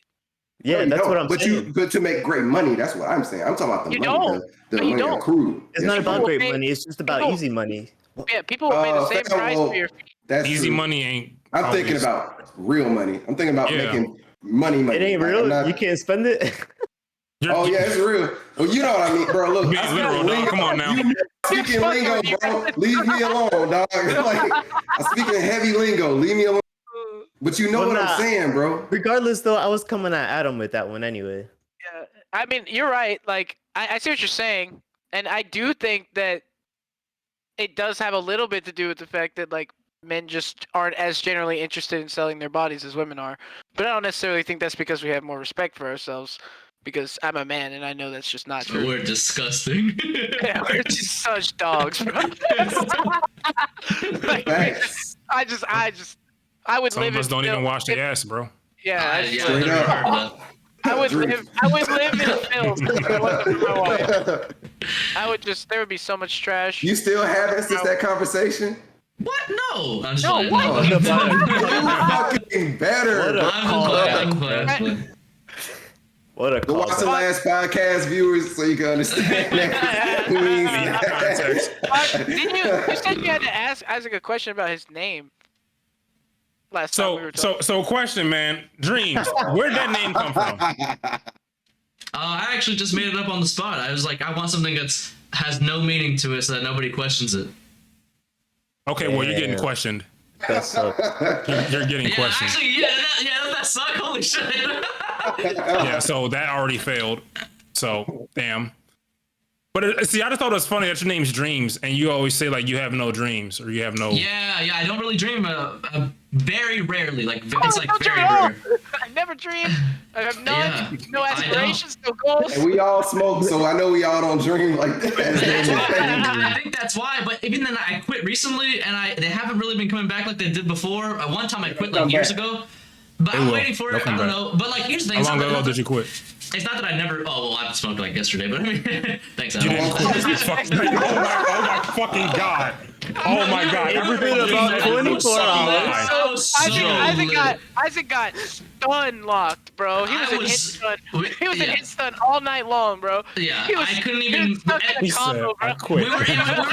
Speaker 8: Yeah, that's what I'm saying.
Speaker 13: But to make great money, that's what I'm saying. I'm talking about the money. The money accrued.
Speaker 8: It's not about great money. It's just about easy money.
Speaker 10: Yeah, people will pay the same price for your feet.
Speaker 13: That's
Speaker 12: easy
Speaker 13: true.
Speaker 12: money ain't.
Speaker 13: I'm thinking about real money. I'm thinking about making money.
Speaker 8: It ain't real. You can't spend it.
Speaker 13: Oh yeah, it's real. Well, you know what I mean, bro. Look,
Speaker 12: it's literal, dog. Come on now.
Speaker 13: Speaking lingo, bro. Leave me alone, dog. Like, I'm speaking heavy lingo. Leave me alone. But you know what I'm saying, bro.
Speaker 8: Regardless, though, I was coming at Adam with that one anyway.
Speaker 10: Yeah, I mean, you're right. Like, I see what you're saying, and I do think that it does have a little bit to do with the fact that like men just aren't as generally interested in selling their bodies as women are. But I don't necessarily think that's because we have more respect for ourselves. Because I'm a man and I know that's just not true.
Speaker 2: We're disgusting.
Speaker 10: Yeah, we're just such dogs, bro. Like, I would
Speaker 12: Some
Speaker 10: live.
Speaker 12: of us don't even wash the ass, bro.
Speaker 10: Yeah,
Speaker 2: I
Speaker 10: would live in filth if it wasn't for my wife. There would be so much trash.
Speaker 13: You still haven't since that conversation?
Speaker 2: What? No. I'm
Speaker 10: No, what?
Speaker 13: You're fucking better.
Speaker 2: I'm playing.
Speaker 8: What a
Speaker 13: Go watch the last podcast, viewers, so you can understand that.
Speaker 10: You said you had to ask Isaac a question about his name. Last time we were talking.
Speaker 12: So question, man. Dreams. Where'd that name come from?
Speaker 2: I actually just made it up on the spot. I was like, I want something that's has no meaning to it so that nobody questions it.
Speaker 12: Okay, well, you're getting questioned.
Speaker 8: That's
Speaker 12: you're getting questioned.
Speaker 2: Actually, that suck. Holy shit.
Speaker 12: Yeah, so that already failed. So, damn. But see, I just thought it was funny that your name's Dreams, and you always say like you have no dreams or you have no.
Speaker 2: Yeah, I don't really dream. Very rarely, like it's like very rare.
Speaker 10: never dreamed. I have none. No aspirations, no goals.
Speaker 13: And we all smoke, so I know we all don't dream like that.
Speaker 2: I think that's why. But even then, I quit recently, and they haven't really been coming back like they did before. One time I quit like years ago, but I'm waiting for it. I don't know. But like, here's the thing.
Speaker 12: How long ago did you quit?
Speaker 2: It's not that I never. Oh well, I smoked like yesterday, but I mean, thanks.
Speaker 12: You didn't quit. Oh my fucking god. Oh my god.
Speaker 8: Everything about 24 hours.
Speaker 10: Isaac got stun locked, bro. He was in hit stun. He was in hit stun all night long, bro.
Speaker 2: Yeah,
Speaker 10: I
Speaker 2: couldn't even.
Speaker 12: He said, I quit.
Speaker 2: We were in a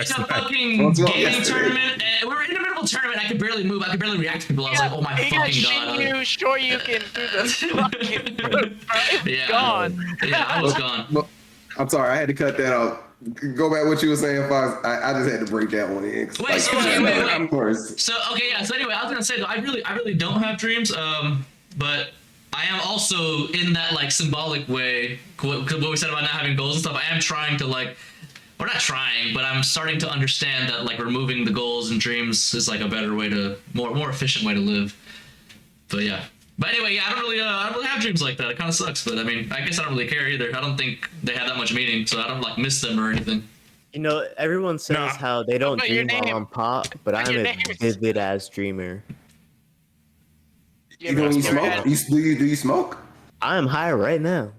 Speaker 2: fucking gaming tournament. We were in a middle tournament. I could barely move. I could barely react to people. I was like, oh my fucking god.
Speaker 10: He got Shoryuken through the fucking roof, bro. It was gone.
Speaker 2: Yeah, I was gone.
Speaker 13: I'm sorry, I had to cut that out. Go back what you were saying, Fox. I just had to break that one in.
Speaker 2: Wait.
Speaker 13: Of course.
Speaker 2: So anyway, I was gonna say though, I really don't have dreams. But I am also in that like symbolic way. What we said about not having goals and stuff. I am trying to like, or not trying, but I'm starting to understand that like removing the goals and dreams is like a better way to more efficient way to live. But yeah. But anyway, yeah, I don't really have dreams like that. It kind of sucks, but I mean, I guess I don't really care either. I don't think they have that much meaning, so I don't like miss them or anything.
Speaker 8: You know, everyone says how they don't dream while on pop, but I'm a vivid ass dreamer.
Speaker 13: Even when you smoke, do you smoke?
Speaker 8: I am high right now.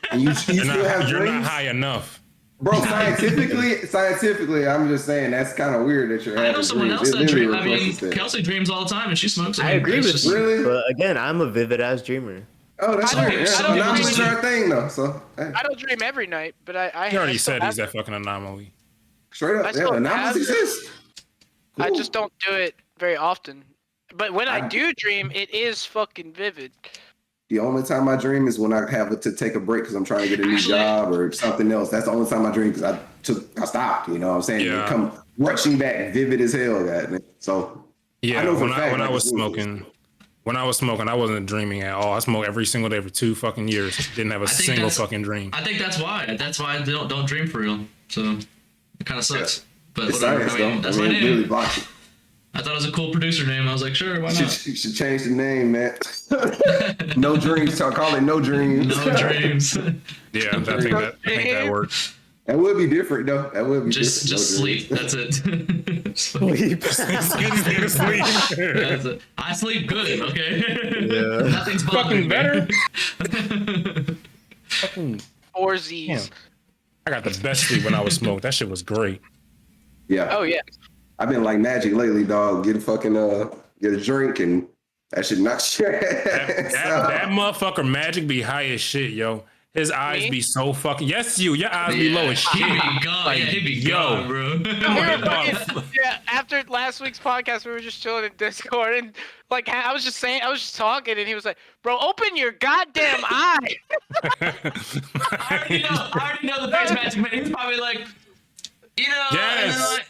Speaker 13: And you still have
Speaker 12: You're
Speaker 13: dreams?
Speaker 12: not high enough.
Speaker 13: Bro, scientifically, I'm just saying that's kind of weird that you're having
Speaker 2: I know someone
Speaker 13: dreams.
Speaker 2: else that dreams. I mean,
Speaker 13: that.
Speaker 2: Kelsey dreams all the time, and she smokes.
Speaker 8: I agree with you,
Speaker 13: really?
Speaker 8: but again, I'm a vivid ass dreamer.
Speaker 13: Oh, that's weird. Yeah, anomalies are a thing, though. So hey.
Speaker 10: I don't dream every night, but I.
Speaker 12: He already said he's that fucking anomaly.
Speaker 13: Straight up, yeah, anomalies exist.
Speaker 10: Cool. I just don't do it very often. But when I do dream, it is fucking vivid.
Speaker 13: The only time I dream is when I have to take a break because I'm trying to get a new job or something else. That's the only time I dream because I stopped. You know what I'm saying?
Speaker 12: Yeah.
Speaker 13: They come rushing back, vivid as hell. That so
Speaker 12: yeah.
Speaker 13: I know
Speaker 12: when I was smoking, I wasn't dreaming at all. I smoked every single day for 2 fucking years. Didn't have a single fucking dream.
Speaker 2: I think that's why. That's why I don't dream for real. So it kind of sucks. Yeah. But
Speaker 13: it's
Speaker 2: whatever.
Speaker 13: Science,
Speaker 2: I mean, that's my name.
Speaker 13: Really blocked it.
Speaker 2: I thought it was a cool producer name. I was like, sure, why not?
Speaker 13: You should change the name, man. No dreams. I'll call it No Dreams.
Speaker 2: No Dreams.
Speaker 12: Yeah, I think that works.
Speaker 13: That would be different, though. That would be
Speaker 2: just sleep. That's it.
Speaker 8: Sleep.
Speaker 2: Sleep. That's it. I sleep good. Okay.
Speaker 12: Yeah.
Speaker 2: Nothing's fucking
Speaker 12: better.
Speaker 10: Fucking 4 Z's.
Speaker 12: Damn. I got the best sleep when I was smoked. That shit was great.
Speaker 13: Yeah.
Speaker 10: Oh yeah.
Speaker 13: I've been like Magic lately, dog. Get a drink and that shit knocks your ass
Speaker 12: that motherfucker Magic be high as shit, yo. His eyes be so fucking. Yes, your eyes be low as shit.
Speaker 2: He be gone.
Speaker 12: Like,
Speaker 2: He be gone, bro.
Speaker 10: Yeah, after last week's podcast, we were just chilling in Discord, and like I was just talking, and he was like, "Bro, open your goddamn eye."
Speaker 2: I already know the face Magic Man. He's probably like,
Speaker 12: yes.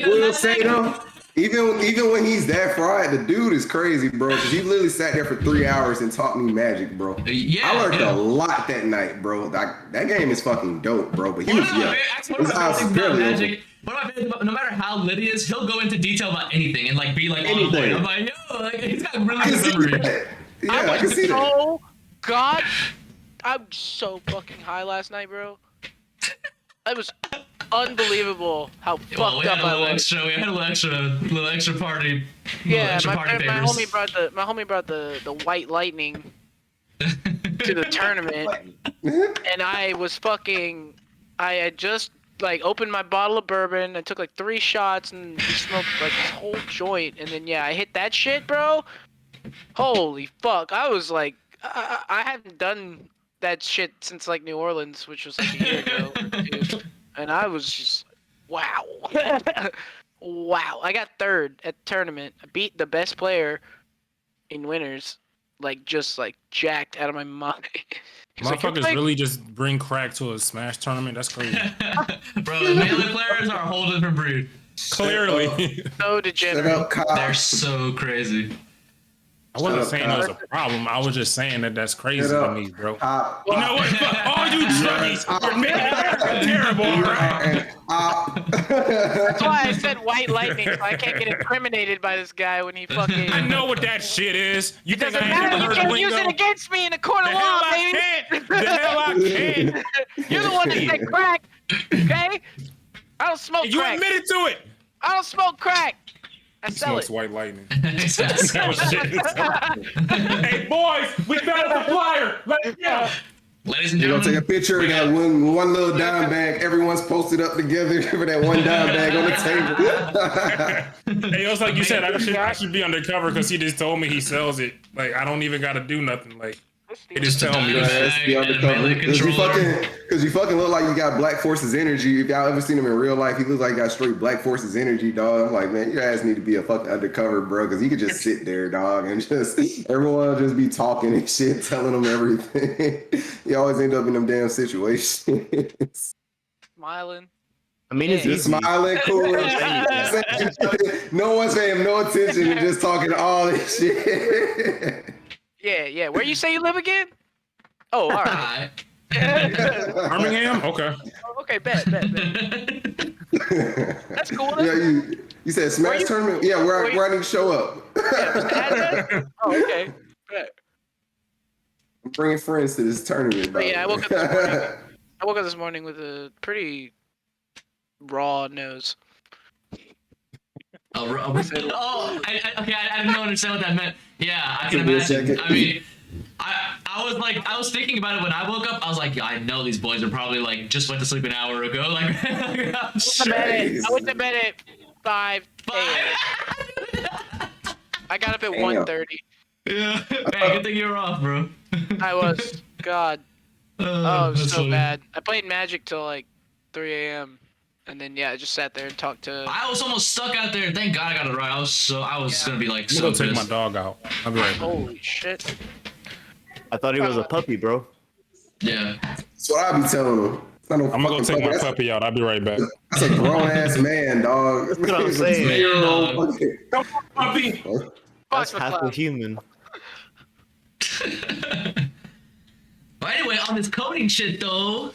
Speaker 13: We'll say though, even when he's that fried, the dude is crazy, bro. Because he literally sat there for 3 hours and taught me Magic, bro.
Speaker 2: Yeah,
Speaker 13: I learned a lot that night, bro. That game is fucking dope, bro. But he was his eyes was barely open.
Speaker 2: One of my favorite things no matter how lit he is, he'll go into detail about anything and like be like on point. I'm like, yo, like he's got really good memory.
Speaker 13: Yeah, I can see that.
Speaker 10: God, I'm so fucking high last night, bro. It was unbelievable how fucked up I was.
Speaker 2: We had a little extra party.
Speaker 10: Yeah, my homie brought the white lightning to the tournament, and I had just like opened my bottle of bourbon. I took like 3 shots and smoked like this whole joint, and then I hit that shit, bro. Holy fuck! I was like, I haven't done that shit since like New Orleans, which was like a year ago, and I was just wow. Wow, I got 3rd at the tournament. I beat the best player in winners, just jacked out of my mind.
Speaker 12: Motherfuckers really just bring crack to a Smash tournament. That's crazy.
Speaker 2: Bro, the melee players are a whole different breed.
Speaker 12: Clearly.
Speaker 10: So degenerate.
Speaker 2: They're so crazy.
Speaker 12: I wasn't saying that was a problem. I was just saying that that's crazy to me, bro. You know what? All you druggies are making it terrible, all right?
Speaker 10: That's why I said white lightning, so I can't get incriminated by this guy when he fucking.
Speaker 12: I know what that shit is. You think
Speaker 10: doesn't
Speaker 12: I
Speaker 10: matter.
Speaker 12: ain't
Speaker 10: You
Speaker 12: never heard
Speaker 10: can't
Speaker 12: the
Speaker 10: use it
Speaker 12: lingo?
Speaker 10: against me in a court of
Speaker 12: The hell
Speaker 10: law,
Speaker 12: I
Speaker 10: baby.
Speaker 12: can't. The hell I can't.
Speaker 10: You're the one that said crack, okay? I don't smoke
Speaker 12: You
Speaker 10: crack.
Speaker 12: admitted to it.
Speaker 10: I don't smoke crack. I sell
Speaker 12: Smokes
Speaker 10: it.
Speaker 12: white lightning. Hey boys, we found a supplier. Let's go.
Speaker 2: Ladies and
Speaker 13: You're
Speaker 2: gentlemen,
Speaker 13: gonna take a picture of that one little dime bag. Everyone's posted up together for that one dime bag on the table.
Speaker 12: Hey, it was like you said, I should be undercover because he just told me he sells it. Like I don't even got to do nothing. Like he just tell me.
Speaker 13: Because you fucking look like you got Black Forces energy. If y'all ever seen him in real life, he looks like he got straight Black Forces energy, dog. I'm like, man, your ass need to be a fucking undercover, bro. Because he could just sit there, dog, and just everyone will just be talking and shit, telling them everything. You always end up in them damn situations.
Speaker 10: Smiling.
Speaker 8: I mean, it's
Speaker 13: just
Speaker 8: easy.
Speaker 13: smiling, cool. No one's paying no attention and just talking all this shit.
Speaker 10: Yeah. Where you say you live again? Oh, all right.
Speaker 12: Birmingham? Okay.
Speaker 10: Okay, bet. That's cool.
Speaker 13: Yeah, you said Smash tournament? Yeah, where I need to show up.
Speaker 10: Oh, okay. Bet.
Speaker 13: I'm bringing friends to this tournament, bro.
Speaker 10: But yeah, I woke up this morning with a pretty raw nose.
Speaker 2: I didn't understand what that meant. Yeah, I can imagine. I mean, I was thinking about it when I woke up. I was like, yeah, I know these boys are probably like just went to sleep an hour ago. Like,
Speaker 10: I went to bed at 5 a.m. I got up at 1:30.
Speaker 2: Yeah. Hey, good thing you were off, bro.
Speaker 10: I was. God. Oh, it was so
Speaker 2: funny.
Speaker 10: bad. I played Magic till like 3 a.m. And then I just sat there and talked to.
Speaker 2: I was almost stuck out there. Thank God I got it right. I was gonna be like
Speaker 12: I'm
Speaker 2: so
Speaker 12: gonna take
Speaker 2: pissed.
Speaker 12: my dog out. I'll be right back.
Speaker 10: Holy shit.
Speaker 8: I thought he was a puppy, bro.
Speaker 2: Yeah.
Speaker 13: That's what I be telling him.
Speaker 12: I'm gonna go take my puppy out. I'll be right back.
Speaker 13: That's a grown ass man, dog.
Speaker 8: That's what I'm saying.
Speaker 12: Puppy.
Speaker 8: That's half a human.
Speaker 2: But anyway, on this coding shit though,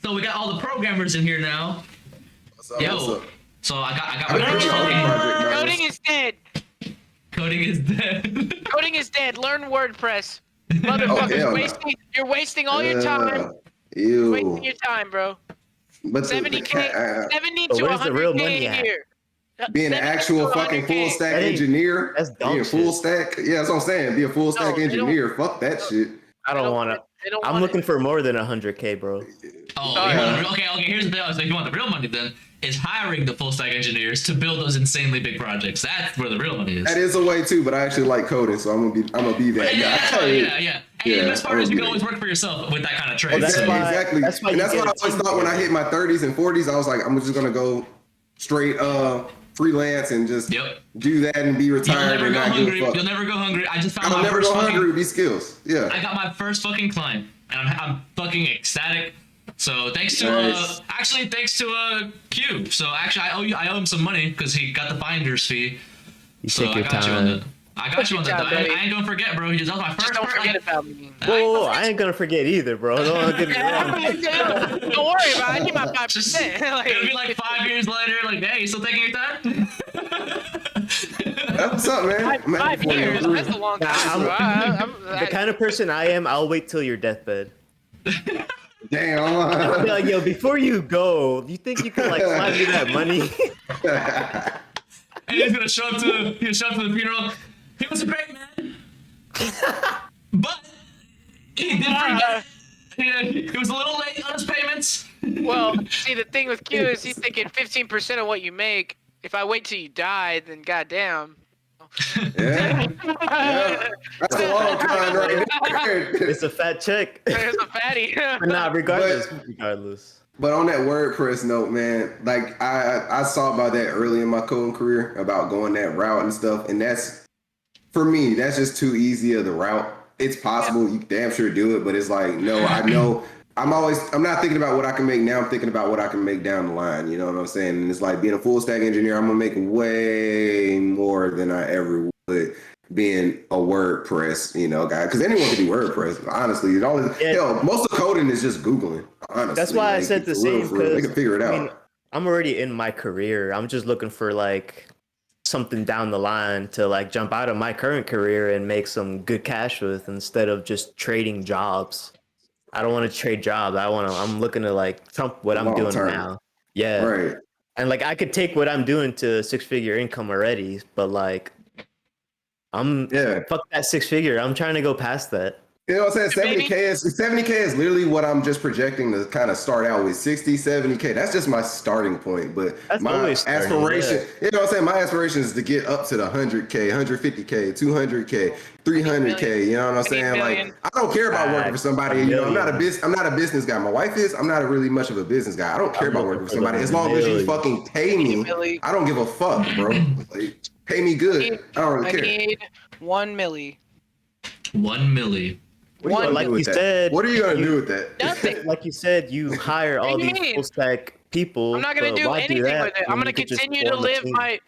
Speaker 2: so we got all the programmers in here now.
Speaker 13: What's up?
Speaker 2: So I got my first coding project.
Speaker 10: Coding is dead.
Speaker 2: Coding is dead.
Speaker 10: Coding is dead. Learn WordPress. Motherfuckers, you're wasting all your time.
Speaker 13: Ew.
Speaker 10: Wasting your time, bro.
Speaker 13: But
Speaker 10: 70K, 70 to
Speaker 8: where's the real
Speaker 10: 100K
Speaker 8: money
Speaker 10: a
Speaker 8: at?
Speaker 10: year.
Speaker 13: being an
Speaker 10: 70
Speaker 13: actual
Speaker 10: to
Speaker 13: fucking
Speaker 10: 100K.
Speaker 13: full stack engineer, being full stack. Yeah, that's what I'm saying. Be a full stack engineer. Fuck that shit.
Speaker 8: I don't want to. I'm looking for more than 100K, bro.
Speaker 2: Oh, okay. Here's the thing. So if you want the real money, then is hiring the full stack engineers to build those insanely big projects. That's where the real money is.
Speaker 13: That is a way too, but I actually like coding, so I'm gonna be that guy.
Speaker 2: Yeah. And the best part is you can always work for yourself with that kind of trade.
Speaker 13: Well, exactly. That's what I always thought when I hit my 30s and 40s. I was like, I'm just gonna go straight freelance and just do that and be retired and not give a fuck.
Speaker 2: You'll never go hungry. I just found
Speaker 13: I'll
Speaker 2: my
Speaker 13: never
Speaker 2: first
Speaker 13: go hungry with these skills. Yeah.
Speaker 2: I got my first fucking client, and I'm fucking ecstatic. So thanks to thanks to Q. So actually, I owe him some money because he got the finder's fee. So I got you on that. I got you on that. I ain't gonna forget, bro. That was my first.
Speaker 10: Don't forget about me.
Speaker 8: Whoa, I ain't gonna forget either, bro. Don't get me wrong.
Speaker 10: Don't worry about it. I need my 5%.
Speaker 2: It'll be like 5 years later. Like, hey, you still taking your time?
Speaker 13: What's up, man?
Speaker 10: 5 years. That's a long time.
Speaker 8: I'm the kind of person I am. I'll wait till your deathbed.
Speaker 13: Damn.
Speaker 8: I'll be like, yo, before you go, you think you can like slide me that money?
Speaker 2: And he's gonna show up to the funeral. He was a great man, but he did forget. He was a little late on his payments.
Speaker 10: Well, see, the thing with Q is he's thinking 15% of what you make. If I wait till you die, then goddamn.
Speaker 13: Yeah. That's a long time right there.
Speaker 8: It's a fat check.
Speaker 10: There's a fatty.
Speaker 8: But nah, regardless.
Speaker 13: But on that WordPress note, man, like I saw about that early in my coding career about going that route and stuff, and that's for me, that's just too easy of the route. It's possible, you damn sure do it, but it's like, no, I know I'm not thinking about what I can make now, I'm thinking about what I can make down the line, you know what I'm saying? And it's like being a full stack engineer, I'm gonna make way more than I ever would being a WordPress, guy, because anyone can do WordPress. Honestly, hell, most of coding is just Googling. Honestly,
Speaker 8: that's why I said the same,
Speaker 13: they
Speaker 8: because
Speaker 13: can figure it out.
Speaker 8: I'm already in my career. I'm just looking for like something down the line to like jump out of my current career and make some good cash with, instead of just trading jobs. I don't want to trade jobs. I'm looking to like trump what I'm doing now. Yeah.
Speaker 13: Right.
Speaker 8: And like I could take what I'm doing to 6-figure income already, but like fuck that 6-figure. I'm trying to go past that.
Speaker 13: You know what I'm saying? 70K is literally what I'm just projecting to kind of start out with. 70K. That's just my starting point. But
Speaker 8: that's
Speaker 13: my aspiration, you know what I'm saying? My aspiration is to get up to the 100K, 150K, 200K, 300K. You know what I'm saying? Like, I don't care about working for somebody. I'm not a business guy. My wife is. I'm not really much of a business guy. I don't care about working for somebody. As long as you fucking pay me, I don't give a fuck, bro. Like, pay me good. I don't really care.
Speaker 10: I need 1 milli.
Speaker 2: 1 milli.
Speaker 13: What are you gonna do with that?
Speaker 10: Nothing.
Speaker 8: Like you said, you hire all these full stack people.
Speaker 10: I'm not gonna do anything with it. I'm gonna continue to live my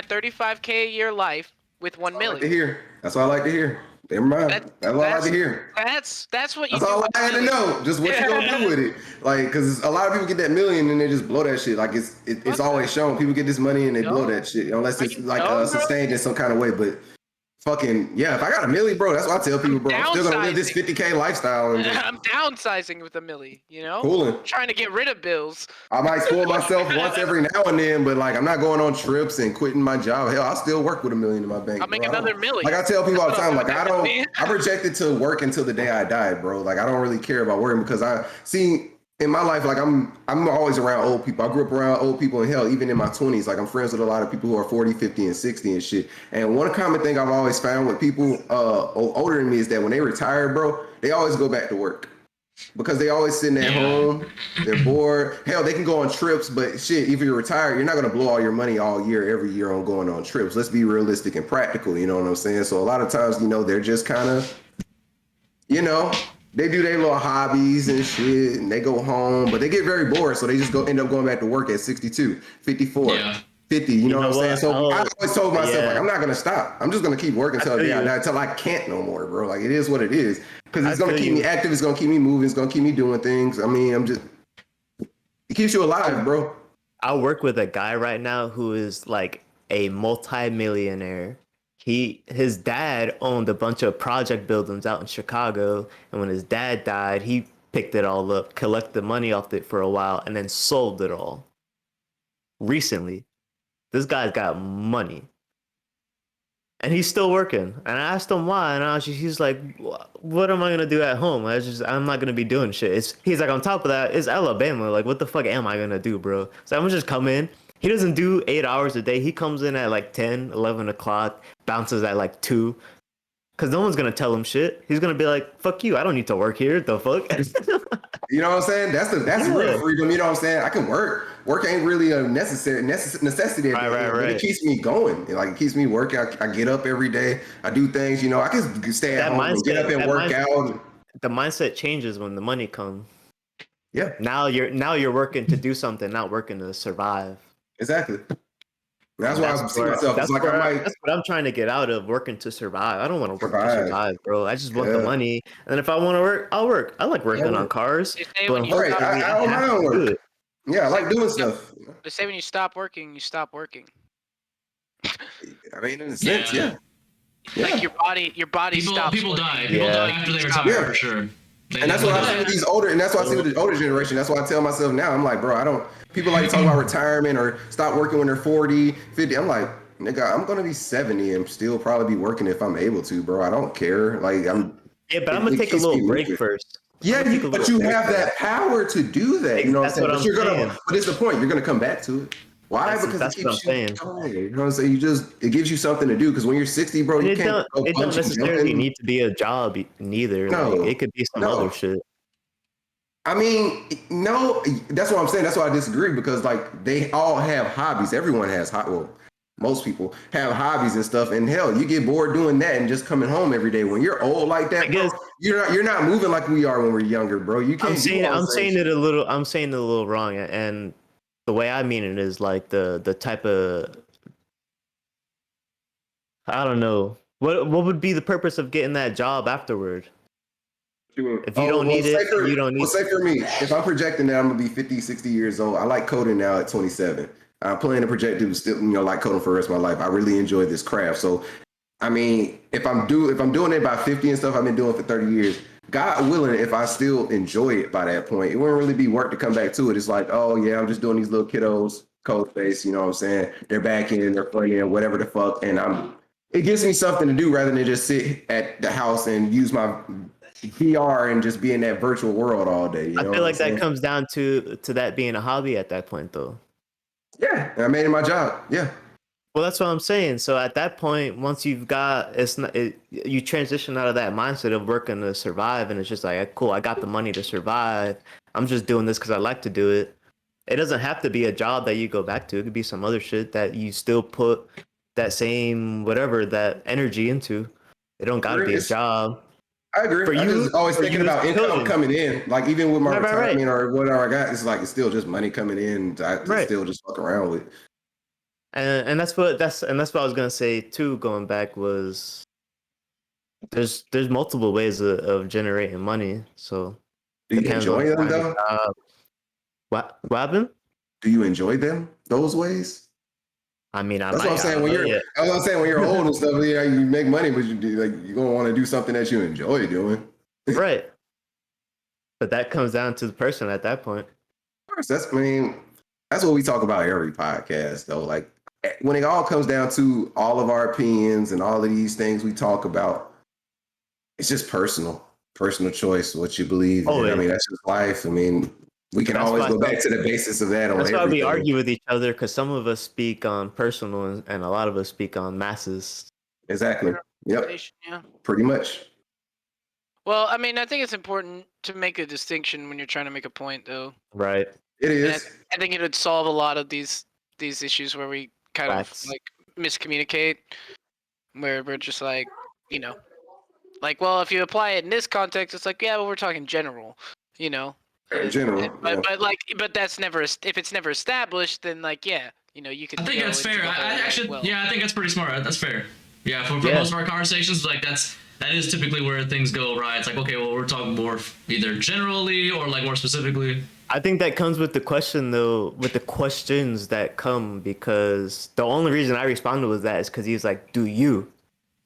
Speaker 10: 35K a year life with 1 milli.
Speaker 13: That's all I like to hear. Never mind. That's all I like to hear.
Speaker 10: That's what you.
Speaker 13: That's all I had to know. Just what you gonna do with it? Like, because a lot of people get that million and they just blow that shit. Like it's always shown. People get this money and they blow that shit, unless it's like sustained in some kind of way. But fucking yeah, if I got a milli, bro, that's what I tell people, bro. I'm still gonna live this 50K lifestyle.
Speaker 10: I'm downsizing with a milli,
Speaker 13: Cooling.
Speaker 10: Trying to get rid of bills.
Speaker 13: I might spoil myself once every now and then, but like I'm not going on trips and quitting my job. Hell, I'll still work with $1 million in my bank.
Speaker 10: I'll make another milli.
Speaker 13: Like I tell people all the time, like I projected to work until the day I died, bro. Like I don't really care about working, because I see in my life, like I'm always around old people. I grew up around old people, and hell, even in my 20s, like I'm friends with a lot of people who are 40, 50, and 60 and shit. And one common thing I've always found with people older than me is that when they retire, bro, they always go back to work, because they always sitting at home, they're bored. Hell, they can go on trips, but shit, if you're retired, you're not gonna blow all your money all year, every year on going on trips. Let's be realistic and practical, you know what I'm saying? So a lot of times, they're just kind of, they do their little hobbies and shit, and they go home, but they get very bored, so they just end up going back to work at 62, 54, 50. You know what I'm saying? So I always told myself, like, I'm not gonna stop. I'm just gonna keep working until I can't no more, bro. Like, it is what it is, because it's gonna keep me active. It's gonna keep me moving. It's gonna keep me doing things. I mean, it keeps you alive, bro.
Speaker 8: I work with a guy right now who is like a multi-millionaire. His dad owned a bunch of project buildings out in Chicago, and when his dad died, he picked it all up, collected money off it for a while, and then sold it all. Recently, this guy's got money, and he's still working. And I asked him why, and he's like, "What am I gonna do at home? I'm not gonna be doing shit." He's like, on top of that, it's Alabama. Like, what the fuck am I gonna do, bro? So I'm gonna just come in. He doesn't do 8 hours a day. He comes in at like 10, 11 o'clock, bounces at like 2. Because no one's going to tell him shit. He's going to be like, fuck you. I don't need to work here. The fuck?
Speaker 13: You know what I'm saying? That's real freedom. You know what I'm saying? I can work. Work ain't really a necessity. Right. It keeps me going. Like, it keeps me working. I get up every day. I do things. I can stay at home and get up and work out.
Speaker 8: The mindset changes when the money comes.
Speaker 13: Yeah.
Speaker 8: Now you're working to do something, not working to survive.
Speaker 13: Exactly. That's why I see myself.
Speaker 8: That's what I'm trying to get out of, working to survive. I don't want to work to survive, bro. I just want the money. And if I want to work, I'll work. I like working on cars.
Speaker 13: But I don't mind work. Yeah, I like doing stuff.
Speaker 10: They say when you stop working, you stop working.
Speaker 13: I mean, in a sense, yeah.
Speaker 10: Like your body stops.
Speaker 2: People die. People die after they retire, for sure.
Speaker 13: And that's what I see with these older, and that's what I see with the older generation. That's why I tell myself now, I'm like, bro, people like to talk about retirement or stop working when they're 40, 50. I'm like, nigga, I'm going to be 70 and still probably be working if I'm able to, bro. I don't care. Like,
Speaker 8: but I'm going to take a little break first.
Speaker 13: Yeah, but you have that power to do that. You know what I'm saying? But it's the point. You're going to come back to it. Why? Because it keeps you going. You know what I'm saying? It gives you something to do. Because when you're 60, bro, you can't.
Speaker 8: It don't necessarily need to be a job neither. No, like, it could be some other shit.
Speaker 13: I mean, no, that's what I'm saying. That's why I disagree, because like they all have hobbies. Everyone has most people have hobbies and stuff. And hell, you get bored doing that and just coming home every day. When you're old like that, bro, you're not moving like we are when we're younger, bro. You can't.
Speaker 8: I'm saying it a little wrong, and the way I mean it is like the type of I don't know. What would be the purpose of getting that job afterward? If you don't need it, you don't need
Speaker 13: Well, say for me, if I'm projecting that I'm gonna be 50, 60 years old, I like coding now at 27. I plan to project to still, like coding for the rest of my life. I really enjoy this craft. So, I mean, if I'm doing it by 50 and stuff, I've been doing it for 30 years. God willing, if I still enjoy it by that point, it wouldn't really be work to come back to it. It's like, oh yeah, I'm just doing these little kiddos code face. You know what I'm saying? They're back in, they're playing, whatever the fuck, and it gives me something to do rather than just sit at the house and use my VR and just be in that virtual world all day. You know
Speaker 8: I feel like that comes down to that being a hobby at that point, though.
Speaker 13: Yeah, I made it my job. Yeah.
Speaker 8: Well, that's what I'm saying. So at that point, once you've got you transition out of that mindset of working to survive, and it's just like, cool, I got the money to survive. I'm just doing this because I like to do it. It doesn't have to be a job that you go back to. It could be some other shit that you still put that same whatever that energy into. It don't gotta be a job.
Speaker 13: I agree. I'm just always thinking about income coming in. Like even with my retirement or whatever I got, it's like it's still just money coming in. I still just fuck around with.
Speaker 8: And that's what I was gonna say too. Going back was there's multiple ways of generating money. So
Speaker 13: do you enjoy them though?
Speaker 8: What happened?
Speaker 13: Do you enjoy them those ways?
Speaker 8: I mean,
Speaker 13: that's what I'm saying. When you're old and stuff, yeah, you make money, but you're gonna want to do something that you enjoy doing.
Speaker 8: Right. But that comes down to the person at that point.
Speaker 13: Of course, that's what we talk about every podcast, though. Like when it all comes down to all of our opinions and all of these things we talk about, it's just personal choice, what you believe in. I mean, that's just life. I mean, we can always go back to the basis of that.
Speaker 8: That's why we argue with each other, because some of us speak on personal and a lot of us speak on masses.
Speaker 13: Exactly. Yep.
Speaker 10: Yeah.
Speaker 13: Pretty much.
Speaker 10: Well, I mean, I think it's important to make a distinction when you're trying to make a point, though.
Speaker 8: Right.
Speaker 13: It is.
Speaker 10: I think it would solve a lot of these issues where we kind of like miscommunicate, where we're just like, like, well, if you apply it in this context, it's like, yeah, well, we're talking general,
Speaker 13: In general,
Speaker 10: but that's never if it's never established, then like you can.
Speaker 2: I think that's fair. I think that's pretty smart. That's fair. Yeah, for most of our conversations, like that is typically where things go, right? It's like, okay, well, we're talking more either generally or like more specifically.
Speaker 8: I think that comes with the question though, with the questions that come, because the only reason I responded was that is because he was like, "Do you?"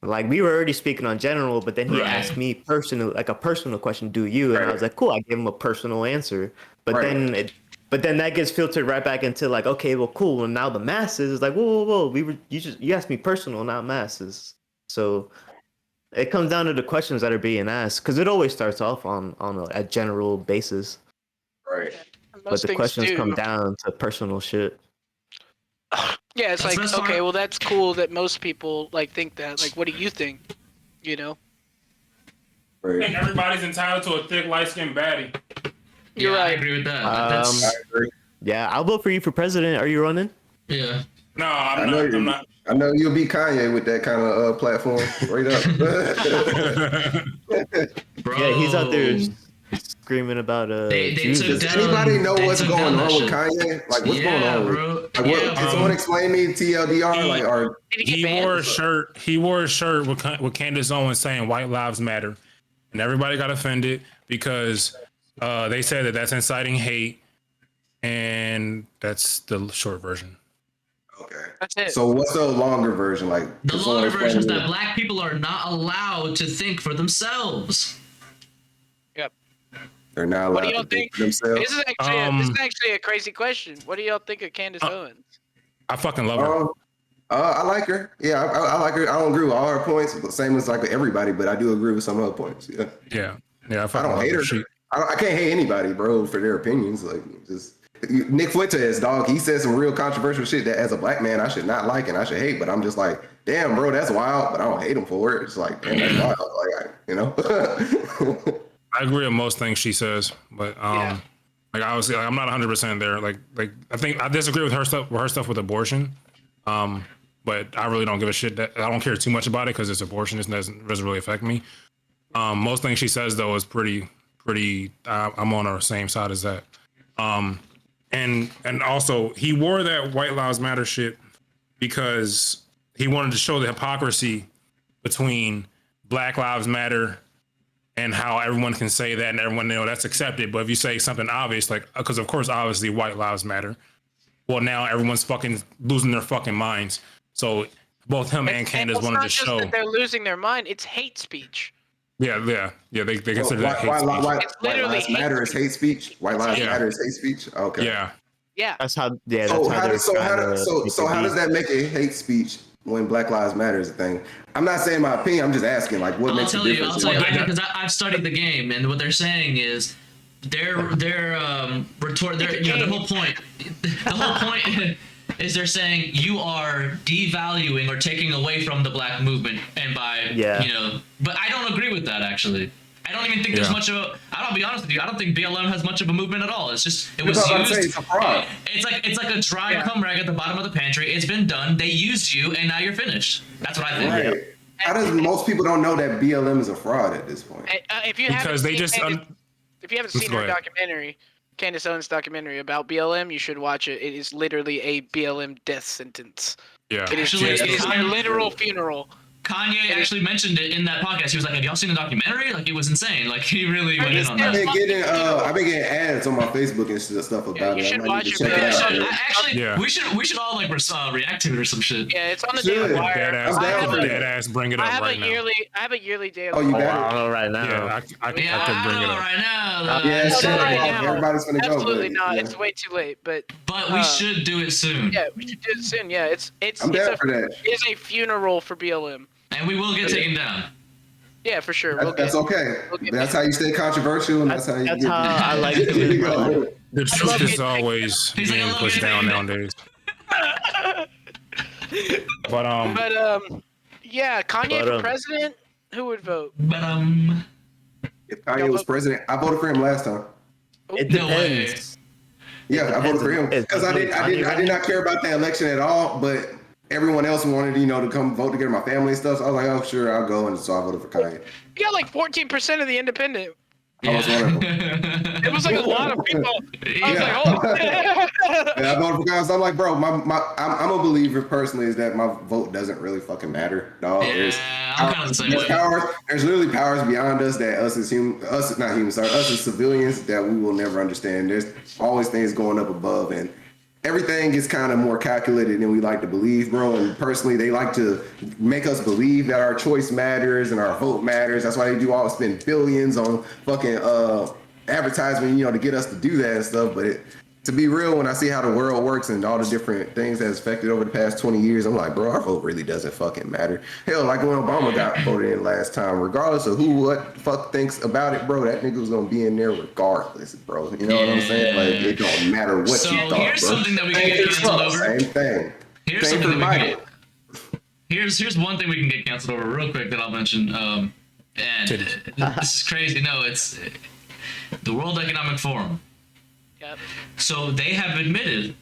Speaker 8: Like we were already speaking on general, but then he asked me personal, like a personal question, "Do you?" And I was like, "Cool." I gave him a personal answer, but then that gets filtered right back into like, okay, well, cool. Well, now the masses is like, whoa. You asked me personal, not masses. So it comes down to the questions that are being asked, because it always starts off on a general basis.
Speaker 13: Right.
Speaker 8: But the questions come down to personal shit.
Speaker 10: Yeah, it's like, okay, well, that's cool that most people like think that. Like, what do you think?
Speaker 12: Right. And everybody's entitled to a thick, light-skinned baddie.
Speaker 10: You're right.
Speaker 2: I agree with that.
Speaker 8: I agree. Yeah, I'll vote for you for president. Are you running?
Speaker 2: Yeah.
Speaker 12: No, I'm not.
Speaker 13: I know you'll be Kanye with that kind of platform. Right up.
Speaker 2: Bro.
Speaker 8: Yeah, he's out there screaming about
Speaker 13: Does anybody know what's going on with Kanye? Like, what's going on?
Speaker 2: Bro.
Speaker 13: Like, can someone explain me TLDR?
Speaker 12: He wore a shirt with Candace Owens saying "White Lives Matter," and everybody got offended because they said that that's inciting hate, and that's the short version.
Speaker 13: Okay.
Speaker 10: That's it.
Speaker 13: So what's the longer version? Like
Speaker 2: the longer version is that black people are not allowed to think for themselves.
Speaker 10: Yep.
Speaker 13: They're not allowed to think for themselves.
Speaker 10: This is actually a crazy question. What do y'all think of Candace Owens?
Speaker 12: I fucking love her.
Speaker 13: I like her. Yeah, I like her. I don't agree with all her points, the same as like everybody, but I do agree with some of her points. Yeah.
Speaker 12: I
Speaker 13: don't hate her. I can't hate anybody, bro, for their opinions. Like, just Nick Fuentes, dog. He said some real controversial shit that, as a black man, I should not like and I should hate. But I'm just like, damn, bro, that's wild. But I don't hate him for it. It's like, damn, that's wild. Like,
Speaker 12: I agree with most things she says, but like obviously, like, I'm not 100% there. Like I think I disagree with her stuff with abortion. But I really don't give a shit. I don't care too much about it because it's abortion. It doesn't really affect me. Most things she says though is pretty. I'm on her same side as that. And also he wore that White Lives Matter shit because he wanted to show the hypocrisy between Black Lives Matter and how everyone can say that and everyone that's accepted. But if you say something obvious, like, because of course, obviously white lives matter. Well, now everyone's fucking losing their fucking minds. So both him and Candace wanted to show
Speaker 10: that they're losing their mind. It's hate speech.
Speaker 12: Yeah. They consider that hate speech.
Speaker 13: White lives matter is hate speech. White lives matter is hate speech. Okay.
Speaker 10: Yeah.
Speaker 8: That's how. Yeah.
Speaker 13: So
Speaker 8: that's
Speaker 13: how does that make it hate speech when Black Lives Matter is a thing? I'm not saying my opinion. I'm just asking, like, what makes a difference?
Speaker 2: I'll tell you, because I've studied the game, and what they're saying is their retort. The whole point is they're saying you are devaluing or taking away from the black movement, and by but I don't agree with that actually. I don't even think there's much of a. I'll be honest with you. I don't think BLM has much of a movement at all. It's just it was used. It's like a dry cum rag at the bottom of the pantry. It's been done. They used you, and now you're finished. That's what I think.
Speaker 13: Right. How does most people don't know that BLM is a fraud at this point?
Speaker 10: If you haven't seen her documentary, Candace Owens' documentary about BLM, you should watch it. It is literally a BLM death sentence.
Speaker 12: Yeah,
Speaker 10: it is their literal funeral.
Speaker 2: Kanye actually mentioned it in that podcast. He was like, "Have y'all seen the documentary? Like, it was insane. Like, he really went in on that."
Speaker 13: I've been getting ads on my Facebook and stuff about it.
Speaker 10: You should watch it.
Speaker 2: Actually, we should all like react to it or some shit.
Speaker 10: Yeah, it's on the Daily Wire.
Speaker 12: Dead ass, bring it up right now.
Speaker 10: I have a yearly Daily
Speaker 13: Wire. Oh, you got
Speaker 8: it right now.
Speaker 12: Yeah, I can bring it up
Speaker 2: right now.
Speaker 13: Everybody's gonna go.
Speaker 10: Absolutely not. It's way too late. But
Speaker 2: we should do it soon.
Speaker 10: Yeah, we should do it soon. Yeah,
Speaker 13: I'm down for that.
Speaker 10: It's a funeral for BLM.
Speaker 2: And we will get taken down.
Speaker 10: Yeah, for sure.
Speaker 13: That's okay. That's how you stay controversial, and that's how you get.
Speaker 8: I like it.
Speaker 12: The truth is always being pushed down nowadays.
Speaker 10: Yeah, Kanye for president. Who would vote?
Speaker 13: If Kanye was president, I voted for him last time.
Speaker 8: It depends.
Speaker 13: Yeah, I voted for him because I did not care about the election at all, but everyone else wanted, to come vote together, my family and stuff. So I was like, oh, sure, I'll go. And so I voted for Kanye.
Speaker 10: You got like 14% of the independent.
Speaker 13: I was one of them.
Speaker 10: It was like a lot of people. I was like, oh.
Speaker 13: Yeah, I voted for Kanye. So I'm like, bro, I'm a believer personally is that my vote doesn't really fucking matter. No,
Speaker 2: I'm kind of the same way.
Speaker 13: There's literally powers beyond us that us as civilians that we will never understand. There's always things going up above, and everything is kind of more calculated than we like to believe, bro. And personally, they like to make us believe that our choice matters and our vote matters. That's why they do all spend billions on fucking advertisement, to get us to do that and stuff. But to be real, when I see how the world works and all the different things that's affected over the past 20 years, I'm like, bro, our vote really doesn't fucking matter. Hell, like when Obama got voted in last time, regardless of what the fuck thinks about it, bro, that nigga was gonna be in there regardless, bro. You know what I'm saying? Like, it don't matter what you thought,
Speaker 2: here's
Speaker 13: bro.
Speaker 2: Something that we can get canceled over.
Speaker 13: Same thing.
Speaker 2: Here's one thing we can get canceled over real quick that I'll mention. And this is crazy. No, it's the World Economic Forum.
Speaker 10: Yep.
Speaker 2: So they have admitted,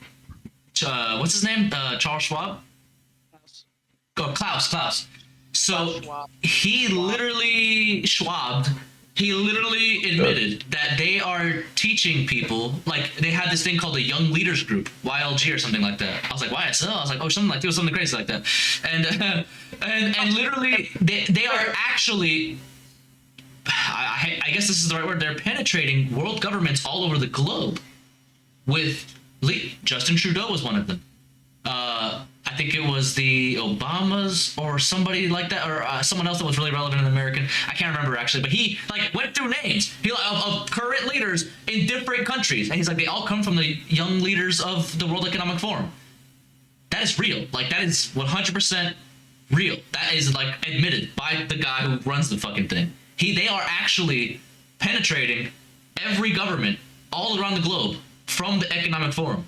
Speaker 2: what's his name? Charles Schwab? Klaus. So he literally admitted that they are teaching people, like they had this thing called the Young Leaders Group, YLG or something like that. I was like, YSL? I was like, oh, something crazy like that. And literally they are actually, I guess this is the right word, they're penetrating world governments all over the globe with Justin Trudeau was one of them. I think it was the Obamas or somebody like that, or someone else that was really relevant in American. I can't remember actually, but he went through names of current leaders in different countries, and he's like, they all come from the young leaders of the World Economic Forum. That is real. Like, that is 100% real. That is admitted by the guy who runs the fucking thing. They are actually penetrating every government all around the globe from the Economic Forum.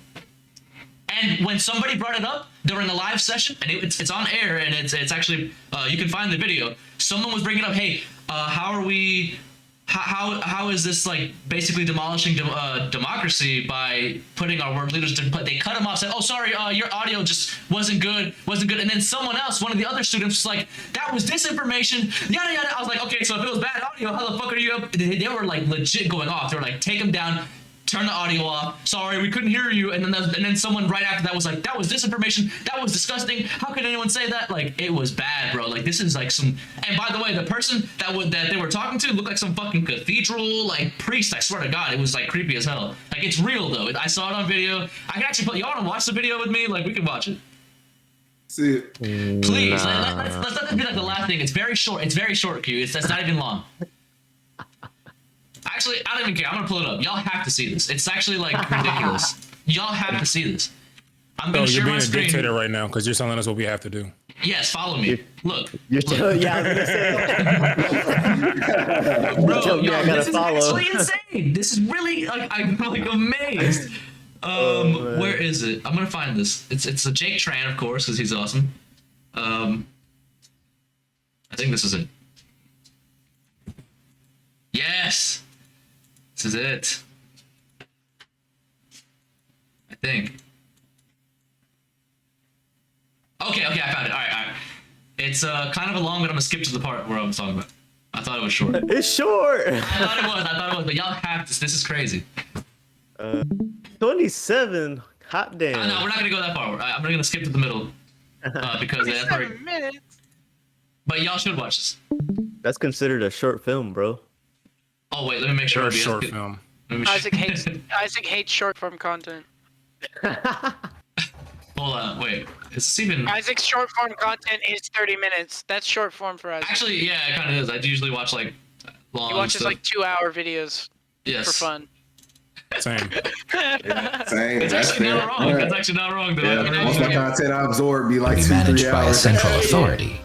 Speaker 2: And when somebody brought it up during a live session, and it's on air, and it's actually you can find the video. Someone was bringing up, hey, how is this basically demolishing democracy by putting our world leaders? They cut him off, said, oh, sorry, your audio just wasn't good. And then someone else, one of the other students, was like, that was disinformation, yada yada. I was like, okay, so if it was bad audio, how the fuck are you up? They were legit going off. They were like, take him down. turn the audio off. Sorry, we couldn't hear you. And then someone right after that was like, that was disinformation. That was disgusting. How could anyone say that? Like, it was bad, bro. Like, this is like some. And by the way, the person that they were talking to looked like some fucking cathedral like priest. I swear to God, it was like creepy as hell. Like, it's real though. I saw it on video. I can actually put. Y'all want to watch the video with me? Like, we can watch it.
Speaker 13: See it.
Speaker 2: Please, let's let this be like the last thing. It's very short. It's very short, Q. That's not even long. Actually, I don't even care. I'm gonna pull it up. Y'all have to see this. It's actually like ridiculous. Y'all have to see this. I'm gonna share my screen.
Speaker 12: You're being a dictator right now because you're telling us what we have to do.
Speaker 2: Yes, follow me. Look.
Speaker 8: Yeah, I was gonna say.
Speaker 2: Bro, yo, this is actually insane. This is really like I'm like amazed. Where is it? I'm gonna find this. It's a Jake Tran, of course, because he's awesome. I think this is it. Yes, this is it. I think. Okay, I found it. All right. It's kind of a long, but I'm gonna skip to the part where I was talking about. I thought it was short.
Speaker 8: It's short.
Speaker 2: I thought it was, but y'all have this. This is crazy.
Speaker 8: 27. Hot damn.
Speaker 2: No, we're not gonna go that far. I'm gonna skip to the middle because that's very.
Speaker 10: Minutes.
Speaker 2: But y'all should watch this.
Speaker 8: That's considered a short film, bro.
Speaker 2: Oh wait, let me make sure.
Speaker 12: A short film.
Speaker 10: Isaac hates short form content.
Speaker 2: Hold on, wait. Is this even?
Speaker 10: Isaac's short form content is 30 minutes. That's short form for Isaac.
Speaker 2: Actually, yeah, it kind of is. I usually watch like long.
Speaker 10: He watches
Speaker 2: stuff.
Speaker 10: like 2-hour videos.
Speaker 2: Yes.
Speaker 10: For fun.
Speaker 12: Same.
Speaker 13: Same.
Speaker 2: It's actually not wrong. That's actually not wrong. Though.
Speaker 13: Yeah, most of my content I absorb be like 2-3
Speaker 15: managed by a
Speaker 13: hours.
Speaker 15: central authority,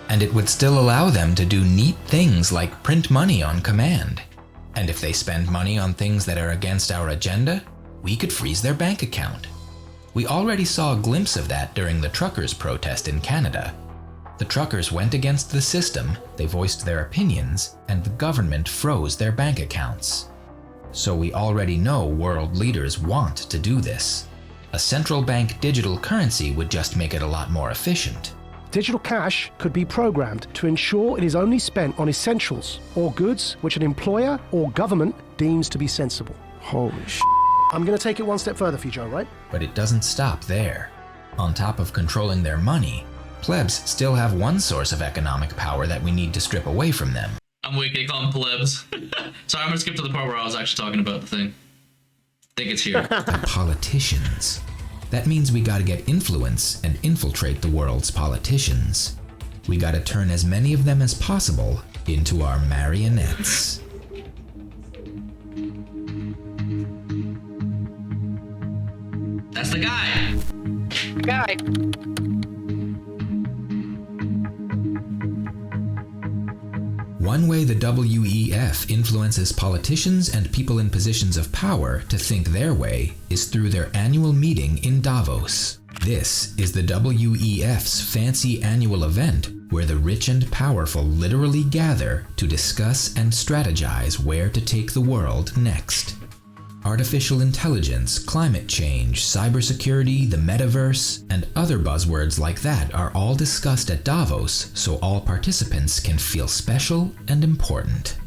Speaker 15: and it would still allow them to do neat things like print money on command. And if they spend money on things that are against our agenda, we could freeze their bank account. We already saw a glimpse of that during the truckers' protest in Canada. The truckers went against the system, they voiced their opinions, and the government froze their bank accounts. So we already know world leaders want to do this. A central bank digital currency would just make it a lot more efficient.
Speaker 16: Digital cash could be programmed to ensure it is only spent on essentials or goods which an employer or government deems to be sensible. Holy sh**. I'm going to take it one step further for you, Joe, right?
Speaker 15: But it doesn't stop there. On top of controlling their money, plebs still have one source of economic power that we need to strip away from them.
Speaker 2: I'm weak, they call them plebs. Sorry, I'm gonna skip to the part where I was actually talking about the thing. I think it's here.
Speaker 15: The politicians. That means we gotta get influence and infiltrate the world's politicians. We gotta turn as many of them as possible into our marionettes.
Speaker 2: That's the guy.
Speaker 15: One way the WEF influences politicians and people in positions of power to think their way is through their annual meeting in Davos. This is the WEF's fancy annual event where the rich and powerful literally gather to discuss and strategize where to take the world next. Artificial intelligence, climate change, cybersecurity, the metaverse, and other buzzwords like that are all discussed at Davos so all participants can feel special and important.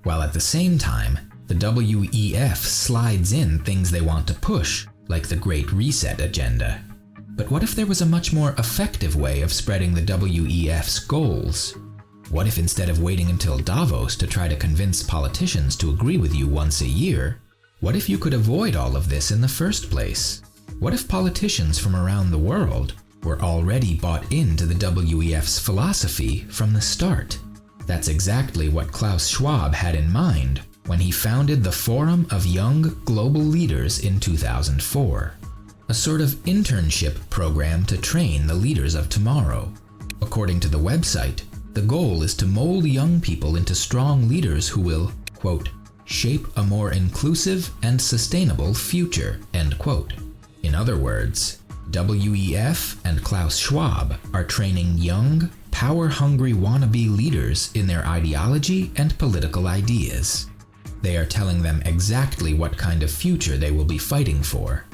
Speaker 15: While at the same time, the WEF slides in things they want to push, like the Great Reset agenda. But what if there was a much more effective way of spreading the WEF's goals? What if instead of waiting until Davos to try to convince politicians to agree with you once a year, what if you could avoid all of this in the first place? What if politicians from around the world were already bought into the WEF's philosophy from the start? That's exactly what Klaus Schwab had in mind when he founded the Forum of Young Global Leaders in 2004, a sort of internship program to train the leaders of tomorrow. According to the website, the goal is to mold young people into strong leaders who will, quote, shape a more inclusive and sustainable future, end quote. In other words, WEF and Klaus Schwab are training young, power-hungry wannabe leaders in their ideology and political ideas. They are telling them exactly what kind of future they will be fighting for,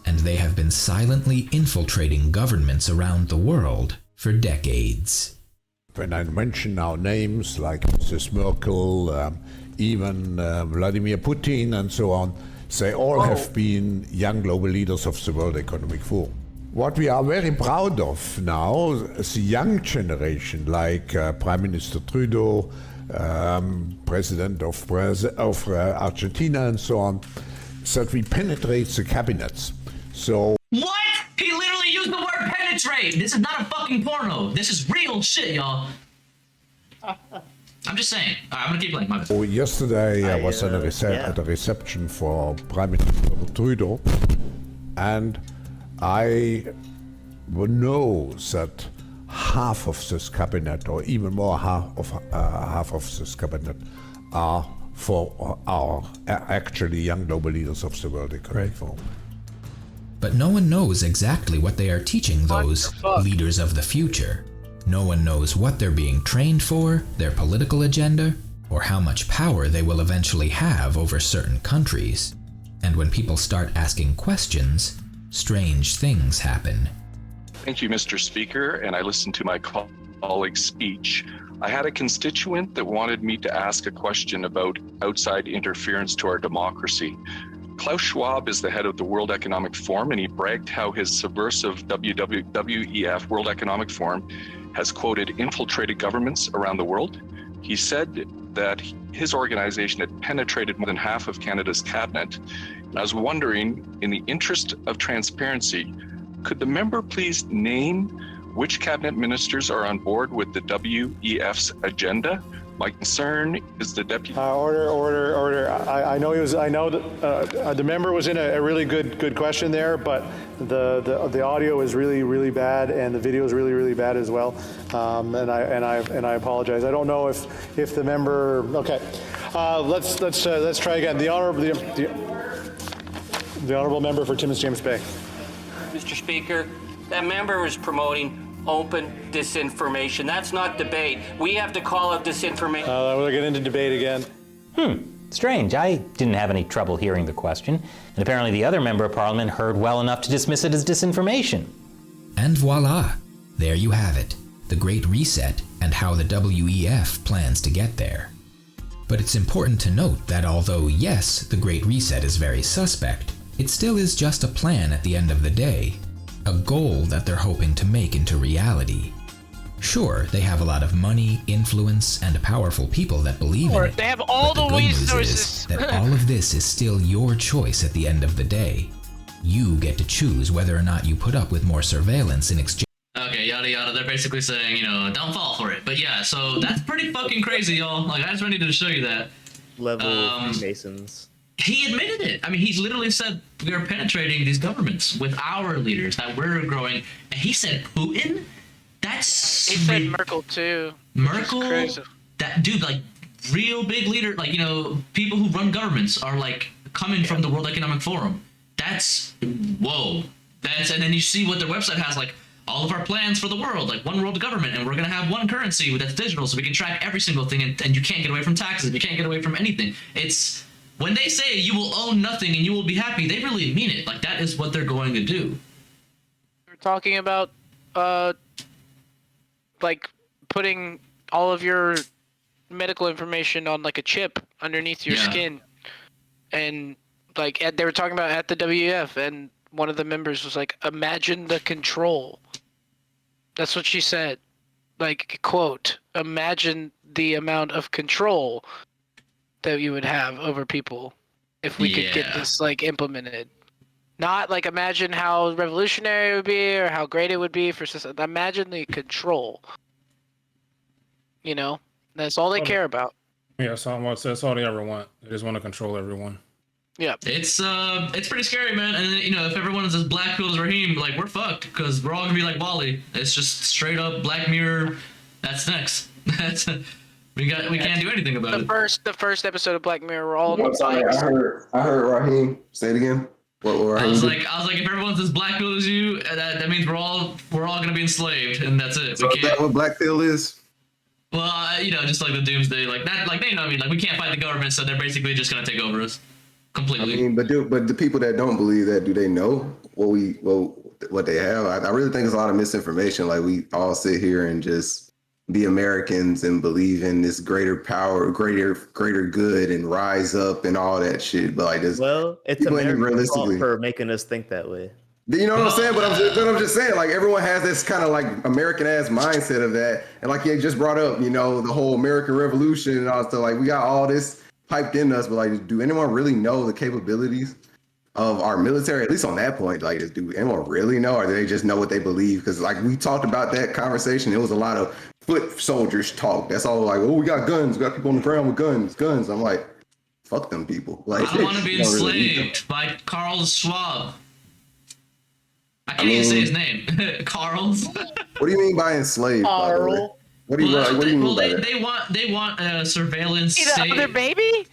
Speaker 15: and they have been silently infiltrating governments around the world for decades.
Speaker 17: When I mention now names like Mrs. Merkel, even Vladimir Putin and so on, They all have been young global leaders of the World Economic Forum. What we are very proud of now, the young generation, like Prime Minister Trudeau, President of Argentina, and so on, that we penetrate the cabinets. So
Speaker 2: What? He literally used the word penetrate. This is not a fucking porno. This is real shit, y'all. I'm just saying. All right, I'm gonna keep playing. My bad.
Speaker 17: Yesterday I was at a reception for Prime Minister Trudeau, and I know that half of this cabinet, or even more half of this cabinet, are for our actually young global leaders of the World Economic Forum.
Speaker 15: But no one knows exactly what they are teaching those leaders of the future. No one knows what they're being trained for, their political agenda, or how much power they will eventually have over certain countries. And when people start asking questions, strange things happen.
Speaker 18: Thank you, Mr. Speaker, and I listened to my colleague's speech. I had a constituent that wanted me to ask a question about outside interference to our democracy. Klaus Schwab is the head of the World Economic Forum, and he bragged how his subversive WEF, World Economic Forum, has, quoted, infiltrated governments around the world. He said that his organization had penetrated more than half of Canada's cabinet. And I was wondering, in the interest of transparency, could the member please name which cabinet ministers are on board with the WEF's agenda? My concern is the deputy.
Speaker 19: Order. I know that the member was in a really good question there, but the audio is really bad, and the video is really bad as well. And I apologize. I don't know if the member. Okay, let's try again. The honorable member for Timmins James Bay.
Speaker 20: Mr. Speaker, that member was promoting open disinformation. That's not debate. We have to call out disinformation.
Speaker 19: We'll get into debate again.
Speaker 21: Strange. I didn't have any trouble hearing the question, and apparently the other member of parliament heard well enough to dismiss it as disinformation.
Speaker 15: And voila, there you have it, the Great Reset and how the WEF plans to get there. But it's important to note that although yes, the Great Reset is very suspect, it still is just a plan at the end of the day, a goal that they're hoping to make into reality. Sure, they have a lot of money, influence, and powerful people that believe in it.
Speaker 10: They have all
Speaker 15: the good news is that all of this is still your choice at the end of the day. You get to choose whether or not you put up with more surveillance in exchange.
Speaker 2: Okay, yada yada. They're basically saying, don't fall for it. But yeah, so that's pretty fucking crazy, y'all. Like, I just needed to show you that.
Speaker 8: Level Freemasons.
Speaker 2: He admitted it. I mean, he's literally said we are penetrating these governments with our leaders, that we're growing. And he said Putin? That's...
Speaker 10: He said Merkel, too.
Speaker 2: Merkel? That dude, like, real big leader, like, people who run governments are, like, coming from the World Economic Forum. That's... Whoa. And then you see what their website has, like, all of our plans for the world, like one world government, and we're going to have one currency that's digital so we can track every single thing, and you can't get away from taxes, you can't get away from anything. It's... When they say you will own nothing and you will be happy, they really mean it. Like, that is what they're going to do.
Speaker 10: We're talking about, like, putting all of your medical information on, like, a chip underneath your skin. And, like, they were talking about at the WEF, and one of the members was like, imagine the control. That's what she said. Like, quote, imagine the amount of control that you would have over people if we could get this, like, implemented. Not, like, imagine how revolutionary it would be or how great it would be for society. Imagine the control. That's all they care about.
Speaker 12: Yeah, that's all they ever want. They just want to control everyone.
Speaker 10: Yeah.
Speaker 2: It's pretty scary, man. And then, if everyone is as black pilled as Raheem, like, we're fucked, because we're all gonna be like Wally. It's just straight up Black Mirror. That's next. We can't do anything about it.
Speaker 10: The first episode of Black Mirror, we're all.
Speaker 13: I'm sorry, I heard Raheem say it again. What
Speaker 2: I was like, if everyone's as black pill as you, that means we're all gonna be enslaved, and that's it.
Speaker 13: So is that what black pill is?
Speaker 2: Well, just like the doomsday, like that, like like we can't fight the government, so they're basically just gonna take over us completely.
Speaker 13: I mean, but the people that don't believe that, do they know what they have? I really think it's a lot of misinformation. Like, we all sit here and just be Americans and believe in this greater power, greater good, and rise up and all that shit. But like, this,
Speaker 8: it's America's fault for making us think that way.
Speaker 13: You know what I'm saying? But I'm just saying, like, everyone has this kind of like American ass mindset of that. And like you just brought up, you know, the whole American Revolution and all stuff. Like, we got all this piped in us, but like, do anyone really know the capabilities of our military? At least on that point, like, do anyone really know, or do they just know what they believe? Because like we talked about that conversation, it was a lot of foot soldiers talk. That's all like, oh, we got guns, we got people on the ground with guns. I'm like, fuck them people. Like,
Speaker 2: I want to be enslaved by Carl Schwab. I can't even say his name. Carl's.
Speaker 13: What do you mean by enslaved?
Speaker 10: Carl.
Speaker 13: What do you mean by that?
Speaker 2: They want a surveillance
Speaker 10: See
Speaker 2: state.
Speaker 10: the other baby?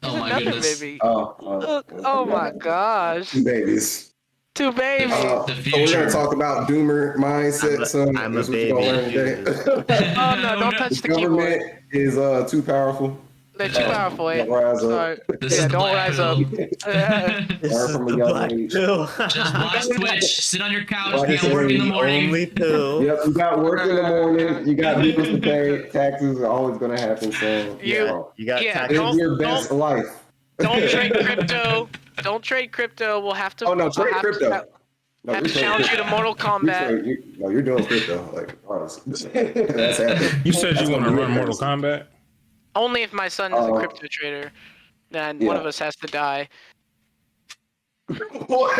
Speaker 2: Oh my
Speaker 10: Another
Speaker 2: goodness.
Speaker 10: baby. Oh my gosh.
Speaker 13: Two babies.
Speaker 10: Two babies.
Speaker 13: So we're gonna talk about doomer mindset, son.
Speaker 8: I'm a
Speaker 13: That's what you're gonna learn today.
Speaker 10: Oh no! Don't touch the keyboard.
Speaker 13: Government is too powerful.
Speaker 10: They're too powerful.
Speaker 13: Don't rise up.
Speaker 10: Sorry. Don't rise up.
Speaker 13: Learn from a young age.
Speaker 2: Just watch Twitch, sit on your couch, you got work in the morning.
Speaker 13: Yep, you got work in the morning. You got bills to pay. Taxes are always gonna happen. So
Speaker 8: you got taxes.
Speaker 13: Live your best life.
Speaker 10: Don't trade crypto. Don't trade crypto. We'll have to.
Speaker 13: Oh no, trade crypto.
Speaker 10: Have to challenge you to Mortal Kombat.
Speaker 13: You're doing crypto. Like, honestly. That's happening.
Speaker 12: You said you want to run Mortal Kombat?
Speaker 10: Only if my son is a crypto trader, then one of us has to die.
Speaker 13: What?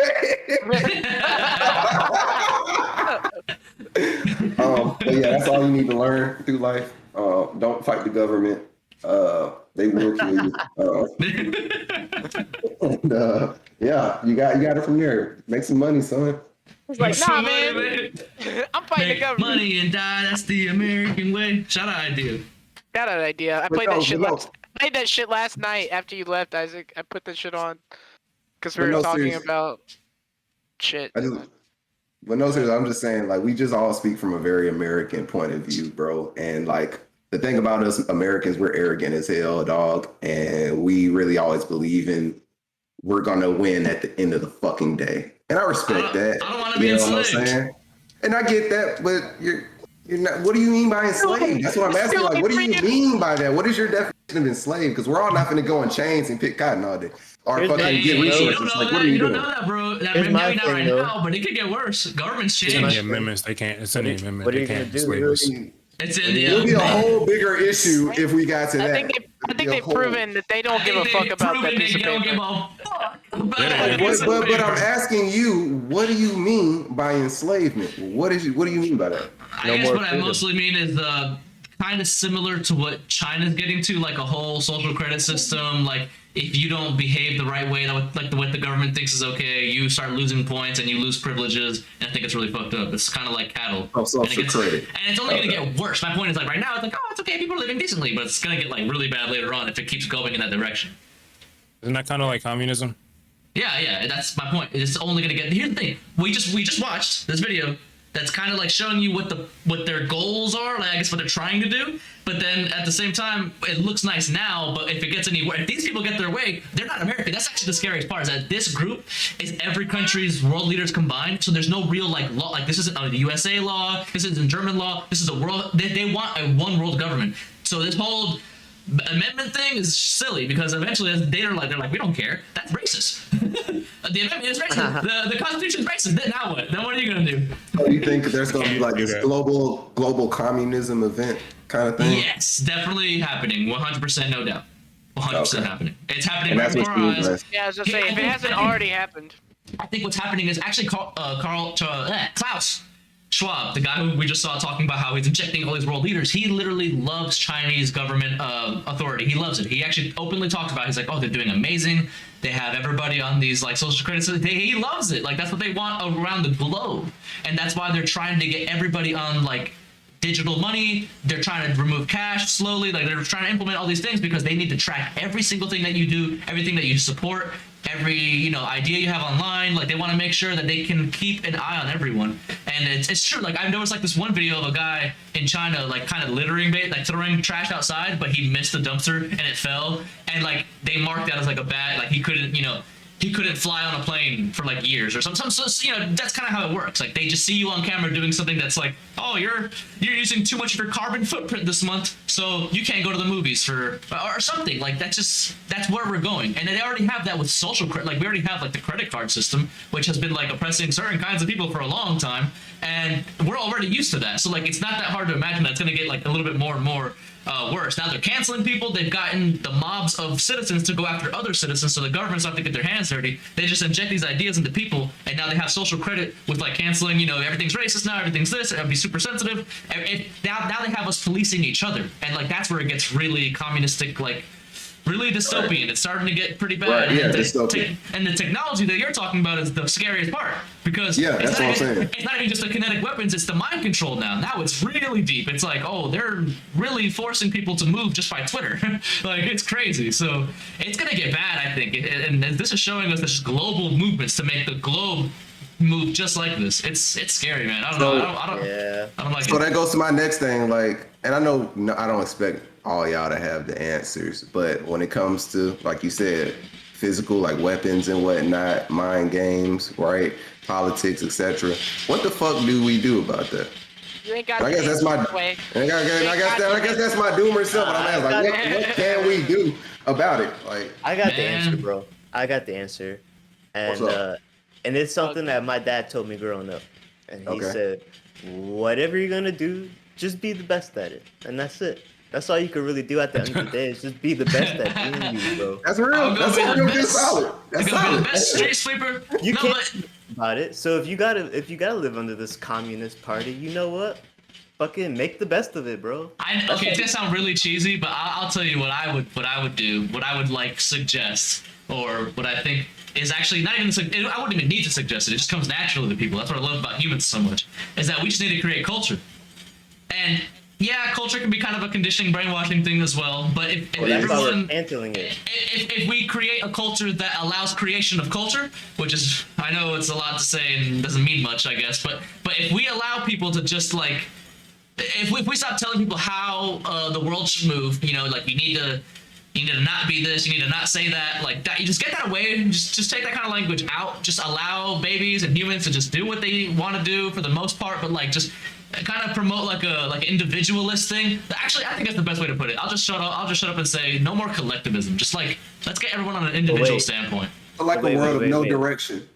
Speaker 13: But yeah, that's all you need to learn through life. Don't fight the government. They will kill you. And, yeah, you got it from there. Make some money, son.
Speaker 10: He's like, nah, man. I'm fighting the government.
Speaker 2: Money and die. That's the American way. Shout out idea.
Speaker 10: Got an idea. I played that shit last night after you left, Isaac. I put that shit on because we were talking about shit.
Speaker 13: But no, seriously, I'm just saying, like, we just all speak from a very American point of view, bro. And like, the thing about us Americans, we're arrogant as hell, dog, and we really always believe in we're gonna win at the end of the fucking day. And I respect that.
Speaker 2: I don't want to be enslaved.
Speaker 13: What I'm saying? And I get that, but you're not. What do you mean by enslaved? That's what I'm asking. Like, what do you mean by that? What is your definition of enslaved? Because we're all not gonna go in chains and pick cotton all day, or fucking get resources. Like, what are you doing?
Speaker 2: You don't know that, bro. That maybe not right now, but it could get worse. Governments change.
Speaker 12: It's in the amendments. They can't. It's in the amendment.
Speaker 8: What are
Speaker 12: they
Speaker 8: you gonna
Speaker 12: can't
Speaker 8: do?
Speaker 12: enslave us.
Speaker 2: It's in the.
Speaker 13: It'll be a whole bigger issue if we got to that.
Speaker 10: I think they've proven that they don't give a fuck about that piece of paper.
Speaker 13: But I'm asking you, what do you mean by enslavement? What do you mean by that?
Speaker 2: I guess what I mostly mean is kind of similar to what China's getting to, like a whole social credit system. Like, if you don't behave the right way, like what the government thinks is okay, you start losing points and you lose privileges. And I think it's really fucked up. It's kind of like cattle.
Speaker 13: Oh, social credit.
Speaker 2: And it's only going to get worse. My point is, like, right now, it's like, oh, it's okay, people are living decently, but it's going to get like really bad later on if it keeps going in that direction.
Speaker 12: Isn't that kind of like communism?
Speaker 2: Yeah, that's my point. It's only going to get. Here's the thing: we just watched this video that's kind of like showing you what their goals are, like I guess what they're trying to do. But then at the same time, it looks nice now. But if it gets if these people get their way, they're not American. That's actually the scariest part. Is that this group is every country's world leaders combined. So there's no real like law. Like, this isn't the USA law. This isn't German law. This is a world. They want a one world government. So this whole amendment thing is silly because eventually they're like, we don't care. That's racist. The amendment is racist. The Constitution is racist. Then now what? Then what are you gonna do?
Speaker 13: So you think there's gonna be like this global communism event kind of thing?
Speaker 2: Yes, definitely happening. 100%, no doubt. 100% happening. It's happening
Speaker 13: And
Speaker 2: right
Speaker 13: that's
Speaker 2: before our
Speaker 13: what's
Speaker 2: eyes.
Speaker 10: Yeah, I was gonna say, if it hasn't already happened.
Speaker 2: I think what's happening is actually Klaus Schwab, the guy who we just saw talking about how he's injecting all these world leaders, he literally loves Chinese government authority. He loves it. He actually openly talks about it. He's like, oh, they're doing amazing. They have everybody on these like social credits. He loves it. Like, that's what they want around the globe. And that's why they're trying to get everybody on like digital money. They're trying to remove cash slowly. Like, they're trying to implement all these things because they need to track every single thing that you do, everything that you support, every idea you have online. Like, they want to make sure that they can keep an eye on everyone. And it's true. Like, I've noticed like this one video of a guy in China like kind of littering, like throwing trash outside, but he missed the dumpster and it fell, and like they marked that as like a bad, like he couldn't, he couldn't fly on a plane for like years or something. So you know, that's kind of how it works. Like they just see you on camera doing something that's like, oh, you're using too much of your carbon footprint this month, so you can't go to the movies or something. Like that's where we're going. And they already have that with social credit. Like we already have like the credit card system, which has been like oppressing certain kinds of people for a long time, and we're already used to that. So like it's not that hard to imagine that it's gonna get like a little bit more and more worse. Now they're canceling people. They've gotten the mobs of citizens to go after other citizens, so the government's not to get their hands dirty. They just inject these ideas into people, and now they have social credit with like canceling. You know, everything's racist now. Everything's this. It'll be super sensitive. Now they have us policing each other, and like that's where it gets really communistic, like really dystopian. Right. It's starting to get pretty bad.
Speaker 13: Right, yeah,
Speaker 2: and the technology that you're talking about is the scariest part, because
Speaker 13: that's what I'm saying.
Speaker 2: It's not even just the kinetic weapons, it's the mind control now. Now it's really deep. It's like, oh, they're really forcing people to move just by Twitter. Like, it's crazy. So it's going to get bad, I think. And this is showing us this global movements to make the globe move just like this. It's scary, man. I don't know. I don't like it.
Speaker 13: So that goes to my next thing, like, and I know I don't expect all y'all to have the answers, but when it comes to, like you said, physical, like weapons and whatnot, mind games, right, politics, etc., what the fuck do we do about that?
Speaker 10: You ain't got
Speaker 13: I guess that's my I guess that's my doomer self. But I'm asking, like, what can we do about it? Like,
Speaker 8: I got the answer, bro. I got the answer, and it's something that my dad told me growing up, and he said, whatever you're gonna do, just be the best at it, and that's it. That's all you can really do at the end of the day, is just be the best at being you, bro.
Speaker 13: That's real. That's solid. That's solid.
Speaker 2: The best street sweeper.
Speaker 8: You can't about it. So if you gotta live under this communist party, you know what? Fucking make the best of it, bro.
Speaker 2: Okay, it's gonna sound really cheesy, but I'll tell you what I would do, what I would like suggest, or what I think is actually not even. I wouldn't even need to suggest it. It just comes naturally to people. That's what I love about humans so much. Is that we just need to create culture, and yeah, culture can be kind of a conditioning, brainwashing thing as well. But if everyone, if we create a culture that allows creation of culture, which is, I know it's a lot to say and doesn't mean much, I guess, but if we allow people to just like, if we stop telling people how the world should move, you know, like you need to not be this, you need to not say that, like that, you just get that away, just take that kind of language out, just allow babies and humans to just do what they want to do for the most part, but like just kind of promote like an individualist thing. Actually, I think that's the best way to put it. I'll just shut up and say no more collectivism. Just like, let's get everyone on an individual standpoint.
Speaker 13: I like a world of no direction.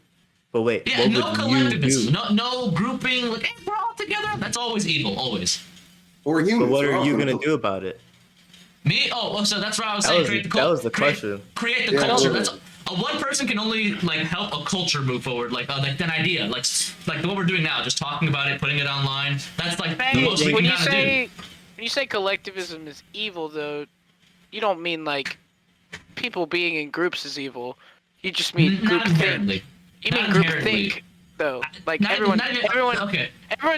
Speaker 8: But wait,
Speaker 2: yeah, no collectivism, no grouping. Like, hey, we're all together. That's always evil, always.
Speaker 13: Or humans.
Speaker 8: But what are you gonna do about it?
Speaker 2: Me? Oh, so that's what I was saying.
Speaker 8: That was the question.
Speaker 2: Create the culture. That's one person can only like help a culture move forward, like an idea, like what we're doing now, just talking about it, putting it online. That's like the most we can kind of do.
Speaker 10: When you say collectivism is evil, though, you don't mean like people being in groups is evil. You just mean groupthink. You mean groupthink, though. Like everyone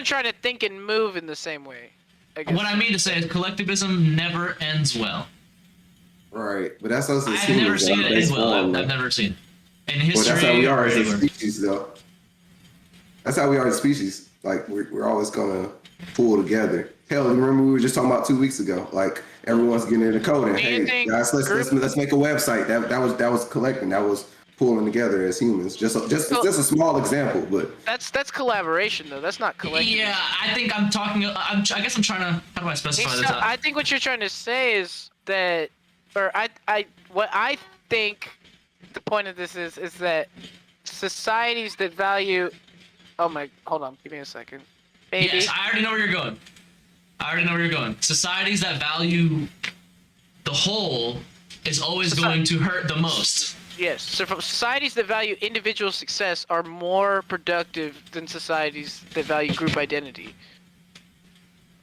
Speaker 10: trying to think and move in the same way.
Speaker 2: What I mean to say is collectivism never ends well.
Speaker 13: Right, but that's us as
Speaker 2: I've
Speaker 13: humans.
Speaker 2: never seen it end well. I've never seen it. In history,
Speaker 13: that's how we are as a species, though. That's how we are as a species. Like, we're always gonna pull together. Hell, remember we were just talking about 2 weeks ago. Like, everyone's getting into coding. Hey, guys, let's make a website. That was collecting. That was pulling together as humans. Just a small example, but
Speaker 10: that's collaboration though. That's not collective.
Speaker 2: Yeah, I think I'm talking. I guess I'm trying to. How do I specify this?
Speaker 10: I think what you're trying to say is that. Or what I think the point of this is that societies that value. Oh my! Hold on, give me a second. Baby.
Speaker 2: Yes, I already know where you're going. Societies that value the whole is always going to hurt the most.
Speaker 10: Yes. So societies that value individual success are more productive than societies that value group identity.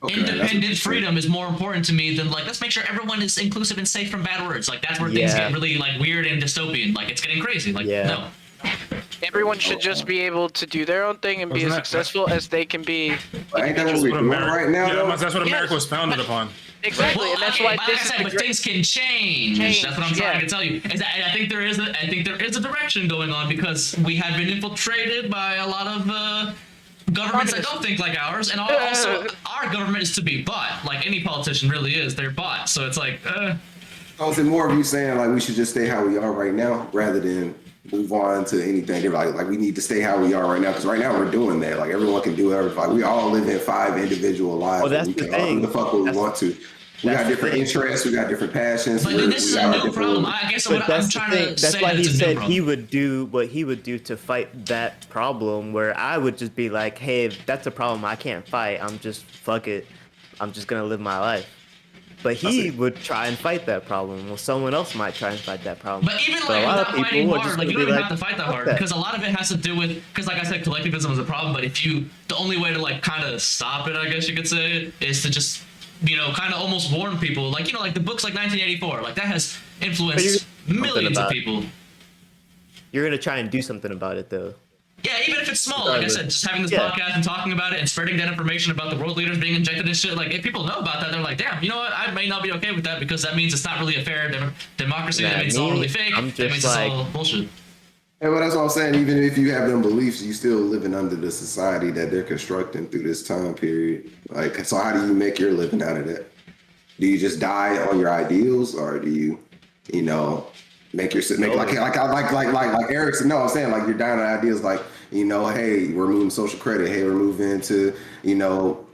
Speaker 2: Okay, independent freedom is more important to me than like, let's make sure everyone is inclusive and safe from bad words. Like, that's where things get really like weird and dystopian. Like, it's getting crazy. Like, no.
Speaker 10: Everyone should just be able to do their own thing and be as successful as they can be.
Speaker 13: Ain't that what we're doing right now?
Speaker 12: Yeah, that's what America was founded upon.
Speaker 10: Exactly, and that's why this is.
Speaker 2: But things can change. That's what I'm trying to tell you. Is that I think there is a direction going on, because we have been infiltrated by a lot of governments that don't think like ours, and also our government is to be bought. Like any politician really is, they're bought. So it's like.
Speaker 13: So is it more of you saying like we should just stay how we are right now, rather than move on to anything. They're like we need to stay how we are right now because right now we're doing that. Like everyone can do everything. Like we all live in 5 individual lives.
Speaker 8: Well, that's
Speaker 13: we
Speaker 8: the
Speaker 13: can all do
Speaker 8: thing.
Speaker 13: the fuck what we want to. We got different interests. We got different passions.
Speaker 2: But this is a new problem. I guess what I'm trying to say.
Speaker 8: That's why he
Speaker 2: it's a new
Speaker 8: said
Speaker 2: problem.
Speaker 8: he would do what he would do to fight that problem. Where I would just be like, hey, if that's a problem I can't fight, I'm just fuck it. I'm just gonna live my life. But he would try and fight that problem. Well, someone else might try and fight that problem.
Speaker 2: But even
Speaker 8: a
Speaker 2: like
Speaker 8: lot
Speaker 2: without
Speaker 8: of
Speaker 2: fighting
Speaker 8: people
Speaker 2: hard, like you don't even have to fight that
Speaker 8: "Fuck
Speaker 2: hard
Speaker 8: that."
Speaker 2: because a lot of it has to do with because like I said, collectivism is a problem. But if you, the only way to like kind of stop it, I guess you could say, is to just kind of almost warn people. Like like the books like 1984, like that has influenced millions of people.
Speaker 8: You're gonna try and do something about it though.
Speaker 2: Yeah, even if it's small, like I said, just having this podcast and talking about it and spreading that information about the world leaders being injected and shit. Like, if people know about that, they're like, damn, you know what? I may not be okay with that because that means it's not really a fair democracy. That means it's all really fake. That means it's all bullshit.
Speaker 13: Yeah, but that's what I'm saying. Even if you have them beliefs, you still living under the society that they're constructing through this time period. Like, so how do you make your living out of that? Do you just die on your ideals, or do you, make like Eric said? No, I'm saying like you're dying on ideas, like hey, we're moving social credit. Hey, we're moving to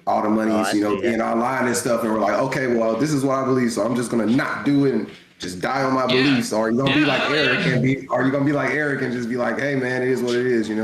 Speaker 13: all the money is being online and stuff, and we're like, okay, well, this is what I believe, so I'm just gonna not do it and just die on my beliefs. Or are you gonna be like Eric and just be like, hey man, it is what it is, I'm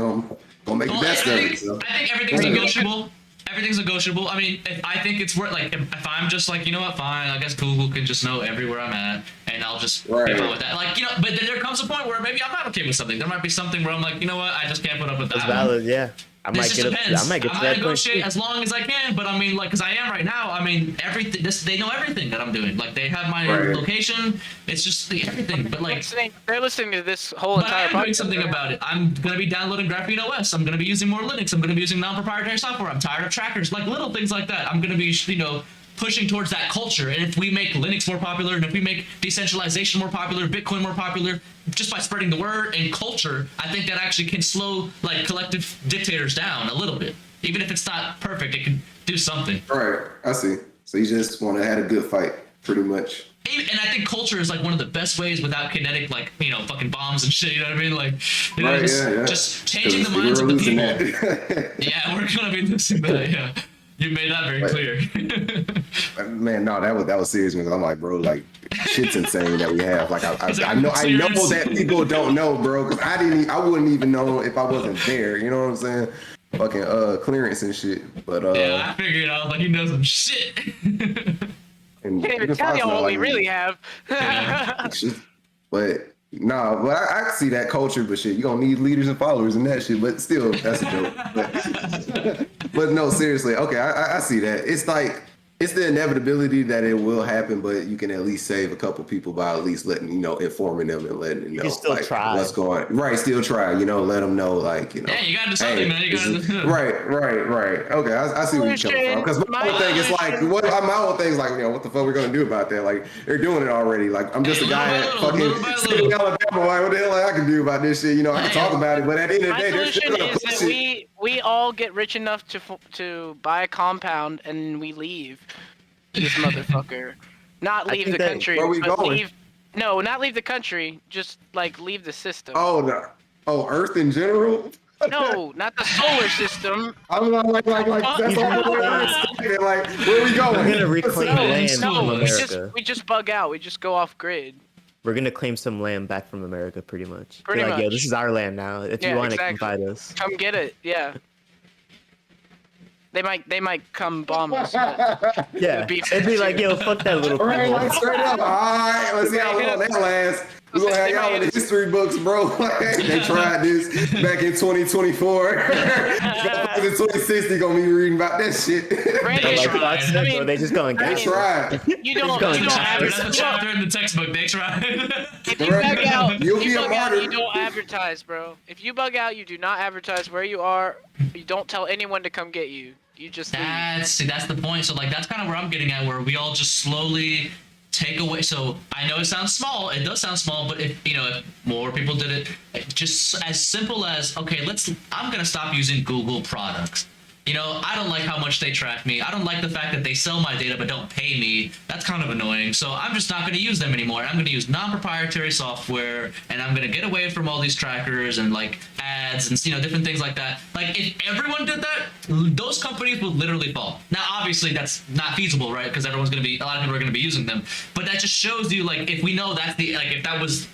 Speaker 13: gonna make the best of it. So.
Speaker 2: I think everything's negotiable. Everything's negotiable. I mean, I think it's worth like if I'm just like, you know what, fine, I guess Google can just know everywhere I'm at, and I'll just be fine with that. Like, but then there comes a point where maybe I'm not okay with something. There might be something where I'm like, you know what, I just can't put up with that.
Speaker 8: That's valid, yeah. I might get to that
Speaker 2: negotiate
Speaker 8: point.
Speaker 2: as long as I can, but I mean, like, because I am right now. I mean, everything. They know everything that I'm doing. Like, they have my location. It's just everything. But like,
Speaker 10: they're listening to this whole
Speaker 2: but
Speaker 10: entire.
Speaker 2: I am doing something about it. I'm gonna be downloading Graphene OS. I'm gonna be using more Linux. I'm gonna be using non-proprietary software. I'm tired of trackers. Like little things like that. I'm gonna be, pushing towards that culture. And if we make Linux more popular, and if we make decentralization more popular, Bitcoin more popular, just by spreading the word and culture, I think that actually can slow like collective dictators down a little bit. Even if it's not perfect, it can do something.
Speaker 13: Right, I see. So you just want to have a good fight, pretty much.
Speaker 2: And I think culture is like one of the best ways without kinetic, like, fucking bombs and shit, you know what I mean? Like, just changing the minds of the people. Yeah, we're gonna be losing that, yeah. You made that very clear.
Speaker 13: Man, no, that was serious because I'm like, bro, like shit's insane that we have. Like I know that people don't know, bro, because I wouldn't even know if I wasn't there. You know what I'm saying? Fucking clearance and shit. But
Speaker 2: yeah, I figured out like he knows some shit.
Speaker 10: Can't even tell y'all what we really have.
Speaker 13: But I see that culture, but shit, you gonna need leaders and followers and that shit. But still, that's a joke. But no, seriously, okay, I see that. It's like it's the inevitability that it will happen, but you can at least save a couple people by at least letting informing them and letting them know
Speaker 8: still try.
Speaker 13: What's going on. Right, still try. Let them know, like
Speaker 2: Yeah, you gotta do something, man. You gotta do
Speaker 13: Right. Okay, I see where you're coming from. Because my whole thing is like, my whole thing is like, what the fuck we're gonna do about that? Like, they're doing it already. Like, I'm just a guy that fucking sitting in Alabama. Like, what the hell I can do about this shit? I can talk about it, but at the end of the day, they're still gonna push it.
Speaker 10: We all get rich enough to buy a compound and we leave this motherfucker. Not leave the country.
Speaker 13: Where we going?
Speaker 10: Not leave the country. Just like leave the system.
Speaker 13: Oh no! Oh, Earth in general.
Speaker 10: No, not the solar system.
Speaker 13: I'm like that's all we're like. Where we going?
Speaker 8: We're gonna reclaim land from America.
Speaker 10: We just bug out. We just go off grid.
Speaker 8: We're gonna claim some land back from America, pretty much.
Speaker 10: Pretty much.
Speaker 8: Yo, this is our land now. If you want it, come fight us.
Speaker 10: Come get it. Yeah. They might come bomb us.
Speaker 8: Yeah. It'd be like, yo, fuck that little.
Speaker 13: Right, like straight up. All right, let's see how long that lasts. We're gonna have y'all in the history books, bro. They tried this back in 2024. In 2060, gonna be reading about that shit.
Speaker 8: They just going.
Speaker 13: They tried.
Speaker 10: You don't
Speaker 2: That's a chapter in the textbook. They tried.
Speaker 10: If you bug out,
Speaker 13: you
Speaker 10: don't advertise, bro. If you bug out, you do not advertise where you are. You don't tell anyone to come get you. You just
Speaker 2: that's the point. So like that's kind of where I'm getting at, where we all just slowly take away. So I know it sounds small. It does sound small, but if more people did it, just as simple as I'm gonna stop using Google products. You know, I don't like how much they track me. I don't like the fact that they sell my data but don't pay me. That's kind of annoying. So I'm just not going to use them anymore. I'm going to use non-proprietary software, and I'm going to get away from all these trackers and like ads and, you know, different things like that. Like, if everyone did that, those companies would literally fall. Now, obviously, that's not feasible, right? Because everyone's going to be, a lot of people are going to be using them. But that just shows you, like, if we know that's the, like, if that was,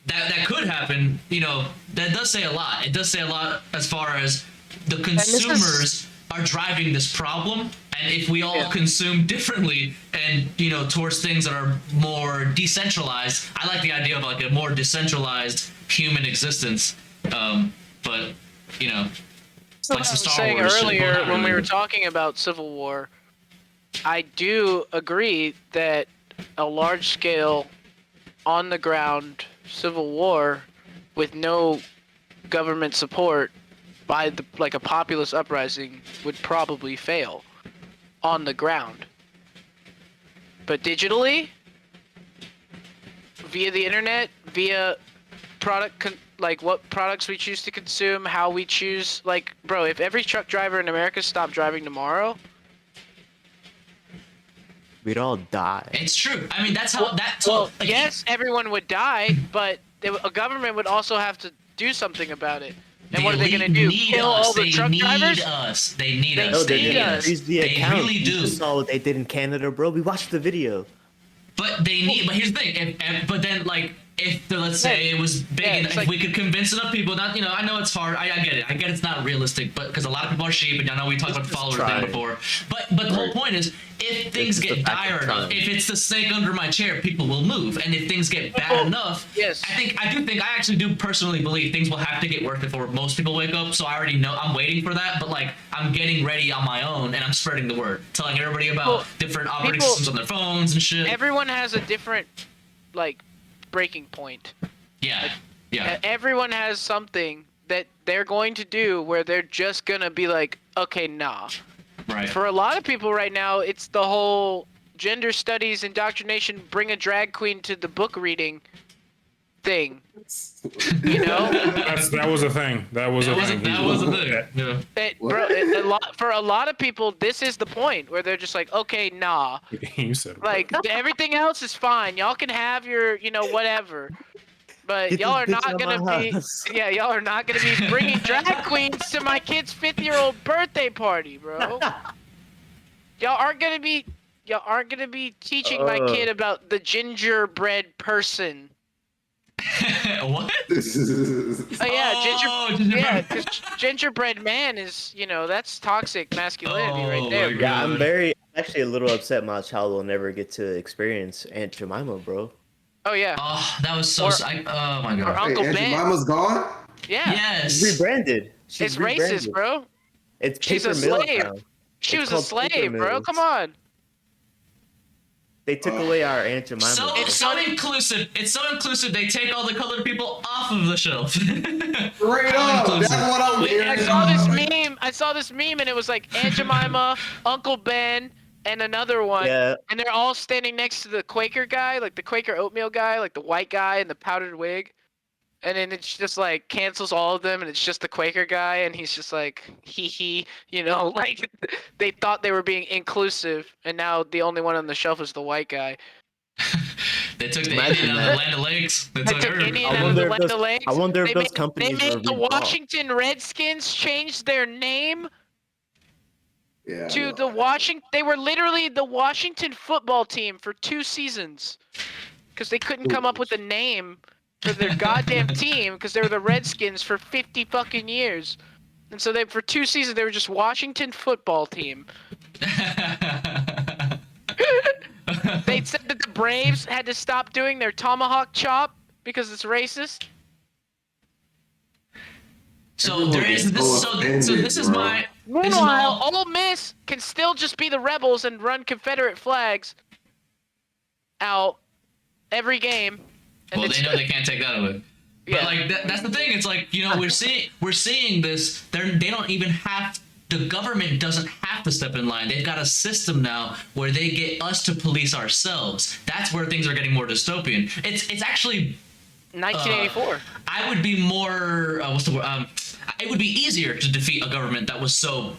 Speaker 2: that could happen, you know, that does say a lot. It does say a lot as far as the consumers are driving this problem, and if we all consume differently and, you know, towards things that are more decentralized, I like the idea of like a more decentralized human existence. But, you know,
Speaker 10: so
Speaker 2: like some Star
Speaker 10: saying
Speaker 2: Wars
Speaker 10: earlier
Speaker 2: shit,
Speaker 10: when we were talking about Civil War, I do agree that a large scale, on the ground Civil War with no government support by the, like a populist uprising, would probably fail on the ground. But digitally, via the internet, via like what products we choose to consume, how we choose, like, bro, if every truck driver in America stopped driving tomorrow,
Speaker 8: we'd all die.
Speaker 2: It's true. I mean, that's how like,
Speaker 10: yes, everyone would die, but a government would also have to do something about it. And what are they going to do? Kill all the truck drivers?
Speaker 2: They need us.
Speaker 8: No, they're
Speaker 2: They need
Speaker 8: gonna
Speaker 2: us.
Speaker 8: freeze the
Speaker 2: They
Speaker 8: account.
Speaker 2: really
Speaker 8: You
Speaker 2: do.
Speaker 8: just saw what they did in Canada, bro. We watched the video.
Speaker 2: But they need. But here's the thing. But then, like, if let's say it was big, if we could convince enough people, not, you know, I know it's hard. I get it. I get it's not realistic, but because a lot of people are sheep, and I know we talked about the follower thing before. But the whole point is, if things get dire enough, if it's the snake under my chair, people will move, and if things get bad enough, I actually do personally believe things will have to get worse before most people wake up. So I already know I'm waiting for that, but like I'm getting ready on my own, and I'm spreading the word, telling everybody about different operating systems on their phones and shit.
Speaker 10: Everyone has a different, like, breaking point.
Speaker 2: Yeah.
Speaker 10: Everyone has something that they're going to do where they're just gonna be like, okay, nah.
Speaker 2: Right.
Speaker 10: For a lot of people right now, it's the whole gender studies indoctrination, bring a drag queen to the book reading thing. You know?
Speaker 12: That was a thing. That was a thing.
Speaker 10: Yeah. For a lot of people, this is the point where they're just like, okay, nah.
Speaker 12: You said it.
Speaker 10: Like, everything else is fine. Y'all can have your, you know, whatever. But y'all are not gonna be, y'all are not gonna be bringing drag queens to my kid's 5th-year-old birthday party, bro. Y'all aren't gonna be teaching my kid about the gingerbread person.
Speaker 2: What?
Speaker 10: Oh yeah, because gingerbread man is, you know, that's toxic masculinity right there. Bro.
Speaker 8: Yeah, I'm actually a little upset my child will never get to experience Aunt Jemima, bro.
Speaker 10: Oh yeah.
Speaker 2: Oh, that was so. Oh my god.
Speaker 10: Or Uncle Ben.
Speaker 13: Aunt Jemima's gone?
Speaker 10: Yeah.
Speaker 2: Yes.
Speaker 8: She's rebranded.
Speaker 10: It's racist, bro.
Speaker 8: She's a
Speaker 10: slave. She was a slave, bro. Come on.
Speaker 8: They took away our Aunt Jemima.
Speaker 2: It's so inclusive. It's so inclusive. They take all the colored people off of the shelf.
Speaker 13: Straight up. That's what I'm hearing.
Speaker 10: I saw this meme, and it was like Aunt Jemima, Uncle Ben, and another one.
Speaker 8: Yeah.
Speaker 10: And they're all standing next to the Quaker guy, like the Quaker oatmeal guy, like the white guy in the powdered wig. And then it's just like cancels all of them, and it's just the Quaker guy, and he's just like, hee, you know, like they thought they were being inclusive, and now the only one on the shelf is the white guy.
Speaker 2: They took the Indian out of the Land O'Lakes. They took her.
Speaker 8: I wonder if those companies
Speaker 10: They
Speaker 8: were
Speaker 10: made the
Speaker 8: rebought.
Speaker 10: Washington Redskins change their name to the Washington. They were literally the Washington football team for 2 seasons because they couldn't come up with a name for their goddamn team because they were the Redskins for 50 fucking years. And so for 2 seasons they were just Washington football team. They said that the Braves had to stop doing their tomahawk chop because it's racist.
Speaker 2: So there is this. So this is my.
Speaker 10: Meanwhile, Ole Miss can still just be the rebels and run Confederate flags out every game.
Speaker 2: Well, they know they can't take that away. But like that's the thing. It's like, you know, we're seeing this. They don't even have. The government doesn't have to step in line. They've got a system now where they get us to police ourselves. That's where things are getting more dystopian. It's actually
Speaker 10: 1984.
Speaker 2: I would be more. What's the word? It would be easier to defeat a government that was so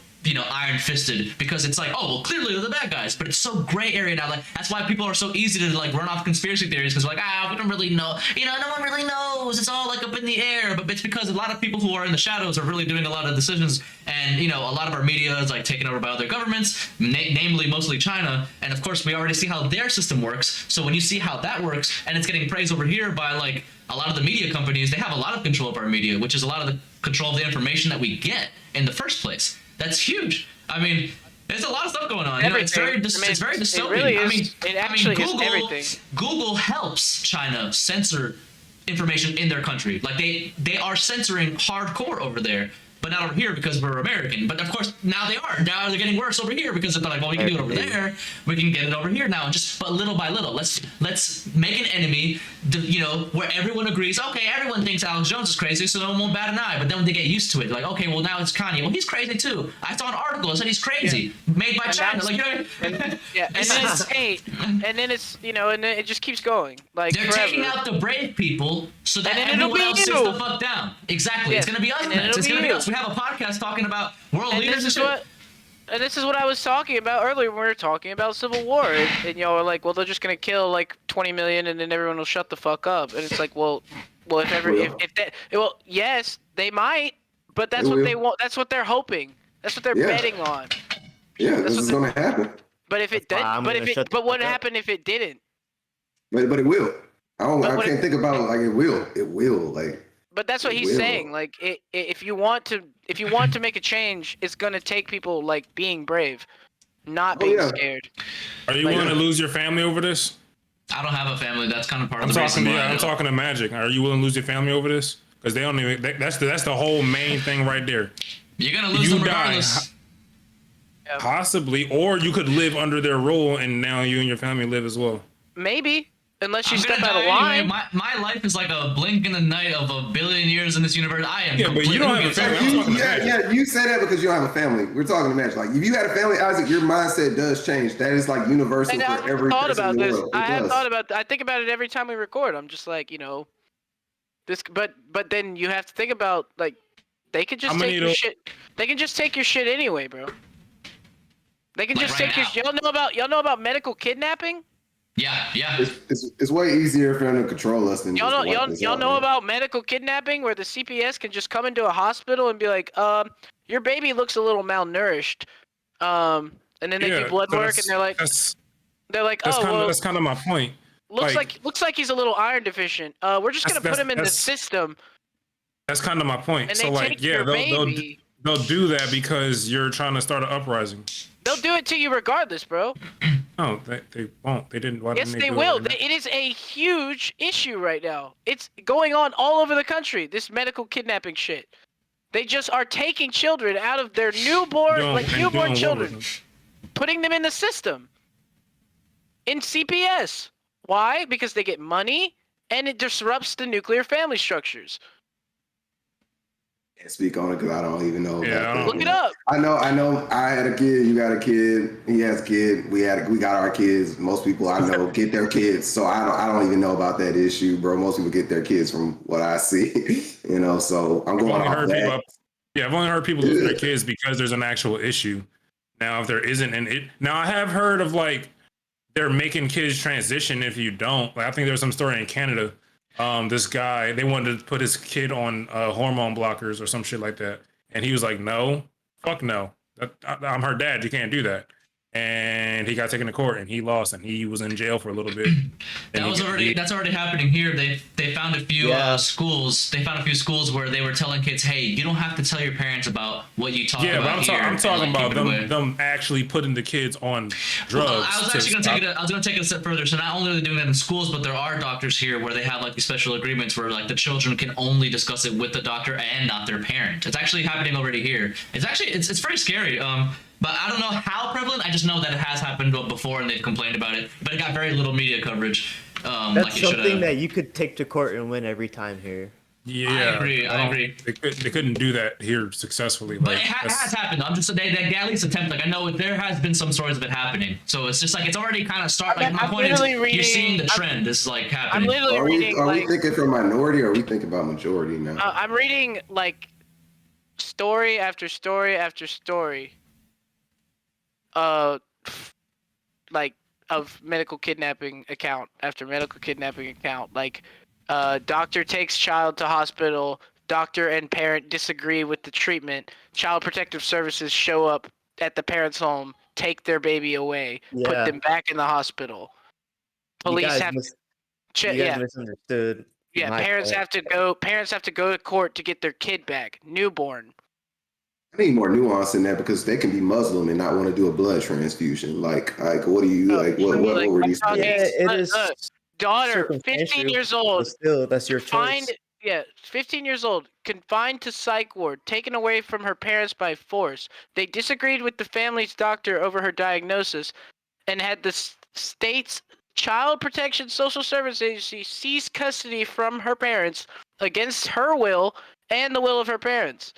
Speaker 2: iron fisted, because it's like, oh well, clearly they're the bad guys, but it's so gray area now. Like that's why people are so easy to like run off conspiracy theories, because like we don't really know, no one really knows, it's all like up in the air. But it's because a lot of people who are in the shadows are really doing a lot of decisions, and a lot of our media is like taken over by other governments, namely mostly China, and of course we already see how their system works. So when you see how that works, and it's getting praised over here by like a lot of the media companies, they have a lot of control of our media, which is a lot of the control of the information that we get in the first place. That's huge. I mean, there's a lot of stuff going on. It's very dystopian.
Speaker 10: It really is. It actually is everything.
Speaker 2: Google helps China censor information in their country. Like they are censoring hardcore over there, but not over here because we're American. But of course now they are. Now they're getting worse over here because they're like, well, we can do it over there. We can get it over here now. But little by little, let's make an enemy. Where everyone agrees. Okay, everyone thinks Alex Jones is crazy, so no one won't bat an eye. But then when they get used to it, like, okay, well now it's Kanye. Well, he's crazy too. I saw an article that said he's crazy, made by China. Like,
Speaker 10: and then it's hate, and then it's and then it just keeps going. Like
Speaker 2: they're
Speaker 10: forever.
Speaker 2: taking out the brave people so that
Speaker 10: And then
Speaker 2: everyone
Speaker 10: it'll be
Speaker 2: else
Speaker 10: you.
Speaker 2: sits the fuck down. Exactly.
Speaker 10: Yeah.
Speaker 2: It's gonna be us
Speaker 10: And
Speaker 2: next. It's
Speaker 10: it'll
Speaker 2: gonna
Speaker 10: be
Speaker 2: be
Speaker 10: you.
Speaker 2: us. We have a podcast talking about world leaders and shit.
Speaker 10: And this is what I was talking about earlier when we were talking about Civil War. And y'all were like, well, they're just going to kill like 20 million and then everyone will shut the fuck up. And it's like, well, yes, they might, but that's what they want. That's what they're hoping. That's what they're betting on.
Speaker 13: Yeah, this is going to happen.
Speaker 10: But if it did, but what happened if it didn't?
Speaker 13: But it will. I can't think about it like it will. It will, like.
Speaker 10: But that's what he's saying. Like, if you want to make a change, it's gonna take people like being brave, not being scared.
Speaker 12: Are you willing to lose your family over this?
Speaker 2: I don't have a family. That's kind of part of the reason.
Speaker 12: I'm talking to Magic. Are you willing to lose your family over this? Because they don't even. That's the whole main thing right there.
Speaker 2: You're gonna lose them regardless.
Speaker 12: Possibly, or you could live under their rule, and now you and your family live as well.
Speaker 10: Maybe. Unless you step out of
Speaker 2: anyway.
Speaker 10: line.
Speaker 2: My life is like a blink in the night of a billion years in this universe. I am.
Speaker 12: Yeah, but you don't have a family.
Speaker 13: You say that because you don't have a family. We're talking to Magic. Like, if you had a family, Isaac, your mindset does change. That is like universal for every person in the world.
Speaker 10: I have thought about this. I think about it every time we record. I'm just like, this. But then you have to think about like they could just take your shit. They can just take your shit anyway, bro. They can just take your. Y'all know about medical kidnapping?
Speaker 2: Yeah.
Speaker 13: It's way easier for them to control us than
Speaker 10: y'all know about medical kidnapping, where the CPS can just come into a hospital and be like, your baby looks a little malnourished, and then they do blood work and they're like, that's
Speaker 12: kind of my point.
Speaker 10: Looks like he's a little iron deficient. We're just gonna put him in the system.
Speaker 12: That's kind of my point.
Speaker 10: And
Speaker 12: so like, they'll do that because you're trying to start an uprising.
Speaker 10: They'll do it to you regardless, bro.
Speaker 12: No, they won't. They didn't.
Speaker 10: Yes, they will. It is a huge issue right now. It's going on all over the country. This medical kidnapping shit. They just are taking children out of their newborn children, putting them in the system. In CPS. Why? Because they get money and it disrupts the nuclear family structures.
Speaker 13: Can't speak on it because I don't even know.
Speaker 10: Look it up.
Speaker 13: I know. I had a kid. You got a kid. He has a kid. We got our kids. Most people I know get their kids. So I don't even know about that issue, bro. Most people get their kids from what I see. So I'm going off that.
Speaker 12: I've only heard people lose their kids because there's an actual issue. Now, if there isn't, now I have heard of like they're making kids transition if you don't. Like I think there's some story in Canada. This guy, they wanted to put his kid on hormone blockers or some shit like that. And he was like, no, fuck no. I'm her dad. You can't do that. And he got taken to court and he lost and he was in jail for a little bit.
Speaker 2: That's already happening here. They found a few schools. They found a few schools where they were telling kids, hey, you don't have to tell your parents about what you talk about here.
Speaker 12: I'm talking about them actually putting the kids on drugs.
Speaker 2: Well, I was actually going to take it a step further. So not only are they doing that in schools, but there are doctors here where they have like these special agreements where like the children can only discuss it with the doctor and not their parent. It's actually happening already here. It's very scary. But I don't know how prevalent. I just know that it has happened before and they've complained about it. But it got very little media coverage.
Speaker 8: That's something that you could take to court and win every time here.
Speaker 12: Yeah,
Speaker 2: I agree.
Speaker 12: They couldn't do that here successfully.
Speaker 2: But it has happened. I'm just they at least attempt. Like I know there has been some stories of it happening. So it's just like it's already kind of started. Like my point is, you're seeing the trend. This is like happening.
Speaker 10: I'm literally reading.
Speaker 13: Are we thinking for minority or are we thinking about majority now?
Speaker 10: I'm reading like story after story after story like of medical kidnapping account after medical kidnapping account. Like, doctor takes child to hospital. Doctor and parent disagree with the treatment. Child Protective Services show up at the parent's home, take their baby away, put them back in the hospital. Police
Speaker 8: misunderstood.
Speaker 10: Yeah, parents have to go. Parents have to go to court to get their kid back, newborn.
Speaker 13: I need more nuance in that because they can be Muslim and not want to do a blood transfusion. Like what do you like? What were these?
Speaker 8: It is
Speaker 10: daughter, 15 years old.
Speaker 8: But still, that's your choice.
Speaker 10: 15 years old, confined to psych ward, taken away from her parents by force. They disagreed with the family's doctor over her diagnosis, and had the state's Child Protection Social Service Agency seize custody from her parents against her will and the will of her parents.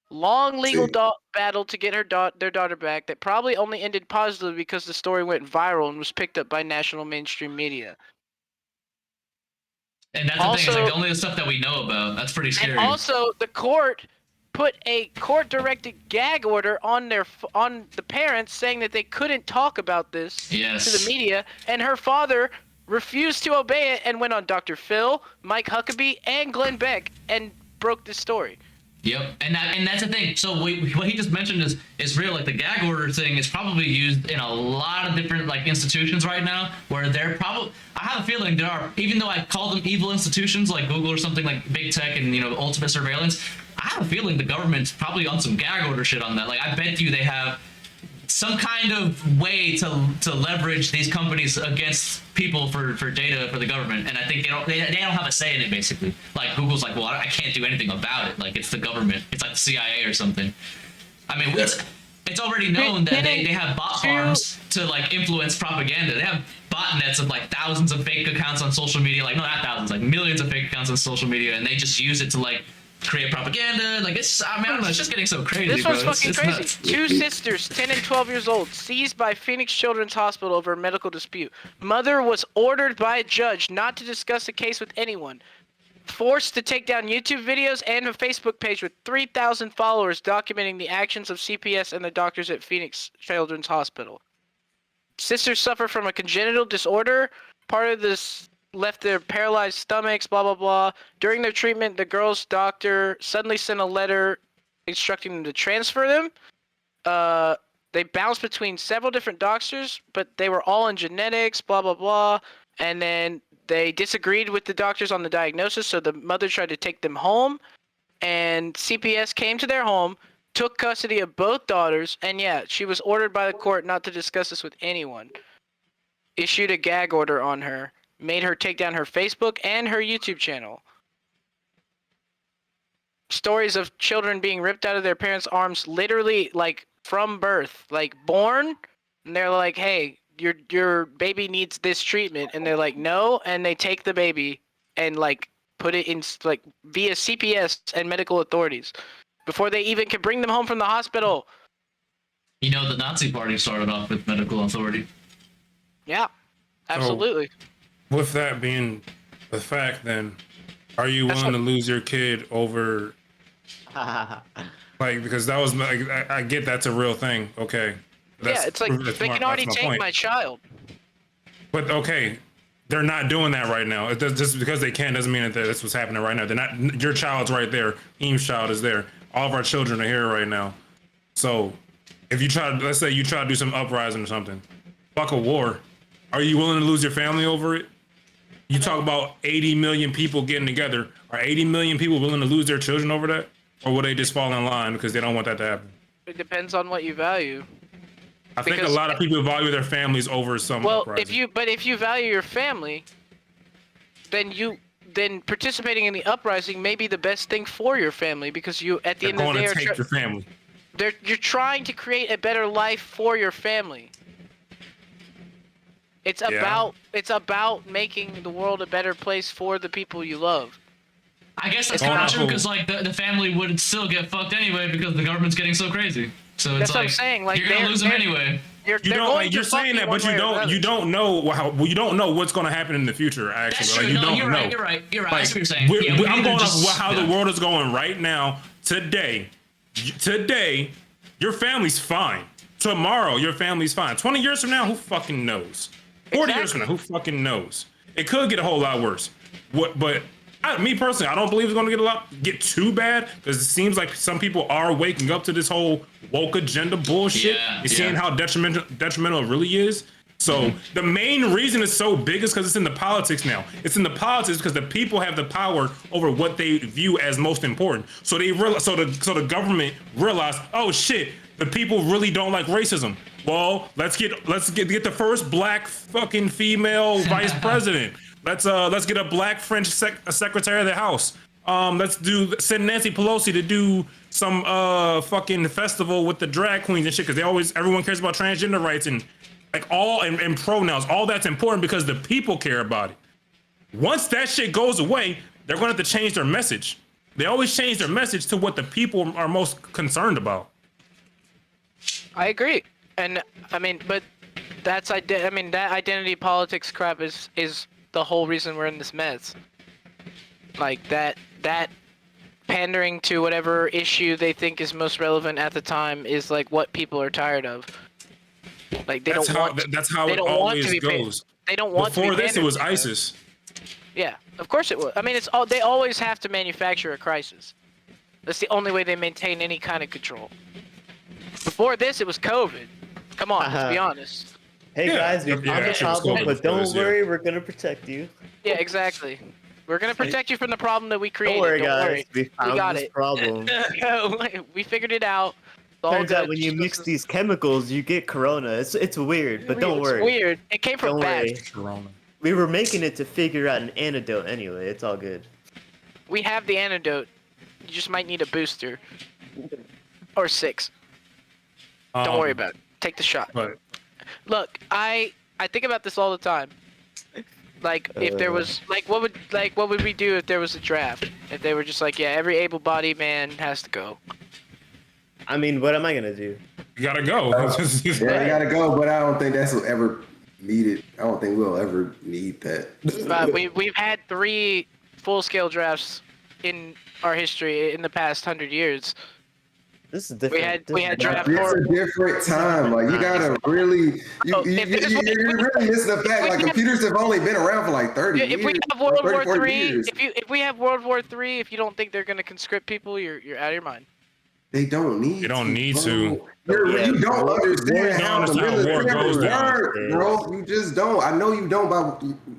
Speaker 10: Long legal battle to get their daughter back that probably only ended positively because the story went viral and was picked up by national mainstream media.
Speaker 2: And that's the thing, it's like only the stuff that we know about. That's pretty scary.
Speaker 10: And also, the court put a court-directed gag order on the parents, saying that they couldn't talk about this to the media, and her father refused to obey it and went on Dr. Phil, Mike Huckabee, and Glenn Beck and broke this story.
Speaker 2: Yep, and that's the thing. So what he just mentioned is real. Like the gag order thing is probably used in a lot of different like institutions right now, where they're probably. I have a feeling there are, even though I call them evil institutions like Google or something like big tech and ultimate surveillance. I have a feeling the government's probably on some gag order shit on that. Like I bet you they have some kind of way to leverage these companies against people for data for the government, and I think they don't have a say in it basically. Like Google's like, well, I can't do anything about it. Like it's the government. It's like the CIA or something. I mean, it's already known that they have bot farms to like influence propaganda. They have botnets of like thousands of fake accounts on social media, like not thousands, like millions of fake accounts on social media, and they just use it to like create propaganda. Like I don't know, it's just getting so crazy.
Speaker 10: This one's fucking crazy.
Speaker 2: Nuts.
Speaker 10: 2 sisters, 10 and 12 years old, seized by Phoenix Children's Hospital over a medical dispute. Mother was ordered by a judge not to discuss the case with anyone. Forced to take down YouTube videos and a Facebook page with 3,000 followers documenting the actions of CPS and the doctors at Phoenix Children's Hospital. Sisters suffer from a congenital disorder. Part of this left their paralyzed stomachs, blah, blah, blah. During their treatment, the girl's doctor suddenly sent a letter instructing them to transfer them. They bounced between several different doctors, but they were all in genetics, blah, blah, blah. And then they disagreed with the doctors on the diagnosis, so the mother tried to take them home. And CPS came to their home, took custody of both daughters, and she was ordered by the court not to discuss this with anyone. Issued a gag order on her. Made her take down her Facebook and her YouTube channel. Stories of children being ripped out of their parents' arms literally like from birth, like born, and they're like, hey, your baby needs this treatment, and they're like, no, and they take the baby and like put it in like via CPS and medical authorities before they even can bring them home from the hospital.
Speaker 2: The Nazi party started off with medical authority.
Speaker 10: Yeah, absolutely.
Speaker 12: With that being the fact, then, are you willing to lose your kid over, like, because that was, like, I get that's a real thing, okay.
Speaker 10: It's like, they can already take my child.
Speaker 12: But, okay, they're not doing that right now. Just because they can doesn't mean that that's what's happening right now. They're not, your child's right there, Eames' child is there, all of our children are here right now. So, if you try, let's say you try to do some uprising or something, fuck a war, are you willing to lose your family over it? You talk about 80 million people getting together. Are 80 million people willing to lose their children over that? Or will they just fall in line because they don't want that to happen?
Speaker 10: It depends on what you value.
Speaker 12: I think a lot of people value their families over some uprising.
Speaker 10: If you value your family, then participating in the uprising may be the best thing for your family, because you at the end of the day
Speaker 12: take your family.
Speaker 10: You're trying to create a better life for your family. It's about making the world a better place for the people you love.
Speaker 2: I guess that's kind of true, because like the family would still get fucked anyway because the government's getting so crazy. So it's
Speaker 10: that's what I'm saying. Like,
Speaker 2: you're gonna lose them anyway.
Speaker 12: You're saying that, but you don't know you don't know what's gonna happen in the future. Actually,
Speaker 2: that's
Speaker 12: like,
Speaker 2: true.
Speaker 12: you don't know.
Speaker 2: You're right.
Speaker 12: Like,
Speaker 2: That's what you're saying.
Speaker 12: I'm going off how the world is going right now. Today, your family's fine. Tomorrow, your family's fine. 20 years from now, who fucking knows? 40 years from now, who fucking knows? It could get a whole lot worse. But me personally, I don't believe it's going to get too bad, because it seems like some people are waking up to this whole woke agenda bullshit. You're seeing how detrimental it really is. So the main reason it's so big is because it's in the politics now. It's in the politics because the people have the power over what they view as most important. So they realize, so the government realized, oh shit, the people really don't like racism. Well, let's get the first black fucking female vice president. Let's get a black French secretary of the House. Let's send Nancy Pelosi to do some fucking festival with the drag queens and shit, because everyone cares about transgender rights and and pronouns. All that's important because the people care about it. Once that shit goes away, they're gonna have to change their message. They always change their message to what the people are most concerned about.
Speaker 10: I agree, and I mean, but that identity politics crap is the whole reason we're in this mess. Like that pandering to whatever issue they think is most relevant at the time is like what people are tired of. Like that's how it always
Speaker 12: goes.
Speaker 10: They don't want to be
Speaker 12: Before this, it was
Speaker 10: pandered to.
Speaker 12: ISIS.
Speaker 10: Yeah, of course it was. I mean, they always have to manufacture a crisis. That's the only way they maintain any kind of control. Before this, it was COVID. Come on, let's be honest.
Speaker 8: Hey guys, we found the problem, but don't worry, we're gonna protect you.
Speaker 10: Yeah, exactly. We're gonna protect you from the problem that we created.
Speaker 8: Don't worry, guys. We found
Speaker 10: got
Speaker 8: this
Speaker 10: it.
Speaker 8: problem.
Speaker 10: We figured it out.
Speaker 8: Turns out when you mix these chemicals, you get corona. It's weird, but don't worry.
Speaker 10: It's weird. It came from bats.
Speaker 8: We were making it to figure out an antidote anyway. It's all good.
Speaker 10: We have the antidote. You just might need a booster. Or 6. Don't worry about it. Take the shot. Look, I think about this all the time. Like if there was what would we do if there was a draft? If they were just like, yeah, every able-bodied man has to go.
Speaker 8: I mean, what am I gonna do?
Speaker 12: You gotta go.
Speaker 13: Yeah, you gotta go, but I don't think that's ever needed. I don't think we'll ever need that.
Speaker 10: But we've had 3 full-scale drafts in our history in the past 100 years.
Speaker 8: This is different.
Speaker 10: We had draft.
Speaker 13: It's a different time. Like you gotta really, you're really missing the fact. Like computers have only been around for like 30 years.
Speaker 10: If we have World War
Speaker 13: 30,
Speaker 10: III, if we have World War III, if you don't think they're gonna conscript people, you're out of your mind.
Speaker 13: They don't need.
Speaker 12: They don't need to.
Speaker 13: You don't understand how the military works, bro. You just don't. I know you don't. By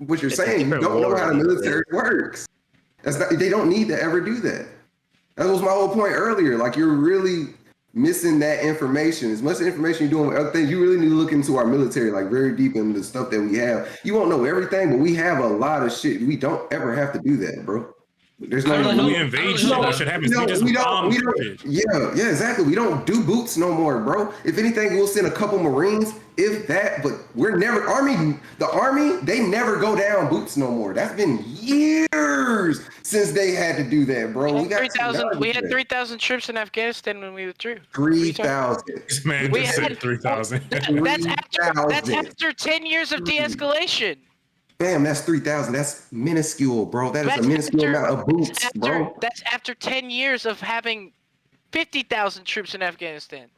Speaker 13: what you're saying, you don't know how the military works. That's not. They don't need to ever do that. That was my whole point earlier. Like you're really missing that information. As much information you're doing with other things, you really need to look into our military, like very deep into the stuff that we have. You won't know everything, but we have a lot of shit. We don't ever have to do that, bro. There's no
Speaker 12: we invade shit. That shit happens. We don't.
Speaker 13: Yeah, exactly. We don't do boots no more, bro. If anything, we'll send a couple Marines, if that. But we're never the army. They never go down boots no more. That's been years since they had to do that, bro.
Speaker 10: We had 3,000 troops in Afghanistan when we withdrew.
Speaker 13: 3,000.
Speaker 12: This man just said 3,000.
Speaker 10: That's after 10 years of de-escalation.
Speaker 13: Bam, that's 3,000. That's minuscule, bro. That's a minuscule amount of boots, bro.
Speaker 10: That's after 10 years of having 50,000 troops in Afghanistan.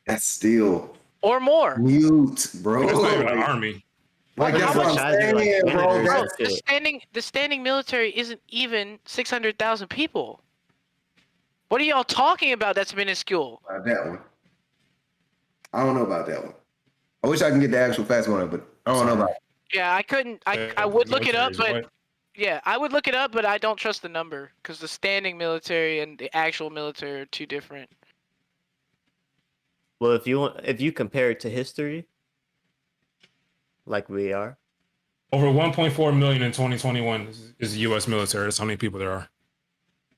Speaker 13: That's still
Speaker 10: or more.
Speaker 13: Mute, bro.
Speaker 12: That's not even an army.
Speaker 13: Like that's what I'm saying, bro.
Speaker 10: The standing military isn't even 600,000 people. What are y'all talking about? That's minuscule.
Speaker 13: That one. I don't know about that one. I wish I can get the actual fast one, but I don't know about it.
Speaker 10: Yeah, I couldn't. I would look it up, but yeah, I would look it up, but I don't trust the number because the standing military and the actual military are two different.
Speaker 8: Well, if you compare it to history, like we are,
Speaker 12: over 1.4 million in 2021 is the U.S. military. That's how many people there are.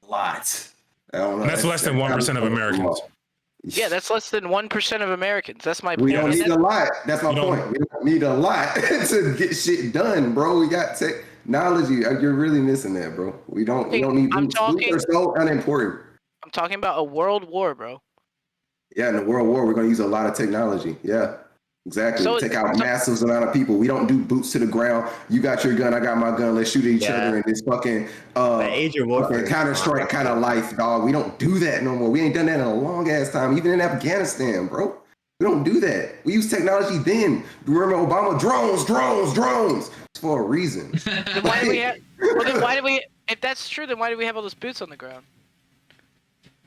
Speaker 13: Lots. I don't know.
Speaker 12: That's less than 1% of Americans.
Speaker 10: Yeah, that's less than 1% of Americans. That's my point.
Speaker 13: We don't need a lot. That's my point. We don't need a lot to get shit done, bro. We got technology. You're really missing that, bro. We don't need boots. Boots are so unimportant.
Speaker 10: I'm talking about a world war, bro.
Speaker 13: Yeah, in the world war, we're going to use a lot of technology. Yeah, exactly. Take out massive amount of people. We don't do boots to the ground. You got your gun, I got my gun. Let's shoot at each other in this fucking Counter-Strike kind of life, dog. We don't do that no more. We ain't done that in a long ass time, even in Afghanistan, bro. We don't do that. We use technology then. Remember Obama, drones. It's for a reason.
Speaker 10: Then why do we have? Well, then why do we? If that's true, then why do we have all those boots on the ground?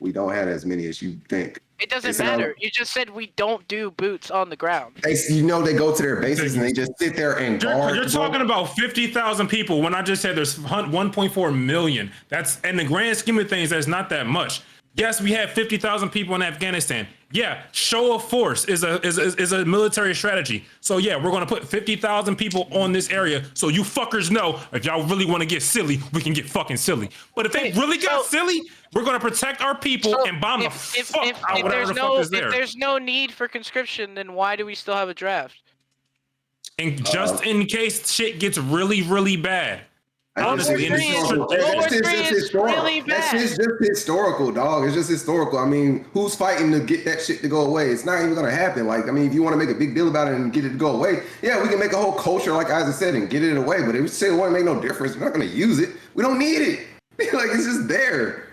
Speaker 13: We don't have as many as you think.
Speaker 10: It doesn't matter. You just said we don't do boots on the ground.
Speaker 13: They go to their bases and they just sit there and guard.
Speaker 12: You're talking about 50,000 people when I just said there's 1.4 million. That's in the grand scheme of things, that's not that much. Yes, we have 50,000 people in Afghanistan. Yeah, show of force is a military strategy. So yeah, we're gonna put 50,000 people on this area. So you fuckers know if y'all really want to get silly, we can get fucking silly. But if they really got silly, we're gonna protect our people and bomb the fuck out whatever the fuck is there.
Speaker 10: If there's no need for conscription, then why do we still have a draft?
Speaker 12: And just in case shit gets really, really bad. Honestly,
Speaker 13: That's just historical, dog. It's just historical. I mean, who's fighting to get that shit to go away? It's not even gonna happen. Like, I mean, if you want to make a big deal about it and get it to go away, yeah, we can make a whole culture, like Isaac said, and get it away. But if we say it won't make no difference, we're not gonna use it. We don't need it. Like, it's just there.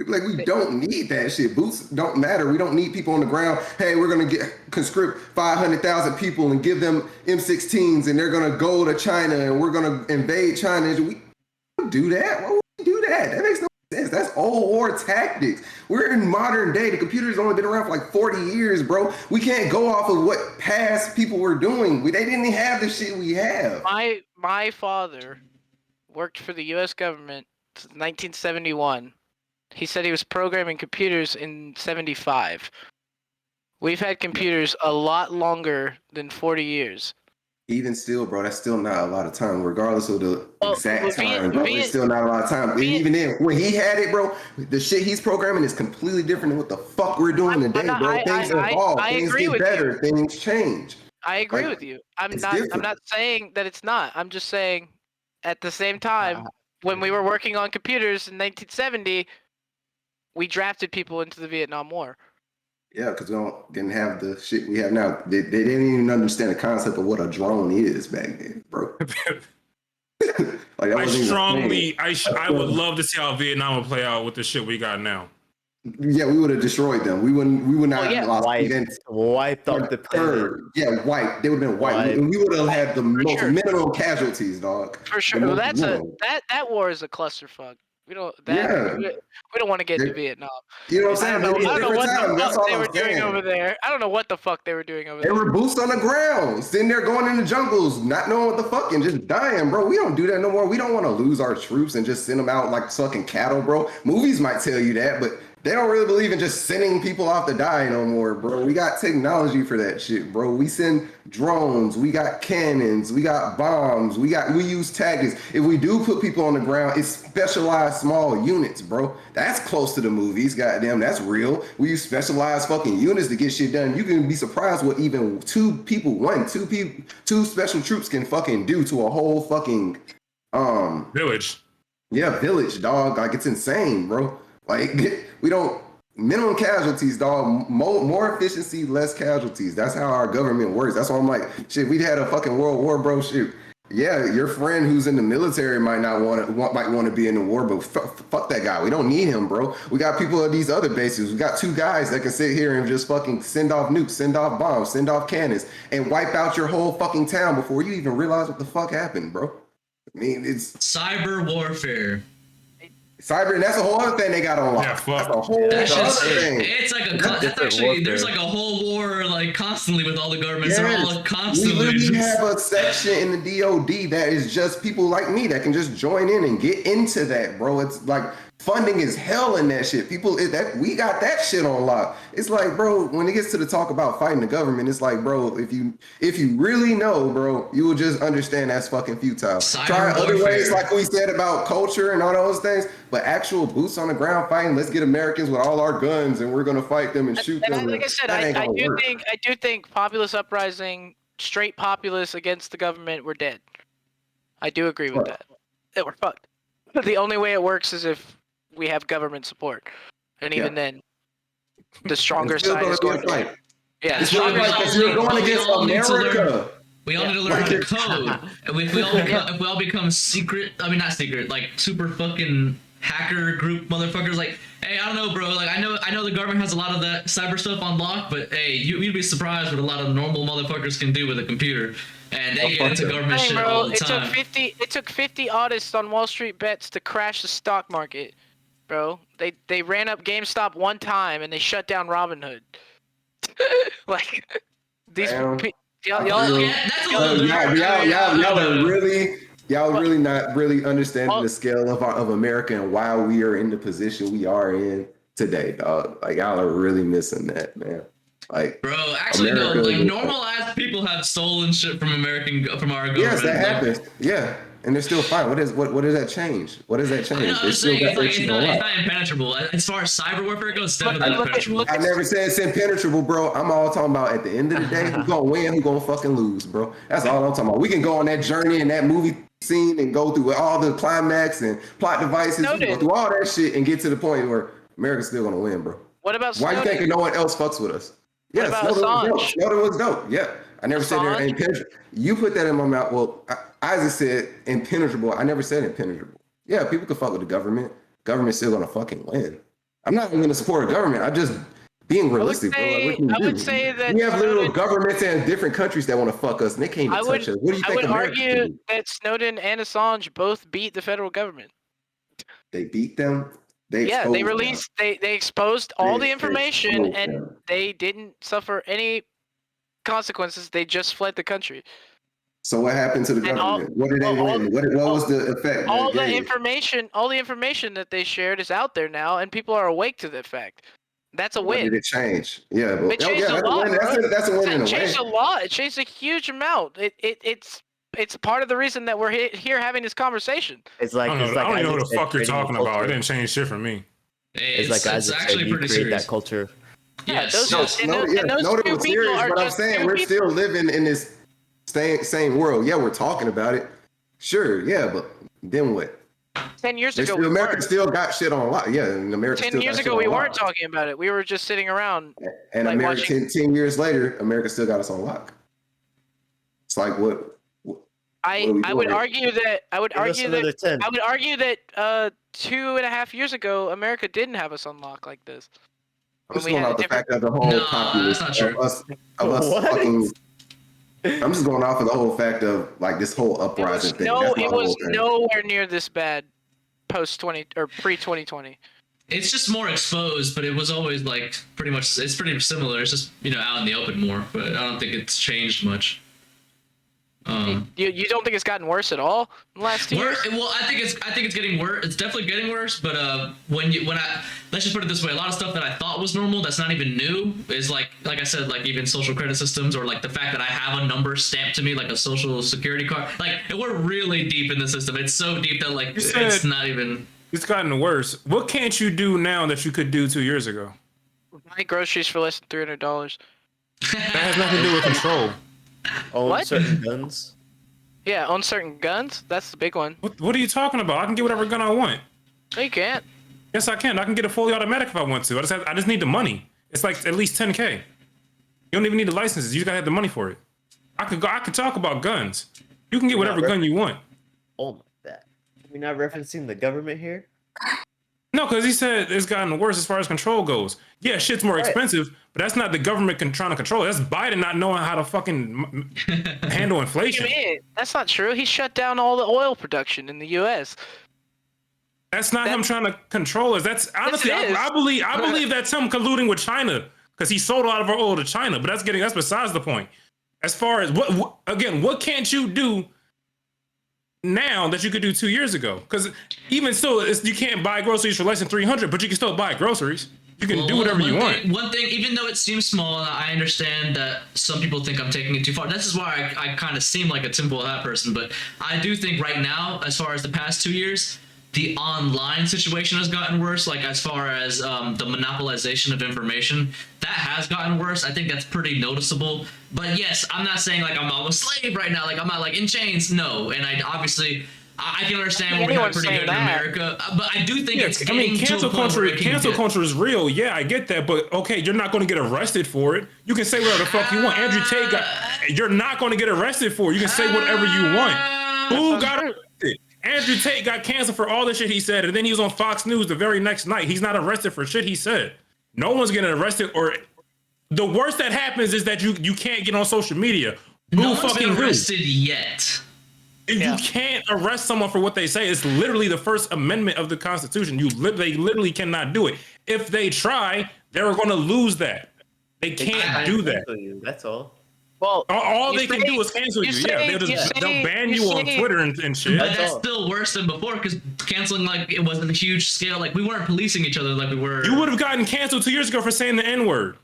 Speaker 13: Like, we don't need that shit. Boots don't matter. We don't need people on the ground. Hey, we're going to conscript 500,000 people and give them M16s and they're going to go to China and we're going to invade China. We don't do that. Why would we do that? That makes no sense. That's old war tactics. We're in modern day. The computer's only been around for like 40 years, bro. We can't go off of what past people were doing. They didn't have the shit we have.
Speaker 10: My father worked for the U.S. government since 1971. He said he was programming computers in 75. We've had computers a lot longer than 40 years.
Speaker 13: Even still, bro, that's still not a lot of time, regardless of the exact time, bro. It's still not a lot of time. Even then, when he had it, bro, the shit he's programming is completely different than what the fuck we're doing today, bro. Things evolve, things get better, things change.
Speaker 10: I agree with you. I'm not saying that it's not. I'm just saying at the same time, when we were working on computers in 1970, we drafted people into the Vietnam War.
Speaker 13: Yeah, because we didn't have the shit we have now. They didn't even understand the concept of what a drone is back then, bro. Like,
Speaker 12: I would love to see how Vietnam would play out with the shit we got now.
Speaker 13: Yeah, we would have destroyed them. We would not have lost.
Speaker 8: Wiped off the planet.
Speaker 13: Yeah, wiped. They would have been wiped. We would have had the most minimum casualties, dog.
Speaker 10: For sure. Well, that war is a clusterfuck. We don't want to get into Vietnam.
Speaker 13: You know what I'm saying?
Speaker 10: I don't know what the fuck they were doing over there. I don't know what the fuck they were doing over there.
Speaker 13: They were boots on the ground, sitting there going in the jungles, not knowing what the fuck and just dying, bro. We don't do that no more. We don't want to lose our troops and just send them out like fucking cattle, bro. Movies might tell you that, but they don't really believe in just sending people off to die no more, bro. We got technology for that shit, bro. We send drones, we got cannons, we got bombs, we use tactics. If we do put people on the ground, it's specialized small units, bro. That's close to the movies, goddamn, that's real. We use specialized fucking units to get shit done. You can be surprised what even two special troops can fucking do to a whole fucking
Speaker 12: village.
Speaker 13: Yeah, village, dog. Like, it's insane, bro. Like, we don't, minimum casualties, dog. More efficiency, less casualties. That's how our government works. That's why I'm like, shit, we'd had a fucking world war, bro. Shit. Yeah, your friend who's in the military might want to be in the war, but fuck that guy. We don't need him, bro. We got people at these other bases. We got two guys that can sit here and just fucking send off nukes, send off bombs, send off cannons, and wipe out your whole fucking town before you even realize what the fuck happened, bro. I mean, it's
Speaker 2: cyber warfare.
Speaker 13: Cyber, and that's a whole other thing they got on lock. Yeah, that's a whole other thing.
Speaker 2: It's like that's actually there's like a whole war like constantly with all the governments. They're all constantly.
Speaker 13: We literally have a section in the DOD that is just people like me that can just join in and get into that, bro. It's like funding is hell in that shit. We got that shit on lock. It's like, bro, when it gets to the talk about fighting the government, it's like, bro, if you really know, bro, you will just understand that's fucking futile. Try other ways, like we said about culture and all those things, but actual boots on the ground fighting. Let's get Americans with all our guns and we're gonna fight them and shoot them.
Speaker 10: Like I said, I do think populist uprising, straight populists against the government, we're dead. I do agree with that. That we're fucked. The only way it works is if we have government support, and even then, the stronger side is going to fight. Yeah,
Speaker 13: you're going against America.
Speaker 2: We all need to learn the code, and if we all become secret, I mean not secret, like super fucking hacker group motherfuckers, like Hey, I don't know, bro. Like, I know the government has a lot of that cyber stuff on lock, but hey, you'd be surprised what a lot of normal motherfuckers can do with a computer, and they get into government shit all the time.
Speaker 10: It took 50 artists on Wall Street Bets to crash the stock market, bro. They ran up GameStop one time and they shut down Robinhood. Like these y'all.
Speaker 13: Y'all are really not really understanding the scale of America and why we are in the position we are in today, dog. Like y'all are really missing that, man. Like,
Speaker 2: bro, actually America, no. Like normal ass people have stolen shit from our government.
Speaker 13: Yes, that happens. Yeah, and they're still fine. What does that change? What does that change?
Speaker 2: It's not impenetrable. As far as cyber warfare goes, it's definitely not impenetrable.
Speaker 13: I never said it's impenetrable, bro. I'm all talking about at the end of the day, who's gonna win, who's gonna fucking lose, bro. That's all I'm talking about. We can go on that journey in that movie scene and go through all the climax and plot devices, we go through all that shit and get to the point where America's still gonna win, bro.
Speaker 10: What about
Speaker 13: Why you thinking no one else fucks with us? Yes, Snowden was dope. Yeah, I never said they're impenetrable. You put that in my mouth. Well, Isaac said impenetrable. I never said impenetrable. Yeah, people can fuck with the government. Government's still gonna fucking win. I'm not even gonna support a government. I'm just being realistic, bro. Like,
Speaker 10: I would say that
Speaker 13: we have little governments in different countries that want to fuck us, and they can't even touch us. What do you think?
Speaker 10: I would argue that Snowden and Assange both beat the federal government.
Speaker 13: They beat them.
Speaker 10: They released. They exposed all the information, and they didn't suffer any consequences. They just fled the country.
Speaker 13: So what happened to the government? What did they win? What was the effect?
Speaker 10: All the information that they shared is out there now, and people are awake to the fact. That's a win.
Speaker 13: Did it change? Yeah, but
Speaker 10: it changed a lot.
Speaker 13: That's a win in a way.
Speaker 10: It changed a lot. It changed a huge amount. It's part of the reason that we're here having this conversation.
Speaker 12: It's like I don't know what the fuck you're talking about. It didn't change shit for me.
Speaker 8: It's actually pretty serious. That culture.
Speaker 10: Yeah,
Speaker 13: Snowden was serious, but I'm saying we're still living in this same world. Yeah, we're talking about it. Sure, yeah, but then what?
Speaker 10: 10 years ago,
Speaker 13: America still got shit on lock. Yeah, and America.
Speaker 10: 10 years ago, we weren't talking about it. We were just sitting around.
Speaker 13: And like America, 10 years later, America still got us on lock. It's like what?
Speaker 10: I would argue that 2.5 years ago, America didn't have us on lock like this.
Speaker 13: I'm just going off the fact that the whole populace of us fucking. I'm just going off of the whole fact of like this whole uprising thing.
Speaker 10: It was nowhere near this bad pre-2020.
Speaker 2: It's just more exposed, but it was always like pretty much. It's pretty similar. It's just out in the open more, but I don't think it's changed much.
Speaker 10: You don't think it's gotten worse at all in the last 2 years?
Speaker 2: Well, I think it's getting worse. It's definitely getting worse. But let's just put it this way: a lot of stuff that I thought was normal, that's not even new, is like I said, like even social credit systems, or like the fact that I have a number stamped to me like a social security card. Like we're really deep in the system. It's so deep that like it's not even.
Speaker 12: It's gotten worse. What can't you do now that you could do 2 years ago?
Speaker 10: Buy groceries for less than $300.
Speaker 12: That has nothing to do with control.
Speaker 8: Own certain guns.
Speaker 10: Yeah, own certain guns. That's the big one.
Speaker 12: What are you talking about? I can get whatever gun I want.
Speaker 10: No, you can't.
Speaker 12: Yes, I can. I can get a fully automatic if I want to. I just need the money. It's like at least 10K. You don't even need the licenses. You just gotta have the money for it. I could talk about guns. You can get whatever gun you want.
Speaker 8: Oh my god. We're not referencing the government here?
Speaker 12: No, because he said it's gotten worse as far as control goes. Yeah, shit's more expensive, but that's not the government trying to control it. That's Biden not knowing how to fucking handle inflation.
Speaker 10: What do you mean? That's not true. He shut down all the oil production in the U.S.
Speaker 12: That's not him trying to control us. That's honestly, I believe that's him colluding with China because he sold a lot of our oil to China. But that's besides the point. As far as what can't you do now that you could do 2 years ago? Because even still, you can't buy groceries for less than $300, but you can still buy groceries. You can do whatever you want.
Speaker 2: One thing, even though it seems small, I understand that some people think I'm taking it too far. This is why I kind of seem like a tinfoil hat person, but I do think right now, as far as the past 2 years, the online situation has gotten worse. Like as far as the monopolization of information, that has gotten worse. I think that's pretty noticeable. But yes, I'm not saying like I'm a slave right now. Like I'm not like in chains. No, and I can understand we're doing pretty good in America, but I do think it's getting
Speaker 12: cancel culture. Cancel culture is real. Yeah, I get that, but okay, you're not going to get arrested for it. You can say whatever the fuck you want. Andrew Tate you're not going to get arrested for it. You can say whatever you want. Who got arrested? Andrew Tate got canceled for all the shit he said, and then he was on Fox News the very next night. He's not arrested for shit he said. No one's getting arrested, or the worst that happens is that you can't get on social media.
Speaker 2: No one's been arrested yet.
Speaker 12: You can't arrest someone for what they say. It's literally the First Amendment of the Constitution. They literally cannot do it. If they try, they're going to lose that. They can't do that.
Speaker 8: That's all.
Speaker 10: Well,
Speaker 12: all they can do is cancel you. They'll ban you on Twitter and shit.
Speaker 2: But that's still worse than before, because canceling, like, it wasn't a huge scale. Like, we weren't policing each other like we were.
Speaker 12: You would have gotten canceled 2 years ago for saying the N-word.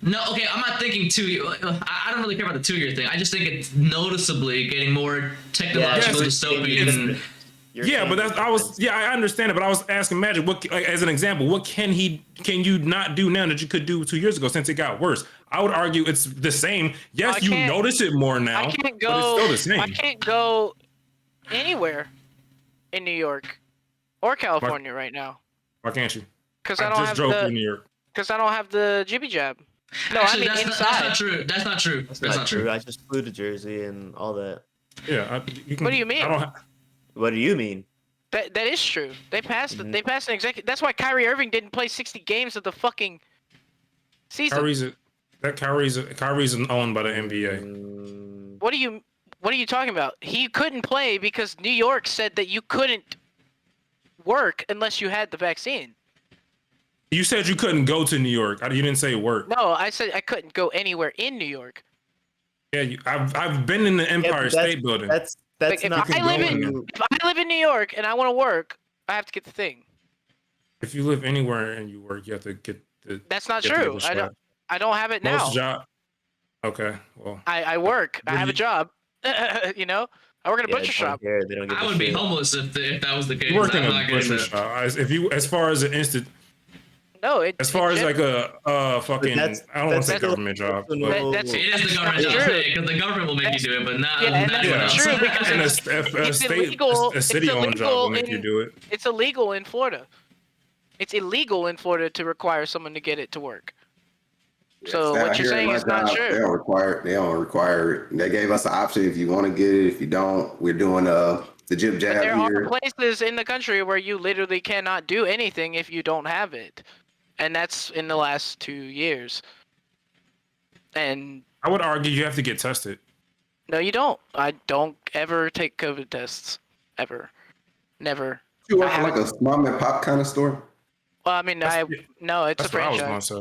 Speaker 2: No, okay, I'm not thinking 2 years. I don't really care about the 2 year thing. I just think it's noticeably getting more technological dystopian.
Speaker 12: Yeah, but I understand it, but I was asking Magic, what, like, as an example, what can you not do now that you could do 2 years ago since it got worse? I would argue it's the same. Yes, you notice it more now, but it's still the same.
Speaker 10: I can't go anywhere in New York or California right now.
Speaker 12: Why can't you?
Speaker 10: Because I don't have the jibby jab. No,
Speaker 2: Actually,
Speaker 10: I mean
Speaker 2: that's
Speaker 10: inside.
Speaker 2: not true. That's not true. That's not true.
Speaker 8: I just flew to Jersey and all that.
Speaker 12: Yeah.
Speaker 10: What do you mean?
Speaker 8: What do you mean?
Speaker 10: That is true. They passed. They passed an executive. That's why Kyrie Irving didn't play 60 games of the fucking season.
Speaker 12: Kyrie's owned by the NBA.
Speaker 10: What are you talking about? He couldn't play because New York said that you couldn't work unless you had the vaccine.
Speaker 12: You said you couldn't go to New York. You didn't say work.
Speaker 10: No, I said I couldn't go anywhere in New York.
Speaker 12: Yeah, I've been in the Empire State Building.
Speaker 8: That's
Speaker 10: like, if I live in New York and I want to work, I have to get the thing.
Speaker 12: If you live anywhere and you work, you have to get the.
Speaker 10: That's not true. I don't have it now.
Speaker 12: Most job. Okay, well.
Speaker 10: I work. I have a job. You know, I work in a butcher shop.
Speaker 2: I would be homeless if that was the case.
Speaker 12: You work in a butcher shop. As far as an instant.
Speaker 10: No,
Speaker 12: as far as like a fucking, I don't want to say government job.
Speaker 2: It is the government job because the government will make you do it, but not.
Speaker 10: That's true because
Speaker 12: it's illegal. A city-owned job will make you do it.
Speaker 10: It's illegal in Florida. It's illegal in Florida to require someone to get it to work. So what you're saying is not true.
Speaker 13: They don't require it. They gave us the option if you want to get it. If you don't, we're doing the jib jab
Speaker 10: There
Speaker 13: here.
Speaker 10: are places in the country where you literally cannot do anything if you don't have it. And that's in the last 2 years. And
Speaker 12: I would argue you have to get tested.
Speaker 10: No, you don't. I don't ever take COVID tests. Ever. Never.
Speaker 13: You work like a mom and pop kind of store?
Speaker 10: Well, I mean, no, it's a franchise.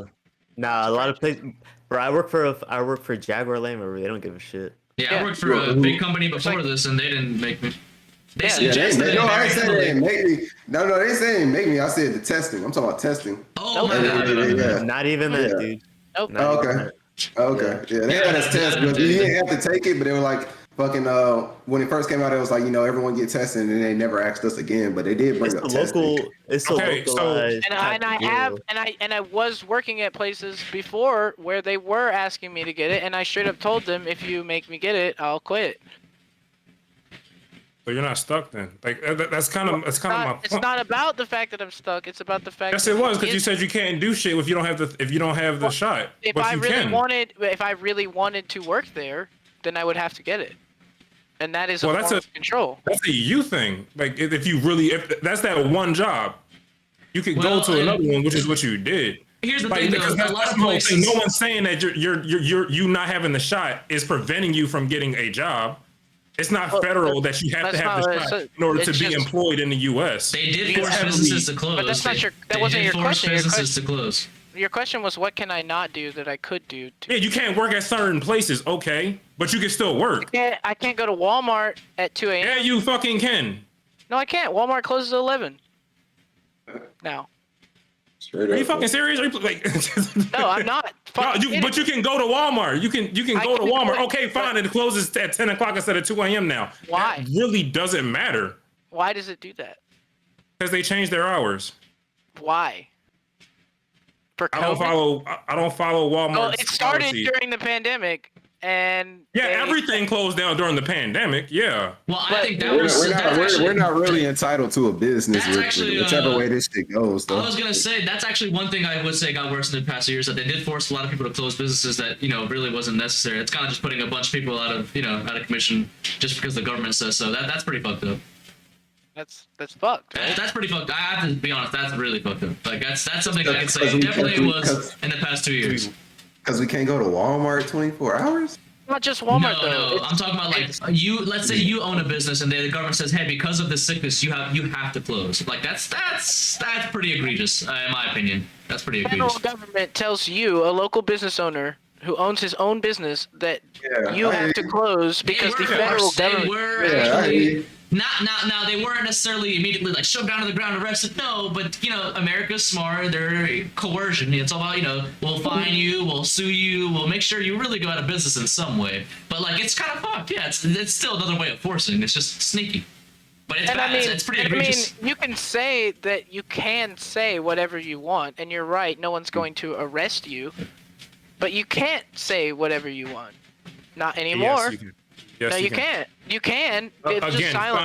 Speaker 8: Nah, a lot of places. Bro, I work for Jaguar Land Rover. They don't give a shit.
Speaker 2: Yeah, I worked for a big company before this, and they didn't make me.
Speaker 13: I ain't say they didn't make me. No, they didn't say they didn't make me. I said the testing. I'm talking about testing.
Speaker 2: Oh my God.
Speaker 8: Not even that, dude.
Speaker 10: Nope.
Speaker 13: Okay. Yeah, they had us test, but you didn't have to take it. But they were like, fucking. When it first came out, it was like, everyone get tested, and they never asked us again. But they did bring up testing.
Speaker 8: It's a localized.
Speaker 10: And I was working at places before where they were asking me to get it, and I straight up told them, if you make me get it, I'll quit.
Speaker 12: So you're not stuck then. Like that's kind of my point.
Speaker 10: It's not about the fact that I'm stuck. It's about the fact.
Speaker 12: Yes, it was because you said you can't do shit if you don't have the shot.
Speaker 10: If I really wanted to work there, then I would have to get it, and that is a form of control.
Speaker 12: That's a you thing. Like if that's that one job, you could go to another one, which is what you did.
Speaker 2: Here's the thing, though.
Speaker 12: That's the whole thing. No one's saying that you not having the shot is preventing you from getting a job. It's not federal that you have to have the shot in order to be employed in the U.S.
Speaker 2: They did force businesses to close.
Speaker 10: But that's not that wasn't your question.
Speaker 2: Businesses to close.
Speaker 10: Your question was, what can I not do that I could do?
Speaker 12: Yeah, you can't work at certain places, okay, but you can still work.
Speaker 10: I can't go to Walmart at 2 a.m.
Speaker 12: Yeah, you fucking can.
Speaker 10: No, I can't. Walmart closes at 11. Now.
Speaker 12: Are you fucking serious? Are you like?
Speaker 10: No, I'm not.
Speaker 12: But you can go to Walmart. You can go to Walmart. Okay, fine. It closes at 10 o'clock instead of 2 a.m. now.
Speaker 10: Why?
Speaker 12: That really doesn't matter.
Speaker 10: Why does it do that?
Speaker 12: Because they changed their hours.
Speaker 10: Why?
Speaker 12: I don't follow Walmart.
Speaker 10: Well, it started during the pandemic, and
Speaker 12: everything closed down during the pandemic. Yeah.
Speaker 2: Well, I think
Speaker 1: we're not really entitled to a business whichever way this shit goes. Though.
Speaker 2: I was gonna say that's actually one thing I would say got worse in the past years, that they did force a lot of people to close businesses that really wasn't necessary. It's kind of just putting a bunch of people out of commission just because the government says so. That's pretty fucked up.
Speaker 12: I would argue you have to get tested.
Speaker 2: That's actually one thing I would say got worse in the past years, that they did force a lot of people to close businesses that really wasn't necessary. It's kind of just putting a bunch of people out of commission just because the government says so. That's pretty fucked up.
Speaker 10: That's fucked. Right?
Speaker 2: That's pretty fucked. I have to be honest. That's really fucked up. Like that's something I can say. Definitely was in the past 2 years.
Speaker 13: Because we can't go to Walmart 24 hours.
Speaker 10: Not just Walmart though.
Speaker 2: No, I'm talking about like you. Let's say you own a business and the government says, "Hey, because of this sickness, you have to close." Like that's pretty egregious, in my opinion. That's pretty egregious.
Speaker 10: Federal government tells you, a local business owner who owns his own business, that you have to close because the federal government.
Speaker 2: They were actually now they weren't necessarily immediately like shoved down to the ground, arrested. No, but America's smart. They're coercion. It's all about we'll fine you, we'll sue you, we'll make sure you really go out of business in some way. But like it's kind of fucked. Yeah, it's still another way of forcing. It's just sneaky. But it's bad. It's pretty egregious.
Speaker 10: I mean, you can say that you can say whatever you want, and you're right. No one's going to arrest you, but you can't say whatever you want. Not anymore.
Speaker 12: Yes, you can. Yes,
Speaker 10: no, you can't. You can. It's just
Speaker 12: again,
Speaker 10: silent.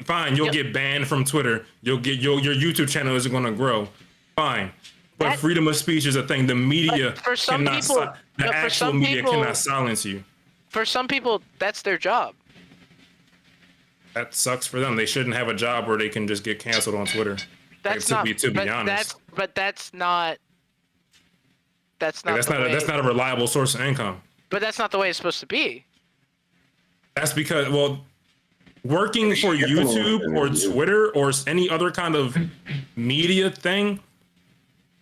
Speaker 12: fine. You'll get banned from Twitter. You'll get your YouTube channel isn't going to grow. Fine, but freedom of speech is a thing. The media
Speaker 10: for some
Speaker 12: cannot.
Speaker 10: People,
Speaker 12: the actual media cannot silence you.
Speaker 10: For some people, that's their job.
Speaker 12: That sucks for them. They shouldn't have a job where they can just get canceled on Twitter.
Speaker 10: That's
Speaker 12: to
Speaker 10: not.
Speaker 12: be honest.
Speaker 10: That's not. That's not.
Speaker 12: That's not a reliable source of income.
Speaker 10: But that's not the way it's supposed to be.
Speaker 12: That's because, working for YouTube or Twitter or any other kind of media thing,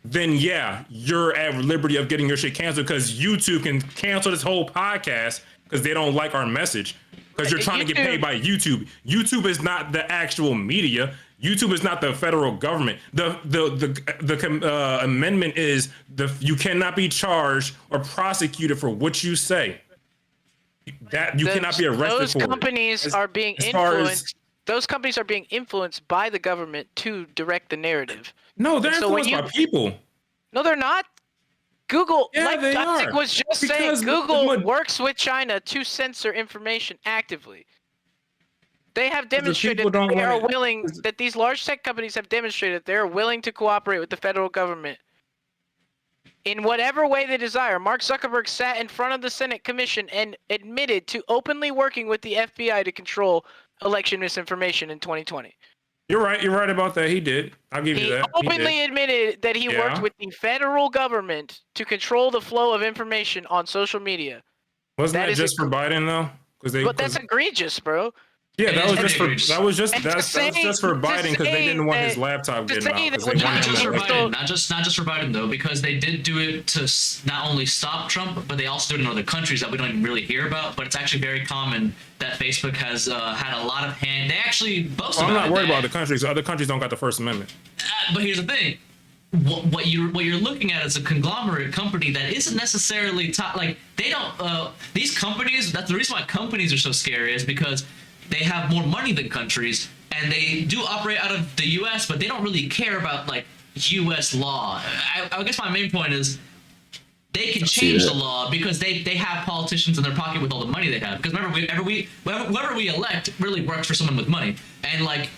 Speaker 12: then yeah, you're at liberty of getting your shit canceled because YouTube can cancel this whole podcast because they don't like our message. Because you're trying to get paid by YouTube. YouTube is not the actual media. YouTube is not the federal government. The amendment is you cannot be charged or prosecuted for what you say. That you cannot be arrested
Speaker 10: those
Speaker 12: for.
Speaker 10: Companies are being influenced. Those companies are being influenced by the government to direct the narrative.
Speaker 12: No, they're influenced by people.
Speaker 10: No, they're not. Google,
Speaker 12: they
Speaker 10: Toxic
Speaker 12: are.
Speaker 10: was just saying, Google works with China to censor information actively. They have demonstrated that they are willing. That these large tech companies have demonstrated they are willing to cooperate with the federal government in whatever way they desire. Mark Zuckerberg sat in front of the Senate Commission and admitted to openly working with the FBI to control election misinformation in 2020.
Speaker 12: You're right about that. He did. I'll give you that.
Speaker 10: He openly admitted that he worked with the federal government to control the flow of information on social media.
Speaker 12: Wasn't that just for Biden though?
Speaker 10: But that's egregious, bro.
Speaker 12: Yeah, that was just for Biden because they didn't want his laptop getting out.
Speaker 2: Not just for Biden though, because they did do it to not only stop Trump, but they also do it in other countries that we don't even really hear about. But it's actually very common that Facebook has had a lot of hand. They actually boast about it.
Speaker 12: I'm not worried about the countries. Other countries don't got the First Amendment.
Speaker 2: But here's the thing. What you're looking at is a conglomerate company that isn't necessarily like they don't these companies. That's the reason why companies are so scary, is because they have more money than countries, and they do operate out of the U.S., but they don't really care about like U.S. law. I guess my main point is they can change the law because they have politicians in their pocket with all the money they have. Because remember, whoever we elect really works for someone with money, and like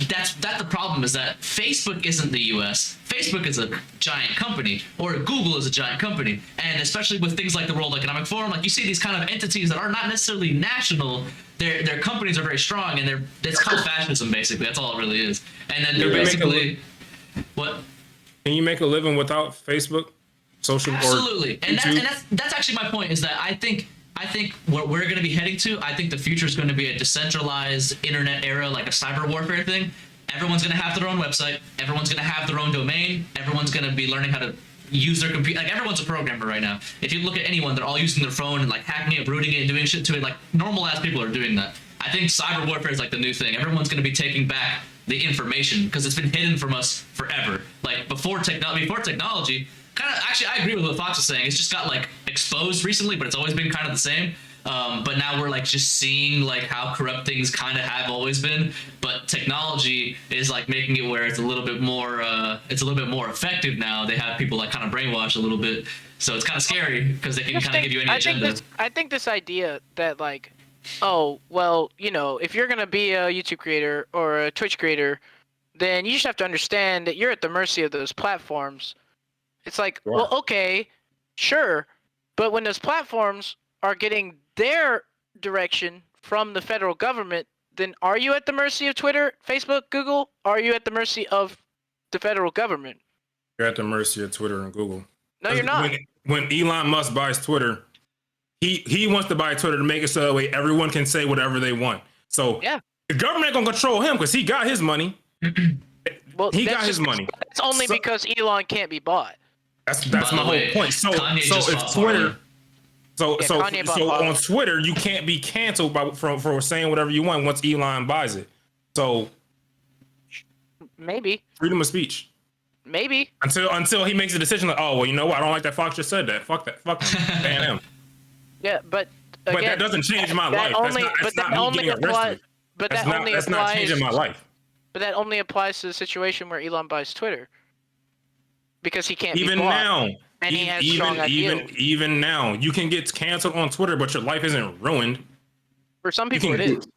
Speaker 2: that's the problem, is that Facebook isn't the U.S. Facebook is a giant company, or Google is a giant company, and especially with things like the World Economic Forum, like you see these kind of entities that are not necessarily national. Their companies are very strong, and it's called fascism basically. That's all it really is. And then they're basically what?
Speaker 12: Can you make a living without Facebook, social?
Speaker 2: Absolutely, and that's actually my point. Is that I think what we're going to be heading to, I think the future is going to be a decentralized internet era, like a cyber warfare thing. Everyone's going to have their own website. Everyone's going to have their own domain. Everyone's going to be learning how to use their computer. Like everyone's a programmer right now. If you look at anyone, they're all using their phone and like hacking it, rooting it, and doing shit to it. Like normal ass people are doing that. I think cyber warfare is like the new thing. Everyone's going to be taking back the information because it's been hidden from us forever. Like before technology, kind of actually I agree with what Fox is saying. It's just got like exposed recently, but it's always been kind of the same. But now we're like just seeing like how corrupt things kind of have always been. But technology is like making it where it's a little bit more effective now. They have people like kind of brainwashed a little bit, so it's kind of scary because they can kind of give you any agenda.
Speaker 10: I think this idea that like, oh well, if you're gonna be a YouTube creator or a Twitch creator, then you just have to understand that you're at the mercy of those platforms. It's like, well, okay, sure, but when those platforms are getting their direction from the federal government, then are you at the mercy of Twitter, Facebook, Google? Or are you at the mercy of the federal government?
Speaker 12: You're at the mercy of Twitter and Google.
Speaker 10: No, you're not.
Speaker 12: When Elon Musk buys Twitter, he wants to buy Twitter to make it so that way everyone can say whatever they want. So the government ain't gonna control him because he got his money.
Speaker 10: Well,
Speaker 12: he got his money.
Speaker 10: It's only because Elon can't be bought.
Speaker 12: That's my whole point. So if Twitter, so on Twitter you can't be canceled for saying whatever you want once Elon buys it. So
Speaker 10: maybe
Speaker 12: freedom of speech.
Speaker 10: Maybe
Speaker 12: until he makes a decision like, oh well, you know what? I don't like that Fox just said that. Fuck that. Fuck him. Ban him.
Speaker 10: Yeah, but again,
Speaker 12: that doesn't change my life. That's not me getting arrested. That's not changing my life.
Speaker 10: But that only applies to the situation where Elon buys Twitter, because he can't
Speaker 12: even
Speaker 10: be bought,
Speaker 12: now.
Speaker 10: And he has strong ideals.
Speaker 12: Even now, you can get canceled on Twitter, but your life isn't ruined.
Speaker 10: For some people, it is.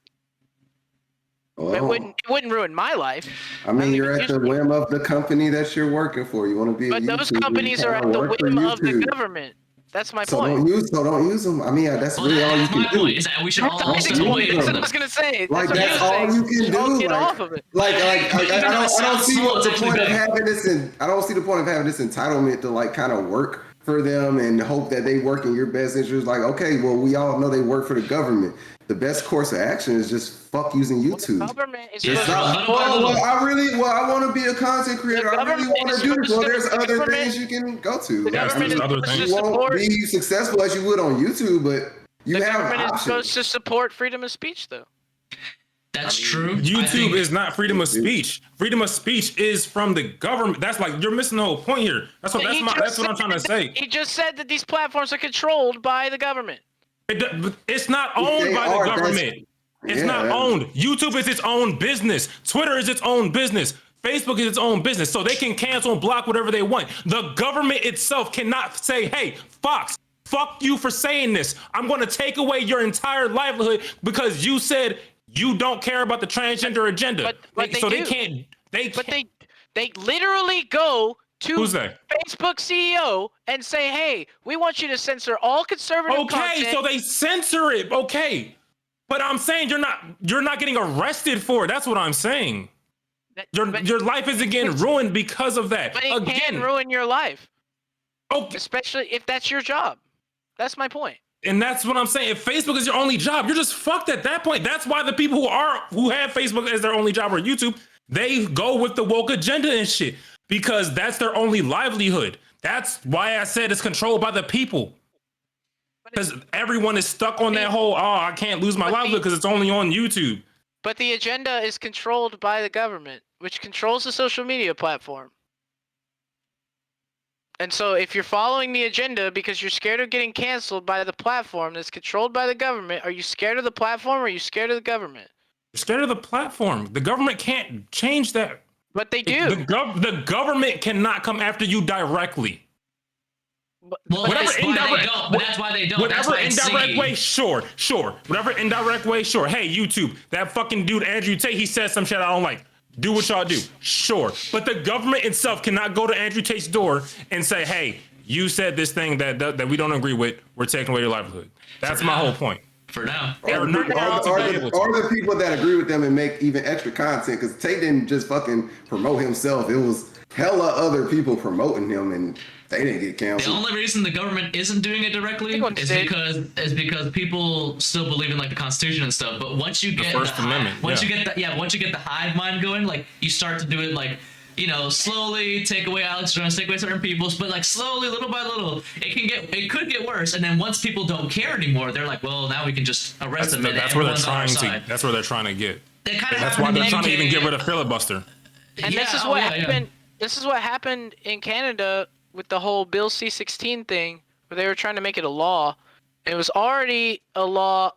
Speaker 13: Oh.
Speaker 10: It wouldn't ruin my life.
Speaker 13: I mean, you're at the whim of the company that you're working for. You want to be.
Speaker 10: But those companies are at the whim of the government. That's my point.
Speaker 13: Don't use them. I mean, that's really all you can do.
Speaker 2: Is that we should all
Speaker 10: that's what I was gonna say.
Speaker 13: Like that's all you can do.
Speaker 10: Get off of it.
Speaker 13: I don't see what the point of having this. I don't see the point of having this entitlement to like kind of work for them and hope that they work in your best interest. Like, okay, well, we all know they work for the government. The best course of action is just fuck using YouTube.
Speaker 10: Well, the government is
Speaker 13: I want to be a content creator. I really want to do this. Well, there's other things you can go to.
Speaker 10: The government is supposed to
Speaker 13: you won't
Speaker 10: support.
Speaker 13: be successful as you would on YouTube, but you have options. The government is
Speaker 10: supposed to support freedom of speech, though.
Speaker 2: That's true.
Speaker 12: YouTube is not freedom of speech. Freedom of speech is from the government. That's like you're missing the whole point here. That's what I'm trying to say.
Speaker 10: He just said that these platforms are controlled by the government.
Speaker 12: It's not owned by the government. It's not owned. YouTube is its own business. Twitter is its own business. Facebook is its own business. So they can cancel and block whatever they want. The government itself cannot say, hey, Fox, fuck you for saying this. I'm going to take away your entire livelihood because you said you don't care about the transgender agenda.
Speaker 10: But they literally go to Facebook CEO and say, hey, we want you to censor all conservative content.
Speaker 12: Okay, so they censor it. Okay. But I'm saying you're not getting arrested for it. That's what I'm saying. Your life isn't getting ruined because of that.
Speaker 10: But it can ruin your life. Okay. Especially if that's your job. That's my point.
Speaker 12: And that's what I'm saying. If Facebook is your only job, you're just fucked at that point. That's why the people who have Facebook as their only job or YouTube, they go with the woke agenda and shit. Because that's their only livelihood. That's why I said it's controlled by the people. Because everyone is stuck on that whole, I can't lose my livelihood because it's only on YouTube.
Speaker 10: But the agenda is controlled by the government, which controls the social media platform. And so if you're following the agenda because you're scared of getting canceled by the platform that's controlled by the government, are you scared of the platform or are you scared of the government?
Speaker 12: You're scared of the platform. The government can't change that.
Speaker 10: But they do.
Speaker 12: The government cannot come after you directly.
Speaker 2: Well, that's why they don't.
Speaker 12: Whatever indirect way, sure. Whatever indirect way, sure. Hey, YouTube, that fucking dude Andrew Tate, he said some shit I don't like. Do what y'all do, sure. But the government itself cannot go to Andrew Tate's door and say, hey, you said this thing that we don't agree with. We're taking away your livelihood. That's my whole point.
Speaker 2: For now.
Speaker 13: Or the people that agree with them and make even extra content, because Tate didn't just fucking promote himself. It was hella other people promoting him, and they didn't get canceled.
Speaker 2: The only reason the government isn't doing it directly is because people still believe in like the Constitution and stuff. But once you get
Speaker 12: the First Amendment,
Speaker 2: once you get the hive mind going, like you start to do it like, you know, slowly take away Alex Jones, take away certain people's, but like slowly, little by little, it could get worse. And then once people don't care anymore, they're like, well, now we can just arrest them.
Speaker 12: That's where they're trying to. That's where they're trying to get. That's why they're trying to even get rid of filibuster.
Speaker 10: And this is what happened. This is what happened in Canada with the whole Bill C-16 thing, where they were trying to make it a law. And it was already a law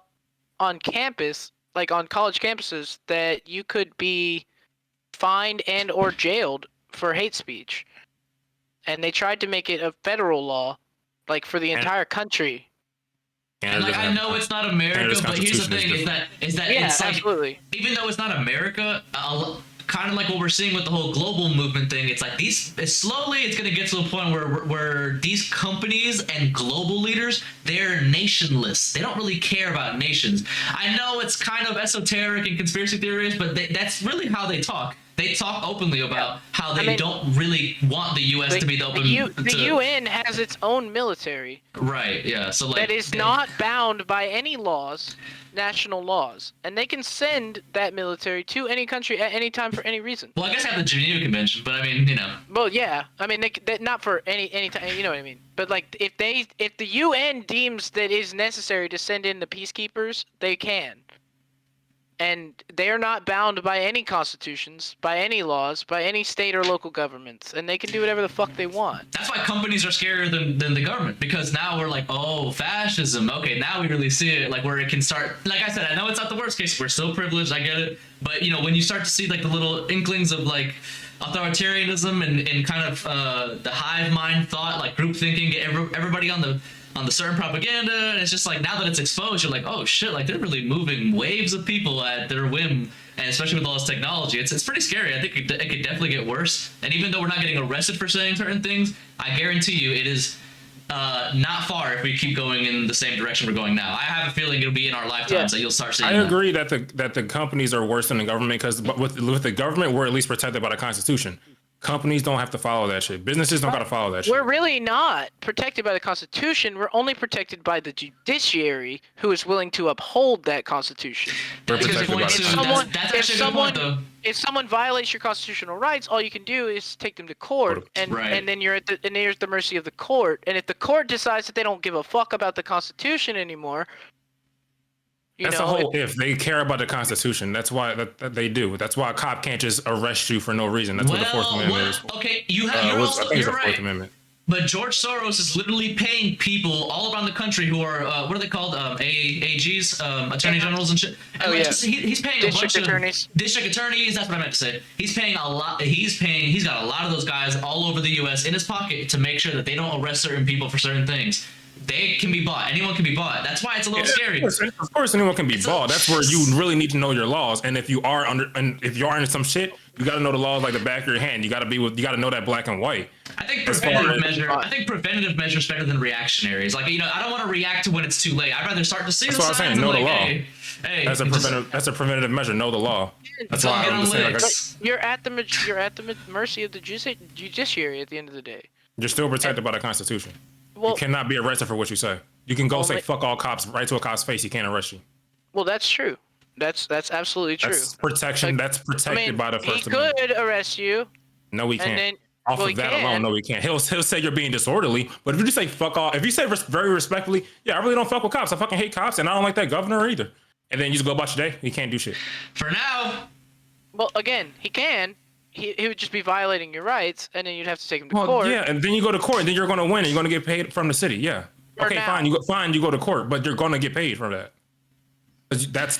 Speaker 10: on campus, like on college campuses, that you could be fined and or jailed for hate speech. And they tried to make it a federal law, like for the entire country.
Speaker 2: And like I know it's not America, but here's the thing: is that
Speaker 10: yeah,
Speaker 2: it's like,
Speaker 10: absolutely.
Speaker 2: Even though it's not America, kind of like what we're seeing with the whole global movement thing. It's like slowly it's going to get to a point where these companies and global leaders, they're nationless. They don't really care about nations. I know it's kind of esoteric and conspiracy theories, but that's really how they talk. They talk openly about how they don't really want the U.S. to be the open.
Speaker 10: The UN has its own military.
Speaker 2: Right. Yeah. So like
Speaker 10: that is not bound by any laws, national laws, and they can send that military to any country at any time for any reason.
Speaker 2: Well, I guess I have the Geneva Convention, but I mean, you know.
Speaker 10: Well, yeah. I mean, they not for any time. You know what I mean? But like, if the UN deems that it is necessary to send in the peacekeepers, they can. And they're not bound by any constitutions, by any laws, by any state or local governments, and they can do whatever the fuck they want.
Speaker 2: That's why companies are scarier than the government, because now we're like, oh, fascism. Okay, now we really see it, like where it can start. Like I said, I know it's not the worst case. We're still privileged. I get it, but you know, when you start to see like the little inklings of like authoritarianism and kind of the hive mind thought, like group thinking, get everybody on the certain propaganda, and it's just like now that it's exposed, you're like, oh shit, like they're really moving waves of people at their whim, and especially with all this technology, it's pretty scary. I think it could definitely get worse. And even though we're not getting arrested for saying certain things, I guarantee you it is not far if we keep going in the same direction we're going now. I have a feeling it'll be in our lifetimes that you'll start seeing.
Speaker 12: I agree that the companies are worse than the government, because with the government we're at least protected by the Constitution. Companies don't have to follow that shit. Businesses don't got to follow that shit.
Speaker 10: We're really not protected by the Constitution. We're only protected by the judiciary, who is willing to uphold that Constitution. If someone violates your constitutional rights, all you can do is take them to court, and then you're at the mercy of the court. And if the court decides that they don't give a fuck about the Constitution anymore,
Speaker 12: That's the whole if they care about the Constitution. That's why that they do. That's why a cop can't just arrest you for no reason. That's what the Fourth Amendment is.
Speaker 2: Okay, you're right. Amendment. But George Soros is literally paying people all around the country who are what are they called? AGs, attorney generals and shit. And he's paying
Speaker 10: district
Speaker 2: a bunch
Speaker 10: attorneys.
Speaker 2: of district attorneys. That's what I meant to say. He's paying a lot. He's got a lot of those guys all over the U.S. in his pocket to make sure that they don't arrest certain people for certain things. They can be bought. Anyone can be bought. That's why it's a little scary.
Speaker 12: Of course, anyone can be bought. That's where you really need to know your laws. And if you are into some shit, you got to know the laws like the back of your hand. You got to know that black and white.
Speaker 2: I think preventative measures better than reactionaries. Like, you know, I don't want to react to when it's too late. I'd rather start to see the signs.
Speaker 12: That's what I'm saying. Know the law.
Speaker 2: Hey,
Speaker 12: that's a preventative measure. Know the law. That's why I'm saying.
Speaker 10: You're at the mercy of the judiciary at the end of the day.
Speaker 12: You're still protected by the Constitution. You cannot be arrested for what you say. You can go say fuck all cops right to a cop's face. He can't arrest you.
Speaker 10: Well, that's true. That's absolutely true.
Speaker 12: That's protection. That's protected by the First Amendment.
Speaker 10: He could arrest you.
Speaker 12: No, he can't. Off of that alone, no, he can't. He'll say you're being disorderly, but if you just say fuck all, if you say very respectfully, yeah, I really don't fuck with cops. I fucking hate cops, and I don't like that governor either. And then you just go about your day. He can't do shit.
Speaker 2: For now.
Speaker 10: Well, again, he can. He would just be violating your rights, and then you'd have to take him to court.
Speaker 12: Yeah, and then you go to court, and then you're going to win, and you're going to get paid from the city. Yeah. Okay, fine. You go to court, but you're going to get paid for that. That's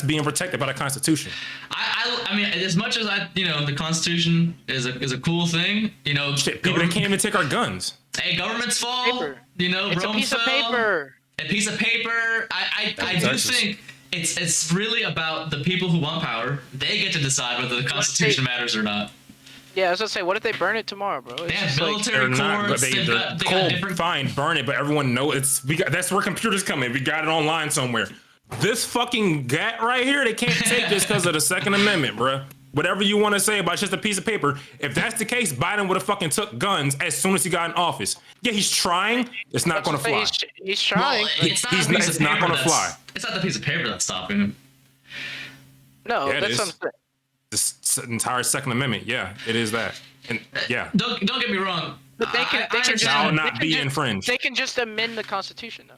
Speaker 12: being protected by the Constitution.
Speaker 2: I mean, as much as the Constitution is a cool thing. You know,
Speaker 12: people that can't even take our guns.
Speaker 2: Hey, governments fall. You know,
Speaker 10: it's
Speaker 2: Rome
Speaker 10: a piece
Speaker 2: fell.
Speaker 10: of paper.
Speaker 2: A piece of paper. I do think. It's really about the people who want power. They get to decide whether the Constitution matters or not.
Speaker 10: Yeah, I was gonna say, what if they burn it tomorrow, bro?
Speaker 2: They have military courts. They got different.
Speaker 12: Fine, burn it, but everyone knows that's where computers come in. We got it online somewhere. This fucking gat right here, they can't take this because of the Second Amendment, bro. Whatever you want to say about just a piece of paper, if that's the case, Biden would have fucking took guns as soon as he got in office. Yeah, he's trying. It's not going to fly.
Speaker 10: He's trying.
Speaker 2: Well, it's
Speaker 12: not going to fly.
Speaker 2: It's not the piece of paper that's stopping him.
Speaker 10: No, yeah, that's something.
Speaker 12: This entire Second Amendment, yeah, it is that. And yeah.
Speaker 2: Don't get me wrong.
Speaker 10: But they can
Speaker 12: not be infringed.
Speaker 10: They can just amend the Constitution, though.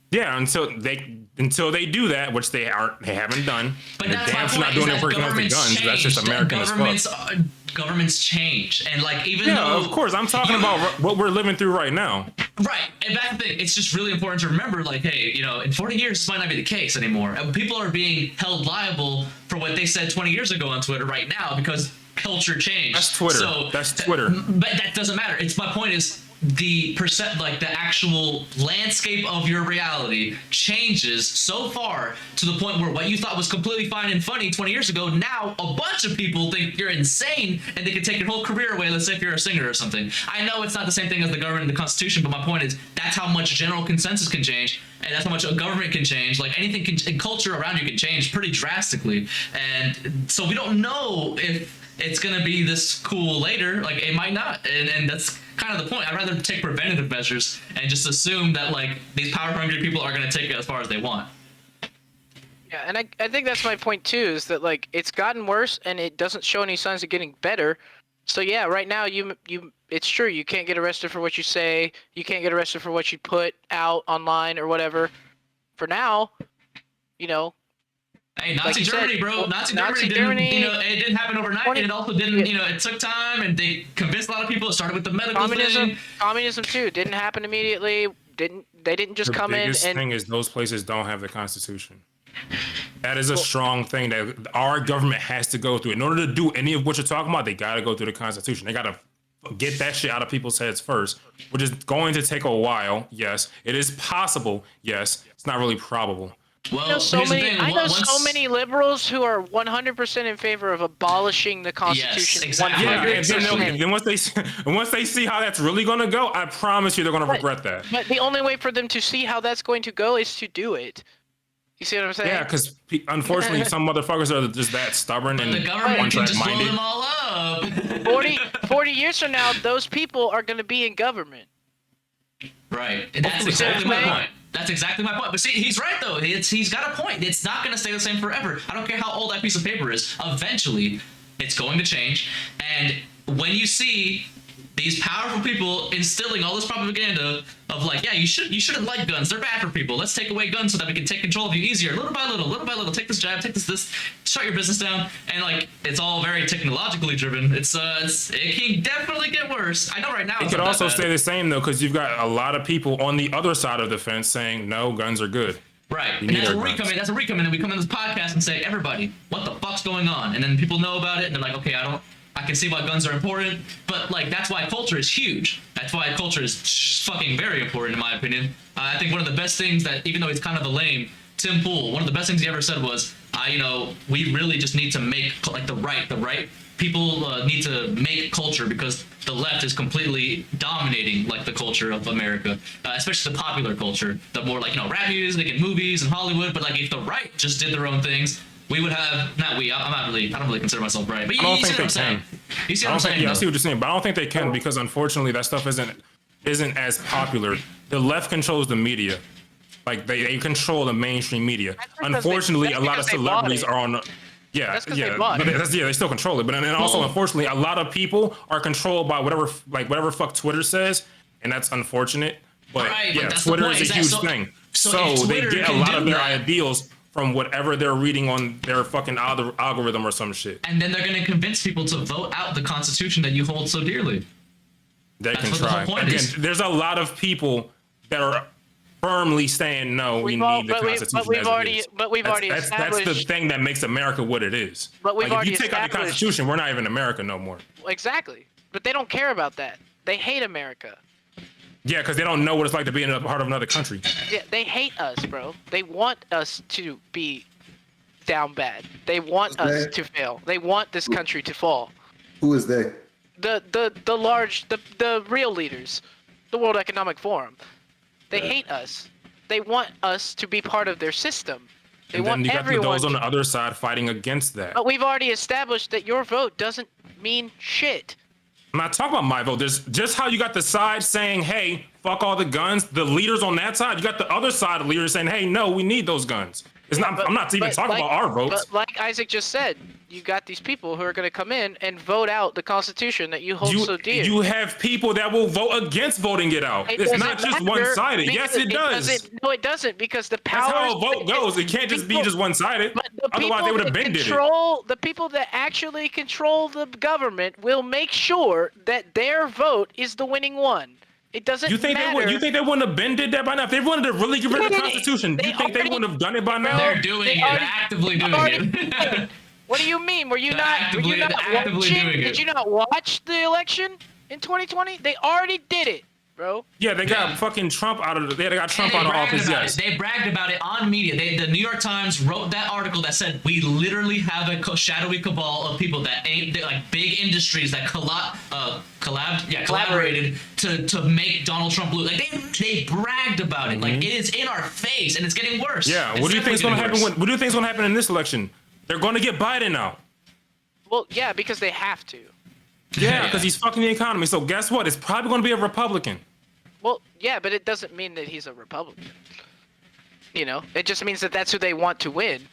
Speaker 12: Yeah, until they do that, which they haven't done.
Speaker 2: But
Speaker 12: they're damn not doing it for guns. That's just American as fuck.
Speaker 2: Governments change, and like even
Speaker 12: though, of course, I'm talking about what we're living through right now.
Speaker 2: Right, and that's the thing. It's just really important to remember, like, hey, in 40 years, this might not be the case anymore. And people are being held liable for what they said 20 years ago on Twitter right now because culture changed.
Speaker 12: That's Twitter.
Speaker 2: So,
Speaker 12: that's Twitter.
Speaker 2: But that doesn't matter. My point is, the actual landscape of your reality changes so far to the point where what you thought was completely fine and funny 20 years ago, now a bunch of people think you're insane and they can take your whole career away. Let's say if you're a singer or something. I know it's not the same thing as the government and the Constitution, but my point is that's how much general consensus can change, and that's how much a government can change. Like anything can, culture around you can change pretty drastically, and so we don't know if it's gonna be this cool later. Like it might not, and that's kind of the point. I'd rather take preventative measures and just assume that like these power hungry people are gonna take it as far as they want.
Speaker 10: Yeah, and I think that's my point too, is that like it's gotten worse and it doesn't show any signs of getting better. So yeah, right now it's true, you can't get arrested for what you say, you can't get arrested for what you put out online or whatever. For now, you know.
Speaker 2: Hey, Nazi Germany, bro. Nazi Germany didn't, it didn't happen overnight, and it also didn't, it took time, and they convinced a lot of people. It started with the medical thing.
Speaker 10: Communism too didn't happen immediately. They didn't just come in and.
Speaker 12: The biggest thing is those places don't have the Constitution. That is a strong thing that our government has to go through. In order to do any of what you're talking about, they got to go through the Constitution. They got to get that shit out of people's heads first, which is going to take a while. Yes, it is possible. Yes, it's not really probable.
Speaker 2: Well,
Speaker 10: I know so many liberals who are 100% in favor of abolishing the Constitution.
Speaker 2: Yes, exactly.
Speaker 12: And then once they see how that's really going to go, I promise you they're going to regret that.
Speaker 10: But the only way for them to see how that's going to go is to do it. You see what I'm saying?
Speaker 12: Yeah, because unfortunately some motherfuckers are just that stubborn and
Speaker 2: the government can just blow
Speaker 12: minded.
Speaker 2: them all up.
Speaker 10: 40 years from now, those people are going to be in government.
Speaker 2: Right. And that's exactly my point. That's exactly my point. But see, he's right though. He's got a point. It's not going to stay the same forever. I don't care how old that piece of paper is. Eventually, it's going to change. And when you see these powerful people instilling all this propaganda of like, yeah, you shouldn't like guns. They're bad for people. Let's take away guns so that we can take control of you easier, little by little. Take this jab, take this, shut your business down. And like, it's all very technologically driven. It can definitely get worse. I know right now.
Speaker 12: It could also stay the same though, because you've got a lot of people on the other side of the fence saying no, guns are good.
Speaker 2: Right, and that's where we come in. That's where we come in, and we come in this podcast and say, everybody, what the fuck's going on? And then people know about it, and they're like, okay, I can see why guns are important, but like that's why culture is huge. That's why culture is fucking very important in my opinion. I think one of the best things that, even though he's kind of a lame, Tim Pool, one of the best things he ever said was, we really just need to make like the right people need to make culture, because the left is completely dominating like the culture of America, especially the popular culture, the more like rap music and movies and Hollywood. But like if the right just did their own things, we would have I don't really consider myself right, but
Speaker 12: I don't think they can.
Speaker 2: You see what I'm saying?
Speaker 12: Yeah, I see what you're saying, but I don't think they can, because unfortunately that stuff isn't as popular. The left controls the media, like they control the mainstream media. Unfortunately, a lot of celebrities are on. Yeah, they still control it, but then also unfortunately a lot of people are controlled by whatever fuck Twitter says, and that's unfortunate. But yeah, Twitter is a huge thing. So they get a lot of their ideals from whatever they're reading on their fucking algorithm or some shit.
Speaker 2: And then they're going to convince people to vote out the Constitution that you hold so dearly.
Speaker 12: They can try. Again, there's a lot of people that are firmly saying no, we need the Constitution.
Speaker 10: But we've already
Speaker 12: established. That's the thing that makes America what it is.
Speaker 10: But we've already
Speaker 12: if you take out the Constitution, we're not even America no more.
Speaker 10: Exactly. But they don't care about that. They hate America.
Speaker 12: Yeah, because they don't know what it's like to be in a part of another country.
Speaker 10: Yeah, they hate us, bro. They want us to be down bad. They want us to fail. They want this country to fall.
Speaker 13: Who is they?
Speaker 10: The real leaders, the World Economic Forum. They hate us. They want us to be part of their system. They want
Speaker 12: you got
Speaker 10: everyone
Speaker 12: those on the other side fighting against that.
Speaker 10: But we've already established that your vote doesn't mean shit.
Speaker 12: I'm not talking about my vote. There's just how you got the side saying, hey, fuck all the guns. The leaders on that side, you got the other side of leaders saying, hey, no, we need those guns. I'm not even talking about our votes.
Speaker 10: But like Isaac just said, you got these people who are going to come in and vote out the Constitution that you hold so dear.
Speaker 12: You have people that will vote against voting it out. It's not just one-sided. Yes, it does.
Speaker 10: No, it doesn't, because the power.
Speaker 12: That's how a vote goes. It can't just be just one-sided. Otherwise, they would have been did it.
Speaker 10: The people that actually control the government will make sure that their vote is the winning one. It doesn't matter.
Speaker 12: You think they wouldn't have been did that by now? If they wanted to really get rid of the Constitution, do you think they wouldn't have done it by now?
Speaker 2: They're doing it, actively doing it.
Speaker 10: What do you mean? Were you not watching? Did you not watch the election in 2020? They already did it. bro.
Speaker 12: Yeah, they got fucking Trump out of they got Trump out of office. Yes,
Speaker 2: they bragged about it on media. The New York Times wrote that article that said we literally have a shadowy cabal of people that ain't like big industries that collaborated to make Donald Trump lose. Like they bragged about it. Like it is in our face, and it's getting worse.
Speaker 12: Yeah. What do you think's gonna happen? What do you think's gonna happen in this election? They're gonna get Biden out.
Speaker 10: Well, yeah, because they have to.
Speaker 12: Yeah, because he's fucking the economy. So guess what? It's probably gonna be a Republican.
Speaker 10: Well, yeah, but it doesn't mean that he's a Republican. You know, it just means that that's who they want to win.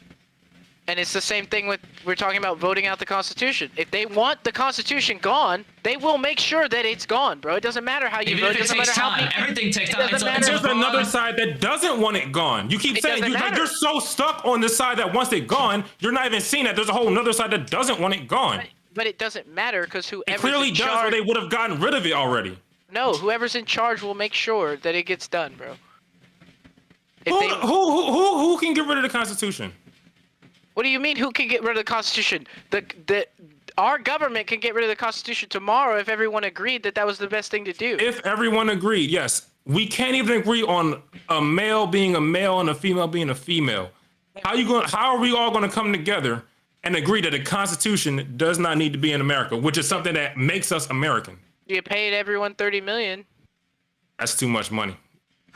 Speaker 10: And it's the same thing with, we're talking about voting out the Constitution. If they want the Constitution gone, they will make sure that it's gone, bro. It doesn't matter how you vote. It doesn't matter how many.
Speaker 2: Everything takes time.
Speaker 12: There's another side that doesn't want it gone. You keep saying you're so stuck on the side that wants it gone, you're not even seeing that there's a whole other side that doesn't want it gone.
Speaker 10: But it doesn't matter because whoever's
Speaker 12: it clearly
Speaker 10: in
Speaker 12: does,
Speaker 10: charge,
Speaker 12: or they would have gotten rid of it already.
Speaker 10: No, whoever's in charge will make sure that it gets done, bro.
Speaker 12: Who can get rid of the Constitution?
Speaker 10: What do you mean? Who can get rid of the Constitution? Our government can get rid of the Constitution tomorrow if everyone agreed that that was the best thing to do.
Speaker 12: If everyone agreed, yes. We can't even agree on a male being a male and a female being a female. How are we all going to come together and agree that the Constitution does not need to be in America, which is something that makes us American?
Speaker 10: You paid everyone $30 million.
Speaker 12: That's too much money.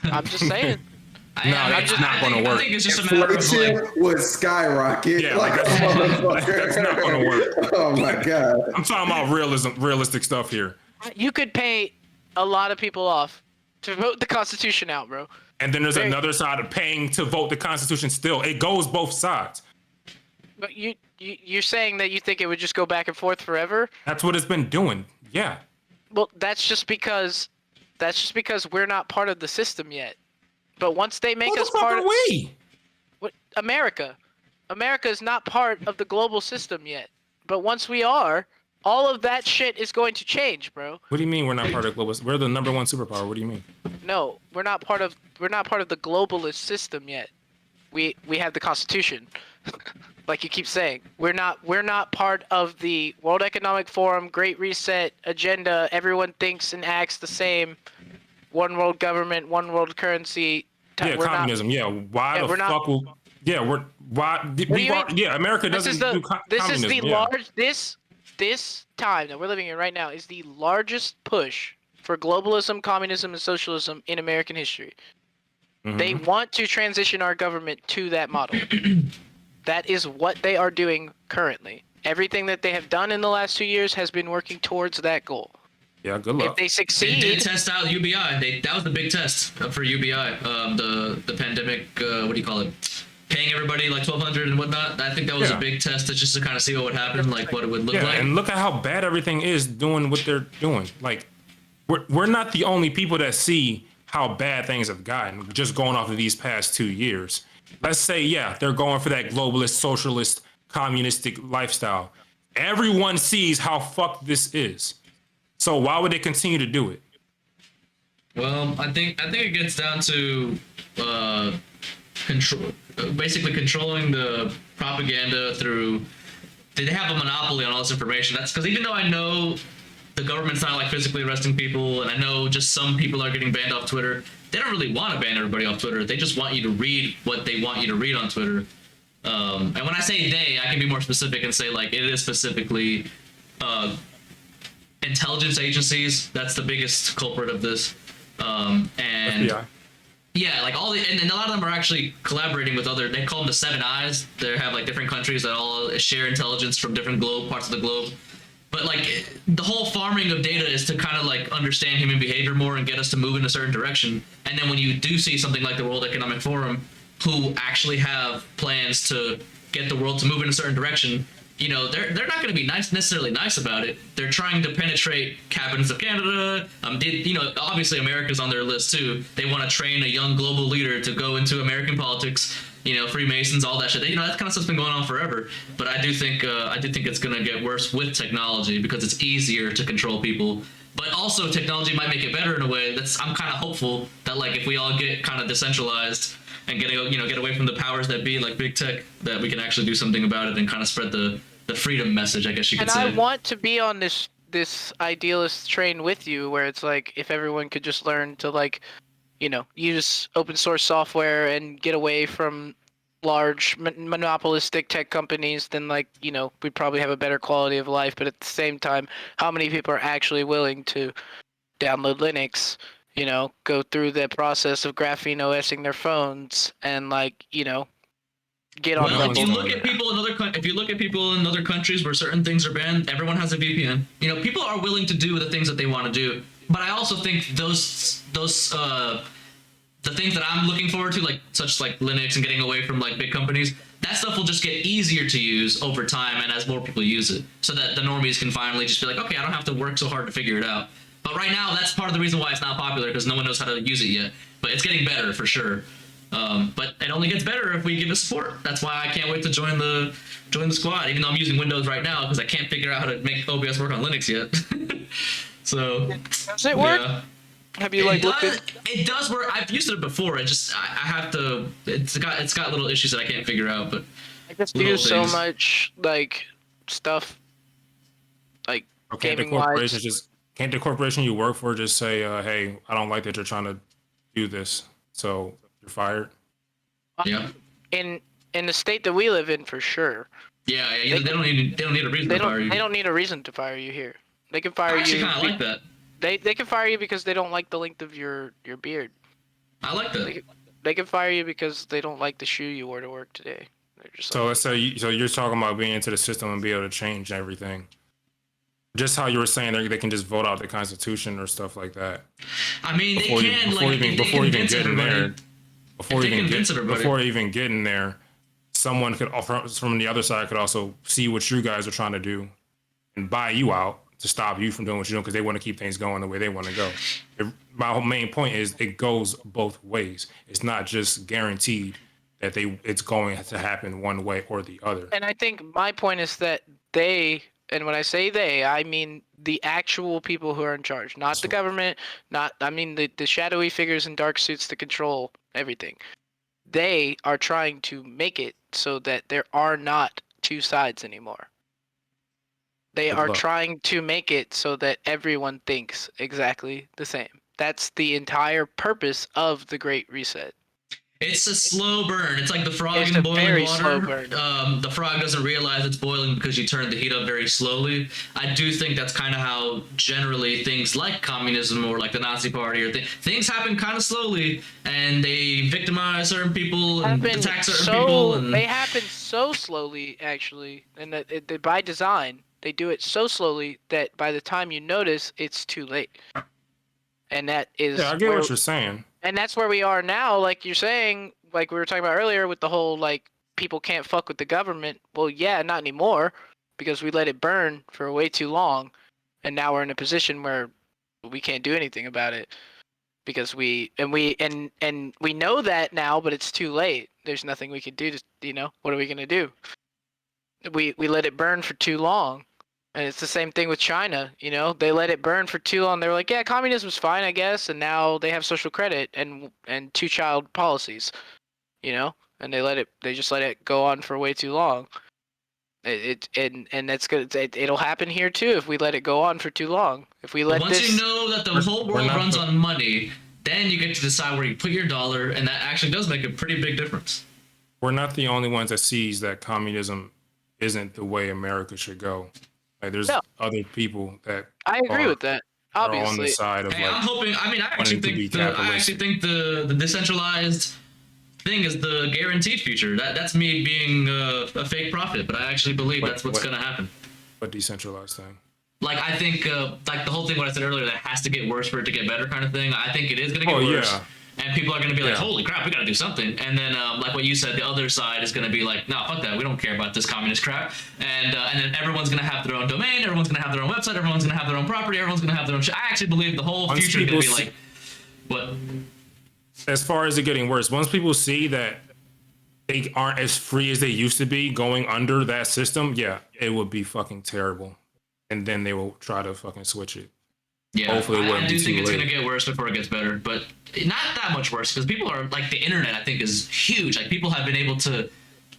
Speaker 10: I'm just saying.
Speaker 12: No, that's not going to work.
Speaker 1: I think it's just a matter of like would skyrocket.
Speaker 12: Yeah,
Speaker 1: like
Speaker 12: that's not going to work.
Speaker 1: Oh my god!
Speaker 12: I'm talking about realistic stuff here.
Speaker 10: You could pay a lot of people off to vote the Constitution out, bro.
Speaker 12: And then there's another side of paying to vote the Constitution. Still, it goes both sides.
Speaker 10: But you're saying that you think it would just go back and forth forever?
Speaker 12: That's what it's been doing. Yeah.
Speaker 10: Well, that's just because we're not part of the system yet. But once they make us part of what America is not part of the global system yet. But once we are, all of that shit is going to change, bro.
Speaker 12: What do you mean we're not part of global? We're the #1 superpower. What do you mean?
Speaker 10: No, we're not part of the globalist system yet. We have the Constitution. Like you keep saying, we're not part of the World Economic Forum, Great Reset agenda. Everyone thinks and acts the same. One world government, one world currency.
Speaker 12: Yeah, communism. Why the fuck will? Yeah, America doesn't do communism.
Speaker 10: This time that we're living in right now is the largest push for globalism, communism, and socialism in American history. Mm-hmm. They want to transition our government to that model. That is what they are doing currently. Everything that they have done in the last 2 years has been working towards that goal.
Speaker 12: Yeah, good luck.
Speaker 10: If they succeed,
Speaker 2: they did test out UBI. That was the big test for UBI. The pandemic. What do you call it? Paying everybody like $1,200 and whatnot. I think that was a big test just to kind of see what would happen, like what it would look like.
Speaker 12: And look at how bad everything is doing what they're doing. Like, we're not the only people that see how bad things have gotten just going off of these past 2 years. Let's say, they're going for that globalist, socialist, communistic lifestyle. Everyone sees how fucked this is. So why would they continue to do it?
Speaker 2: Well, I think it gets down to basically controlling the propaganda through. They have a monopoly on all this information. That's because even though I know the government's not like physically arresting people, and I know just some people are getting banned off Twitter, they don't really want to ban everybody off Twitter. They just want you to read what they want you to read on Twitter. And when I say they, I can be more specific and say like it is specifically intelligence agencies. That's the biggest culprit of this. And
Speaker 12: FBI.
Speaker 2: Yeah, like and a lot of them are actually collaborating with other. They call them the Seven Eyes. They have like different countries that all share intelligence from different parts of the globe. But like the whole farming of data is to kind of like understand human behavior more and get us to move in a certain direction. And then when you do see something like the World Economic Forum, who actually have plans to get the world to move in a certain direction, you know, they're not going to be necessarily nice about it. They're trying to penetrate cabinets of Canada. Obviously America's on their list too. They want to train a young global leader to go into American politics. You know, Freemasons, all that shit. That kind of stuff's been going on forever. But I do think it's going to get worse with technology because it's easier to control people. But also technology might make it better in a way. I'm kind of hopeful that like if we all get kind of decentralized and get away from the powers that be like big tech, that we can actually do something about it and kind of spread the freedom message, I guess you could say.
Speaker 10: And I want to be on this this idealist train with you, where it's like if everyone could just learn to like, use open source software and get away from large monopolistic tech companies, then like we'd probably have a better quality of life. But at the same time, how many people are actually willing to download Linux, go through the process of graphene OSing their phones and like get on
Speaker 2: Well, if you look at people in other countries where certain things are banned, everyone has a VPN. People are willing to do the things that they want to do. But I also think those the things that I'm looking forward to, like Linux and getting away from like big companies, that stuff will just get easier to use over time and as more people use it, so that the normies can finally just be like, okay, I don't have to work so hard to figure it out. But right now, that's part of the reason why it's not popular, because no one knows how to use it yet. But it's getting better for sure. But it only gets better if we give it support. That's why I can't wait to join the squad, even though I'm using Windows right now because I can't figure out how to make OBS work on Linux yet. So
Speaker 10: does it work? Yeah. Have you looked at?
Speaker 2: It does work. I've used it before. I have to. It's got little issues that I can't figure out. But
Speaker 10: I just use so much like stuff, like gaming wise.
Speaker 12: Can't the corporation you work for just say, hey, I don't like that you're trying to do this, so you're fired?
Speaker 2: Yeah.
Speaker 10: In the state that we live in, for sure.
Speaker 2: Yeah. They don't need a reason to fire you.
Speaker 10: They don't need a reason to fire you here. They can fire you.
Speaker 2: I actually kind of like that.
Speaker 10: They can fire you because they don't like the length of your beard.
Speaker 2: I like that.
Speaker 10: They can fire you because they don't like the shoe you wore to work today. They're just
Speaker 12: so let's say you're talking about being into the system and be able to change everything. Just how you were saying they can just vote out the Constitution or stuff like that.
Speaker 2: I mean, before they can before you even get in there,
Speaker 12: before even getting there, someone could from the other side could also see what you guys are trying to do and buy you out to stop you from doing what you're doing because they want to keep things going the way they want to go. My whole main point is it goes both ways. It's not just guaranteed that it's going to happen one way or the other.
Speaker 10: And I think my point is that they, and when I say they, I mean the actual people who are in charge, not the government, the shadowy figures in dark suits that control everything. They are trying to make it so that there are not two sides anymore. They are trying to make it so that everyone thinks exactly the same. That's the entire purpose of the Great Reset.
Speaker 2: It's a slow burn. It's like the frog in boiling water. The frog doesn't realize it's boiling because you turn the heat up very slowly. I do think that's kind of how generally things like communism or like the Nazi Party or things happen kind of slowly, and they victimize certain people and attack certain people. And
Speaker 10: they happen so slowly, actually, and that by design. They do it so slowly that by the time you notice, it's too late. And that is...
Speaker 12: Yeah, I get what you're saying.
Speaker 10: And that's where we are now, like you're saying, like we were talking about earlier with the whole, like, people can't fuck with the government. Well, yeah, not anymore, because we let it burn for way too long. And now we're in a position where we can't do anything about it. Because we know that now, but it's too late. There's nothing we can do to, what are we going to do? We let it burn for too long. And it's the same thing with China, they let it burn for too long. They were like, yeah, communism's fine, I guess. And now they have social credit and two-child policies, and they just let it go on for way too long. And that's good. It'll happen here too if we let it go on for too long. If we let
Speaker 2: Once you know that the whole world runs on money, then you get to decide where you put your dollar, and that actually does make a pretty big difference.
Speaker 12: We're not the only ones that sees that communism isn't the way America should go. Like there's other people that
Speaker 10: I agree with that. Obviously,
Speaker 12: are on the side of
Speaker 2: I'm hoping. I actually think the decentralized thing is the guaranteed future. That's me being a fake prophet, but I actually believe that's what's going to happen.
Speaker 12: What decentralized thing?
Speaker 2: Like I think, like the whole thing what I said earlier, that has to get worse for it to get better, kind of thing. I think it is going to get worse. Yeah. And people are going to be like, holy crap, we got to do something. And then, like what you said, the other side is going to be like, no, fuck that. We don't care about this communist crap. And then everyone's going to have their own domain. Everyone's going to have their own website. Everyone's going to have their own property. Everyone's going to have their own shit. I actually believe the whole future is going to be like, what?
Speaker 12: As far as it getting worse, once people see that they aren't as free as they used to be going under that system, yeah, it would be fucking terrible. And then they will try to fucking switch it.
Speaker 2: Yeah, hopefully I do think it's going to get worse before it gets better, but not that much worse because people are like the internet. I think is huge. Like people have been able to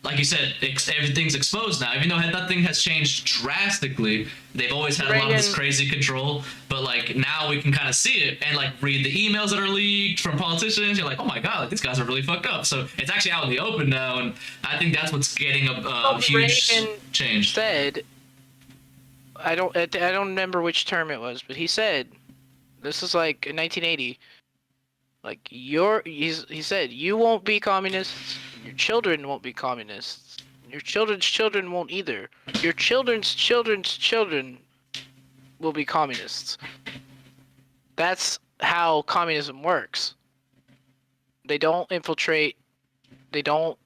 Speaker 2: like you said, everything's exposed now. Even though nothing has changed drastically, they've always had a lot of this crazy control. But like now we can kind of see it and like read the emails that are leaked from politicians. You're like, oh my god, like, these guys are really fucked up. So it's actually out in the open now, and I think that's what's getting a huge change.
Speaker 10: Said, I don't remember which term it was, but he said, this is like in 1980. Like he said, you won't be communists. Your children won't be communists. Your children's children won't either. Your children's children's children will be communists. That's how communism works. They don't infiltrate. They don't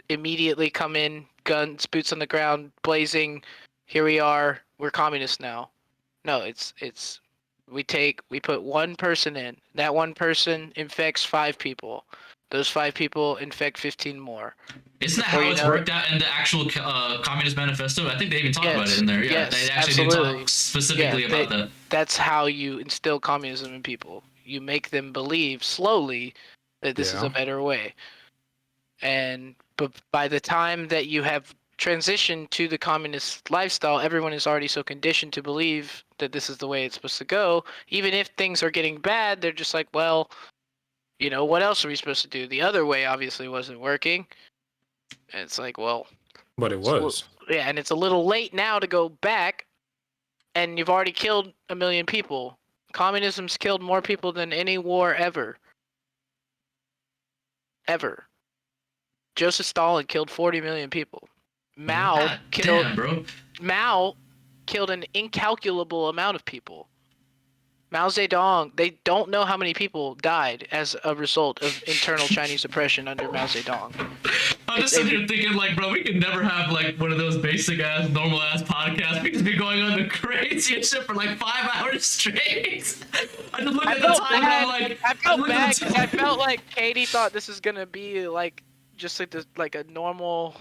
Speaker 10: immediately come in, guns, boots on the ground, blazing. Here we are. We're communists now. No, it's we put one person in. That one person infects 5 people. Those 5 people infect 15 more.
Speaker 2: Isn't that how it's worked out in the actual Communist Manifesto? I think they even talk about it in there. Yeah,
Speaker 10: yes,
Speaker 2: they actually
Speaker 10: absolutely.
Speaker 2: do talk specifically about that.
Speaker 10: That's how you instill communism in people. You make them believe slowly that this is a better way. But by the time that you have transitioned to the communist lifestyle, everyone is already so conditioned to believe that this is the way it's supposed to go. Even if things are getting bad, they're just like, well, you know, what else are we supposed to do? The other way obviously wasn't working. And it's like, well...
Speaker 12: But it was.
Speaker 10: Yeah, and it's a little late now to go back, and you've already killed 1 million people. Communism's killed more people than any war ever. Ever. Joseph Stalin killed 40 million people. Mao killed an incalculable amount of people. Mao Zedong, they don't know how many people died as a result of internal Chinese oppression under Mao Zedong.
Speaker 2: I'm just sitting here thinking, like, bro, we could never have, like, one of those basic-ass, normal-ass podcasts. We could be going on the craziest shit for, like, 5 hours straight. I just look at the time and I'm like...
Speaker 10: I felt bad because I felt like Katie thought this was going to be, like, just like a normal...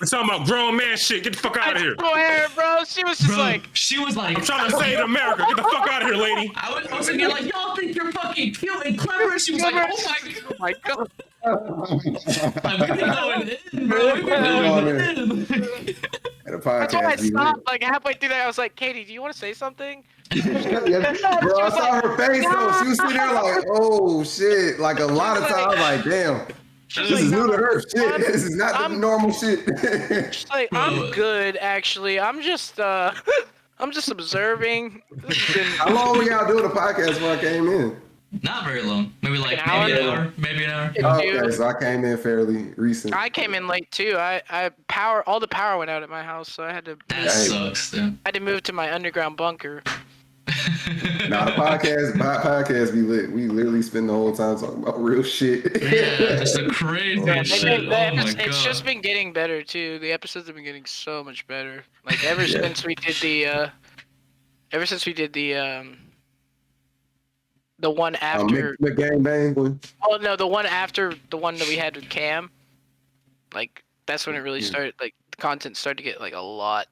Speaker 12: We're talking about grown man shit. Get the fuck out of here.
Speaker 10: I swear, bro. She was just like...
Speaker 2: She was like...
Speaker 12: I'm trying to save America. Get the fuck out of here, lady.
Speaker 2: I was thinking, like, y'all think you're fucking cute and clever. She was like, oh my god. Like, we've been going in, bro. We've been going in.
Speaker 10: That's why I stopped, like, halfway through that. I was like, Katie, do you want to say something?
Speaker 13: Bro, I saw her face, though. She was sitting there like, oh, shit. Like, a lot of times, like, damn. This is new to her. Shit, this is not the normal shit.
Speaker 10: She's like, I'm good, actually. I'm just observing.
Speaker 13: How long were y'all doing the podcast when I came in?
Speaker 2: Not very long. Maybe like an hour. Maybe an hour.
Speaker 13: Oh, okay, so I came in fairly recent.
Speaker 10: I came in late too. All the power went out at my house, so I had to.
Speaker 2: That sucks. Yeah.
Speaker 10: I had to move to my underground bunker.
Speaker 13: Nah, the podcast be lit. We literally spend the whole time talking about real shit.
Speaker 2: Yeah, just the craziest shit.
Speaker 10: It's just been getting better too. The episodes have been getting so much better. Like ever since we did the one after
Speaker 13: the gangbang one.
Speaker 10: Oh no, the one after the one that we had with Cam. Like that's when it really started. Like the content started to get like a lot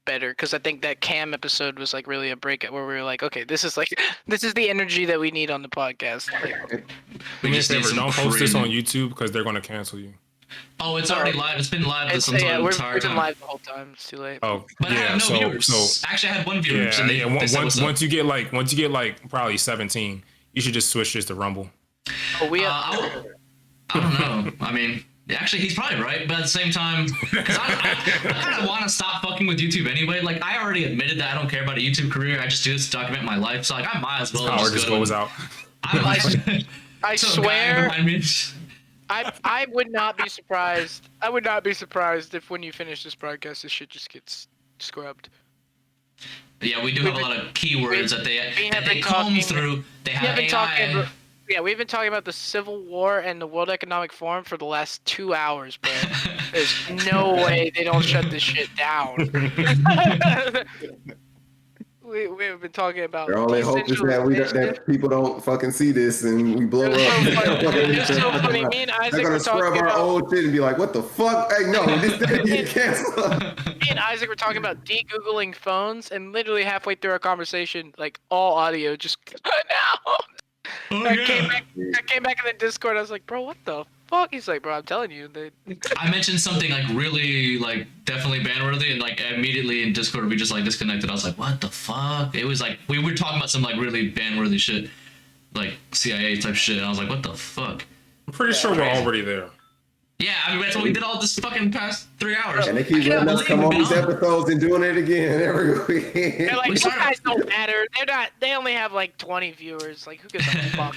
Speaker 10: better because I think that Cam episode was like really a breakout where we were like, okay, this is the energy that we need on the podcast. Like,
Speaker 12: we just never don't post this on YouTube because they're gonna cancel you.
Speaker 2: Oh, it's already live. It's been live this entire time.
Speaker 10: We've been live the whole time. It's too late.
Speaker 12: Oh,
Speaker 2: but
Speaker 12: yeah.
Speaker 2: I have no viewers. Actually, I had one viewer.
Speaker 12: Once you get like probably 17, you should just switch this to Rumble.
Speaker 10: Oh,
Speaker 2: I don't know. I mean. Actually, he's probably right, but at the same time, because I kind of want to stop fucking with YouTube anyway. Like, I already admitted that I don't care about a YouTube career. I just do this to document my life. So, like, I might as well
Speaker 12: just goes out.
Speaker 10: I swear, I would not be surprised. I would not be surprised if when you finish this broadcast, this shit just gets scrubbed.
Speaker 2: Yeah, we do have a lot of keywords that they comb through. They have AI.
Speaker 10: Yeah, we've been talking about the Civil War and the World Economic Forum for the last 2 hours, bro. There's no way they don't shut this shit down. we have been talking about.
Speaker 13: Their only hope is that people don't fucking see this and we blow up.
Speaker 10: It's so funny. Me and Isaac
Speaker 13: They're gonna scrub our old shit and be like, "What the fuck? Hey, no, this didn't get canceled."
Speaker 10: Me and Isaac were talking about de-googling phones, and literally halfway through our conversation, like all audio just cut out. I came back in the Discord. I was like, bro, what the fuck? He's like, bro, I'm telling you.
Speaker 2: I mentioned something like really like definitely ban-worthy, and like immediately in Discord we just like disconnected. I was like, what the fuck? It was like we were talking about some like really ban-worthy shit, like CIA type shit. And I was like, what the fuck?
Speaker 12: I'm pretty sure we're already there.
Speaker 2: Yeah, I mean that's what we did all this fucking past 3 hours.
Speaker 13: And they keep letting us come on these episodes and doing it again every week.
Speaker 10: They're like, these guys don't matter. They only have like 20 viewers. Like, who gives a fuck?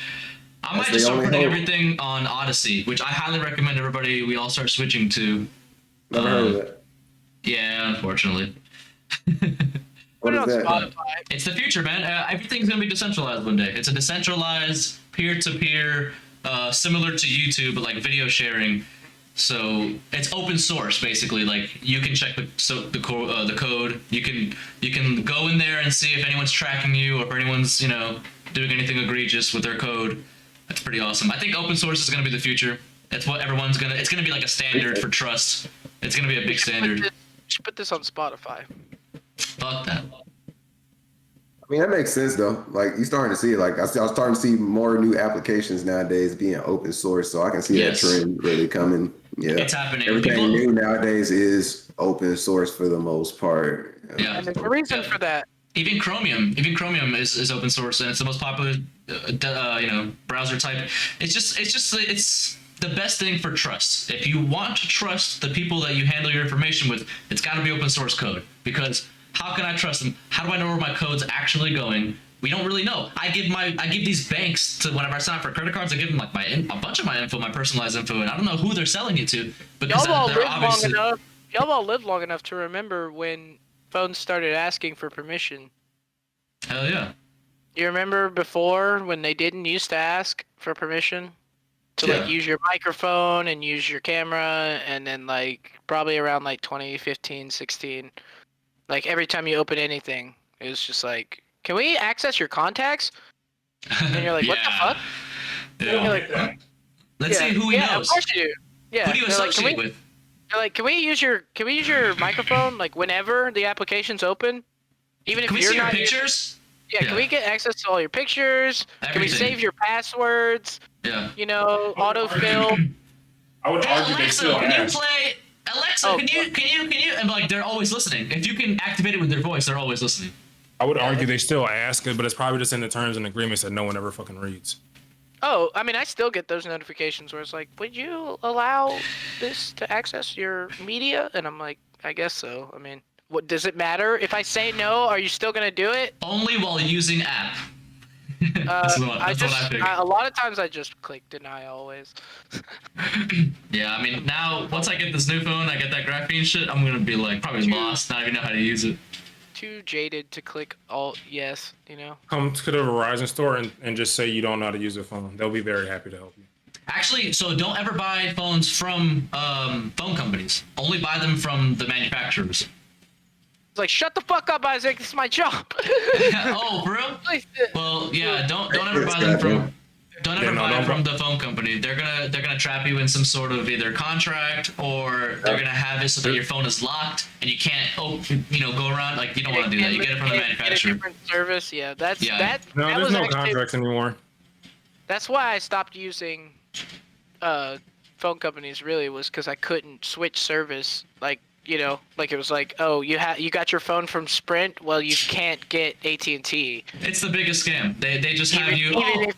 Speaker 2: I might just start putting everything on Odyssey, which I highly recommend everybody we all start switching to.
Speaker 13: Never heard of it.
Speaker 2: Yeah, unfortunately.
Speaker 13: What is that?
Speaker 2: It's the future, man. Everything's gonna be decentralized one day. It's a decentralized peer-to-peer, similar to YouTube, but like video sharing. So it's open source, basically. Like you can check the code. You can go in there and see if anyone's tracking you or if anyone's doing anything egregious with their code. That's pretty awesome. I think open source is gonna be the future. That's what everyone's gonna. It's gonna be like a standard for trust. It's gonna be a big standard.
Speaker 10: You should put this on Spotify.
Speaker 2: Fuck that.
Speaker 13: I mean, that makes sense though. Like you starting to see it. Like I was starting to see more new applications nowadays being open source. So I can see that trend really coming. Yeah,
Speaker 2: it's happening.
Speaker 13: Everything new nowadays is open source for the most part.
Speaker 2: Yeah,
Speaker 10: and there's a reason for that.
Speaker 2: Even Chromium is open source, and it's the most popular browser type. It's the best thing for trust. If you want to trust the people that you handle your information with, it's got to be open source code. Because how can I trust them? How do I know where my code's actually going? We don't really know. I give these banks to whenever I sign up for credit cards. I give them like a bunch of my info, my personalized info, and I don't know who they're selling it to because
Speaker 10: Y'all
Speaker 2: they're obviously.
Speaker 10: Y'all all lived long enough to remember when phones started asking for permission.
Speaker 2: Hell yeah.
Speaker 10: You remember before when they didn't used to ask for permission to like use your microphone and use your camera, and then like probably around like 2015, 16, like every time you open anything, it was just like, can we access your contacts? And you're like, what the fuck?
Speaker 2: Yeah.
Speaker 10: And you're like,
Speaker 2: Let's see who he knows.
Speaker 10: Of course you do. Yeah.
Speaker 2: Who do you associate with?
Speaker 10: They're like, can we use your microphone like whenever the application's open? Even if
Speaker 2: Can we
Speaker 10: you're
Speaker 2: see your
Speaker 10: not
Speaker 2: pictures?
Speaker 10: Can we get access to all your pictures? Can we save your passwords?
Speaker 2: Yeah.
Speaker 10: Autofill.
Speaker 12: I would argue they still ask.
Speaker 2: Alexa, can you? And like they're always listening. If you can activate it with their voice, they're always listening.
Speaker 12: I would argue they still ask it, but it's probably just in the terms and agreements that no one ever fucking reads.
Speaker 10: Oh, I mean, I still get those notifications where it's like, would you allow this to access your media? And I'm like, I guess so. I mean, what does it matter? If I say no, are you still going to do it?
Speaker 2: Only while using app. That's what I think.
Speaker 10: A lot of times I just click deny always.
Speaker 2: Yeah, I mean, now, once I get this new phone, I get that graphene shit, I'm going to be like, probably lost, not even know how to use it.
Speaker 10: Too jaded to click alt yes,
Speaker 12: Come to the Verizon store and just say you don't know how to use a phone. They'll be very happy to help you.
Speaker 2: Actually, so don't ever buy phones from phone companies. Only buy them from the manufacturers.
Speaker 10: It's like, shut the fuck up, Isaac. This is my job.
Speaker 2: Oh, for real? Well, yeah. Don't ever buy them from. Don't ever buy them from the phone company. They're gonna trap you in some sort of either contract, or they're gonna have it so that your phone is locked and you can't go around. Like, you don't want to do that. You get it from the manufacturer.
Speaker 10: Get a different service. Yeah, that's that.
Speaker 12: No,
Speaker 10: that
Speaker 12: there's
Speaker 10: was
Speaker 12: no
Speaker 10: actually,
Speaker 12: contracts anymore.
Speaker 10: That's why I stopped using phone companies. Really, was because I couldn't switch service. Like it was like, oh, you got your phone from Sprint. Well, you can't get AT&T.
Speaker 2: It's the biggest scam. They just have you.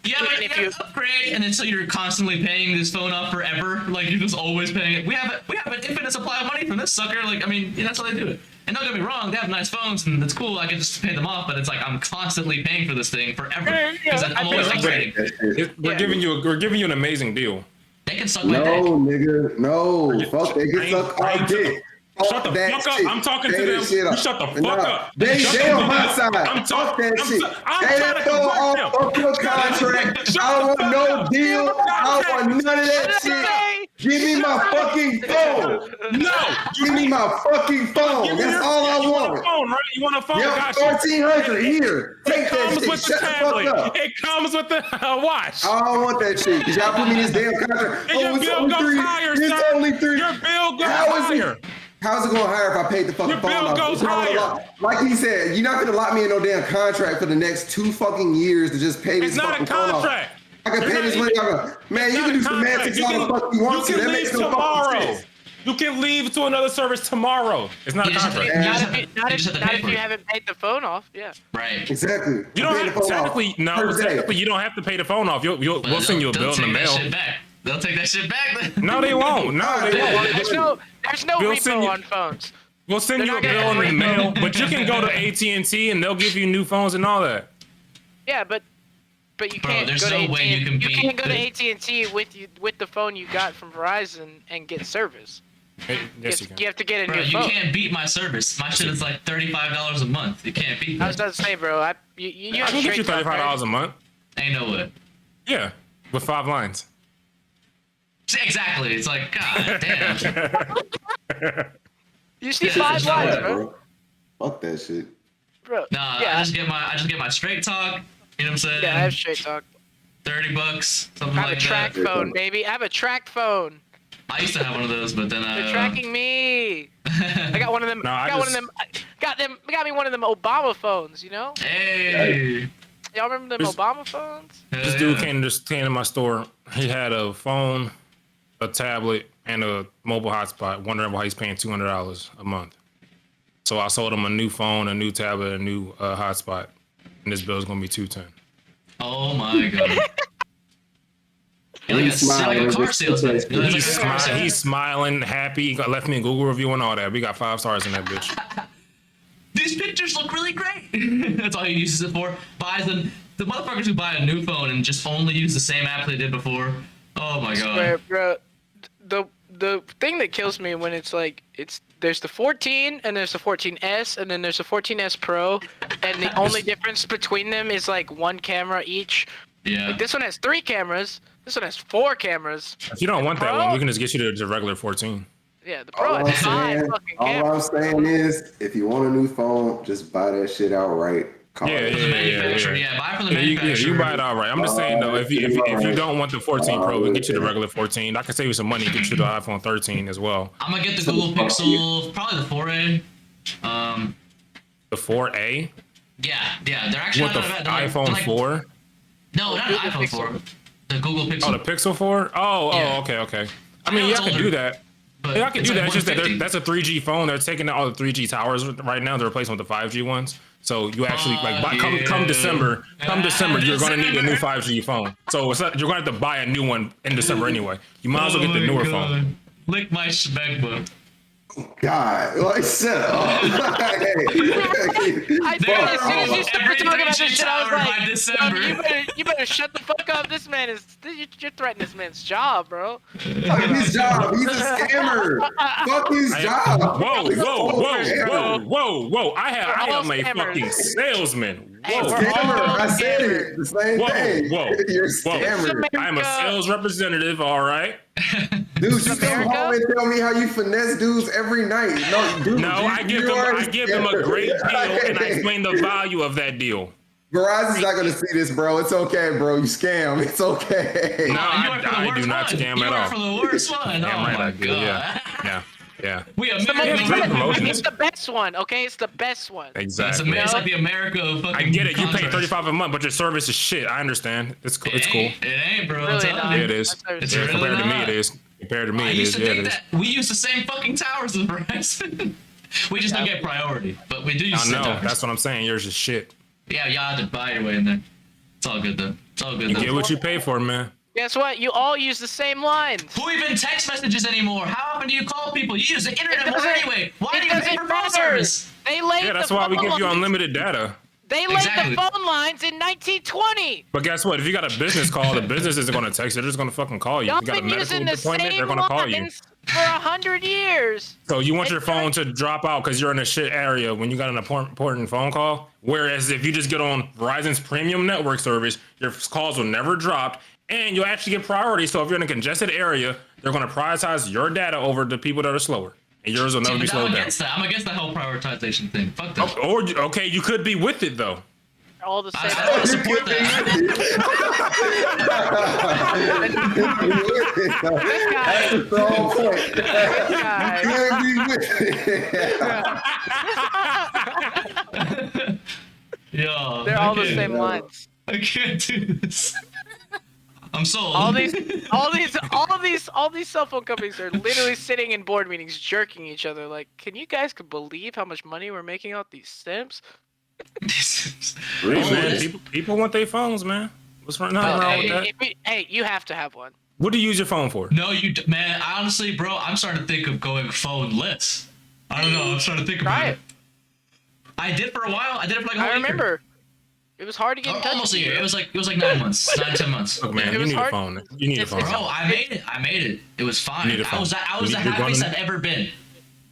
Speaker 2: You have an upgrade, and then so you're constantly paying this phone off forever. Like you're just always paying it. We have an infinite supply of money from this sucker. Like, I mean, that's how they do it. And don't get me wrong, they have nice phones, and it's cool. I can just pay them off, but it's like I'm constantly paying for this thing forever because I'm always upgrading.
Speaker 12: We're giving you an amazing deal.
Speaker 2: They can suck my dick.
Speaker 13: No, nigga, no. Fuck, they can suck our dick.
Speaker 12: Shut the fuck up. I'm talking to them. You shut the fuck up.
Speaker 13: They on my side. Fuck that shit. They done throw off your contract. I don't want no deal. I don't want none of that shit. Give me my fucking phone.
Speaker 12: No.
Speaker 13: Give me my fucking phone. That's all I want.
Speaker 12: You want a phone, right? You want a phone?
Speaker 13: Yep, 1400 here. Take that shit. Shut the fuck up.
Speaker 12: It comes with the watch.
Speaker 13: I don't want that shit because y'all put me in this damn contract.
Speaker 12: And your bill goes higher, sir.
Speaker 13: It's only 3.
Speaker 12: Your bill goes higher.
Speaker 13: How's it going higher if I paid the fucking phone off?
Speaker 12: Your bill goes higher.
Speaker 13: Like he said, you're not gonna lock me in no damn contract for the next 2 fucking years to just pay this fucking phone off.
Speaker 12: It's not a contract.
Speaker 13: I can pay this money. Man, you can do semantics all the fuck you want to. That makes no fucking sense.
Speaker 12: You can leave to another service tomorrow. It's not a contract.
Speaker 10: Not if you haven't paid the phone off. Yeah.
Speaker 2: Right.
Speaker 13: Exactly.
Speaker 12: You don't have technically. No, technically you don't have to pay the phone off. We'll send you a bill in the mail.
Speaker 2: They'll take that shit back.
Speaker 12: No, they won't. No, they won't.
Speaker 10: There's no repo on phones.
Speaker 12: We'll send you a bill in the mail, but you can go to AT&T and they'll give you new phones and all that.
Speaker 10: Yeah, but you can't go to AT&T. You can't go to AT&T with the phone you got from Verizon and get service.
Speaker 12: Yes, you can.
Speaker 10: You have to get a new
Speaker 2: You
Speaker 10: phone.
Speaker 2: can't beat my service. My shit is like $35 a month. You can't beat that.
Speaker 10: I was about to say, bro. I
Speaker 12: can get you $35 a month.
Speaker 2: Ain't no way.
Speaker 12: Yeah, with 5 lines.
Speaker 2: Exactly. It's like, god damn.
Speaker 10: You see 5 lines, bro.
Speaker 13: Fuck that shit.
Speaker 10: Bro.
Speaker 2: Nah,
Speaker 10: yeah.
Speaker 2: I just get my straight talk. You know what I'm saying?
Speaker 10: Yeah, I have straight talk.
Speaker 2: $30, something
Speaker 10: I have
Speaker 2: like
Speaker 10: a track
Speaker 2: that.
Speaker 10: phone, baby. I have a track phone.
Speaker 2: I used to have one of those, but then
Speaker 10: They're tracking me. I got one of them. Got me one of them Obama phones. You know?
Speaker 2: Hey.
Speaker 10: Y'all remember them Obama phones?
Speaker 12: This dude came to my store. He had a phone, a tablet, and a mobile hotspot, wondering why he's paying $200 a month. So I sold him a new phone, a new tablet, a new hotspot, and this bill's gonna be $210.
Speaker 2: Oh my god. Like a car salesman.
Speaker 12: He's smiling, happy. He left me a Google review and all that. We got 5 stars in that bitch.
Speaker 2: These pictures look really great. That's all he uses it for. Buys them. The motherfuckers who buy a new phone and just only use the same app they did before. Oh my god.
Speaker 10: Bro, the thing that kills me when it's like there's the 14 and there's the 14S and then there's the 14S Pro and the only difference between them is like 1 camera each.
Speaker 2: Yeah.
Speaker 10: Like this one has 3 cameras. This one has 4 cameras.
Speaker 12: If you don't want that one, we can just get you the regular 14.
Speaker 10: Yeah, the Pro has 5 fucking cameras.
Speaker 13: All I'm saying is, if you want a new phone, just buy that shit outright.
Speaker 2: Yeah, buy from the manufacturer.
Speaker 12: You buy it outright. I'm just saying though, if you don't want the 14 Pro, we can get you the regular 14. I can save you some money and get you the iPhone 13 as well.
Speaker 2: I'm gonna get the Google Pixel, probably the 4A.
Speaker 12: The 4A?
Speaker 2: Yeah, they're actually
Speaker 12: what, the iPhone 4?
Speaker 2: No, not an iPhone 4. The Google Pixel.
Speaker 12: Oh, the Pixel 4? Oh, okay. I mean, yeah, I can do that. Yeah, I can do that. It's just that that's a 3G phone. They're taking out all the 3G towers right now. They're replacing with the 5G ones. So you actually come December, you're going to need a new 5G phone. So it's not, you're going to have to buy a new one in December anyway. You might as well get the newer phone.
Speaker 2: Lick my smegma.
Speaker 13: God, like shut up.
Speaker 10: I thought as soon as you started talking about this shit, I was like, you better shut the fuck up. This man you're threatening this man's job, bro.
Speaker 13: Fuck his job. He's a scammer. Fuck his job.
Speaker 12: Whoa. I am a fucking salesman. Whoa.
Speaker 13: Scammer. I said it. The same thing. You're a scammer.
Speaker 12: I'm a sales representative, all right?
Speaker 13: Dude, you come home and tell me how you finesse dudes every night.
Speaker 12: I give them a great deal and I explain the value of that deal.
Speaker 13: Verizon's not gonna see this, bro. It's okay, bro. You scam. It's okay.
Speaker 12: No, I do not scam at all.
Speaker 2: You work for the worst one. Oh my god.
Speaker 12: Yeah.
Speaker 10: It's the best one, okay? It's the best one.
Speaker 12: Exactly.
Speaker 2: It's like the America of fucking
Speaker 12: I get it. You pay
Speaker 2: contracts.
Speaker 12: $35 a month, but your service is shit. I understand. It's cool.
Speaker 2: It ain't, bro.
Speaker 10: Really not.
Speaker 12: Yeah, it is.
Speaker 2: It's
Speaker 12: Yeah,
Speaker 2: really
Speaker 12: compared to me,
Speaker 2: not.
Speaker 12: it is. Compared to me,
Speaker 2: I
Speaker 12: it
Speaker 2: used
Speaker 12: is.
Speaker 2: to
Speaker 12: Yeah,
Speaker 2: think
Speaker 12: it is.
Speaker 2: that we use the same fucking towers as Verizon. We just don't get priority, but we do use
Speaker 12: I
Speaker 2: the
Speaker 12: know.
Speaker 2: towers.
Speaker 12: That's what I'm saying. Yours is shit.
Speaker 2: Yeah, y'all have to buy your way in there. It's all good though. It's all good
Speaker 12: You
Speaker 2: though.
Speaker 12: get what you pay for, man.
Speaker 10: Guess what? You all use the same lines.
Speaker 2: Who even text messages anymore? How often do you call people? You use the internet more
Speaker 10: doesn't-
Speaker 2: anyway. Why
Speaker 10: it
Speaker 2: do you pay
Speaker 10: doesn't
Speaker 2: for phone
Speaker 10: matter.
Speaker 2: service?
Speaker 10: They laid
Speaker 12: Yeah, that's
Speaker 10: the
Speaker 12: why we
Speaker 10: phone
Speaker 12: give you
Speaker 10: lines-
Speaker 12: unlimited data.
Speaker 10: They laid the phone lines in 1920.
Speaker 12: But guess what? If you got a business call, the business isn't going to text. They're just going to fucking call you.
Speaker 10: Y'all
Speaker 12: You got a
Speaker 10: been
Speaker 12: medical
Speaker 10: using the
Speaker 12: appointment,
Speaker 10: same
Speaker 12: they're going to call you.
Speaker 10: lines for 100 years.
Speaker 12: So you want your phone to drop out because you're in a shit area when you got an important phone call? Whereas if you just get on Verizon's premium network service, your calls will never drop and you'll actually get priority. So if you're in a congested area, they're going to prioritize your data over the people that are slower. And yours will never be slowed down.
Speaker 2: I'm against that whole prioritization thing. Fuck that.
Speaker 12: Okay, you could be with it though.
Speaker 10: All the same.
Speaker 2: I don't support that.
Speaker 13: That's the wrong point.
Speaker 2: Yo,
Speaker 10: They're all the same lines.
Speaker 2: I can't do this. I'm sold.
Speaker 10: All these cell phone companies are literally sitting in board meetings, jerking each other. Like, can you guys believe how much money we're making off these simps?
Speaker 12: Hey, man, people want their phones, man. What's wrong with that?
Speaker 10: Hey, you have to have one.
Speaker 12: What do you use your phone for?
Speaker 2: No, man. Honestly, bro, I'm starting to think of going phone-less. I don't know. I'm starting to think about it. I did for a while. I did it for like a whole year.
Speaker 10: I remember. It was hard to get in touch.
Speaker 2: Almost a year. It was like 9 months, 10 months.
Speaker 12: Look, man, you need a phone. You need a phone.
Speaker 2: Bro, I made it. It was fine. I was the happiest I've ever been.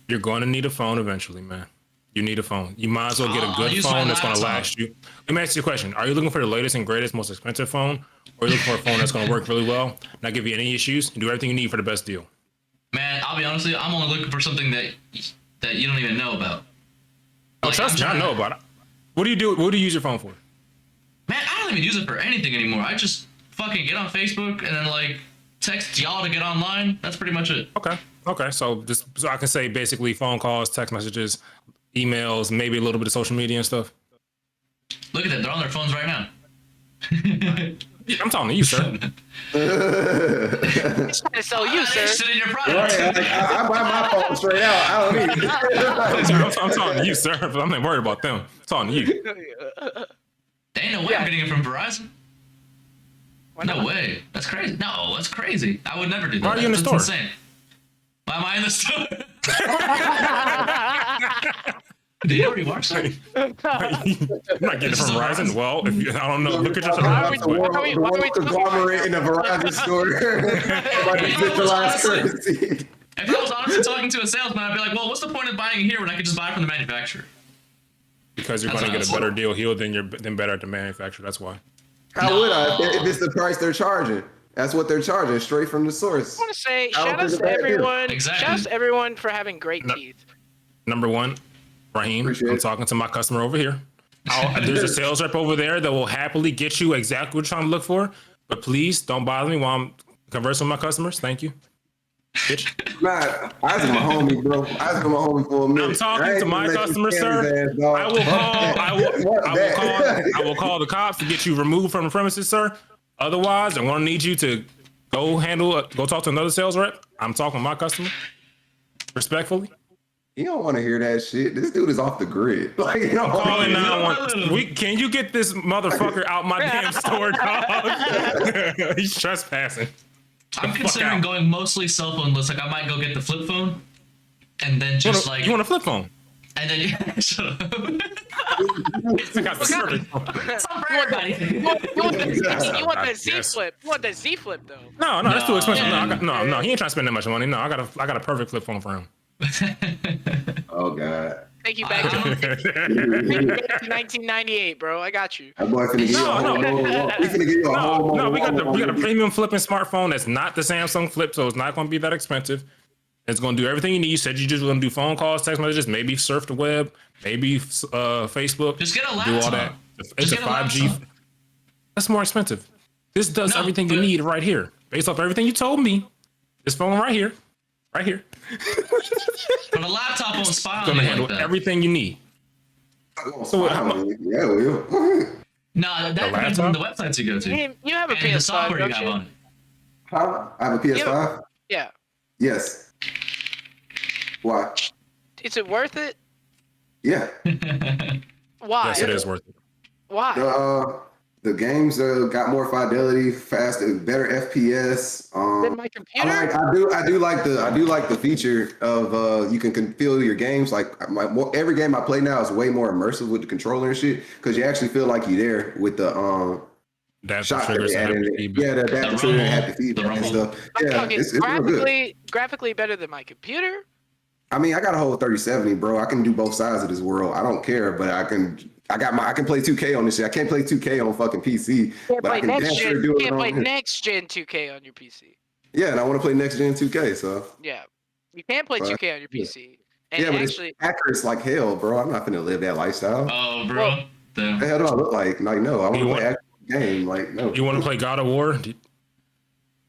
Speaker 12: You're going to need a phone eventually, man. You need a phone. You might as well get a good phone that's going to last you. Let me ask you a question. Are you looking for the latest and greatest, most expensive phone? Or are you looking for a phone that's going to work really well, not give you any issues, and do everything you need for the best deal?
Speaker 2: Man, I'll be honest with you. I'm only looking for something that you don't even know about.
Speaker 12: Oh, trust me, I know about it. What do you do? What do you use your phone for?
Speaker 2: Man, I don't even use it for anything anymore. I just fucking get on Facebook and then like text y'all to get online. That's pretty much it.
Speaker 12: Okay. So I can say basically phone calls, text messages, emails, maybe a little bit of social media and stuff.
Speaker 2: Look at that. They're on their phones right now.
Speaker 12: I'm talking to you, sir.
Speaker 10: He's trying to sell you, sir.
Speaker 2: In your product.
Speaker 13: Right, I buy my phone straight out. I don't need it.
Speaker 12: I'm talking to you, sir. But I'm not worried about them. I'm talking to you.
Speaker 2: There ain't no way I'm getting it from Verizon. No way. That's crazy. No, that's crazy. I would never do that.
Speaker 12: Why are you in the store?
Speaker 2: Insane. Why am I in the store? Do you know where you are, sir?
Speaker 12: I'm not getting it from Verizon. Well, if you, I don't know. Look at your
Speaker 13: conglomerate in a Verizon store. Decentralized currency.
Speaker 2: If I was honestly talking to a salesman, I'd be like, well, what's the point of buying here when I could just buy it from the manufacturer?
Speaker 12: Because you're going to get a better deal here than better at the manufacturer. That's why.
Speaker 13: How would I? If it's the price they're charging. That's what they're charging, straight from the source.
Speaker 10: I want to say, shout out to everyone. Shout out to everyone for having great teeth.
Speaker 12: Number one, Raheem, I'm talking to my customer over here. There's a sales rep over there that will happily get you exactly what you're trying to look for. But please don't bother me while I'm conversing with my customers. Thank you. Bitch.
Speaker 13: Nah, Isaac my homie, bro. Isaac my homie for a minute.
Speaker 12: I'm talking to my customer, sir. I will call the cops to get you removed from the premises, sir. Otherwise, I'm gonna need you to go talk to another sales rep. I'm talking to my customer. Respectfully.
Speaker 13: You don't want to hear that shit. This dude is off the grid. Like, you
Speaker 12: I'm calling 911. Can you get this motherfucker out my damn store, dog? He's trespassing.
Speaker 2: I'm considering going mostly cell phone-less. Like, I might go get the flip phone, and then just
Speaker 12: you want a flip phone?
Speaker 2: And then shut up.
Speaker 10: You want that Z Flip? You want that Z Flip though?
Speaker 12: No, that's too expensive. No, he ain't trying to spend that much money. No, I got a perfect flip phone for him.
Speaker 13: Oh God.
Speaker 10: Take you back to 1998, bro. I got you.
Speaker 13: That boy finna give you a whole.
Speaker 12: No, we got a premium flipping smartphone that's not the Samsung Flip, so it's not going to be that expensive. It's going to do everything you need. You said you just want to do phone calls, text messages, maybe surf the web, maybe Facebook.
Speaker 2: Just get a laptop.
Speaker 12: Do all that. It's a 5G. That's more expensive. This does everything you need right here. Based off everything you told me, this phone right here. Right here.
Speaker 2: But a laptop won't spy on you
Speaker 12: gonna handle
Speaker 2: like that.
Speaker 12: everything you need. So
Speaker 2: No, that depends on the websites you go to.
Speaker 10: You have a
Speaker 2: and
Speaker 10: PS5,
Speaker 2: the software
Speaker 10: don't
Speaker 2: you have
Speaker 10: you?
Speaker 2: on it.
Speaker 13: Huh? I have a PS5?
Speaker 10: Yeah.
Speaker 13: Yes. Why?
Speaker 10: Is it worth it?
Speaker 13: Yeah.
Speaker 10: Why?
Speaker 12: Yes, it is worth it.
Speaker 10: Why?
Speaker 13: The games got more fidelity, faster, better FPS.
Speaker 10: Than my computer.
Speaker 13: I do like the feature of you can feel your games. Like every game I play now is way more immersive with the controller and shit because you actually feel like you're there with the shot that they added in it. Yeah, the adaptive trigger and haptic feedback and stuff. Yeah, it's real good.
Speaker 10: Graphically better than my computer.
Speaker 13: I mean, I got a whole 3070, bro. I can do both sides of this world. I don't care, but I can play 2K on this shit. I can't play 2K on fucking PC, but I can damn sure do it.
Speaker 10: You can't play next gen 2K on your PC.
Speaker 13: Yeah, and I want to play next gen 2K, so.
Speaker 10: Yeah, you can't play 2K on your PC. And
Speaker 13: yeah, but
Speaker 10: actually,
Speaker 13: it's accurate like hell, bro. I'm not gonna live that lifestyle.
Speaker 2: Oh, bro.
Speaker 13: The hell do I look like? Like, no, I want to play actual game. Like, no.
Speaker 12: You want to play God of War?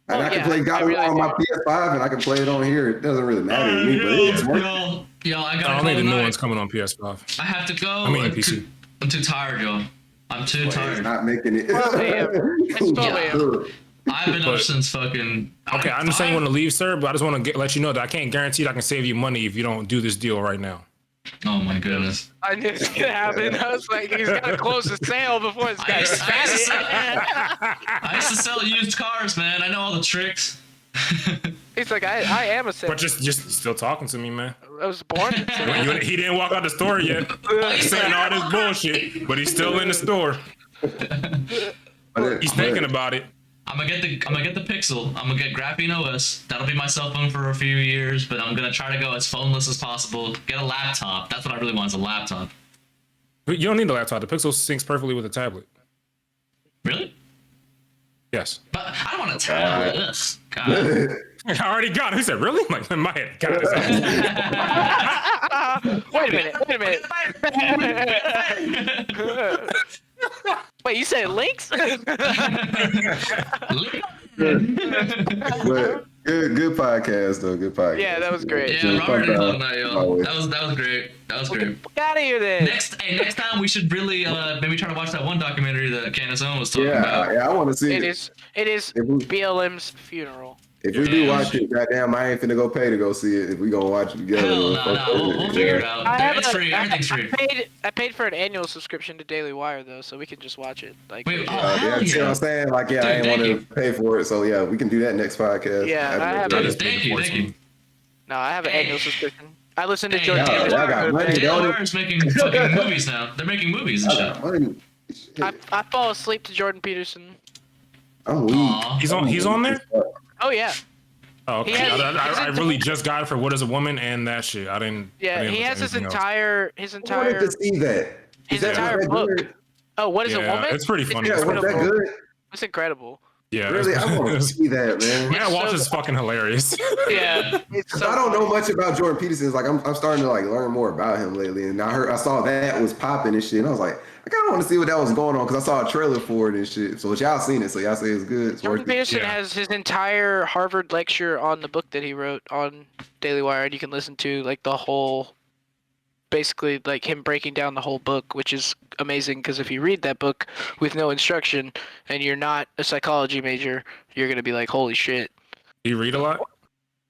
Speaker 13: And I can play God of War on my PS5, and I can play it on here. It doesn't really matter to me, but it's working.
Speaker 2: Yo, I got.
Speaker 12: I don't think the new one's coming on PS5.
Speaker 2: I have to go.
Speaker 12: I mean, PC.
Speaker 2: I'm too tired, yo. I'm too tired.
Speaker 13: It's not making it.
Speaker 10: 12 a.m. It's 12 a.m.
Speaker 2: I've been up since fucking.
Speaker 12: Okay, I understand you want to leave, sir, but I just want to let you know that I can't guarantee that I can save you money if you don't do this deal right now.
Speaker 2: Oh my goodness.
Speaker 10: I knew it was gonna happen. I was like, he's gotta close the sale before this guy
Speaker 2: I used to sell used cars, man. I know all the tricks.
Speaker 10: He's like, I am a
Speaker 12: But just still talking to me, man.
Speaker 10: I was born.
Speaker 12: He didn't walk out the store yet. He's saying all this bullshit, but he's still in the store. He's thinking about it.
Speaker 2: I'm gonna get the Pixel. I'm gonna get Graphene OS. That'll be my cell phone for a few years, but I'm gonna try to go as phoneless as possible. Get a laptop. That's what I really want, is a laptop.
Speaker 12: But you don't need a laptop. The Pixel syncs perfectly with a tablet.
Speaker 2: Really?
Speaker 12: Yes.
Speaker 2: But I don't want a tablet. Ugh, God.
Speaker 12: I already got it. He said, really? Like, in my head. God,
Speaker 10: Wait a minute. Wait, you said links?
Speaker 13: But good podcast though. Good podcast.
Speaker 10: Yeah, that was great.
Speaker 2: Yeah, Robert didn't love that, yo. That was great. That was great.
Speaker 10: Get out of here then.
Speaker 2: Next time we should really maybe try to watch that one documentary that Candace Owen was talking about.
Speaker 13: Yeah, I want to see
Speaker 10: It
Speaker 13: it.
Speaker 10: is BLM's funeral.
Speaker 13: If we do watch it, goddamn, I ain't finna go pay to go see it. If we gonna watch it together,
Speaker 2: Hell no, we'll figure it out. It's free. Everything's free.
Speaker 10: I paid for an annual subscription to Daily Wire though, so we can just watch it. Like,
Speaker 2: wait,
Speaker 13: yeah, see what I'm saying? Like, yeah, I ain't want to pay for it, so yeah, we can do that next podcast.
Speaker 10: Yeah, I have.
Speaker 2: Thank you.
Speaker 10: No, I have an annual subscription. I listen to Jordan.
Speaker 2: Daily Wire is making fucking movies now. They're making movies and shit.
Speaker 10: I fall asleep to Jordan Peterson.
Speaker 13: I'm weak.
Speaker 12: He's on there?
Speaker 10: Oh yeah.
Speaker 12: Oh, okay. I really just got it for What Is a Woman and that shit. I didn't.
Speaker 10: Yeah, he has his entire.
Speaker 13: I wanted to see that.
Speaker 10: His entire book.
Speaker 13: Good?
Speaker 10: Oh, What Is a Woman?
Speaker 12: It's pretty funny.
Speaker 13: Yeah, was that good?
Speaker 10: It's incredible.
Speaker 12: Yeah,
Speaker 13: really, I want to see that, man.
Speaker 12: Man, Walsh is fucking hilarious.
Speaker 10: Yeah,
Speaker 13: I don't know much about Jordan Peterson. It's like I'm starting to like learn more about him lately, and I saw that was popping and shit, and I was like, I kind of want to see what that was going on because I saw a trailer for it and shit. So y'all seen it, so y'all say it's good. It's
Speaker 10: Jordan Peterson has his entire Harvard lecture on the book that he wrote on Daily Wire, and you can listen to like the whole, basically like him breaking down the whole book, which is amazing because if you read that book with no instruction and you're not a psychology major, you're gonna be like, holy shit.
Speaker 12: Do you read a lot?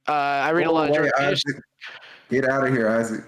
Speaker 10: I read a lot of Jordan Peterson.
Speaker 13: Get out of here, Isaac.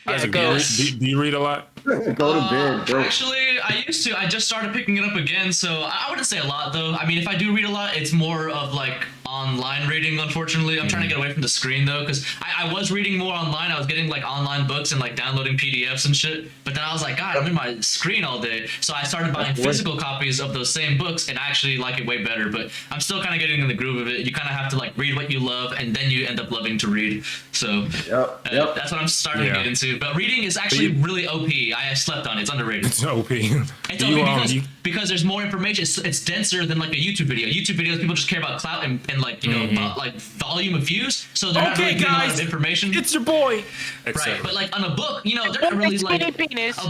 Speaker 12: Isaac, do you read a lot?
Speaker 13: Go to bed, bro.
Speaker 2: Actually, I used to. I just started picking it up again, so I wouldn't say a lot though. I mean, if I do read a lot, it's more of like online reading. Unfortunately, I'm trying to get away from the screen though, because I was reading more online. I was getting like online books and like downloading PDFs and shit. But then I was like, God, I'm in my screen all day. So I started buying physical copies of those same books, and I actually like it way better. But I'm still kind of getting in the groove of it. You kind of have to like read what you love, and then you end up loving to read. So that's what I'm starting to get into. But reading is actually really OP. I slept on it. It's underrated.
Speaker 12: It's OP.
Speaker 2: It's OP because there's more information. It's denser than like a YouTube video. YouTube videos, people just care about clout and like, you know, about like volume of views. So they're not really getting a lot of information.
Speaker 12: It's your boy.
Speaker 2: Right. But like on a book, you know, they're not really like, a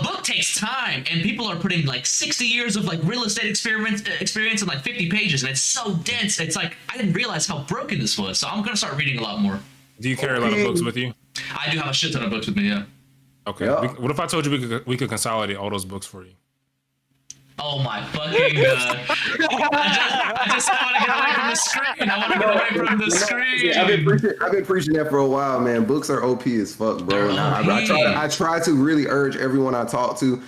Speaker 2: book takes time, and people are putting like 60 years of like real estate experience in like 50 pages, and it's so dense. It's like, I didn't realize how broken this was. So I'm going to start reading a lot more.
Speaker 12: Do you carry a lot of books with you?
Speaker 2: I do have a shit ton of books with me, yeah.
Speaker 12: Okay. What if I told you we could consolidate all those books for you?
Speaker 2: Oh my fucking god. I just want to get away from the screen. I want to get away from the screen.
Speaker 13: I've been preaching that for a while, man. Books are OP as fuck, bro. And I try to really urge everyone I talk to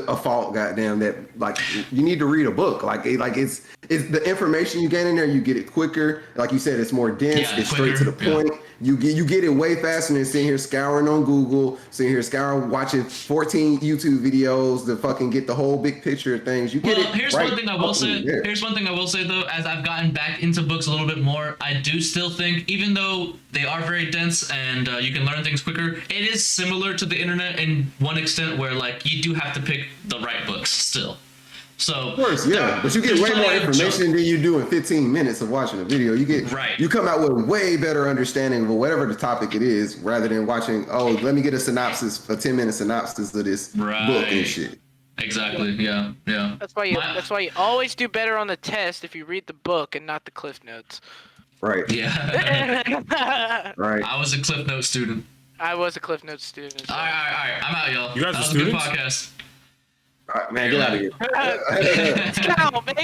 Speaker 13: a fault, goddamn, that like you need to read a book. Like it's the information you get in there, you get it quicker. Like you said, it's more dense, it's straight to the point. You get it way faster than sitting here scouring on Google, watching 14 YouTube videos to fucking get the whole big picture of things. You get it.
Speaker 2: Here's one thing I will say. Here's one thing I will say though, as I've gotten back into books a little bit more, I do still think, even though they are very dense and you can learn things quicker, it is similar to the internet in one extent where like you do have to pick the right books still. So
Speaker 13: of course, yeah, but you get way more information than you do in 15 minutes of watching a video. You come out with way better understanding of whatever the topic it is, rather than watching, let me get a 10-minute synopsis of this book and shit.
Speaker 2: Exactly. Yeah.
Speaker 10: That's why you always do better on the test if you read the book and not the Cliff Notes.
Speaker 13: Right.
Speaker 2: Yeah.
Speaker 13: Right.
Speaker 2: I was a Cliff Notes student.
Speaker 10: I was a Cliff Notes student.
Speaker 2: All right. I'm out, y'all.
Speaker 12: You guys
Speaker 2: that
Speaker 12: are
Speaker 2: was
Speaker 12: students?
Speaker 2: a good podcast.
Speaker 13: All right, man, get out of here.
Speaker 10: Let's go, man.